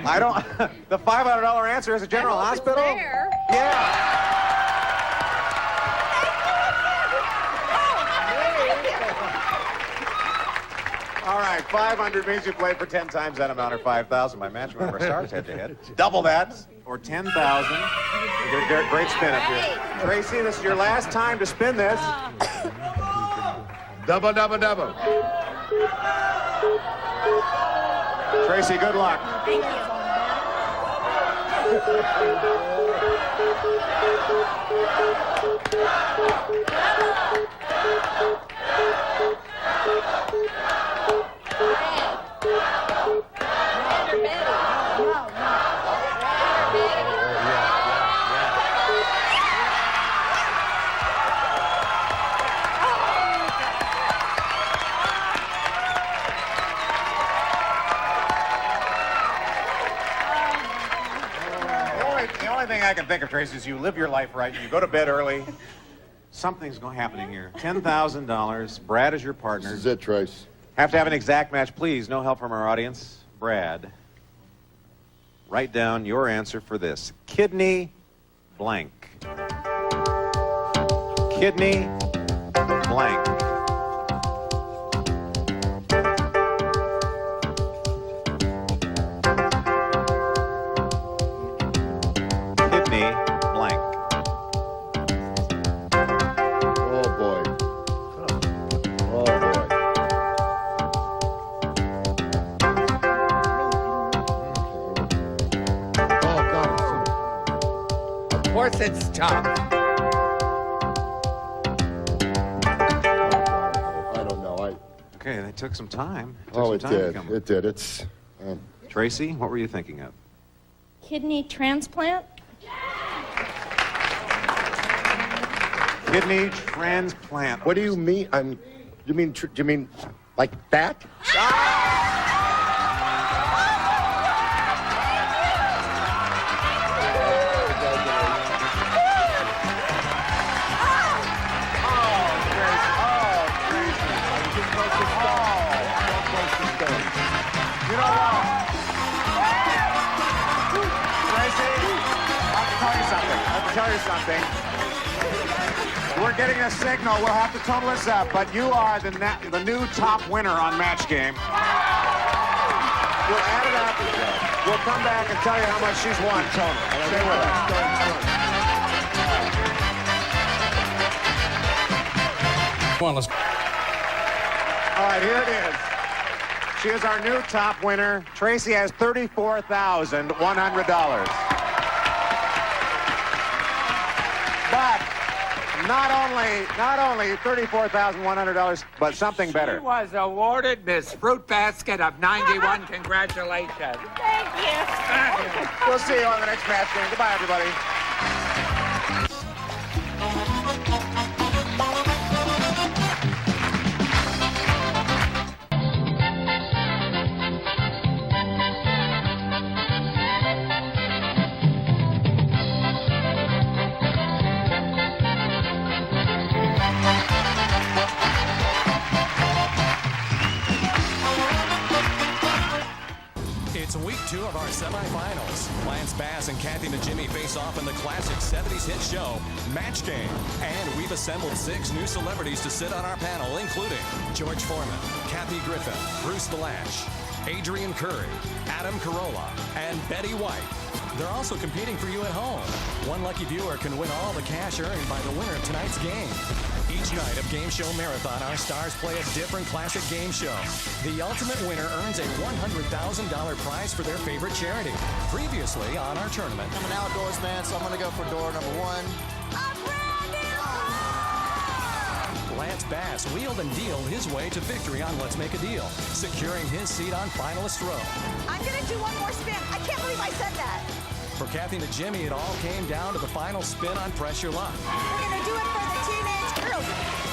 I don't. The $500 answer is a General Hospital. There. Yeah. All right, 500 means you played for 10 times that amount, or 5,000. My match, remember, stars head-to-head. Double that, or 10,000. You get a great spin up here. Tracy, this is your last time to spin this. Double, double, double. Tracy, good luck. Thank The only thing I can think of, Tracy, is you live your life right. You go to bed early. Something's happening here. $10,000. Brad is your partner. This is it, Trace. Have to have an exact match, please. No help from our audience. Brad, write down your answer for this. Kidney blank. Kidney blank. Kidney blank. Oh, boy. Oh, boy. Oh, God. Of course it's tough. I don't know. Okay, that took some time. It did. It did. It's... Tracy, what were you thinking of? Kidney transplant? Kidney transplant. What do you mean? You mean like that? You know what? Tracy, I have to tell you something. We're getting a signal. We'll have to total this up, but you are the new top winner on Match Game. We'll add it up. We'll come back and tell you how much she's won total. Stay with us. Come on, let's... All right, here it is. She is our new top winner. Tracy has $34,100. But not only $34,100, but something better. She was awarded Miss Fruit Basket of 91. Congratulations. Thank you. We'll see you on the next Match Game. Goodbye, everybody. It's week 2 of our semifinals. Lance Bass and Kathy Najimy face off in the classic 70s hit show, Match Game. And we've assembled 6 new celebrities to sit on our panel, including George Foreman, Kathy Griffin, Bruce Vilanch, Adrian Curry, Adam Carolla, and Betty White. They're also competing for you at home. One lucky viewer can win all the cash earned by the winner of tonight's game. Each night of Game Show Marathon, our stars play a different classic game show. The ultimate winner earns a $100,000 prize for their favorite charity. Previously on our tournament. I'm an outdoors man, so I'm going to go for door number 1. Bass wheeled and dealed his way to victory on Let's Make a Deal, securing his seat on finalist row. I'm gonna do one more spin. I can't believe I said that. For Kathy and Jimmy, it all came down to the final spin on Press Your Luck. We're gonna do it for the teenage girls.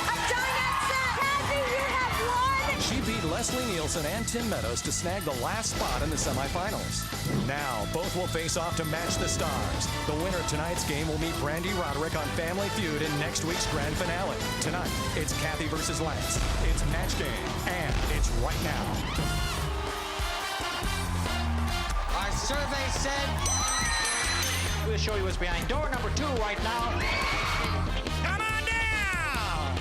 I'm done that set. Kathy, you have won. She beat Leslie Nielsen and Tim Meadows to snag the last spot in the semifinals. Now, both will face off to match the stars. The winner of tonight's game will meet Brandy Roderick on Family Feud in next week's grand finale. Tonight, it's Kathy versus Lance. It's Match Game, and it's right now. Our survey said... We'll show you what's behind door number 2 right now. Come on down!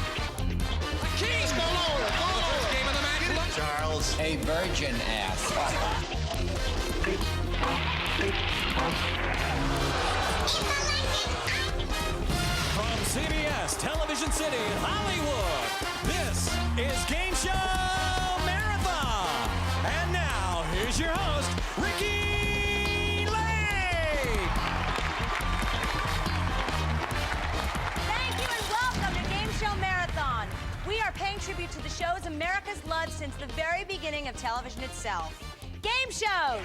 The Kings go lower. First game of the match. Charles, a virgin ass. From CBS Television City, Hollywood, this is Game Show Marathon. And now, here's your host, Ricky. Marathon. We are paying tribute to the shows America's loved since the very beginning of television itself. Game shows!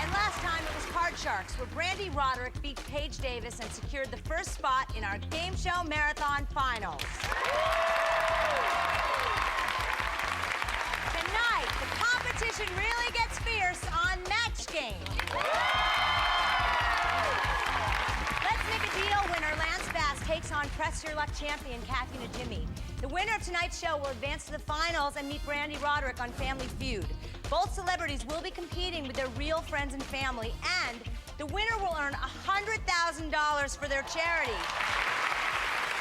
And last time it was Card Sharks, where Brandy Roderick beat Paige Davis and secured the first spot in our Game Show Marathon Finals. Tonight, the competition really gets fierce on Match Game. Make a Deal winner Lance Bass takes on Press Your Luck champion Kathy and Jimmy. The winner of tonight's show will advance to the finals and meet Brandy Roderick on Family Feud. Both celebrities will be competing with their real friends and family, and the winner will earn $100,000 for their charity.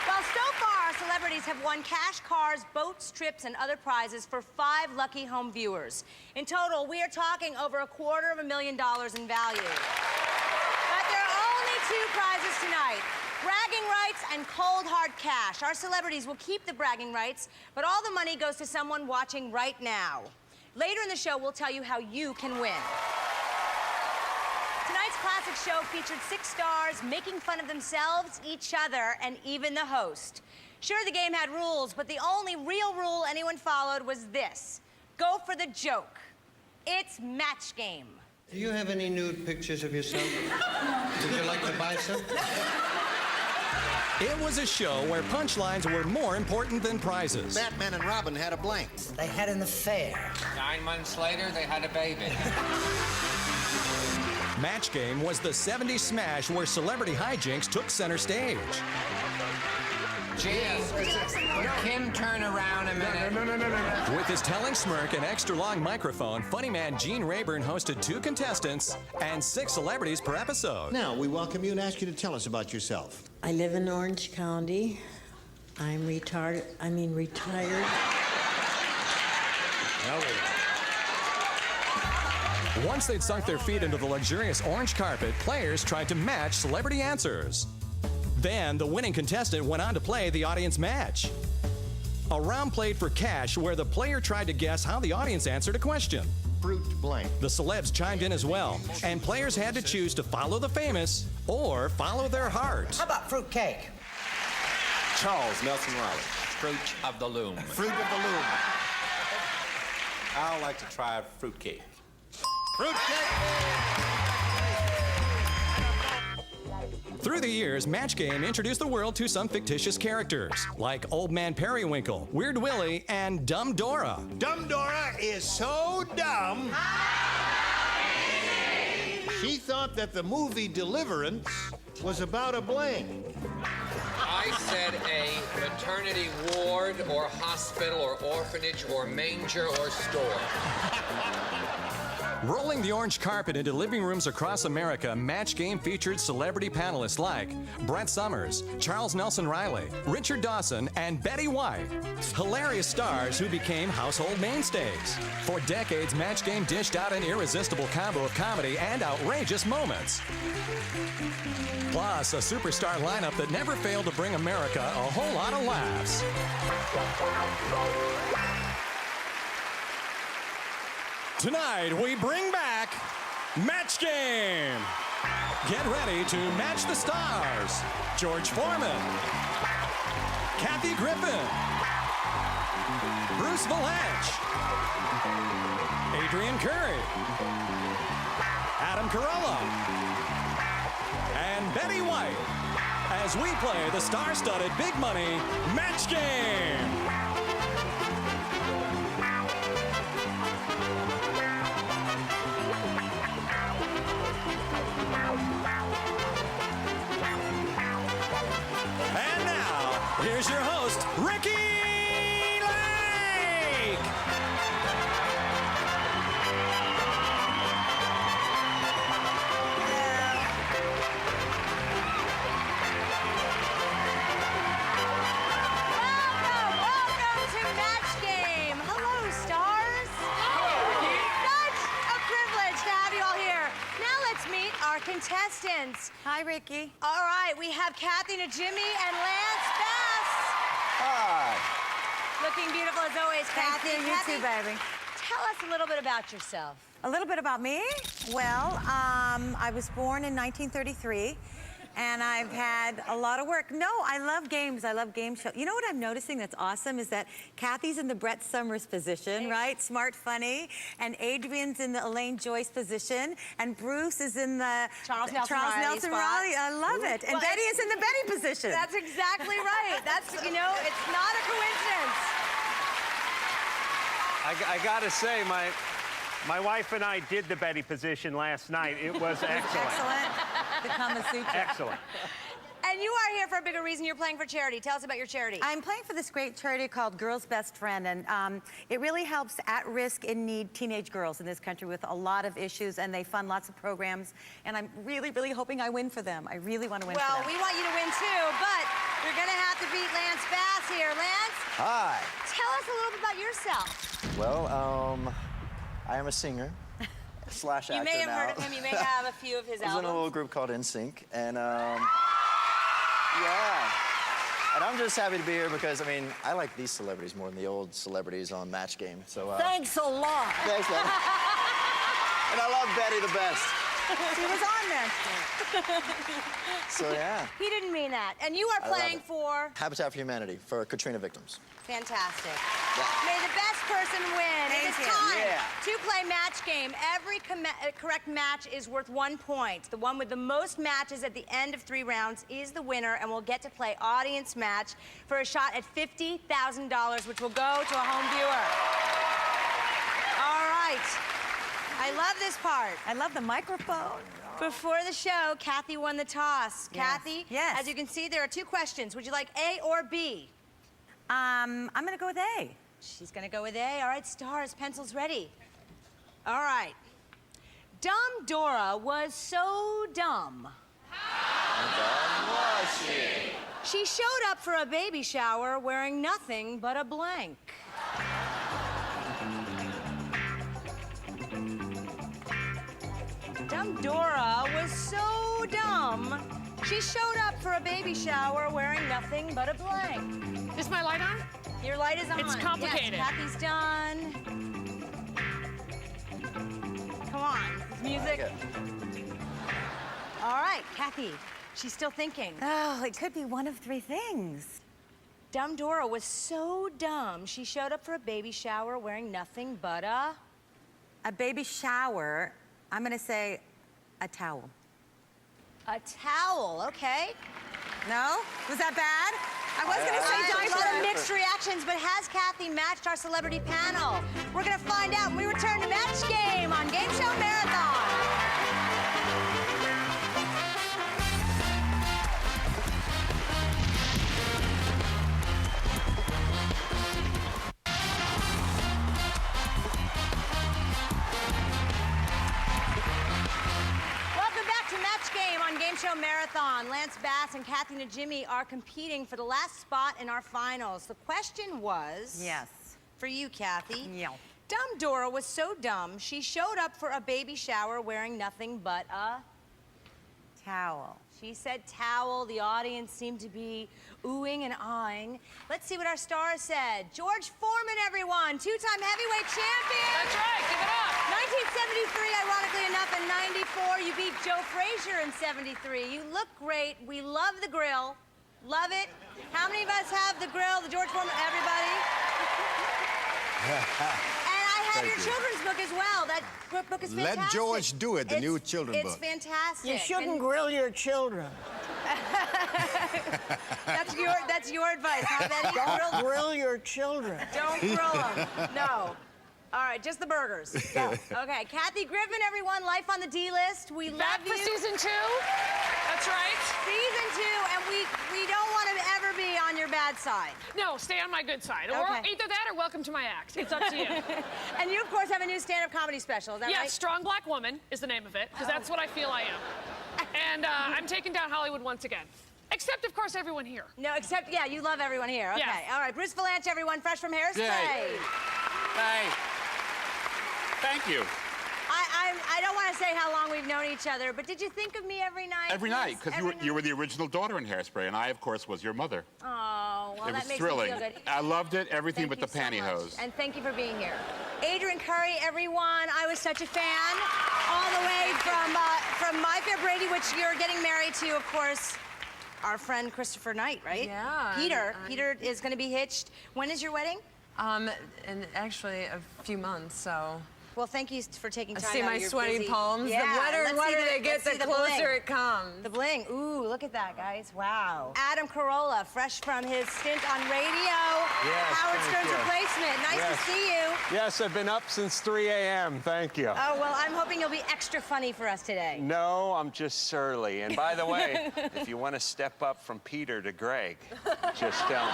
Well, so far, our celebrities have won cash, cars, boats, trips, and other prizes for 5 lucky home viewers. In total, we are talking over $250,000 in value. But there are only 2 prizes tonight: bragging rights and cold hard cash. Our celebrities will keep the bragging rights, but all the money goes to someone watching right now. Later in the show, we'll tell you how you can win. Tonight's classic show featured 6 stars making fun of themselves, each other, and even the host. Sure, the game had rules, but the only real rule anyone followed was this: go for the joke. It's Match Game. Do you have any nude pictures of yourself? Would you like to buy some? It was a show where punchlines were more important than prizes. Batman and Robin had a blank. They had an affair. 9 months later, they had a baby. Match Game was the 70s smash where celebrity hijinks took center stage. Gee, Kim, turn around a minute. No. With his telling smirk and extra-long microphone, funny man Gene Rayburn hosted 2 contestants and 6 celebrities per episode. Now, we welcome you and ask you to tell us about yourself. I live in Orange County. I'm retired. Once they'd sunk their feet into the luxurious orange carpet, players tried to match celebrity answers. Then, the winning contestant went on to play the audience match. A round played for cash where the player tried to guess how the audience answered a question. Fruit blank. The celebs chimed in as well, and players had to choose to follow the famous or follow their heart. How about fruit cake? Charles Nelson Riley. Fruit of the loom. Fruit of the loom. I'd like to try fruitcake. Fruit cake! Through the years, Match Game introduced the world to some fictitious characters, like Old Man Periwinkle, Weird Willie, and Dumb Dora. Dumb Dora is so dumb. She thought that the movie Deliverance was about a blank. I said a maternity ward or hospital or orphanage or manger or store. Rolling the orange carpet into living rooms across America, Match Game featured celebrity panelists like Brett Summers, Charles Nelson Riley, Richard Dawson, and Betty White. Hilarious stars who became household mainstays. For decades, Match Game dished out an irresistible combo of comedy and outrageous moments. Plus, a superstar lineup that never failed to bring America a whole lot of laughs. Tonight, we bring back Match Game. Get ready to match the stars. George Foreman, Kathy Griffin, Bruce Valanche, Adrian Curry, Adam Carolla, and Betty White as we play the star-studded Big Money Match Game. And now, here's your host, Ricky Lake. Welcome to Match Game. Hello, stars. Such a privilege to have you all here. Now let's meet our contestants. Hi, Ricky. All right, we have Kathy Najimy and Lance Bass. Hi. Looking beautiful as always, Kathy. Thank you. You too, baby. Tell us a little bit about yourself. A little bit about me? Well, I was born in 1933, and I've had a lot of work. No, I love games. I love game shows. You know what I'm noticing that's awesome is that Kathy's in the Brett Summers position, right? Smart, funny. And Adrian's in the Elaine Joyce position. And Bruce is in the Charles Nelson Riley. I love it. And Well, Betty is in the Betty position. That's exactly right. That's, you know, it's not a coincidence. I gotta say, my wife and I did the Betty position last night. It was excellent. Excellent. The Kama Sutra. Excellent. And you are here for a bigger reason. You're playing for charity. Tell us about your charity. I'm playing for this great charity called Girls Best Friend, and it really helps at-risk, in-need teenage girls in this country with a lot of issues, and they fund lots of programs, and I'm really, really hoping I win for them. I really want to win for Well, them. we want you to win too, but you're going to have to beat Lance Bass here. Lance, Hi. tell us a little bit about yourself. Well, I am a singer slash actor You may have now. heard of him. You may have a few of his I was in a little albums. group called NSYNC, and yeah. And I'm just happy to be here because, I mean, I like these celebrities more than the old celebrities on Match Game. So, Thanks a lot. Thanks, man. And I love Betty the best. She was on there. So, yeah. He didn't mean that. And you are I love playing it. for... Habitat for Humanity for Katrina victims. Fantastic. May the best person win. Thank It is you. time Yeah. to play Match Game. Every correct match is worth 1 point. The one with the most matches at the end of 3 rounds is the winner, and we'll get to play audience match for a shot at $50,000, which will go to a home viewer. All right. I love this part. I love the microphone. Before the show, Kathy won the toss. Yes. Kathy, Yes. as you can see, there are 2 questions. Would you like A or B? I'm going to go with A. She's gonna go with A. All right, stars, pencils ready. All right. Dumb Dora was so dumb. How was she? She showed up for a baby shower wearing nothing but a blank. Dumb Dora was so dumb. She showed up for a baby shower wearing nothing but a blank. Is my light on? Your light is on. It's complicated. Yes, Kathy's done. Come on, this music. All right, Kathy, she's still thinking. Oh, it could be one of 3 things. Dumb Dora was so dumb, she showed up for a baby shower wearing nothing but a... A baby shower, I'm going to say a towel. A towel, okay. No? Was that bad? I was going to say A lot of diaper. mixed reactions, but has Kathy matched our celebrity panel? We're gonna find out when we return to Match Game on Game Show Marathon. Welcome back to Match Game on Game Show Marathon. Lance Bass and Kathy Najimy are competing for the last spot in our finals. The question was... Yes. For you, Kathy. Yeah. Dumb Dora was so dumb, she showed up for a baby shower wearing nothing but a... Towel. She said towel. The audience seemed to be oohing and ahhing. Let's see what our stars said. George Foreman, everyone, two-time heavyweight champion. That's right, give it up. 1973, ironically enough, in 94, you beat Joe Frazier in 73. You look great. We love the grill. Love it. How many of us have the grill, the George Foreman? Everybody? And I have your children's book as well. That book is fantastic. Let George do it, the new children's book. It's fantastic. You shouldn't grill your children. That's your advice, huh, Betty? Don't grill your children. Don't grill them. No. All right, just the burgers. Go. Okay, Kathy Griffin, everyone, Life on the D-List. We love Back you. for season 2. That's right. Season 2, and we don't want to ever be on your bad side. No, stay on my good side. Or Okay. either that or welcome to my act. It's up to you. And you, of course, have a new stand-up comedy special, is that Yeah, right? Strong Black Woman is the name of it, because that's what I feel I am. And I'm taking down Hollywood once again. Except, of course, everyone here. No, except, yeah, you love everyone here. Okay, Yeah. all right. Bruce Valanche, everyone, fresh from Hairspray. Yay. Hey. Thank you. I don't want to say how long we've known each other, but did you think of me every night? Every night, because you were the original daughter in Hairspray, and I, of course, was your mother. Oh, well, It that was makes thrilling. me feel good. I loved it, everything Thank but the you so much. pantyhose. And thank you for being here. Adrian Curry, everyone. I was such a fan. All the way from My Fair Brady, which you're getting married to, of course, our friend Christopher Knight, right? Yeah. Peter. Peter is going to be hitched. When is your wedding? In actually a few months, so. Well, thank you for taking time See out my of your sweaty busy... palms? Yeah, The wetter and let's see wetter they get, let's the see closer bling. it comes. The bling. Ooh, look at that, guys. Wow. Adam Carolla, fresh from his stint on radio. Yes, Howard thank Stern's you. replacement. Nice Yes. to see you. Yes, I've been up since 3 a.m. Thank you. Oh, well, I'm hoping you'll be extra funny for us today. No, I'm just surly. And by the way, if you want to step up from Peter to Greg, just tell me.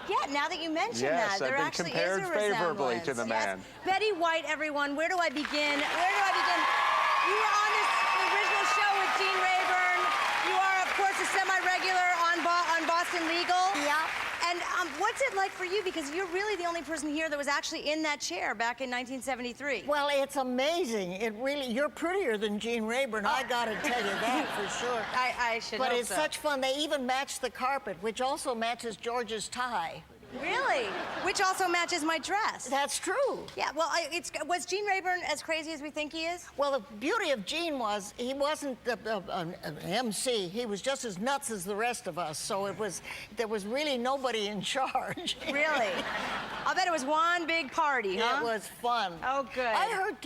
Yeah, now that you mention Yes, that, there I've been actually compared is a favorably to the resemblance. man. Yes. Betty White, everyone, where do I begin? You were on this original show with Gene Rayburn. You are, of course, a semi-regular on Boston Legal. Yeah. And what's it like for you? Because you're really the only person here that was actually in that chair back in 1973. Well, it's amazing. It really, you're prettier than Gene Rayburn. I got to tell you that for sure. I should But hope it's so. such fun. They even match the carpet, which also matches George's tie. Really? Which also matches my dress. That's true. Yeah, well, was Gene Rayburn as crazy as we think he is? Well, the beauty of Gene was he wasn't an MC. He was just as nuts as the rest of us. So there was really nobody in charge. Really? I'll bet it was one big party, huh? It was fun. Oh, good. I heard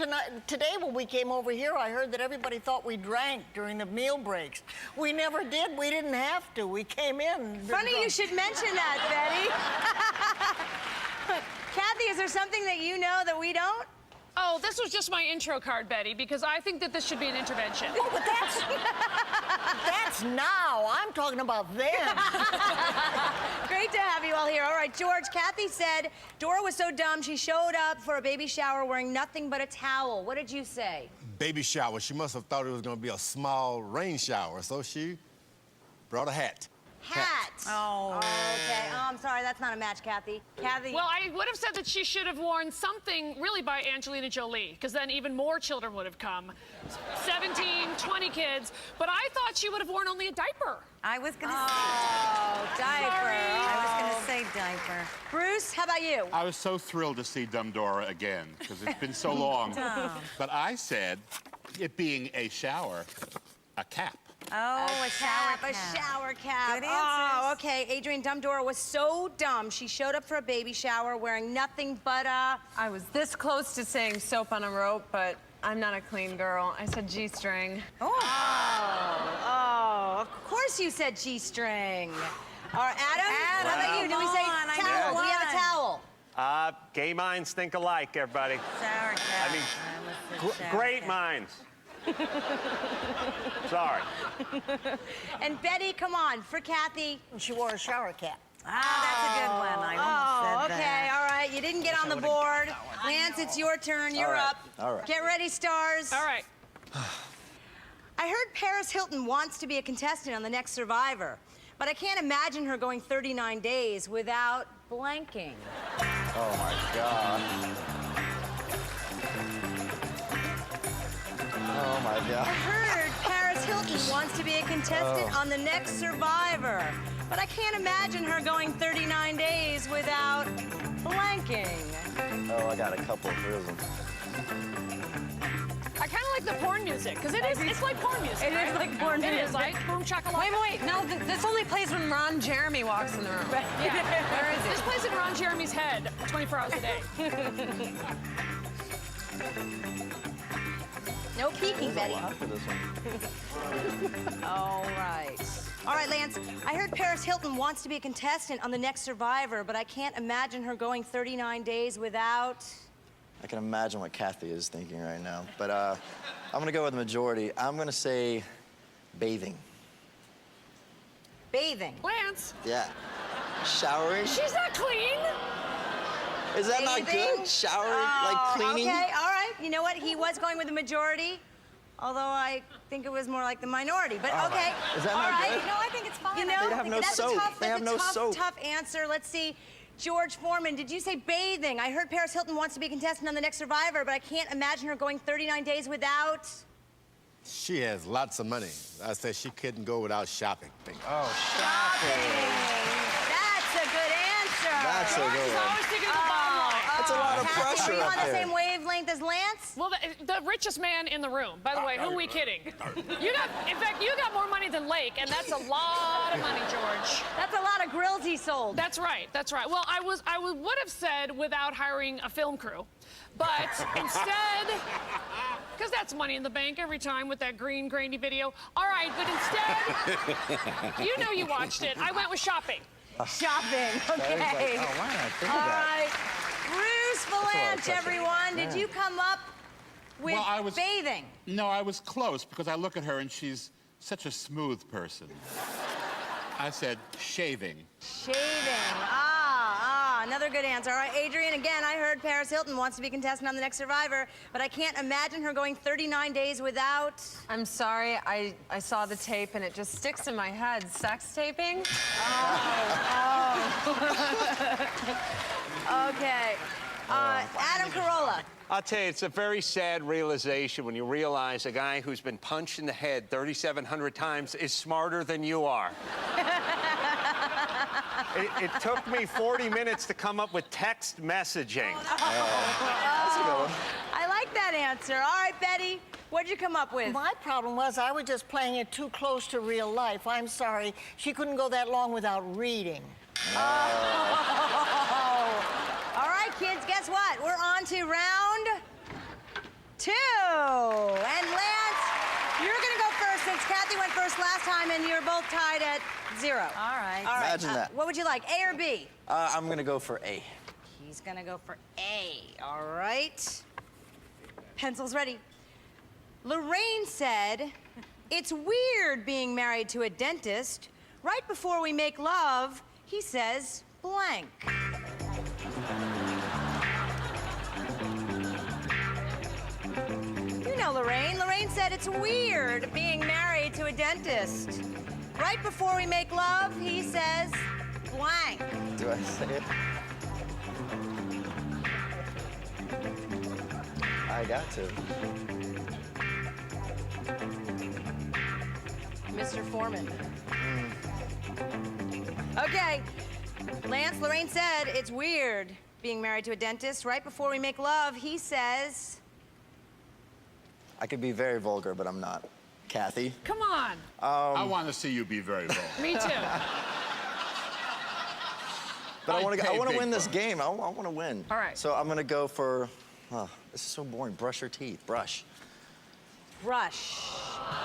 today when we came over here, I heard that everybody thought we drank during the meal breaks. We never did. We didn't have to. We came in. Funny you should mention that, Betty. Kathy, is there something that you know that we don't? Oh, this was just my intro card, Betty, because I think that this should be an intervention. Oh, but that's now. I'm talking about then. Great to have you all here. All right, George, Kathy said Dora was so dumb she showed up for a baby shower wearing nothing but a towel. What did you say? Baby shower. She must have thought it was going to be a small rain shower, so she brought a hat. Hat. Oh. Okay. Oh, I'm sorry. That's not a match, Kathy. Kathy. Well, I would have said that she should have worn something really by Angelina Jolie, because then even more children would have come. 17, 20 kids. But I thought she would have worn only a diaper. I was going to diaper. Sorry. I was going to say diaper. Bruce, how about you? I was so thrilled to see Dumb Dora again, because it's been so long. Dumb. But I said, it being a shower, a cap. Oh, a shower cap. A shower cap. Good Oh, answers. okay. Adrienne Dumb Dora was so dumb. She showed up for a baby shower wearing nothing but a... I was this close to saying soap on a rope, but I'm not a clean girl. I said G-string. Oh, of course you said G-string. All right, Adam, how about you? Do we say towel? Do we have a towel? Gay minds think alike, everybody. Shower cap. I mean, great minds. Sorry. And Betty, come on, for Kathy. She wore a shower cap. Ah, that's a good one. I almost said okay, that. all right. You didn't get on the board. Lance, it's your turn. You're right, up. all right. Get ready, stars. All right. I heard Paris Hilton wants to be a contestant on the next Survivor, but I can't imagine her going 39 days without blanking. Oh, my God. Oh, my I God. heard Paris Hilton wants to be a contestant on the next Survivor, but I can't imagine her going 39 days without blanking. Oh, I got a couple. Here's them. I kind of like the porn music, because it's like porn music. It right? is like porn music. It is like boom shakalaka. Wait, no, this only plays when Ron Jeremy walks in the room. Yeah. Where is it? This plays in Ron Jeremy's head 24 hours a day. No peeking, Betty. For this one. All right. All right, Lance. I heard Paris Hilton wants to be a contestant on the next Survivor, but I can't imagine her going 39 days without... I can imagine what Kathy is thinking right now. But I'm going to go with the majority. I'm going to say bathing. Bathing. Lance. Yeah. Showering. She's not clean. Is that not Bathing? good? Showering, like cleaning? Okay, all right. You know what? He was going with the majority, although I think it was more like the minority. But okay. Is that all not right. good? No, I think it's fine. You know, They have no that's soap. A tough, They that's have no a tough, soap. tough answer. Let's see. George Foreman, did you say bathing? I heard Paris Hilton wants to be a contestant on the next Survivor, but I can't imagine her going 39 days without... She has lots of money. I said she couldn't go without shopping. Oh, shopping. That's a good answer. That's a good She's one. always thinking of the bottom line. That's a lot of Kathy, pressure are you up on the there. same wavelength as Lance? Well, the richest man in the room. By the way, who are we kidding? In fact, you got more money than Lake, and that's a lot of money, George. That's a lot of grills he sold. That's right. That's right. Well, I would have said without hiring a film crew, but instead, because that's money in the bank every time with that green grainy video. All right, but instead, you know you watched it. I went with shopping. Shopping. Okay. Like, oh, why did I think All of that? right. Bruce Valanche, everyone. Did you come up with Well, I was- bathing? No, I was close because I look at her and she's such a smooth person. I said shaving. Shaving. Another good answer. All right, Adrian, again, I heard Paris Hilton wants to be a contestant on the next Survivor, but I can't imagine her going 39 days without... I'm sorry, I saw the tape and it just sticks in my head. Sex taping? Okay. Adam Carolla. I'll tell you, it's a very sad realization when you realize a guy who's been punched in the head 3,700 times is smarter than you are. It took me 40 minutes to come up with text messaging. I like that answer. All right, Betty, what'd you come up with? My problem was I was just playing it too close to real life. I'm sorry. She couldn't go that long without reading. All right, kids, guess what? We're on to round 2. And Lance, you're going to go first since Kathy went first last time and you're both tied at 0. All right. Imagine that. What would you like, A or B? I'm going to go for A. He's going to go for A. All right. Pencils ready. Lorraine said, "It's weird being married to a dentist. Right before we make love, he says blank." You know Lorraine. Lorraine said it's weird being married to a dentist. Right before we make love, he says blank. Do I say it? I got to. Mr. Foreman. Okay. Lance, Lorraine said it's weird being married to a dentist. Right before we make love, he says... I could be very vulgar, but I'm not. Kathy? Come on. I want to see you be very vulgar. Me too. But I want to big win this bucks. game. I want to win. All right. So I'm going to go for... Oh, this is so boring. Brush your teeth. Brush. Brush.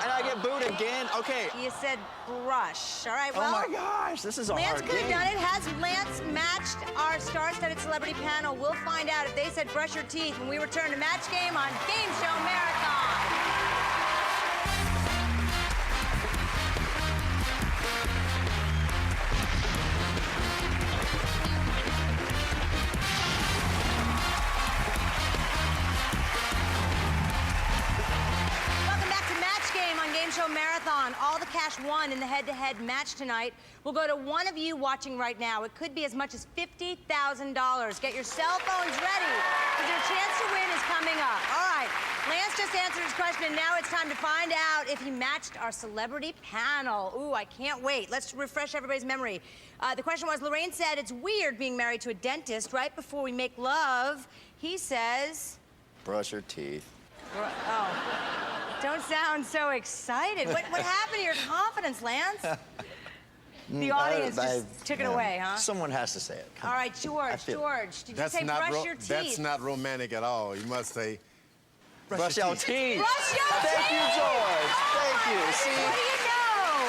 And I get booed again? Okay. You said brush. All right, well... Oh, my gosh. This is a Lance hard could have game. done it. Has Lance matched our star-studded celebrity panel? We'll find out if they said brush your teeth when we return to Match Game on Game Show Marathon. Welcome back to Match Game on Game Show Marathon. All the cash won in the head-to-head match tonight will go to one of you watching right now. It could be as much as $50,000. Get your cell phones ready, because your chance to win is coming up. All right. Lance just answered his question, and now it's time to find out if he matched our celebrity panel. Ooh, I can't wait. Let's refresh everybody's memory. The question was, Lorraine said it's weird being married to a dentist right before we make love. He says... Brush your teeth. Oh, don't sound so excited. What happened to your confidence, Lance? The audience just took it away, huh? Someone has to say it. All right, George, did you say brush your teeth? That's not romantic at all. You must say brush your teeth. Brush your teeth! Thank you, George. Thank you. See? What do you know?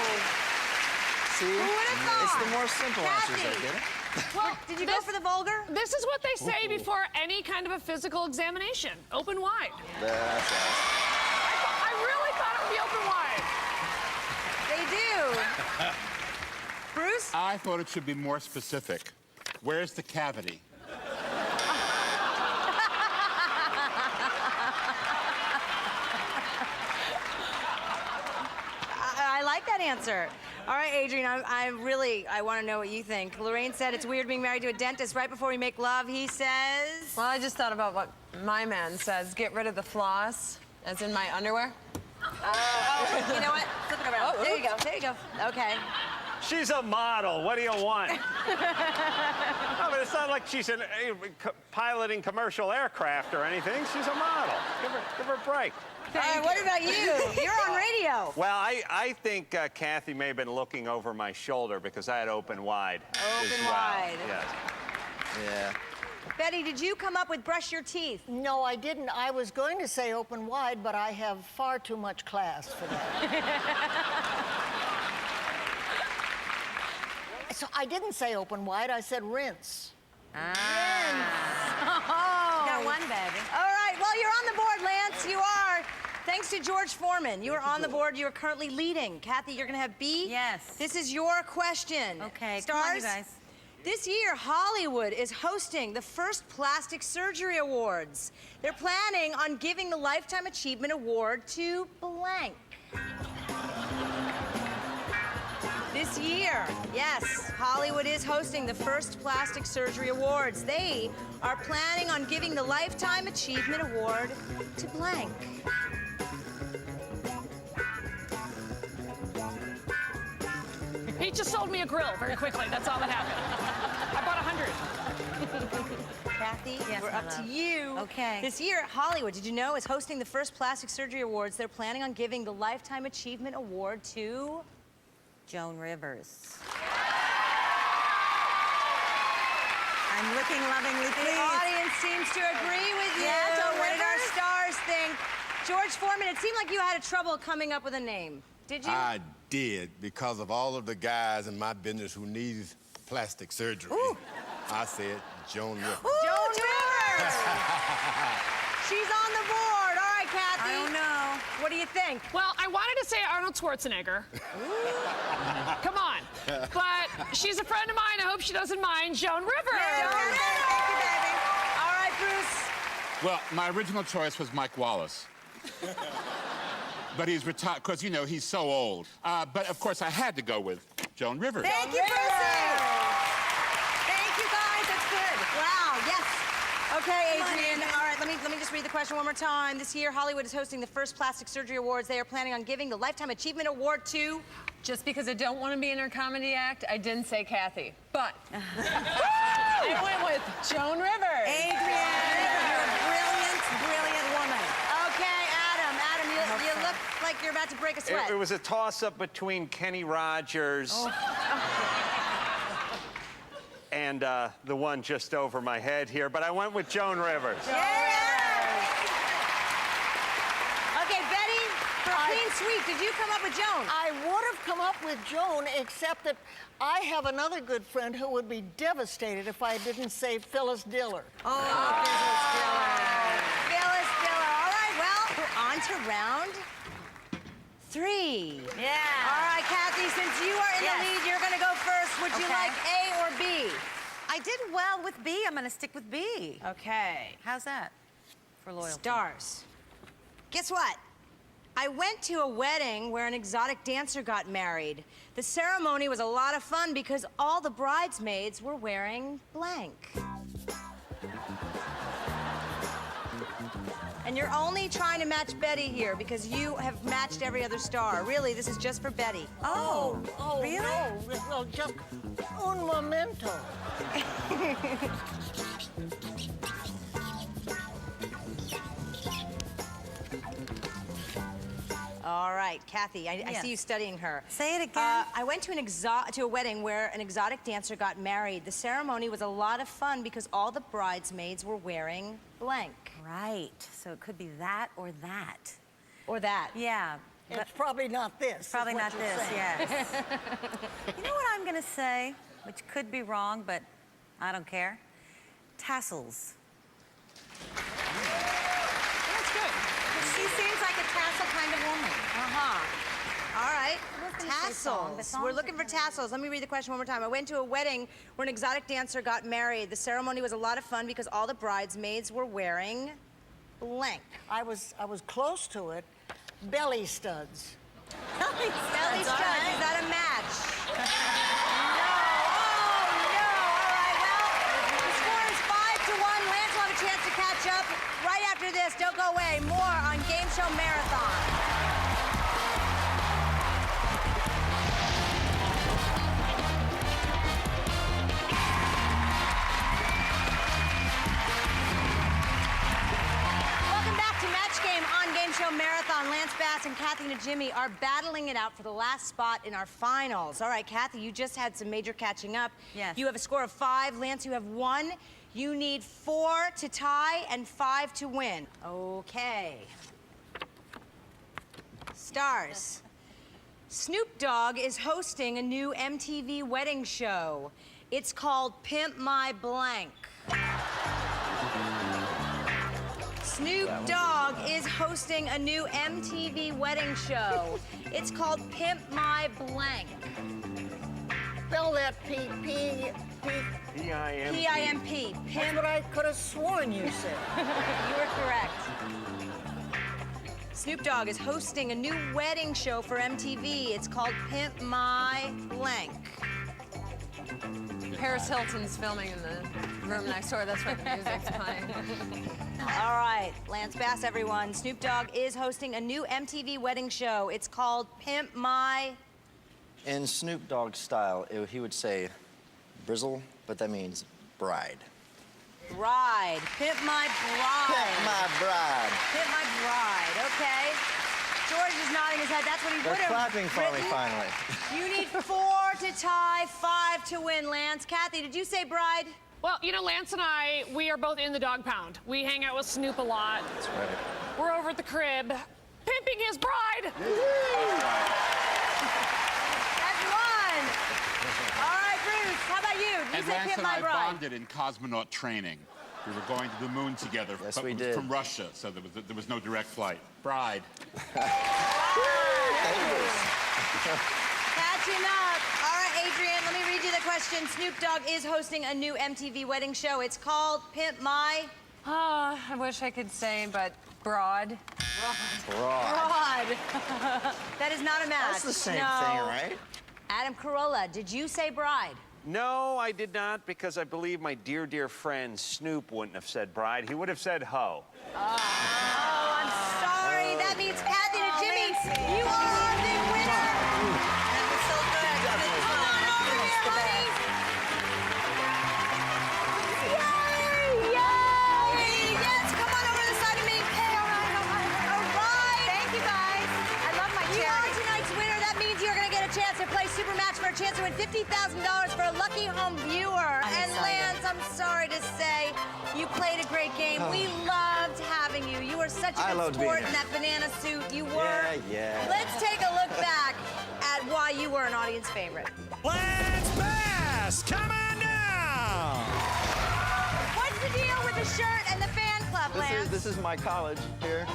See? Who would have thought? It's the more simple answers I get it. Well, did you go for the vulgar? This is what they say before any kind of a physical examination. Open wide. That's I really thought it would be open wide. They do. Bruce? I thought it should be more specific. Where's the cavity? I like that answer. All right, Adrian, I want to know what you think. Lorraine said it's weird being married to a dentist right before we make love. He says... Well, I just thought about what my man says. Get rid of the floss, as in my underwear. Oh, you know what? Flip it around. Oh, there you go. There you go. Okay. She's a model. What do you want? No, but it's not like she's piloting commercial aircraft or anything. She's a model. Give her a break. What about you? You're on radio. Well, I think Kathy may have been looking over my shoulder because I had open wide. Open wide. Yes. Yeah. Betty, did you come up with brush your teeth? No, I didn't. I was going to say open wide, but I have far too much class for that. So I didn't say open wide, I said rinse. Rinse. Oh. Got one, baby. All right, well, you're on the board, Lance. You are. Thanks to George Foreman. You are on the board. You are currently leading. Kathy, you're going to have B. Yes. This is your question. Okay, Stars, come on, you guys. This year, Hollywood is hosting the first Plastic Surgery Awards. They're planning on giving the Lifetime Achievement Award to blank. This year, yes, Hollywood is hosting the first Plastic Surgery Awards. They are planning on giving the Lifetime Achievement Award to blank. He just sold me a grill very quickly. That's all that happened. I bought 100. Kathy, Yes, we're my up to love. you. Okay. This year, Hollywood, did you know, is hosting the first Plastic Surgery Awards. They're planning on giving the Lifetime Achievement Award to... Joan Rivers. I'm looking lovingly The pleased. audience seems to agree with you. Yeah, Joan What did our Rivers? stars think? George Foreman, it seemed like you had trouble coming up with a name. Did you? I did, because of all of the guys in my business who need plastic surgery. Ooh. I said Joan Rivers. Joan Rivers! She's on the board. All right, Kathy. I don't know. What do you think? Well, I wanted to say Arnold Schwarzenegger. Come on. But she's a friend of mine. I hope she doesn't mind. Joan Rivers. Joan Rivers. Thank you, baby. All right, Bruce. Well, my original choice was Mike Wallace. But he's retired, because, you know, he's so old. But, of course, I had to go with Joan Rivers. Thank you, Brucey. Thank you, guys. That's good. Wow, yes. Okay, Adrian. All right, let me just read the question one more time. This year, Hollywood is hosting the first Plastic Surgery Awards. They are planning on giving the Lifetime Achievement Award to... Just because I don't want to be in her comedy act, I didn't say Kathy. But I went with Joan Rivers. Adrian, you're a brilliant, brilliant woman. Okay, Adam, you look like you're about to break a sweat. It was a toss-up between Kenny Rogers and the one just over my head here, but I went with Joan Rivers. Okay, Betty, for a clean sweep, did you come up with Joan? I would have come up with Joan, except that I have another good friend who would be devastated if I didn't say Phyllis Diller. Phyllis Diller. All right, well, we're on to round 3. Yeah. All right, Kathy, since you are in the lead, you're going to go first. Would you like A or B? I did well with B. I'm going to stick with B. Okay. How's that for loyalty? Stars. Guess what? I went to a wedding where an exotic dancer got married. The ceremony was a lot of fun because all the bridesmaids were wearing blank. And you're only trying to match Betty here because you have matched every other star. Really, this is just for Betty. Oh, really? No. Well, just un momento. All right, Kathy, I Yes. see you studying her. Say it again. I went to a wedding where an exotic dancer got married. The ceremony was a lot of fun because all the bridesmaids were wearing blank. Right. So it could be that or that. Or that. Yeah. It's probably not this. It's probably is what not you're this, saying. yes. You know what I'm going to say, which could be wrong, but I don't care? Tassels. That's good. She seems like a tassel kind of woman. Uh-huh. All right. gonna say song, but Tassels. songs We're are looking for tassels. Let me read the question one more time. I went to a wedding where an exotic dancer got married. The ceremony was a lot of fun because all the bridesmaids were wearing blank. I was close to it. Belly studs. Belly studs. Is that a match? No. The score is 5-1. Lance will have a chance to catch up right after this. Don't go away. More on Game Show Marathon. Show Marathon. Lance Bass and Kathy Najimy are battling it out for the last spot in our finals. All right, Kathy, you just had some major catching up. Yes. You have a score of 5. Lance, you have 1. You need 4 to tie and 5 to win. Okay. Stars. Snoop Dogg is hosting a new MTV wedding show. It's called Pimp My Blank. Snoop Dogg is hosting a new MTV wedding show. It's called Pimp My Blank. Spell that P-I-M-P. P-I-M-P. That's what I could have sworn you said. You were correct. Snoop Dogg is hosting a new wedding show for MTV. It's called Pimp My Blank. Paris Hilton's filming in the room next door. That's why the music's playing. All right, Lance Bass, everyone. Snoop Dogg is hosting a new MTV wedding show. It's called Pimp My... In Snoop Dogg style, he would say brizzle, but that means bride. Bride. Pimp My Bride. Pimp My Bride. Pimp My Bride, okay. George is nodding his head. That's what he would They're have clapping for me, finally. You need 4 to tie, 5 to win, Lance. Kathy, did you say bride? Well, you know, Lance and I, we are both in the dog pound. We hang out with Snoop a lot. That's right. We're over at the crib, pimping his bride. That's 1. All right, Bruce, how about you? Did you And say Lance Pimp and My I Bride? bonded in cosmonaut training. We were going to the moon together. Yes, but we it was did. from Russia, so there was no direct flight. Bride. Catching up. All right, Adrian, let me read you the question. Snoop Dogg is hosting a new MTV wedding show. It's called Pimp My... Oh, I wish I could say, but broad. Broad. That is not a match. That's the same No. thing, right? Adam Carolla, did you say bride? No, I did not, because I believe my dear, dear friend Snoop wouldn't have said bride. He would have said hoe. Oh, I'm sorry. That means Kathy and Jimmy, you are the winner. That was so good. Come on over here, honey. Yay! Yay! Yes, come on over to the side of me. Okay, all right. Thank you, guys. I love my charity. You are tonight's winner. That means you're going to get a chance to play Super Match for a chance to win $50,000 for a lucky home viewer. And Lance, I'm sorry to say, you played a great game. We loved having you. You were such a good sport in that banana suit. You were. Yeah. Let's take a look back at why you were an audience favorite. Lance Bass, come on down! What's the deal with the shirt and the fan club, Lance? This is my college here.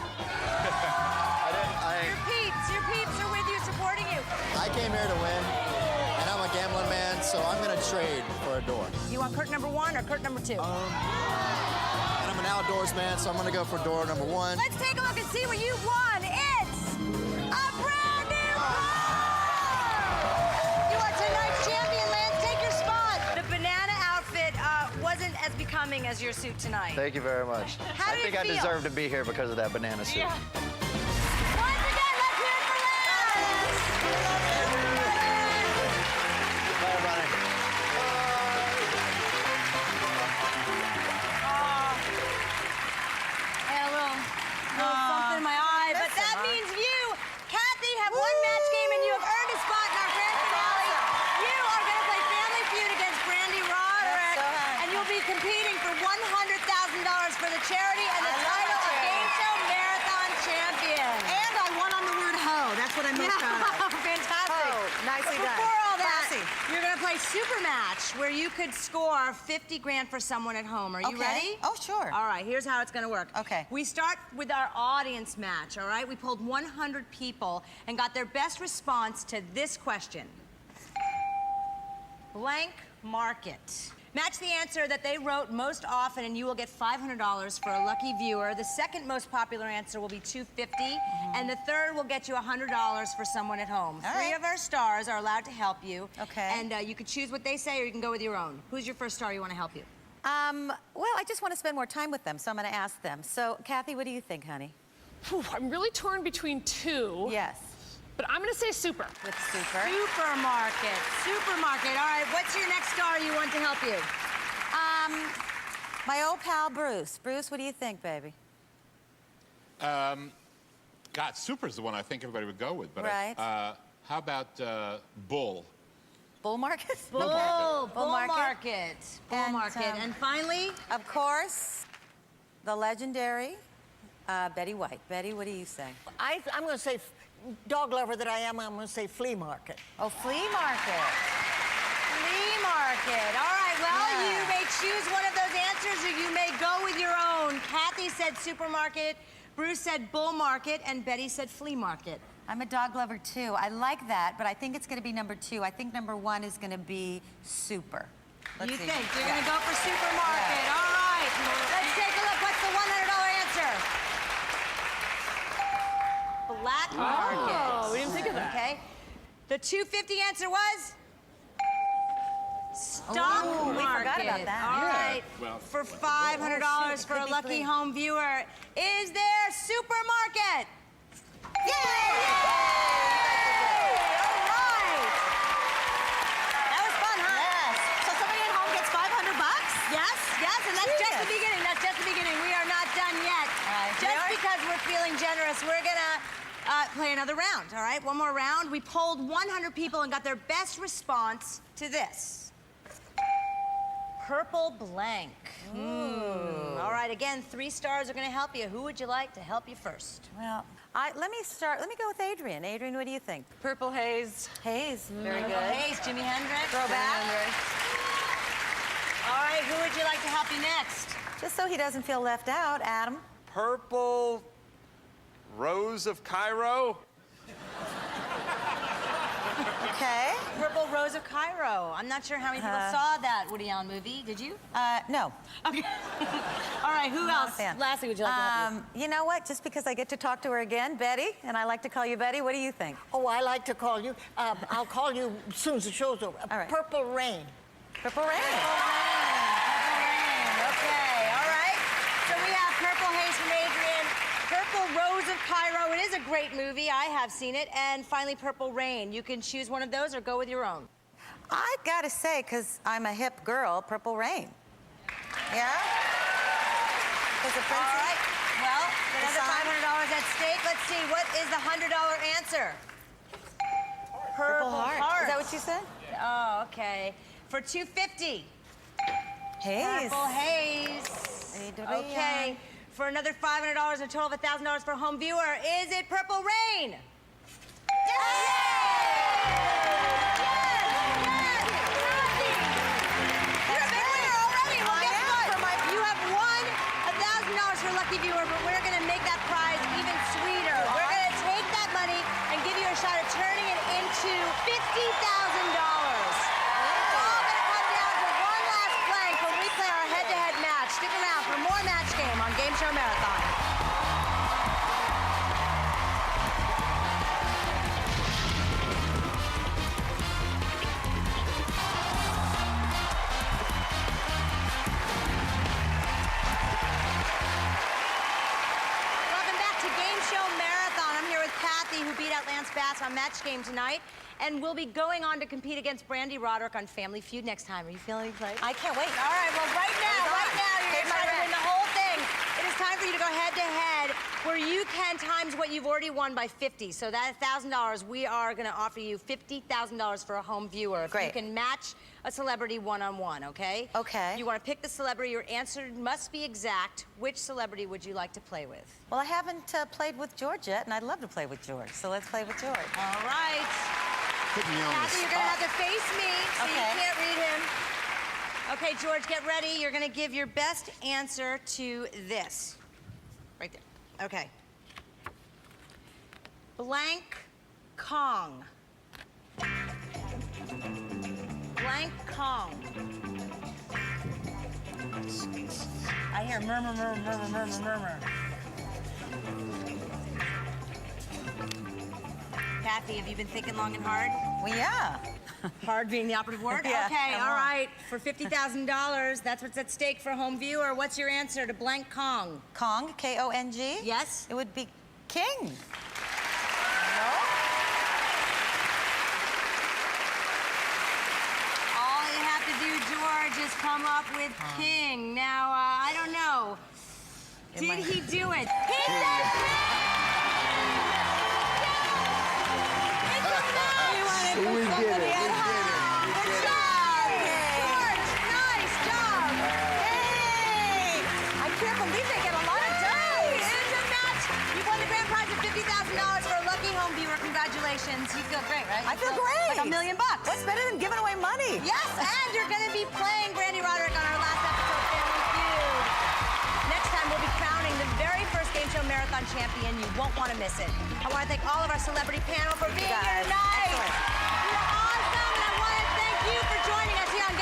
Your peeps are with you, supporting you. I came here to win, and I'm a gambling man, so I'm gonna trade for a door. You want curtain number 1 or curtain number 2? And I'm an outdoors man, so I'm gonna go for door number 1. Let's take a look and see what you've won. It's a brand new car! You are tonight's champion, Lance. Take your spot. The banana outfit wasn't as becoming as your suit tonight. Thank you very much. How I did think it I feel? deserve to be here because of that banana suit. Yeah. Once again, let's hear it for Lance. Bye, everybody. I had a little something in my eye, but that means you, Kathy, have won match game and you have earned a spot in our grand finale. You are going to play Family Feud against Brandy Roderick, and you'll be competing for $100,000 for the charity and the title of Game Show Marathon Champion. And I won on the word hoe. That's what I'm most proud of. Fantastic. Oh, nicely But done. before all that, Classy. you're going to play Super Match, where you could score 50 grand for someone at home. Are you Okay. ready? Oh, sure. All right, here's how it's going to work. Okay. We start with our audience match, all right? We pulled 100 people and got their best response to this question. Blank market. Match the answer that they wrote most often, and you will get $500 for a lucky viewer. The second most popular answer will be $250, and the third will get you $100 for someone at home. All Three right. of our stars are allowed to help you. Okay. And you can choose what they say, or you can go with your own. Who's your first star you want to help you? Well, I just want to spend more time with them, so I'm going to ask them. So, Kathy, what do you think, honey? Whew, I'm really torn between two. Yes. But I'm going to say Super. With Super. Supermarket. Supermarket. All right, what's your next star you want to help you? My old pal, Bruce. Bruce, what do you think, baby? God, Super's the one I think everybody would go with. But Right. How about Bull? Bull market? Bull Bull market. Bull market. And finally? Of course, the legendary Betty White. Betty, what do you say? I'm going to say, dog lover that I am, I'm going to say flea market. Oh, flea market. Flea market. All right, well, Yeah. you may choose one of those answers or you may go with your own. Kathy said supermarket, Bruce said bull market, and Betty said flea market. I'm a dog lover, too. I like that, but I think it's going to be number 2. I think number 1 is going to be Super. Let's You see. think you're Yeah. going to go for supermarket. Yeah. All right. Let's take a look. What's the $100 answer? Black market. Oh, we didn't think of that. Okay. The $250 answer was? Stock Oh, we market. forgot about that. All Yeah. right. Well, For $500 for Could a be lucky flea. home viewer, is there supermarket? Yay! All right. That was fun, huh? Yes. So somebody at home gets $500? Yes, and that's just the Genius. beginning. That's just the beginning. We are not done yet. right, Just we are- because we're feeling generous, we're gonna play another round, all right? One more round. We polled 100 people and got their best response to this. Purple blank. All right, again, 3 stars are gonna help you. Who would you like to help you first? Well, let me start. Let me go with Adrian. Adrian, what do you think? Purple haze. Haze. Very good. Hayes, Jimi Hendrix. Throwback. All right, who would you like to help you next? Just so he doesn't feel left out, Adam. Purple Rose of Cairo. Okay. Purple Rose of Cairo. I'm not sure how many people saw that Woody Allen movie. Did you? No. Okay. All right, who Not a else? fan. Lastly, would you like to help you? You know what? Just because I get to talk to her again, Betty, and I like to call you Betty, what do you think? Oh, I like to call you. I'll call you as soon as the show's over. All right. Purple Rain. Purple Rain. Okay, all right. So we have Purple Haze from Adrian, Purple Rose of Cairo. It is a great movie. I have seen it. And finally, Purple Rain. You can choose one of those or go with your own. I've got to say, because I'm a hip girl, Purple Rain. Yeah? Is it All Princess? right. Well, another song? $500 at stake. Let's see. What is the $100 answer? Purple Heart. Is that what you said? Oh, okay. For $250. Haze. Purple Haze. Okay. For another $500 and a total of $1,000 for a home viewer, is it Purple Rain? You're a big winner already. Well, guess what? You have won $1,000 for a lucky viewer, but we're going to make that prize even sweeter. We're going to take that money and give you a shot at turning it into $50,000. It's all going to come down to one last blank when we play our head-to-head match. Stick around for more Match Game on Game Show Marathon. Lance Bass on Match Game tonight. And we'll be going on to compete against Brandy Roderick on Family Feud next time. Are you feeling excited? I can't wait. All right, well, right now, you're going to try to win the whole thing. It is time for you to go head-to-head, where you can times what you've already won by 50. So that $1,000, we are going to offer you $50,000 for a home viewer. If you can match a celebrity one-on-one, okay? Okay. You want to pick the celebrity. Your answer must be exact. Which celebrity would you like to play with? Well, I haven't played with George yet, and I'd love to play with George. So let's play with George. All right. Put me on Kathy, the you're going to have to face me, so Okay. you can't read him. Okay, George, get ready. You're going to give your best answer to this. Right there. Okay. Blank Kong. Blank Kong. I hear murmur, murmur, murmur, murmur, murmur. Kathy, have you been thinking long and hard? Well, yeah. Hard being the operative word? Yeah, Okay, come all on. right. For $50,000, that's what's at stake for home viewer. What's your answer to Blank Kong? Kong, K-O-N-G? Yes? It would be King. All you have to do, George, is come up with King. Now, I don't know. Did he do it? He did it! We did it. Good job! George, nice job! Hey! I can't believe they get a lot of dough. It's a match. You won the grand prize of $50,000 for a lucky home viewer. Congratulations. You feel great, right? I feel great. Like $1 million. What's better than giving away money? Yes, and you're going to be playing Brandy Roderick on our last episode of Family Feud. Next time, we'll be crowning the very first game show marathon champion. You won't want to miss it. I want to thank all of our celebrity panel for being here tonight. You're awesome, and I want to thank you for joining us here on